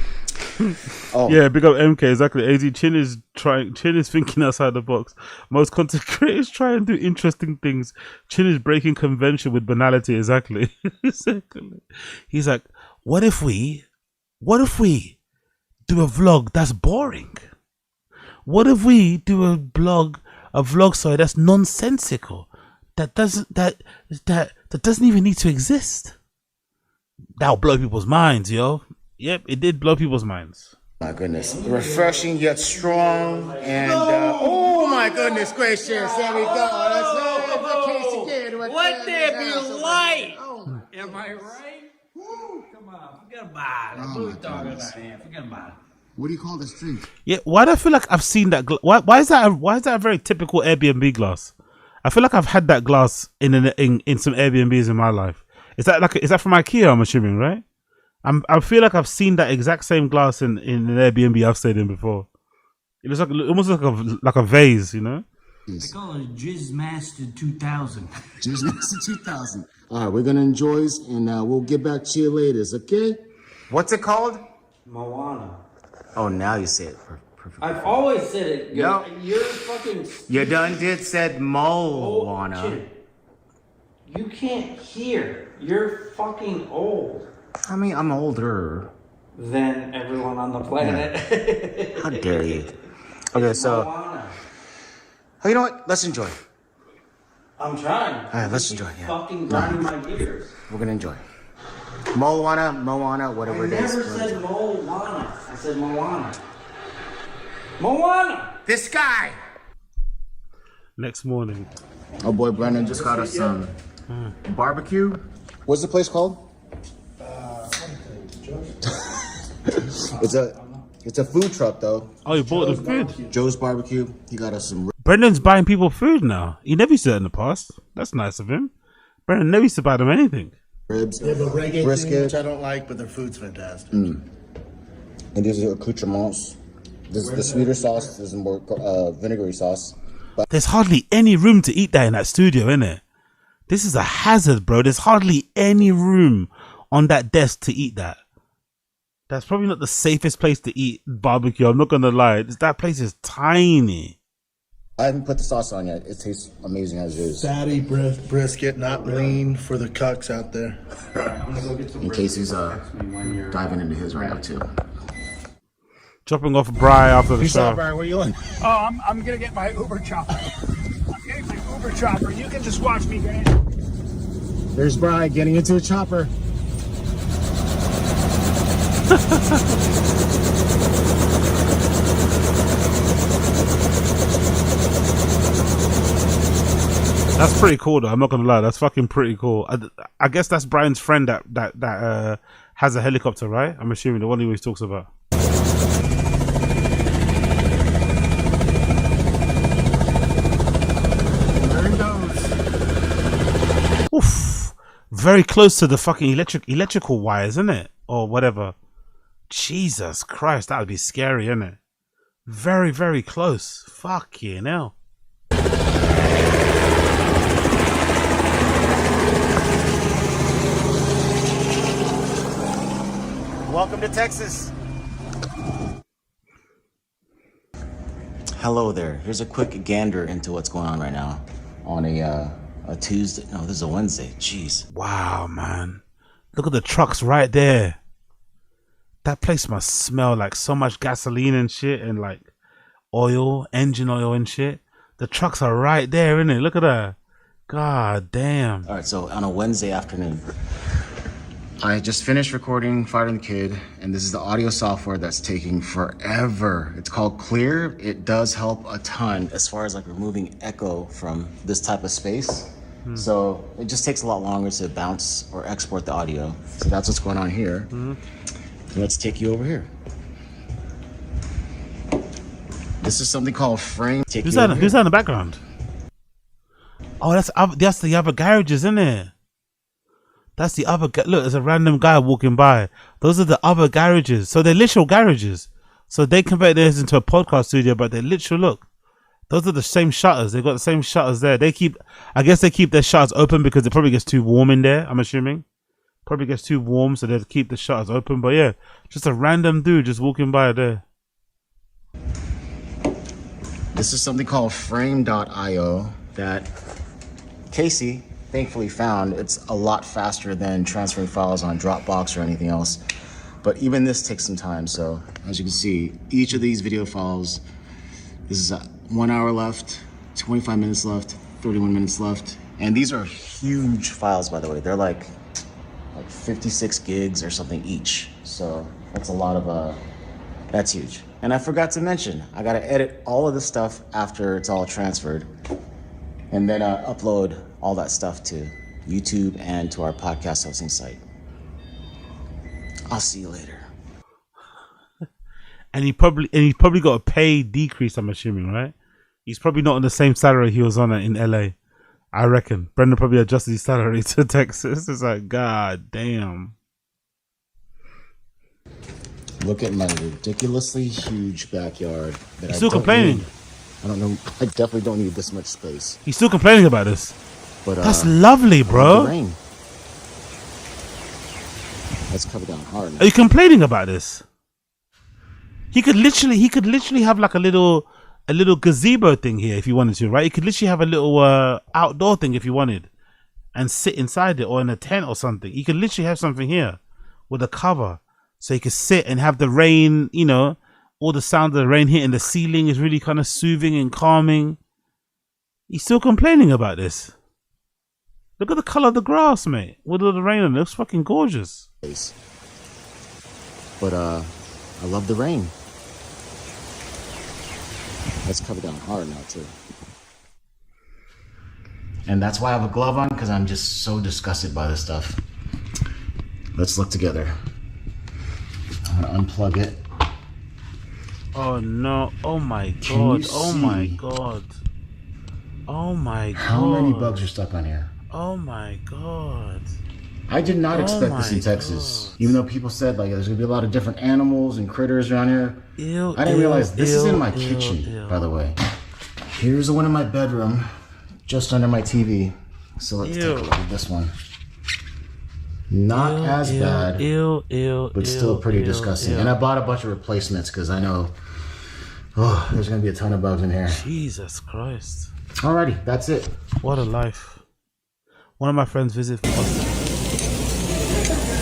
Oh yeah, big up MK. Exactly. AZ Chin is thinking outside the box. Most content creators try and do interesting things. Chin is breaking convention with banality. Exactly. He's like, what if we do a vlog that's boring? What if we do a vlog that's nonsensical, that doesn't even need to exist? That'll blow people's minds, yo. Yep, it did blow people's minds. My goodness, refreshing yet strong, and oh my goodness gracious, there we go. That's the case again. Let there be light. Am I right? Come on, forget about it. What are we talking about here? Forget about it. What do you call this drink? Yeah, why do I feel like I've seen that? Why is that a very typical Airbnb glass? I feel like I've had that glass in some Airbnbs in my life. Is that from IKEA? I'm assuming, right? I feel like I've seen that exact same glass in an Airbnb I've stayed in before. It looks like almost like a vase, you know. I call it a Jizz Master 2000. Jizz Master 2000. All right, we're gonna enjoy this, and we'll get back to you later. Okay? What's it called? Moana. Oh, now you say it. I've always said it. No. You're fucking. You done did said Moana. Chin. You can't hear. You're fucking old. I mean, I'm older than everyone on the planet. How dare you? Okay, so. Oh, you know what? Let's enjoy. I'm trying. All right, let's enjoy. Yeah. Fucking grinding my gears. We're gonna enjoy. Moana, whatever it is. I never said Moana. I said Moana. Moana! This guy! Next morning. Oh boy, Brennan just got us some barbecue. What's the place called? It's a food truck though. Oh, you bought the food? Joe's Barbecue. He got us some. Brendan's buying people food now. He never used to do that in the past. That's nice of him. Brendan never used to buy them anything. Ribs, They have a reggae brisket, thing, which I don't like, but their food's fantastic. And these are accoutrements. This is the sweeter sauce. This is more vinegary sauce. But There's hardly any room to eat that in that studio, innit? This is a hazard, bro. There's hardly any room on that desk to eat that. That's probably not the safest place to eat barbecue. I'm not gonna lie. That place is tiny. I haven't put the sauce on yet. It tastes amazing as is. Fatty brisket, not lean for the cucks out there. In case he's diving into his right now too. Dropping off Bry after the Peace show. out, Bry. Where you going? Oh, I'm gonna get my Uber chopper. I'm getting my Uber chopper. You can just watch me, man. There's Bry getting into a chopper. That's pretty cool though. I'm not gonna lie. That's fucking pretty cool. I guess that's Brian's friend that has a helicopter, right? I'm assuming the one he always talks about. Oof. Very close to the fucking electrical wires, isn't it? Or whatever. Jesus Christ, that would be scary, isn't it? Very, very close. Fucking hell. Welcome to Texas. Hello there. Here's a quick gander into what's going on right now on a Tuesday. No, this is a Wednesday. Jeez. Wow, man. Look at the trucks right there. That place must smell like so much gasoline and shit and like oil, engine oil and shit. The trucks are right there, innit? Look at that. God damn. All right, so on a Wednesday afternoon, I just finished recording Fighting the Kid, and this is the audio software that's taking forever. It's called Clear. It does help a ton as far as like removing echo from this type of space. So it just takes a lot longer to bounce or export the audio. So that's what's going on here. Let's take you over here. This is something called Frame. Who's that in the background? Oh, that's the other garages, isn't it? That's the other. Look, there's a random guy walking by. Those are the other garages. So they're literal garages. So they convert this into a podcast studio, but they're literal. Look, those are the same shutters. They got the same shutters there. I guess they keep their shutters open because it probably gets too warm in there. I'm assuming. Probably gets too warm, so they keep the shutters open. But yeah, just a random dude just walking by there. This is something called Frame.io that Casey thankfully found. It's a lot faster than transferring files on Dropbox or anything else. But even this takes some time. So as you can see, each of these video files, this is 1 hour left, 25 minutes left, 31 minutes left. And these are huge files, by the way. They're like 56 gigs or something each. So that's a lot of, that's huge. And I forgot to mention, I gotta edit all of this stuff after it's all transferred and then upload all that stuff to YouTube and to our podcast hosting site. I'll see you later. And he probably got a pay decrease, I'm assuming, right? He's probably not on the same salary he was on in LA. I reckon Brendan probably adjusted his salary to Texas. It's like, god damn. Look at my ridiculously huge backyard. That He's still complaining. I don't know. I definitely don't need this much space. He's still complaining about this. But that's lovely, bro. The rain. Let's cover down hard now. Are you complaining about this? He could literally have like a little gazebo thing here if he wanted to, right? He could literally have a little outdoor thing if he wanted, and sit inside it or in a tent or something. He could literally have something here with a cover, so he could sit and have the rain. You know, all the sound of the rain hitting the ceiling is really kind of soothing and calming. He's still complaining about this. Look at the color of the grass, mate. With all the rain on it, looks fucking gorgeous. But I love the rain. Let's cover down hard now too. And that's why I have a glove on, because I'm just so disgusted by this stuff. Let's look together. I'm gonna unplug it. Oh no! Oh my god! Oh my god! Oh my god! How many bugs are stuck on here? Oh my god! I did not expect this in Texas. Even though people said like there's gonna be a lot of different animals and critters around here. I didn't realize this is in my kitchen, by the way. Here's the one in my bedroom, just under my TV. So let's take a look at this one. Not as bad, but still pretty disgusting. And I bought a bunch of replacements because I know there's gonna be a ton of bugs in here. Jesus Christ! Alrighty, that's it. What a life. One of my friends visited Austin,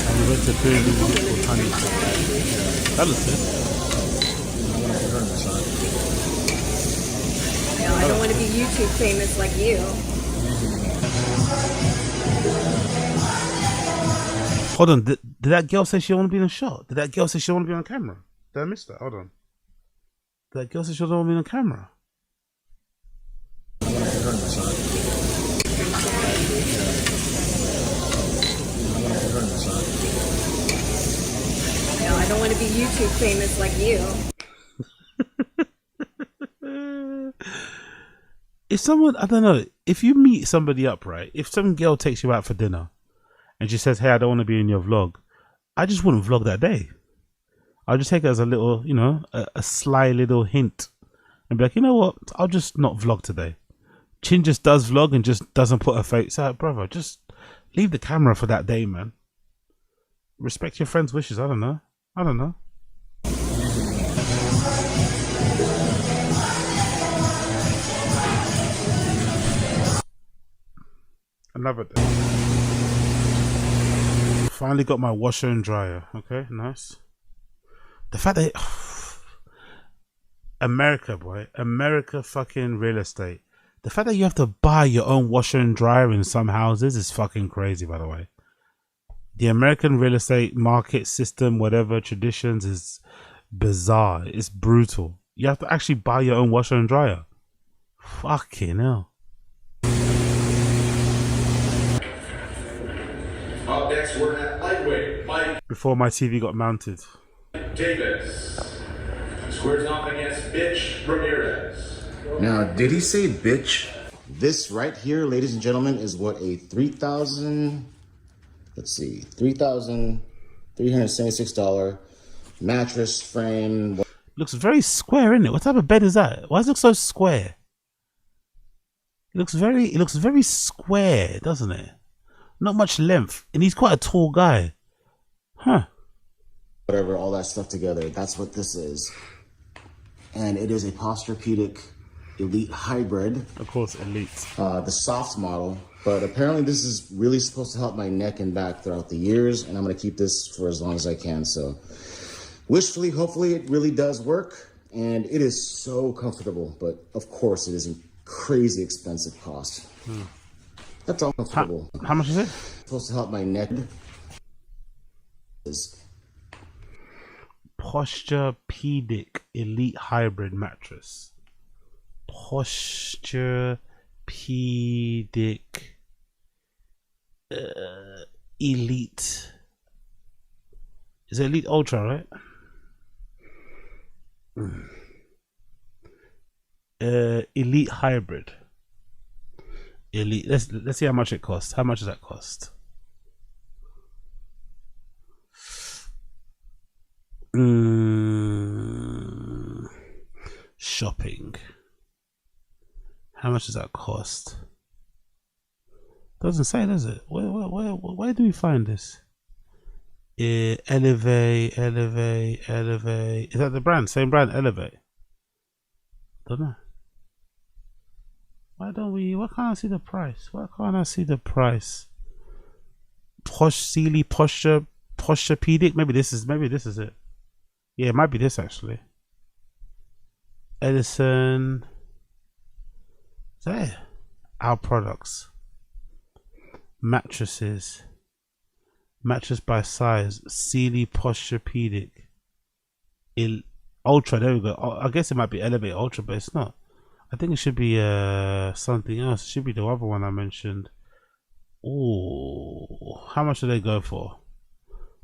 and we went to Pyramid for honey. That looks good. I don't want to be YouTube famous like you. Hold on, did that girl say she don't want to be in a shot? Did that girl say she don't want to be on camera? Did I miss that? Hold on. Did that girl say she don't want to be on camera? No, I don't want to be YouTube famous like you. If someone, I don't know, if you meet somebody up, right? If some girl takes you out for dinner and she says, hey, I don't want to be in your vlog, I just wouldn't vlog that day. I'll just take it as a little, you know, a sly little hint and be like, you know what? I'll just not vlog today. Chin just does vlog and just doesn't put her face out. Brother, just leave the camera for that day, man. Respect your friend's wishes. I don't know. I don't know. Another day. Finally got my washer and dryer. Okay, nice. The fact that America, boy, America fucking real estate. The fact that you have to buy your own washer and dryer in some houses is fucking crazy, by the way. The American real estate market system, whatever traditions, is bizarre. It's brutal. You have to actually buy your own washer and dryer. Fucking hell. Up next, we're at lightweight. Mike Before my TV got mounted. Davis squares off against Bitch Ramirez. Now, did he say bitch? This right here, ladies and gentlemen, is what a $3,376 mattress frame. Looks very square, isn't it? What type of bed is that? Why does it look so square? It looks very square, doesn't it? Not much length, and he's quite a tall guy. Huh. Whatever, all that stuff together, that's what this is. And it is a Posturepedic Elite Hybrid. Of course, Elite. The soft model. But apparently this is really supposed to help my neck and back throughout the years, and I'm going to keep this for as long as I can. So wishfully, hopefully it really does work, and it is so comfortable. But of course, it is a crazy expensive cost. That's all comfortable. How much is it? Supposed to help my neck. Posturepedic Elite Hybrid mattress. Posturepedic Elite. Is it Elite Ultra, right? Elite Hybrid. Elite. Let's see how much it costs. How much does that cost? Shopping. How much does that cost? Doesn't say, does it? Where do we find this? Elevate. Is that the brand? Same brand, Elevate. Don't know. Why can't I see the price? Why can't I see the price? Posturepedic. Maybe this is it. Yeah, it might be this actually. Edison. There. Our products. Mattresses. Mattress by size. Sealy Posturepedic. Ultra. There we go. I guess it might be Elevate Ultra, but it's not. I think it should be something else. It should be the other one I mentioned. Oh, how much do they go for?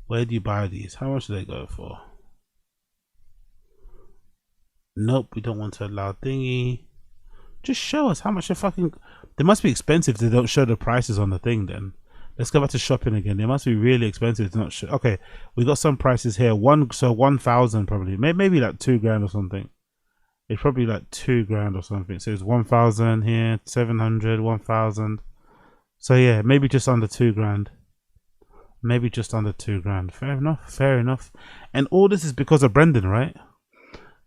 Where do you buy these? How much do they go for? Nope, we don't want to allow thingy. Just show us how much they fucking. They must be expensive if they don't show the prices on the thing. Then let's go back to shopping again. They must be really expensive to not show. Okay, we got some prices here. 1,000 probably. Maybe like $2,000 or something. It's probably like $2,000 or something. So it's 1,000 here, 700, 1,000. So yeah, maybe just under $2,000. Maybe just under $2,000. Fair enough. Fair enough. And all this is because of Brendan, right?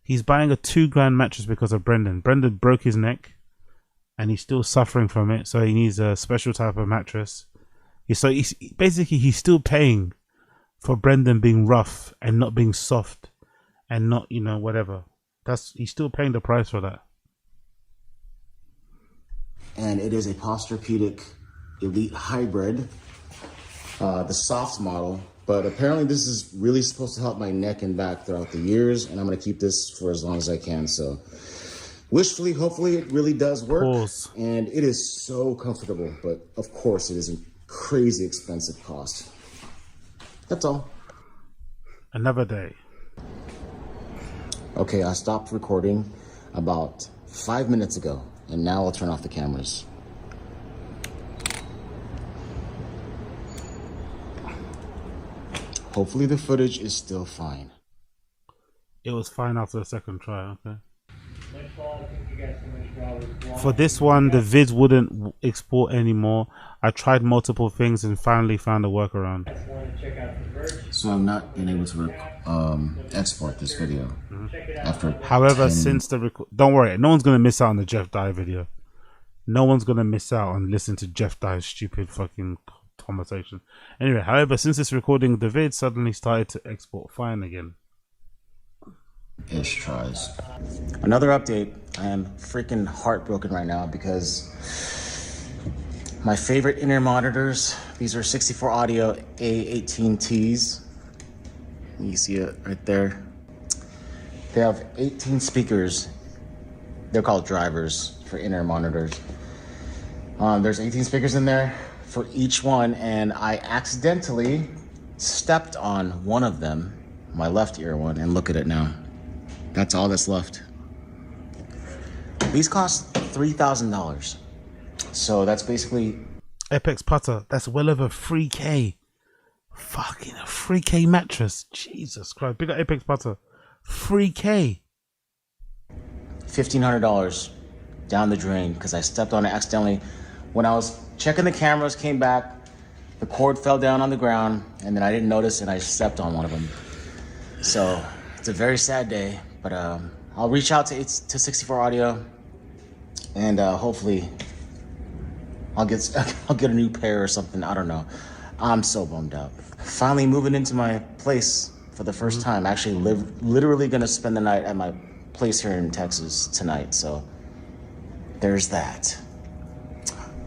He's buying a $2,000 mattress because of Brendan. Brendan broke his neck, and he's still suffering from it. So he needs a special type of mattress. He's still paying for Brendan being rough and not being soft, and not whatever. He's still paying the price for that. And it is a Posturepedic Elite Hybrid, the soft model. But apparently this is really supposed to help my neck and back throughout the years, and I'm going to keep this for as long as I can. So wishfully, hopefully it really does work. And it is so comfortable, but of course it is a crazy expensive cost. That's all. Another day. Okay, I stopped recording about 5 minutes ago, and now I'll turn off the cameras. Hopefully the footage is still fine. It was fine after the second try, okay. For this one, the vids wouldn't export anymore. I tried multiple things and finally found a workaround. So I'm not being able to export this video after. However, since the don't worry, no one's gonna miss out on the Jeff Dye video. No one's gonna miss out on listening to Jeff Dye's stupid fucking conversation. Anyway, however, since it's recording, the vid suddenly started to export fine again. Ish tries. Another update. I am freaking heartbroken right now because my favorite in-ear monitors, these are 64 audio A18Ts. You see it right there. They have 18 speakers. They're called drivers for in-ear monitors. There's 18 speakers in there for each one, and I accidentally stepped on one of them, my left ear one, and look at it now. That's all that's left. These cost $3,000. So that's basically Apex Putter. That's well over 3K. Fucking a 3K mattress. Jesus Christ. Big up Apex Putter. 3K. $1,500 down the drain because I stepped on it accidentally. When I was checking the cameras, came back, the cord fell down on the ground, and then I didn't notice and I stepped on one of them. So it's a very sad day, but I'll reach out to 64 Audio, and hopefully I'll get a new pair or something. I don't know. I'm so bummed out. Finally moving into my place for the first time. Actually literally gonna spend the night at my place here in Texas tonight. So there's that.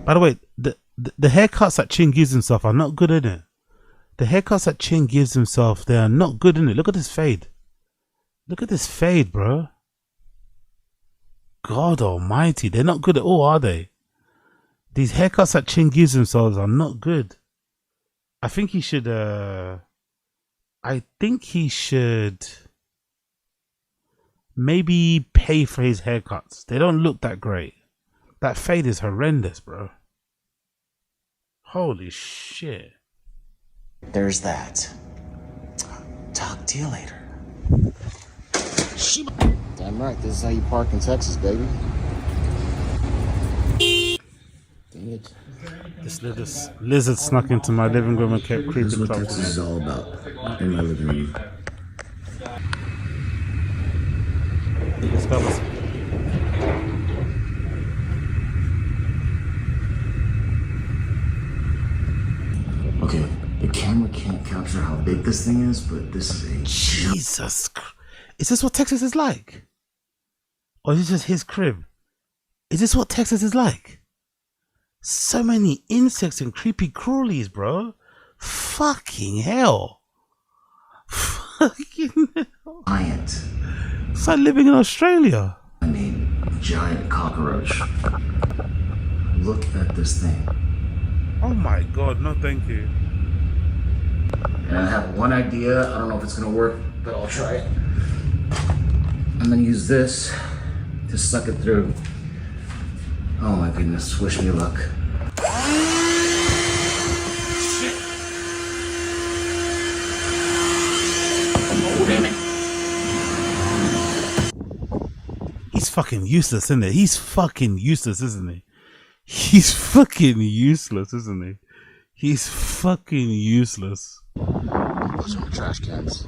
By the way, the haircuts that Chin gives himself are not good, innit? The haircuts that Chin gives himself, they are not good, innit? Look at this fade. Look at this fade, bro. God almighty. They're not good at all, are they? These haircuts that Chin gives themselves are not good. I think he should, maybe pay for his haircuts. They don't look that great. That fade is horrendous, bro. Holy shit. There's that. Talk to you later. Damn right, this is how you park in Texas, baby. Dang it. This lizard snuck into my living room and kept creeping. This is what Texas is all about in my living room. Let's go. Okay, the camera can't capture how big this thing is, but this is a... Jesus. Is this what Texas is like? Or is it just his crib? Is this what Texas is like? So many insects and creepy crawlies, bro. Fucking hell. Fucking hell. Giant. It's like living in Australia. I mean, giant cockroach. Look at this thing. Oh my god, no thank you. And I have one idea. I don't know if it's gonna work, but I'll try it. I'm gonna use this to suck it through. Oh my goodness, wish me luck. Oh, damn it. He's fucking useless, isn't he? He's fucking useless, isn't he? He's fucking useless, isn't he? He's fucking useless. Those are my trash cans.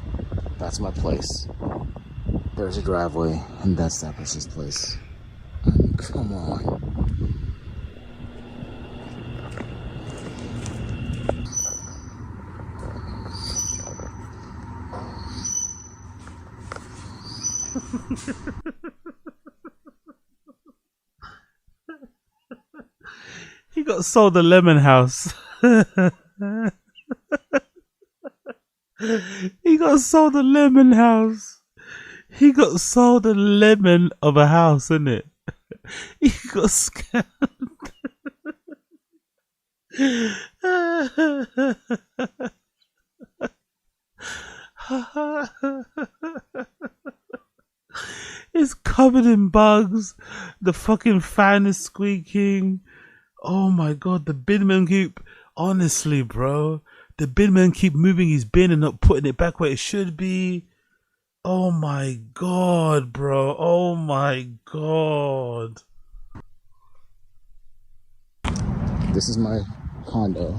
That's my place. There's a driveway, and that's that person's place. I mean, come on. He got sold the lemon house. He got sold the lemon house. He got sold a lemon of a house, innit? He got scammed. It's covered in bugs. The fucking fan is squeaking. Oh my god, the binman keep... Honestly, bro. The binman keep moving his bin and not putting it back where it should be. Oh my god, bro. Oh my god. This is my condo.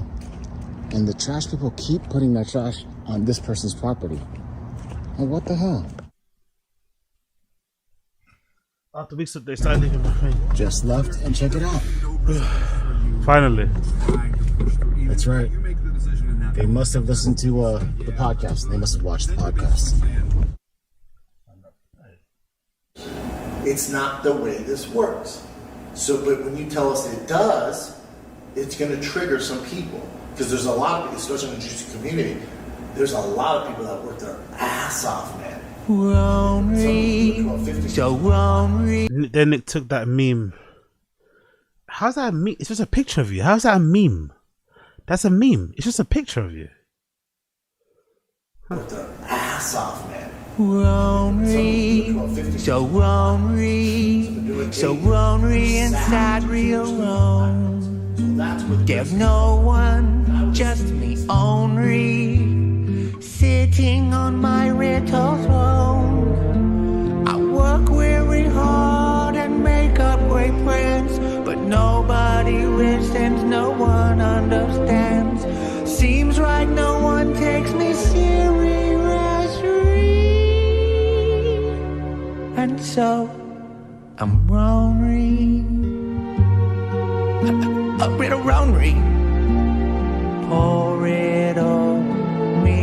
And the trash people keep putting their trash on this person's property. And what the hell? After weeks they started leaving my thing. Just left and check it out. Finally. That's right. They must have listened to the podcast. They must have watched the podcast. It's not the way this works. So, but when you tell us it does, it's going to trigger some people. Because there's a lot of people, especially in the juicy community, there's a lot of people that work their ass off, man. Then Nick took that meme. How's that a meme? It's just a picture of you. How's that a meme? That's a meme. It's just a picture of you. Work their ass off, man. So ornery inside real wrong. There's no one, just me ornery, sitting on my little throne. I work very hard and make up great plans, but nobody listens, no one understands. Seems like no one takes me seriously. And so, I'm ornery. A bit of ornery. Pour it on me.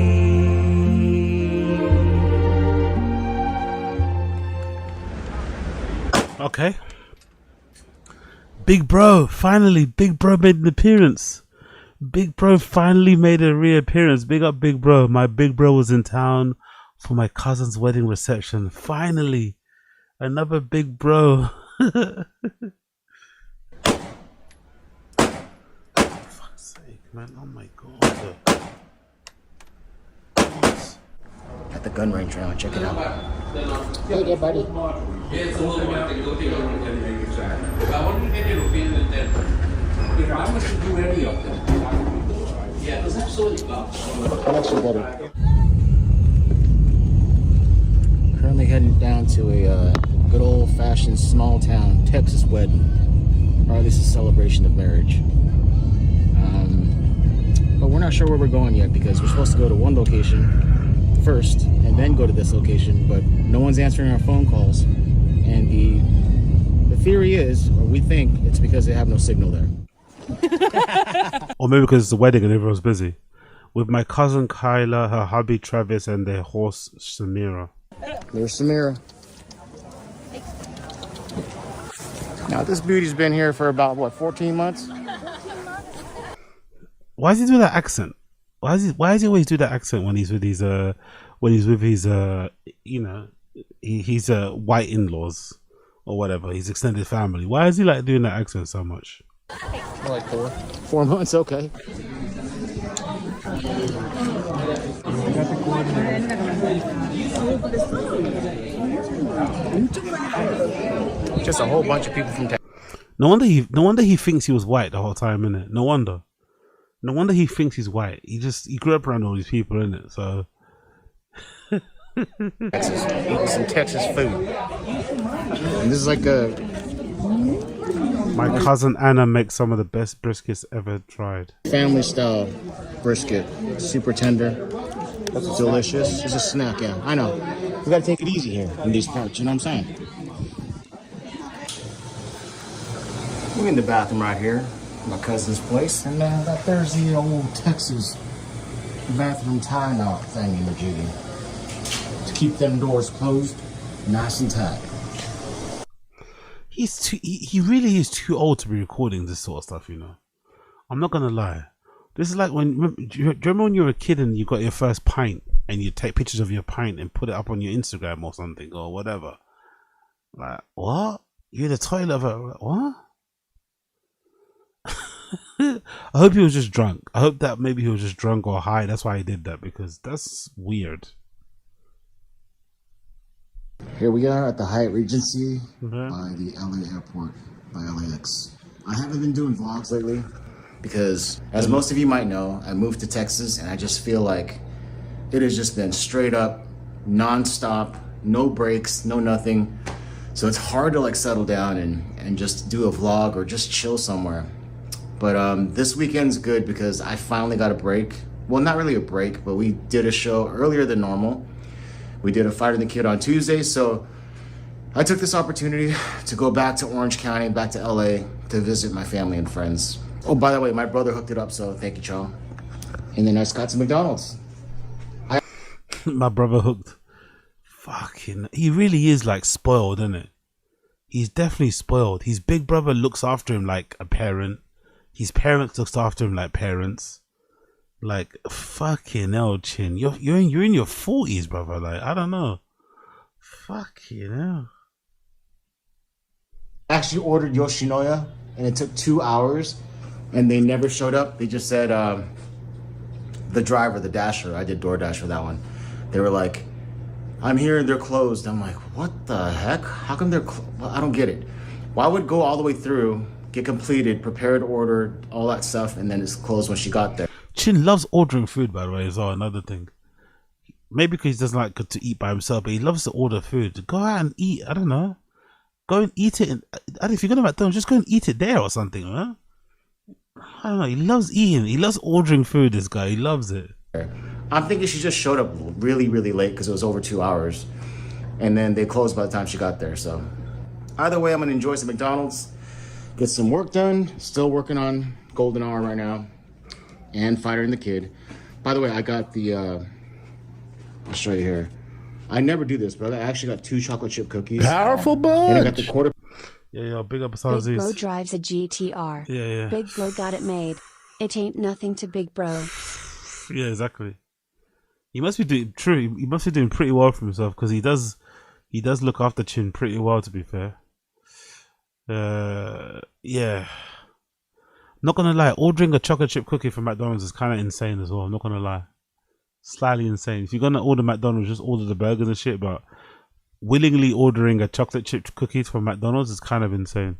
Okay. Big bro, finally, Big Bro made an appearance. Big Bro finally made a reappearance. Big up Big Bro. My Big Bro was in town for my cousin's wedding reception. Finally, another Big Bro. Fuck's sake, man. Oh my god. At the gun range now, check it out. Hey there, buddy. If I was to do any of them, yeah, it's absolutely Connection better. Currently heading down to a good old-fashioned small-town Texas wedding, or at least a celebration of marriage. But we're not sure where we're going yet because we're supposed to go to one location first and then go to this location, but no one's answering our phone calls. And the theory is, or we think, it's because they have no signal there. Or maybe because it's a wedding and everyone's busy. With my cousin Kyla, her hubby Travis, and their horse Samira. There's Samira. Now this beauty's been here for about, what, 14 months? Why does he do that accent? Why does he always do that accent when he's with his you know, he's white in-laws or whatever, his extended family? Why is he like doing that accent so much? Like 4 months, okay. Just a whole bunch of people from town. No wonder he thinks he was white the whole time, innit? No wonder he thinks he's white. He grew up around all these people, innit? So Texas, eating some Texas food. And this is like my cousin Anna makes some of the best briskets ever tried. Family style brisket, super tender, delicious. It's a snack, yeah. I know. We gotta take it easy here in these parts. You know what I'm saying? We're in the bathroom right here, my cousin's place, and that there's the old Texas bathroom tie knot thing in the jiggy to keep them doors closed, nice and tight. He really is too old to be recording this sort of stuff, you know. I'm not gonna lie. This is like when do you remember when you were a kid and you got your first pint and you take pictures of your pint and put it up on your Instagram or something or whatever. Like, what? You're the toilet of what? I hope he was just drunk. I hope that maybe he was just drunk or high. That's why he did that, because that's weird. Here we are at the Hyatt Regency by the LA airport, by LAX. I haven't been doing vlogs lately because, as most of you might know, I moved to Texas and I just feel like it has just been straight up, non-stop, no breaks, no nothing. So it's hard to like settle down and just do a vlog or just chill somewhere. But this weekend's good because I finally got a break. Well, not really a break, but we did a show earlier than normal. We did a Fighter the Kid on Tuesday, so I took this opportunity to go back to Orange County, back to LA to visit my family and friends. Oh, by the way, my brother hooked it up, so thank you, Charles. And then I just got to McDonald's. My brother hooked. Fucking, he really is like spoiled, isn't it? He's definitely spoiled. His big brother looks after him like a parent. His parents looks after him like parents. Like, fucking hell, Chin. You're in your 40s, brother. Like, I don't know. Fucking hell. I actually ordered Yoshinoya, and it took 2 hours, and they never showed up. They just said, the driver, the dasher, I did DoorDash for that one. They were like, I'm here and they're closed. I'm like, what the heck? How come they're well, I don't get it. Why would go all the way through, get completed, prepared order, all that stuff, and then it's closed when she got there? Chin loves ordering food, by the way, as well. Another thing. Maybe because he doesn't like to eat by himself, but he loves to order food. Go out and eat. I don't know. Go and eat it. If you're going to McDonald's, just go and eat it there or something, huh? I don't know. He loves eating. He loves ordering food, this guy. He loves it. I'm thinking she just showed up really, really late because it was over 2 hours. And then they closed by the time she got there. So either way, I'm going to enjoy some McDonald's, get some work done. Still working on Golden Hour right now. And Fighter and the Kid. By the way, I got the, I'll show you here. I never do this, brother. I actually got 2 chocolate chip cookies. Powerful bunch. And I got the quarter. Yeah, big up Big Bro drives a GTR. Yeah. Big Bro got it made. It ain't nothing to Big Bro. Yeah, exactly. He must be doing He must be doing pretty well for himself because he does look after Chin pretty well, to be fair. Yeah. Not gonna lie, ordering a chocolate chip cookie from McDonald's is kind of insane as well. I'm not gonna lie, slightly insane. If you're gonna order McDonald's, just order the burgers and shit. But willingly ordering a chocolate chip cookies from McDonald's is kind of insane.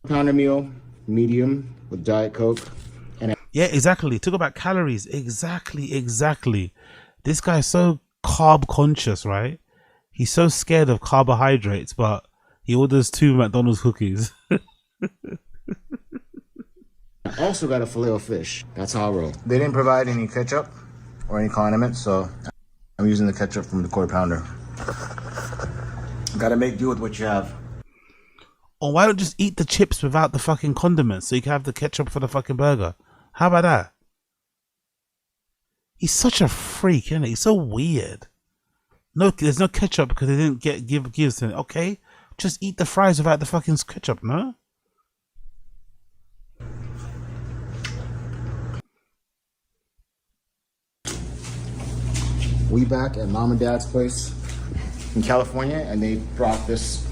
Pounder meal, medium with Diet Coke. Yeah, exactly. Talk about calories. Exactly. This guy's so carb conscious, right? He's so scared of carbohydrates, but he orders 2 McDonald's cookies. I also got a filet of fish. That's how I roll. They didn't provide any ketchup or any condiments, so I'm using the ketchup from the quarter pounder. Gotta make do with what you have. Or why don't you just eat the chips without the fucking condiments so you can have the ketchup for the fucking burger? How about that? He's such a freak, isn't he? He's so weird. No, there's no ketchup because they didn't give to it. Okay, just eat the fries without the fucking ketchup, no? We back at Mom and Dad's place in California, and they brought this.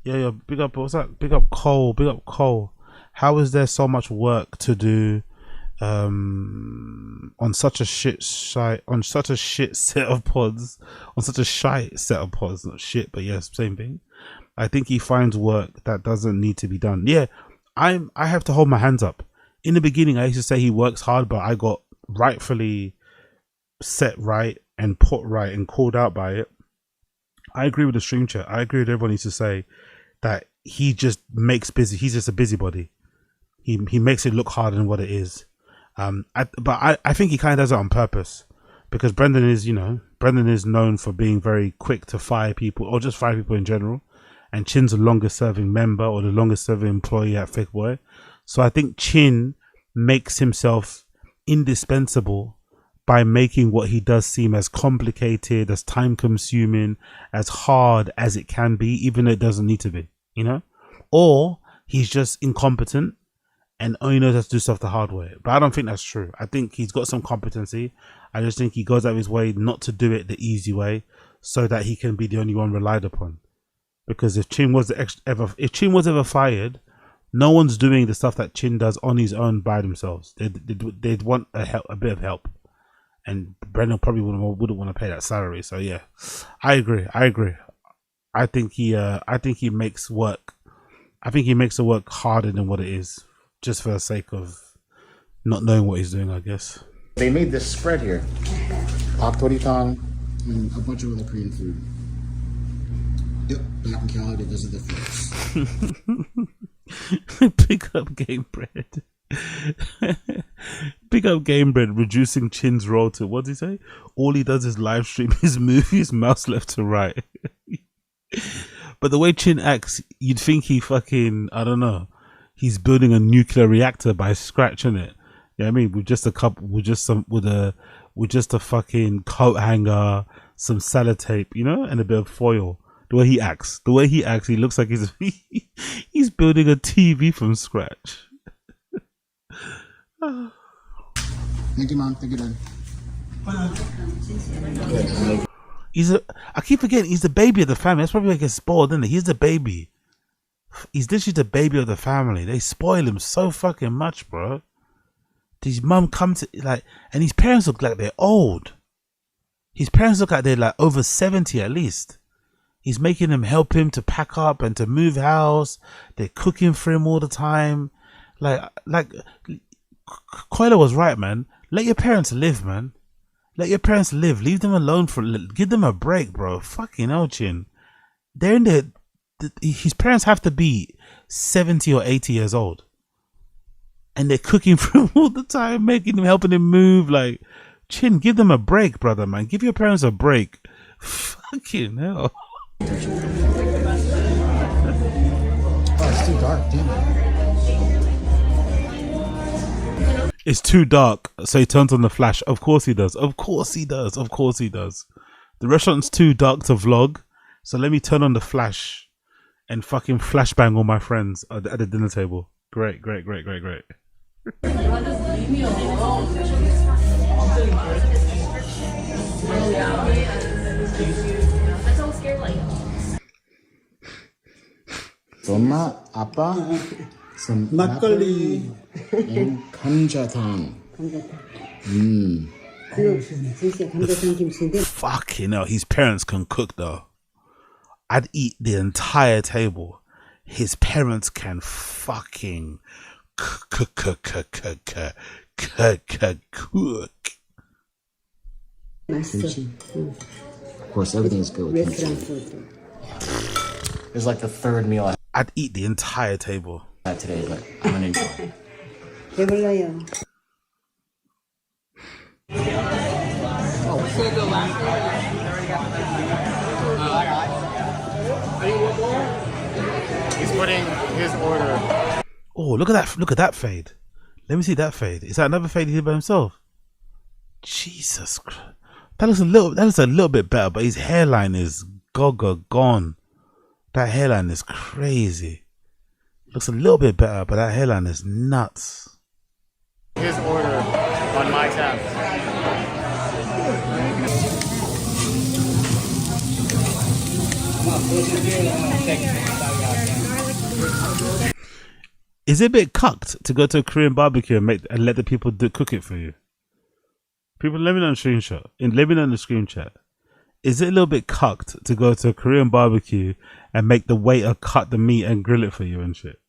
Yeah, big up. What's that? Big up Cole. How is there so much work to do on such a shit set of pods, not shit, but yes, same thing. I think he finds work that doesn't need to be done. Yeah, I have to hold my hands up. In the beginning, I used to say he works hard, but I got rightfully set right and put right and called out by it. I agree with the stream chat. I agree with everyone used to say that he just makes busy. He's just a busybody. He makes it look harder than what it is. But I think he kind of does it on purpose, because Brendan is known for being very quick to fire people, or just fire people in general. And Chin's the longest serving member or the longest serving employee at Thick Boy. So I think Chin makes himself indispensable by making what he does seem as complicated, as time consuming, as hard as it can be, even though it doesn't need to be, or he's just incompetent and only knows how to do stuff the hard way. But I don't think that's true. I think he's got some competency. I just think he goes out of his way not to do it the easy way so that he can be the only one relied upon. Because if Chin was ever fired, no one's doing the stuff that Chin does on his own by themselves. They'd want a bit of help. And Brendan probably wouldn't want to pay that salary. So yeah, I agree. I think he makes work. I think he makes the work harder than what it is, just for the sake of not knowing what he's doing, I guess. They made this spread here. Pak Toritan and a bunch of other Korean food. Yep, back in Cali, it does a difference. Pick up Game Bread. Pick up Game Bread, reducing Chin's role to, what did he say? All he does is live stream his movies, mouse left to right. But the way Chin acts, you'd think he fucking, I don't know, he's building a nuclear reactor by scratch, innit? Yeah, I mean, with just a fucking coat hanger, some sellotape, and a bit of foil. The way he acts, he looks like he's building a TV from scratch. Thank you, Mom. Thank you, Dad. I keep forgetting he's the baby of the family. That's probably why he gets spoiled, isn't it? He's the baby. He's literally the baby of the family. They spoil him so fucking much, bro. His mum comes to and his parents look like they're old. His parents look like they're over 70 at least. He's making them help him to pack up and to move house. They're cooking for him all the time. Koila was right, man. Let your parents live, man. Let your parents live. Leave them alone give them a break, bro. Fucking hell, Chin. They're in his parents have to be 70 or 80 years old. And they're cooking for him all the time, helping him move. Chin, give them a break, brother, man. Give your parents a break. Fucking hell. Oh, it's too dark, damn it. It's too dark, so he turns on the flash. Of course he does. The restaurant's too dark to vlog, so let me turn on the flash and fucking flashbang all my friends at the dinner table. Great. Oma, Appa, some makgeolli, and 감자탕. Fucking hell, his parents can cook though. I'd eat the entire table. His parents can fucking cook. Kimchi. Of course, everything is good with kimchi. It's like the third meal I'd eat the entire table. I had today, but I'm gonna enjoy. He's putting his order. Oh, look at that! Look at that fade. Let me see that fade. Is that another fade he did by himself? Jesus Christ. That looks a little bit better, but his hairline is gone. That hairline is crazy. Looks a little bit better, but that hairline is nuts. His order on my tab. Is it a bit cucked to go to a Korean barbecue and let the people cook it for you? People, let me know in the screenshot. Let me know in the screen chat. Is it a little bit cucked to go to a Korean barbecue and make the waiter cut the meat and grill it for you and shit?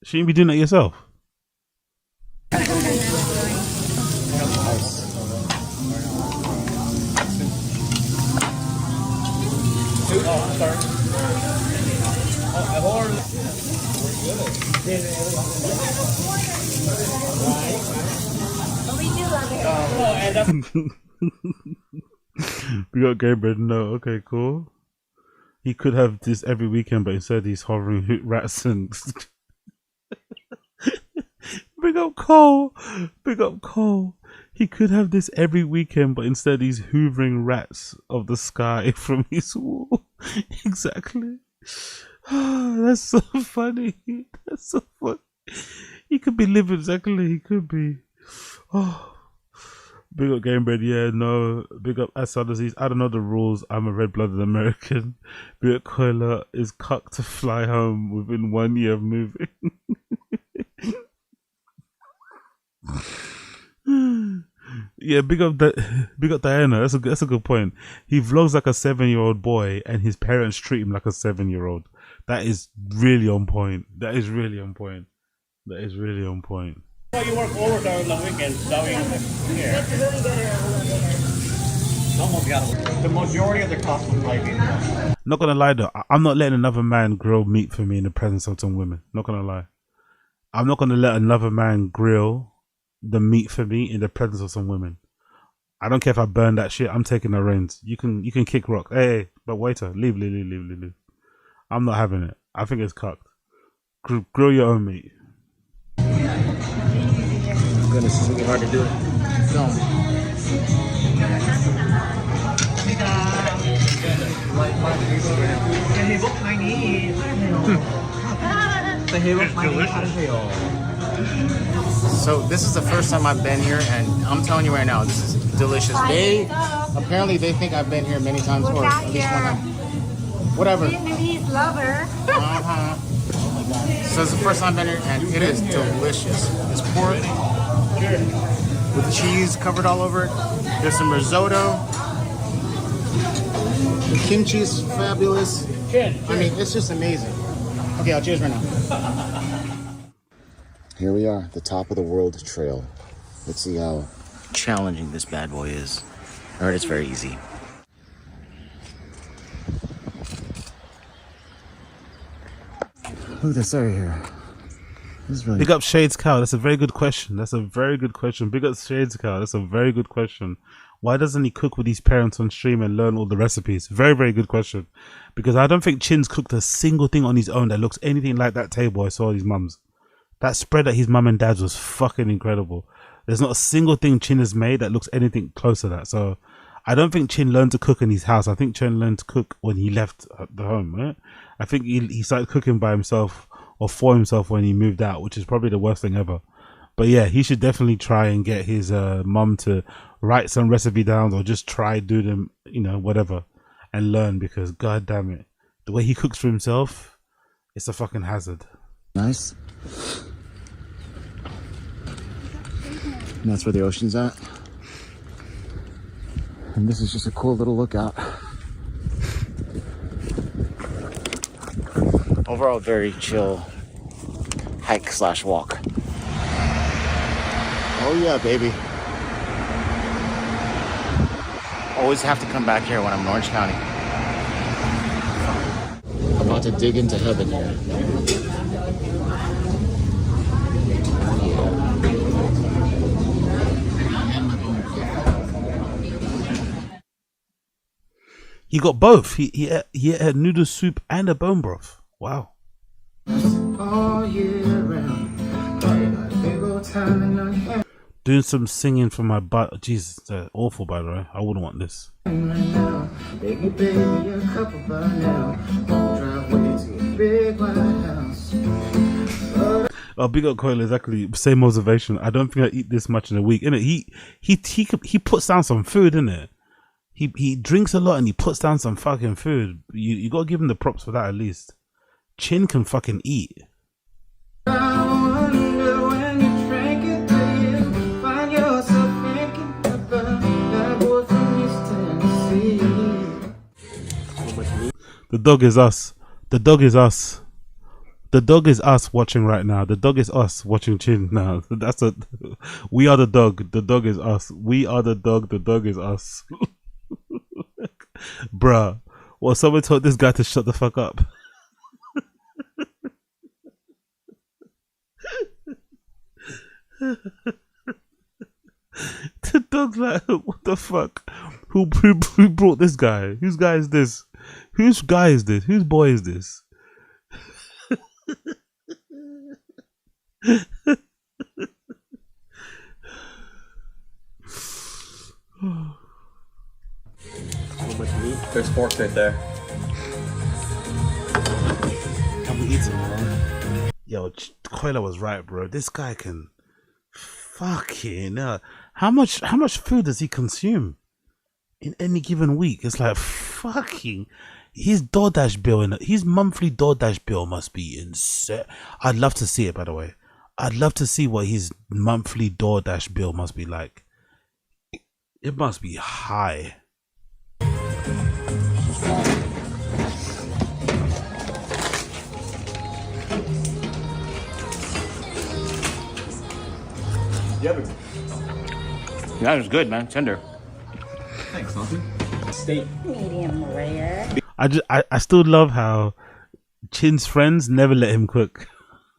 Shouldn't you be doing it yourself? Oh, sorry. I've ordered. We got Gabriel. No, okay, cool. He could have this every weekend, but instead he's hovering hoot rats and. Big up Cole. Big up Cole. He could have this every weekend, but instead he's hoovering rats of the sky from his wall. Exactly. That's so funny. That's so funny. He could be living exactly. He could be. Oh. Big up Gamebred, yeah, no. Big up Assad Aziz. I don't know the rules. I'm a red-blooded American. Big up Koila is cucked to fly home within 1 year of moving. Yeah, big up Diana. That's a good point. He vlogs like a 7-year-old boy, and his parents treat him like a 7-year-old. That is really on point. That is really on point. That is really on point. Well, you work overtime on the weekends, so here. It's really good Almost got it. The majority of the cost will probably be there. Not gonna lie though, I'm not letting another man grill meat for me in the presence of some women. Not gonna lie. I'm not gonna let another man grill the meat for me in the presence of some women. I don't care if I burn that shit. I'm taking the reins. You can kick rock. Hey, but waiter, leave. I'm not having it. I think it's cooked. Grill your own meat. Goodness, it's really hard to do it. Film. So this is the first time I've been here, and I'm telling you right now, this is delicious. Apparently they think I've been here many times, or at least one time. Whatever. Vietnamese lover. Oh my god. So it's the first time I've been here, and it is delicious. It's pork with the cheese covered all over it. There's some risotto. The kimchi is fabulous. I mean, it's just amazing. Okay, I'll cheers right now. Here we are, the top of the World Trail. Let's see how challenging this bad boy is. I heard it's very easy. Look at this area here. This is really Big up Shades Cow. That's a very good question. Big up Shades Cow. That's a very good question. Why doesn't he cook with his parents on stream and learn all the recipes? Very, very good question. Because I don't think Chin's cooked a single thing on his own that looks anything like that table I saw at his mum's. That spread at his mum and dad's was fucking incredible. There's not a single thing Chin has made that looks anything close to that. So I don't think Chin learned to cook in his house. I think Chin learned to cook when he left the home, right? I think he started cooking by himself or for himself when he moved out, which is probably the worst thing ever. But yeah, he should definitely try and get his mum to write some recipe down or just try do them, whatever, and learn, because god damn it, the way he cooks for himself, it's a fucking hazard. nice. And that's where the ocean's at. And this is just a cool little lookout. Overall, very chill hike/walk. Oh yeah, baby. Always have to come back here when I'm in Orange County. I'm about to dig into heaven here. He got both. He ate a noodle soup and a bone broth. Wow. All year round. Big old time in our hand Doing some singing for my butt. Jesus, awful by the way. I wouldn't want this. right now. Baby, baby, a couple by now. Drive way to a big white house. Oh, big up Coil, exactly. Same observation. I don't think I eat this much in a week. Innit? He puts down some food, innit? He drinks a lot and he puts down some fucking food. You gotta give him the props for that at least. Chin can fucking eat. I wonder when you drink it, do you find yourself thinking about that boy from East Tennessee? The dog is us. The dog is us. The dog is us watching right now. The dog is us watching Chin now. We are the dog. The dog is us. We are the dog. The dog is us. Bruh. Well, someone told this guy to shut the fuck up. The dog's like, what the fuck? Who brought this guy? Whose guy is this? Whose guy is this? Whose boy is this? So much meat. There's forks right there. Can we eat some more? Yo, Coiler was right, bro. This guy can fucking how much food does he consume in any given week? It's like fucking his DoorDash bill his monthly DoorDash bill must be insane. I'd love to see it, by the way. I'd love to see what his monthly DoorDash bill must be like. It must be high. Yeah, it was good, man. Tender. Thanks, Auntie. Steak. Medium rare. I still love how Chin's friends never let him cook.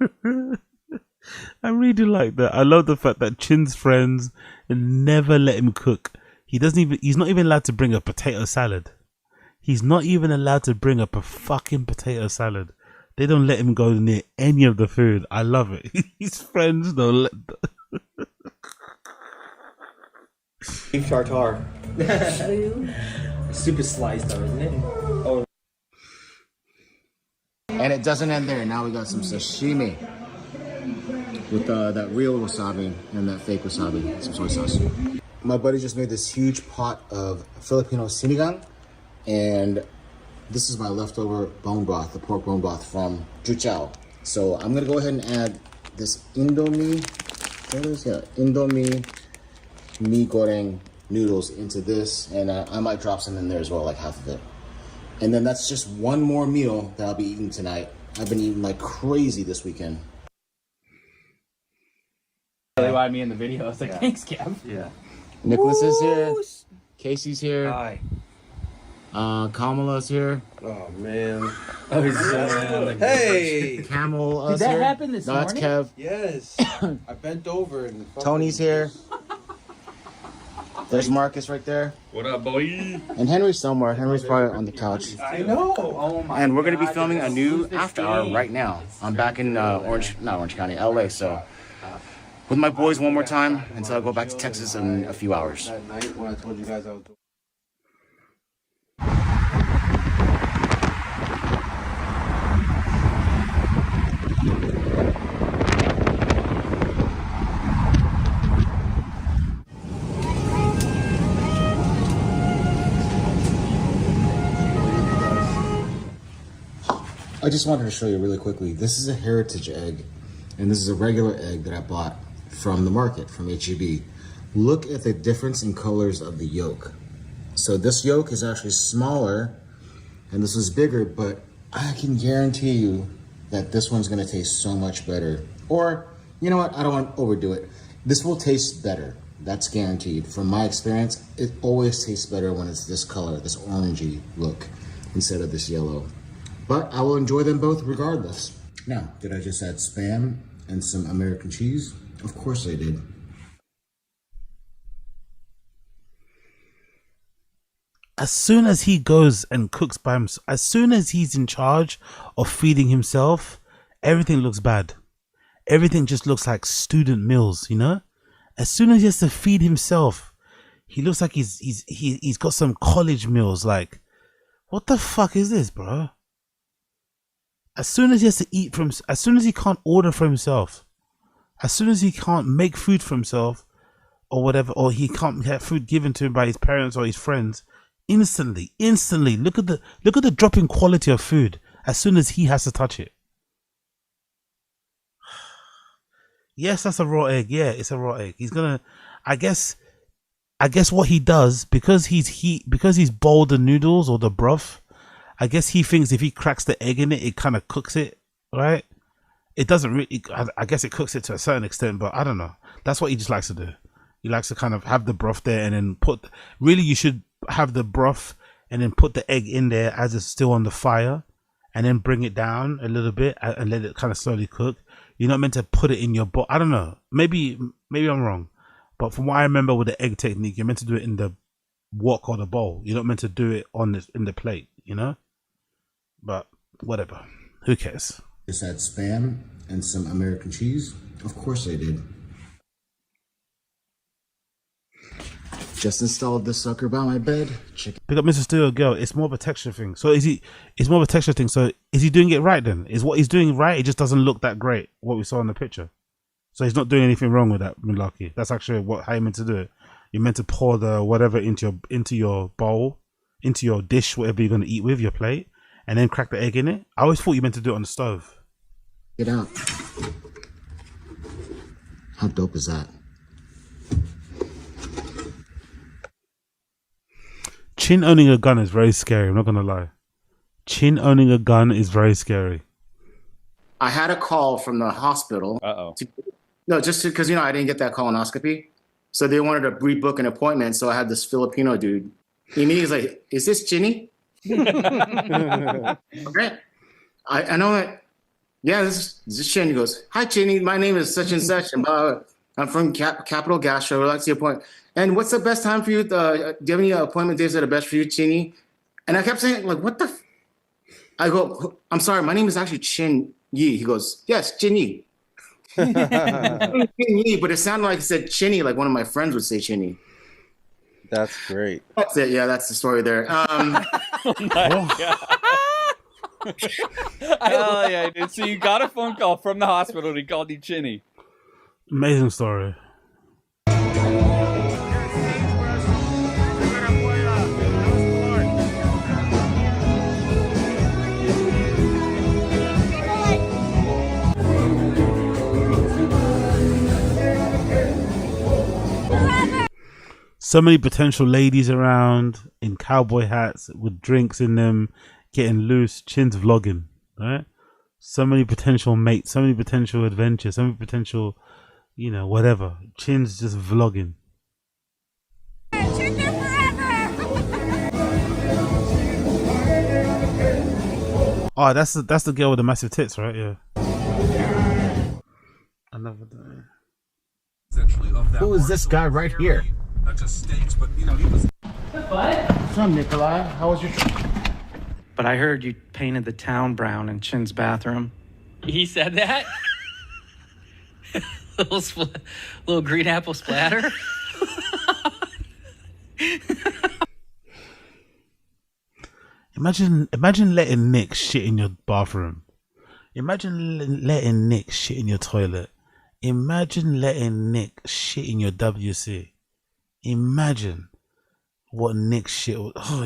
I really do like that. I love the fact that Chin's friends never let him cook. He's not even allowed to bring a potato salad. He's not even allowed to bring up a fucking potato salad. They don't let him go near any of the food. I love it. His friends don't let Beef tartare. Super sliced though, isn't it? Oh. And it doesn't end there. Now we got some sashimi with that real wasabi and that fake wasabi, some soy sauce. My buddy just made this huge pot of Filipino sinigang, and this is my leftover bone broth, the pork bone broth from Juchao. So I'm gonna go ahead and add this Indomie, Indomie mi goreng noodles into this, and I might drop some in there as well, like half of it. And then that's just one more meal that I'll be eating tonight. I've been eating like crazy this weekend. Really wanted me in the video. I was like, thanks, Kev. Yeah. Nicholas is here. Casey's here. Hi. Kamala's here. Oh man. Hey. Camel. Did that here. happen this morning? No, that's Kev. Yes. I bent over and Tony's here. There's Marcus right there. What up, boy? And Henry's somewhere. Henry's probably on the couch. I know. Oh my. And we're gonna be filming a new after hour right now. I'm back in not Orange County, LA. So with my boys one more time until I go back to Texas in a few hours. That night when I told you guys I was doing. I just wanted to show you really quickly. This is a heritage egg, and this is a regular egg that I bought from the market, from HEB. Look at the difference in colors of the yolk. So this yolk is actually smaller, and this is bigger, but I can guarantee you that this one's gonna taste so much better. Or, you know what, I don't want to overdo it. This will taste better. That's guaranteed. From my experience, it always tastes better when it's this color, this orangey look, instead of this yellow. But I will enjoy them both regardless. Now, did I just add Spam and some American cheese? Of course I did. As soon as he goes and cooks by himself, as soon as he's in charge of feeding himself, everything looks bad. Everything just looks like student meals, you know? As soon as he has to feed himself, he looks like he's got some college meals. Like, what the fuck is this, bro? As soon as he has to eat from, as soon as he can't order for himself, as soon as he can't make food for himself, or whatever, or he can't get food given to him by his parents or his friends, instantly, look at the drop in quality of food as soon as he has to touch it. Yes, that's a raw egg. Yeah, it's a raw egg. He's gonna, I guess what he does, because he's boiled the noodles or the broth, I guess he thinks if he cracks the egg in it, it kind of cooks it, right? It doesn't really, I guess it cooks it to a certain extent, but I don't know. That's what he just likes to do. He likes to kind of have the broth there and then put, really you should have the broth and then put the egg in there as it's still on the fire and then bring it down a little bit and let it kind of slowly cook. You're not meant to put it in your bowl. I don't know. Maybe I'm wrong. But from what I remember with the egg technique, you're meant to do it in the wok or the bowl. You're not meant to do it in the plate, you know? But whatever. Who cares? Just add Spam and some American cheese. Of course I did. Just installed this sucker by my bed. Pick up Mr. Studio Girl. It's more of a texture thing. So it's more of a texture thing. So is he doing it right then? Is what he's doing right? It just doesn't look that great, what we saw in the picture. So he's not doing anything wrong with that, Milwaukee. That's actually how you're meant to do it. You're meant to pour the whatever into your bowl, into your dish, whatever you're gonna eat with, your plate, and then crack the egg in it. I always thought you meant to do it on the stove. Get out. How dope is that? Chin owning a gun is very scary. I'm not gonna lie. Chin owning a gun is very scary. I had a call from the hospital. No, just because I didn't get that colonoscopy, so they wanted to rebook an appointment. So I had this Filipino dude. He was like, "Is this Ginny?" Okay. I know that. Yeah, this is Chin. He goes, "Hi, Chinny. My name is such and such, and I'm from Capital Gastro. I'd like to see a appointment. And what's the best time for you? Do you have any appointment days that are best for you, Chinny?" And I kept saying, like, what the? I go, "I'm sorry, my name is actually Chin Yi." He goes, "Yes, Chin Yi." Chin Yi, but it sounded like it said Chinny, like one of my friends would say Chinny. That's great. That's it. Yeah, that's the story there. Oh my God. Oh yeah, dude. So you got a phone call from the hospital and he called you Chinny. Amazing story. So many potential ladies around in cowboy hats with drinks in them, getting loose. Chin's vlogging, right? So many potential mates, so many potential adventures, so many potential, whatever. Chin's just vlogging. Oh, that's the girl with the massive tits, right? Yeah. Another day. Who is this guy right here? Not just steaks, but he was. What's up, Nikolai? How was your trip? But I heard you painted the town brown in Chin's bathroom. He said that? little green apple splatter? Imagine letting Nick shit in your bathroom. Imagine letting Nick shit in your toilet. Imagine letting Nick shit in your WC. Imagine what Nick shit was. Oh,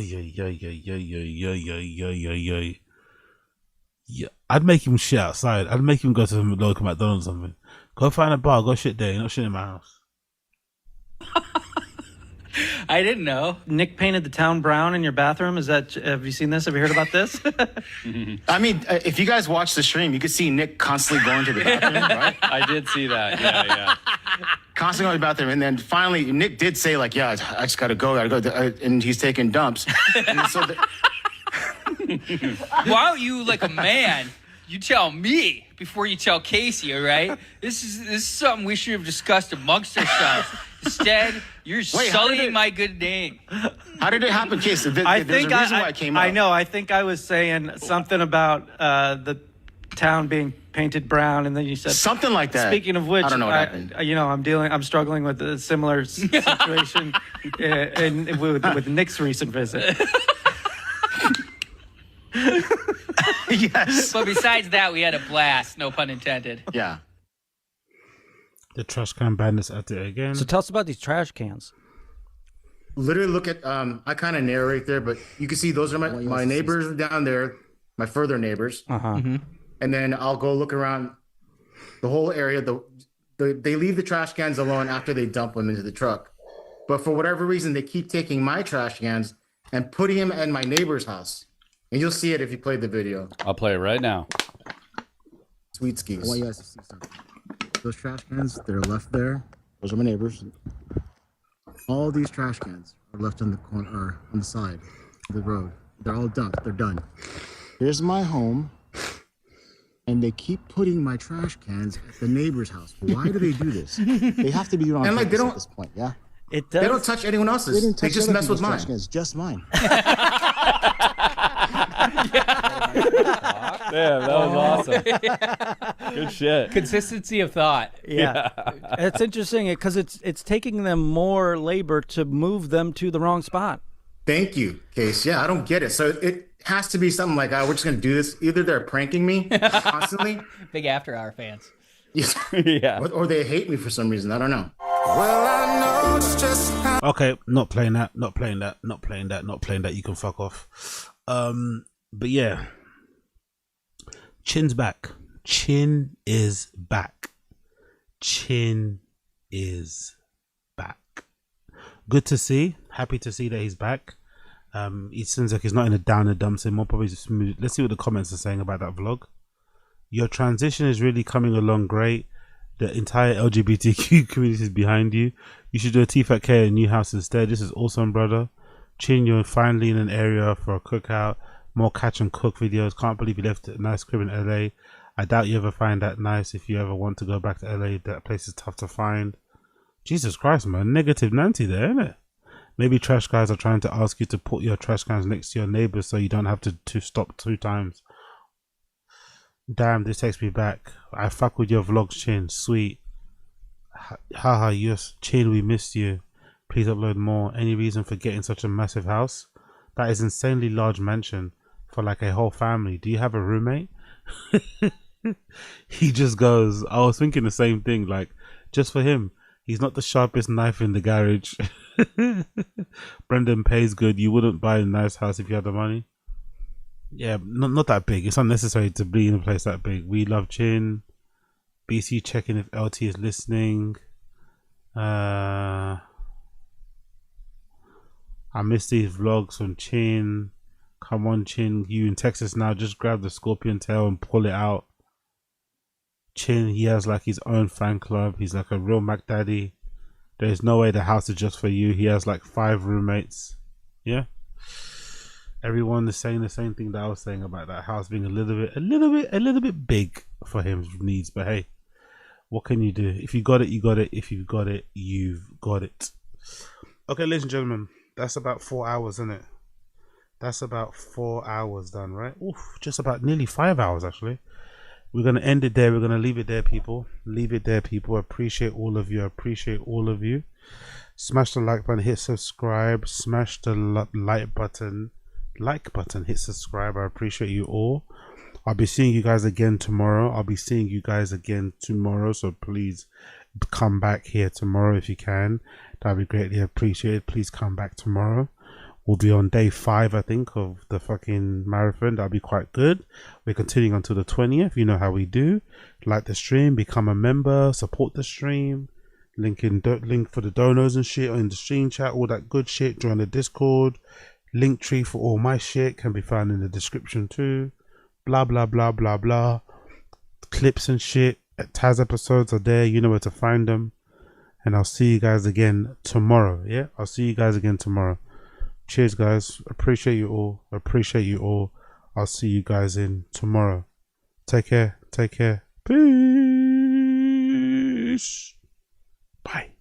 yeah. I'd make him shit outside. I'd make him go to the local McDonald's or something. Go find a bar, go shit there. You're not shitting in my house. I didn't know. Nick painted the town brown in your bathroom. Have you seen this? Have you heard about this? I mean, if you guys watch the stream, you could see Nick constantly going to the bathroom, right? I did see that. Yeah. constantly going to the bathroom. And then finally, Nick did say, like, yeah, I just got to go. And he's taking dumps. And so Why don't you, like a man, you tell me before you tell Casey, all right? This is something we should have discussed amongst ourselves. Instead, you're sullying my good name. How did it happen, Casey? There's a reason why I came up. I know. I think I was saying something about the town being painted brown, and then you said something like that. Speaking of which, I don't know what happened. I'm struggling with a similar situation with Nick's recent visit. Yes. But besides that, we had a blast. No pun intended. Yeah. The trash can bandits at it again. So tell us about these trash cans. Literally look at, I kind of narrate there, but you can see those are my neighbors down there, my further neighbors. Uh-huh. And then I'll go look around the whole area. They leave the trash cans alone after they dump them into the truck. But for whatever reason, they keep taking my trash cans and putting them in my neighbor's house. And you'll see it if you play the video. I'll play it right now. Sweet skis. I want you guys to see something. Those trash cans, they're left there. Those are my neighbors. All these trash cans are left on the corner, or on the side of the road. They're all dumped. They're done. Here's my home. And they keep putting my trash cans at the neighbor's house. Why do they do this? They have to be on purpose at this point, yeah? They don't touch anyone else's. They just mess with mine. It's just mine. Yeah, that was awesome. Good shit. Consistency of thought. Yeah. It's interesting because it's taking them more labor to move them to the wrong spot. Thank you, Case. Yeah, I don't get it. So it has to be something like, we're just going to do this. Either they're pranking me constantly. Big after hour fans. Yeah. Or they hate me for some reason. I don't know. Well, I know it's just how. Okay, not playing that. You can fuck off. But yeah. Chin's back. Chin is back. Chin is back. Good to see. Happy to see that he's back. It seems like he's not in a downer dumps anymore. Probably just smooth. Let's see what the comments are saying about that vlog. Your transition is really coming along great. The entire LGBTQ community is behind you. You should do a TFAT care in new house instead. This is awesome, brother. Chin, you're finally in an area for a cookout. More catch and cook videos. Can't believe you left a nice crib in LA. I doubt you ever find that nice. If you ever want to go back to LA, that place is tough to find. Jesus Christ, man. Negative Nancy there, isn't it? Maybe trash guys are trying to ask you to put your trash cans next to your neighbors so you don't have to stop 2 times. Damn, this takes me back. I fuck with your vlogs, Chin. Sweet. Haha, yes. Chin, we missed you. Please upload more. Any reason for getting such a massive house? That is insanely large mansion for like a whole family. Do you have a roommate? He just goes, I was thinking the same thing, like, just for him. He's not the sharpest knife in the garage. Brendan pays good. You wouldn't buy a nice house if you had the money. Yeah, not that big. It's unnecessary to be in a place that big. We love Chin. BC checking if LT is listening. I miss these vlogs from Chin. Come on, Chin. You in Texas now. Just grab the scorpion tail and pull it out. Chin, he has like his own fan club. He's like a real Mac Daddy. There's no way the house is just for you. He has like 5 roommates. Yeah. Everyone is saying the same thing that I was saying about that house being a little bit big for his needs. But hey, what can you do? If you got it, you got it. If you've got it, you've got it. Okay, ladies and gentlemen, that's about 4 hours, isn't it? That's about 4 hours done, right? Oof, just about nearly 5 hours actually. We're gonna end it there. We're gonna leave it there, people. Leave it there, people. Appreciate all of you. Appreciate all of you. Smash the like button. Hit subscribe. Smash the like button. Hit subscribe. I appreciate you all. I'll be seeing you guys again tomorrow. So please come back here tomorrow if you can. That'd be greatly appreciated. Please come back tomorrow. We'll be on day 5, I think, of the fucking marathon. That'll be quite good. We're continuing until the 20th. You know how we do. Like the stream, become a member, support the stream. Link for the donors and shit in the stream chat, all that good shit. Join the Discord. Link tree for all my shit can be found in the description too. Blah blah blah blah blah. Clips and shit. Taz episodes are there. You know where to find them. and I'll see you guys again tomorrow. Yeah, I'll see you guys again tomorrow. Cheers, guys. Appreciate you all. Appreciate you all. I'll see you guys in tomorrow. Take care. Take care. Peace. Bye.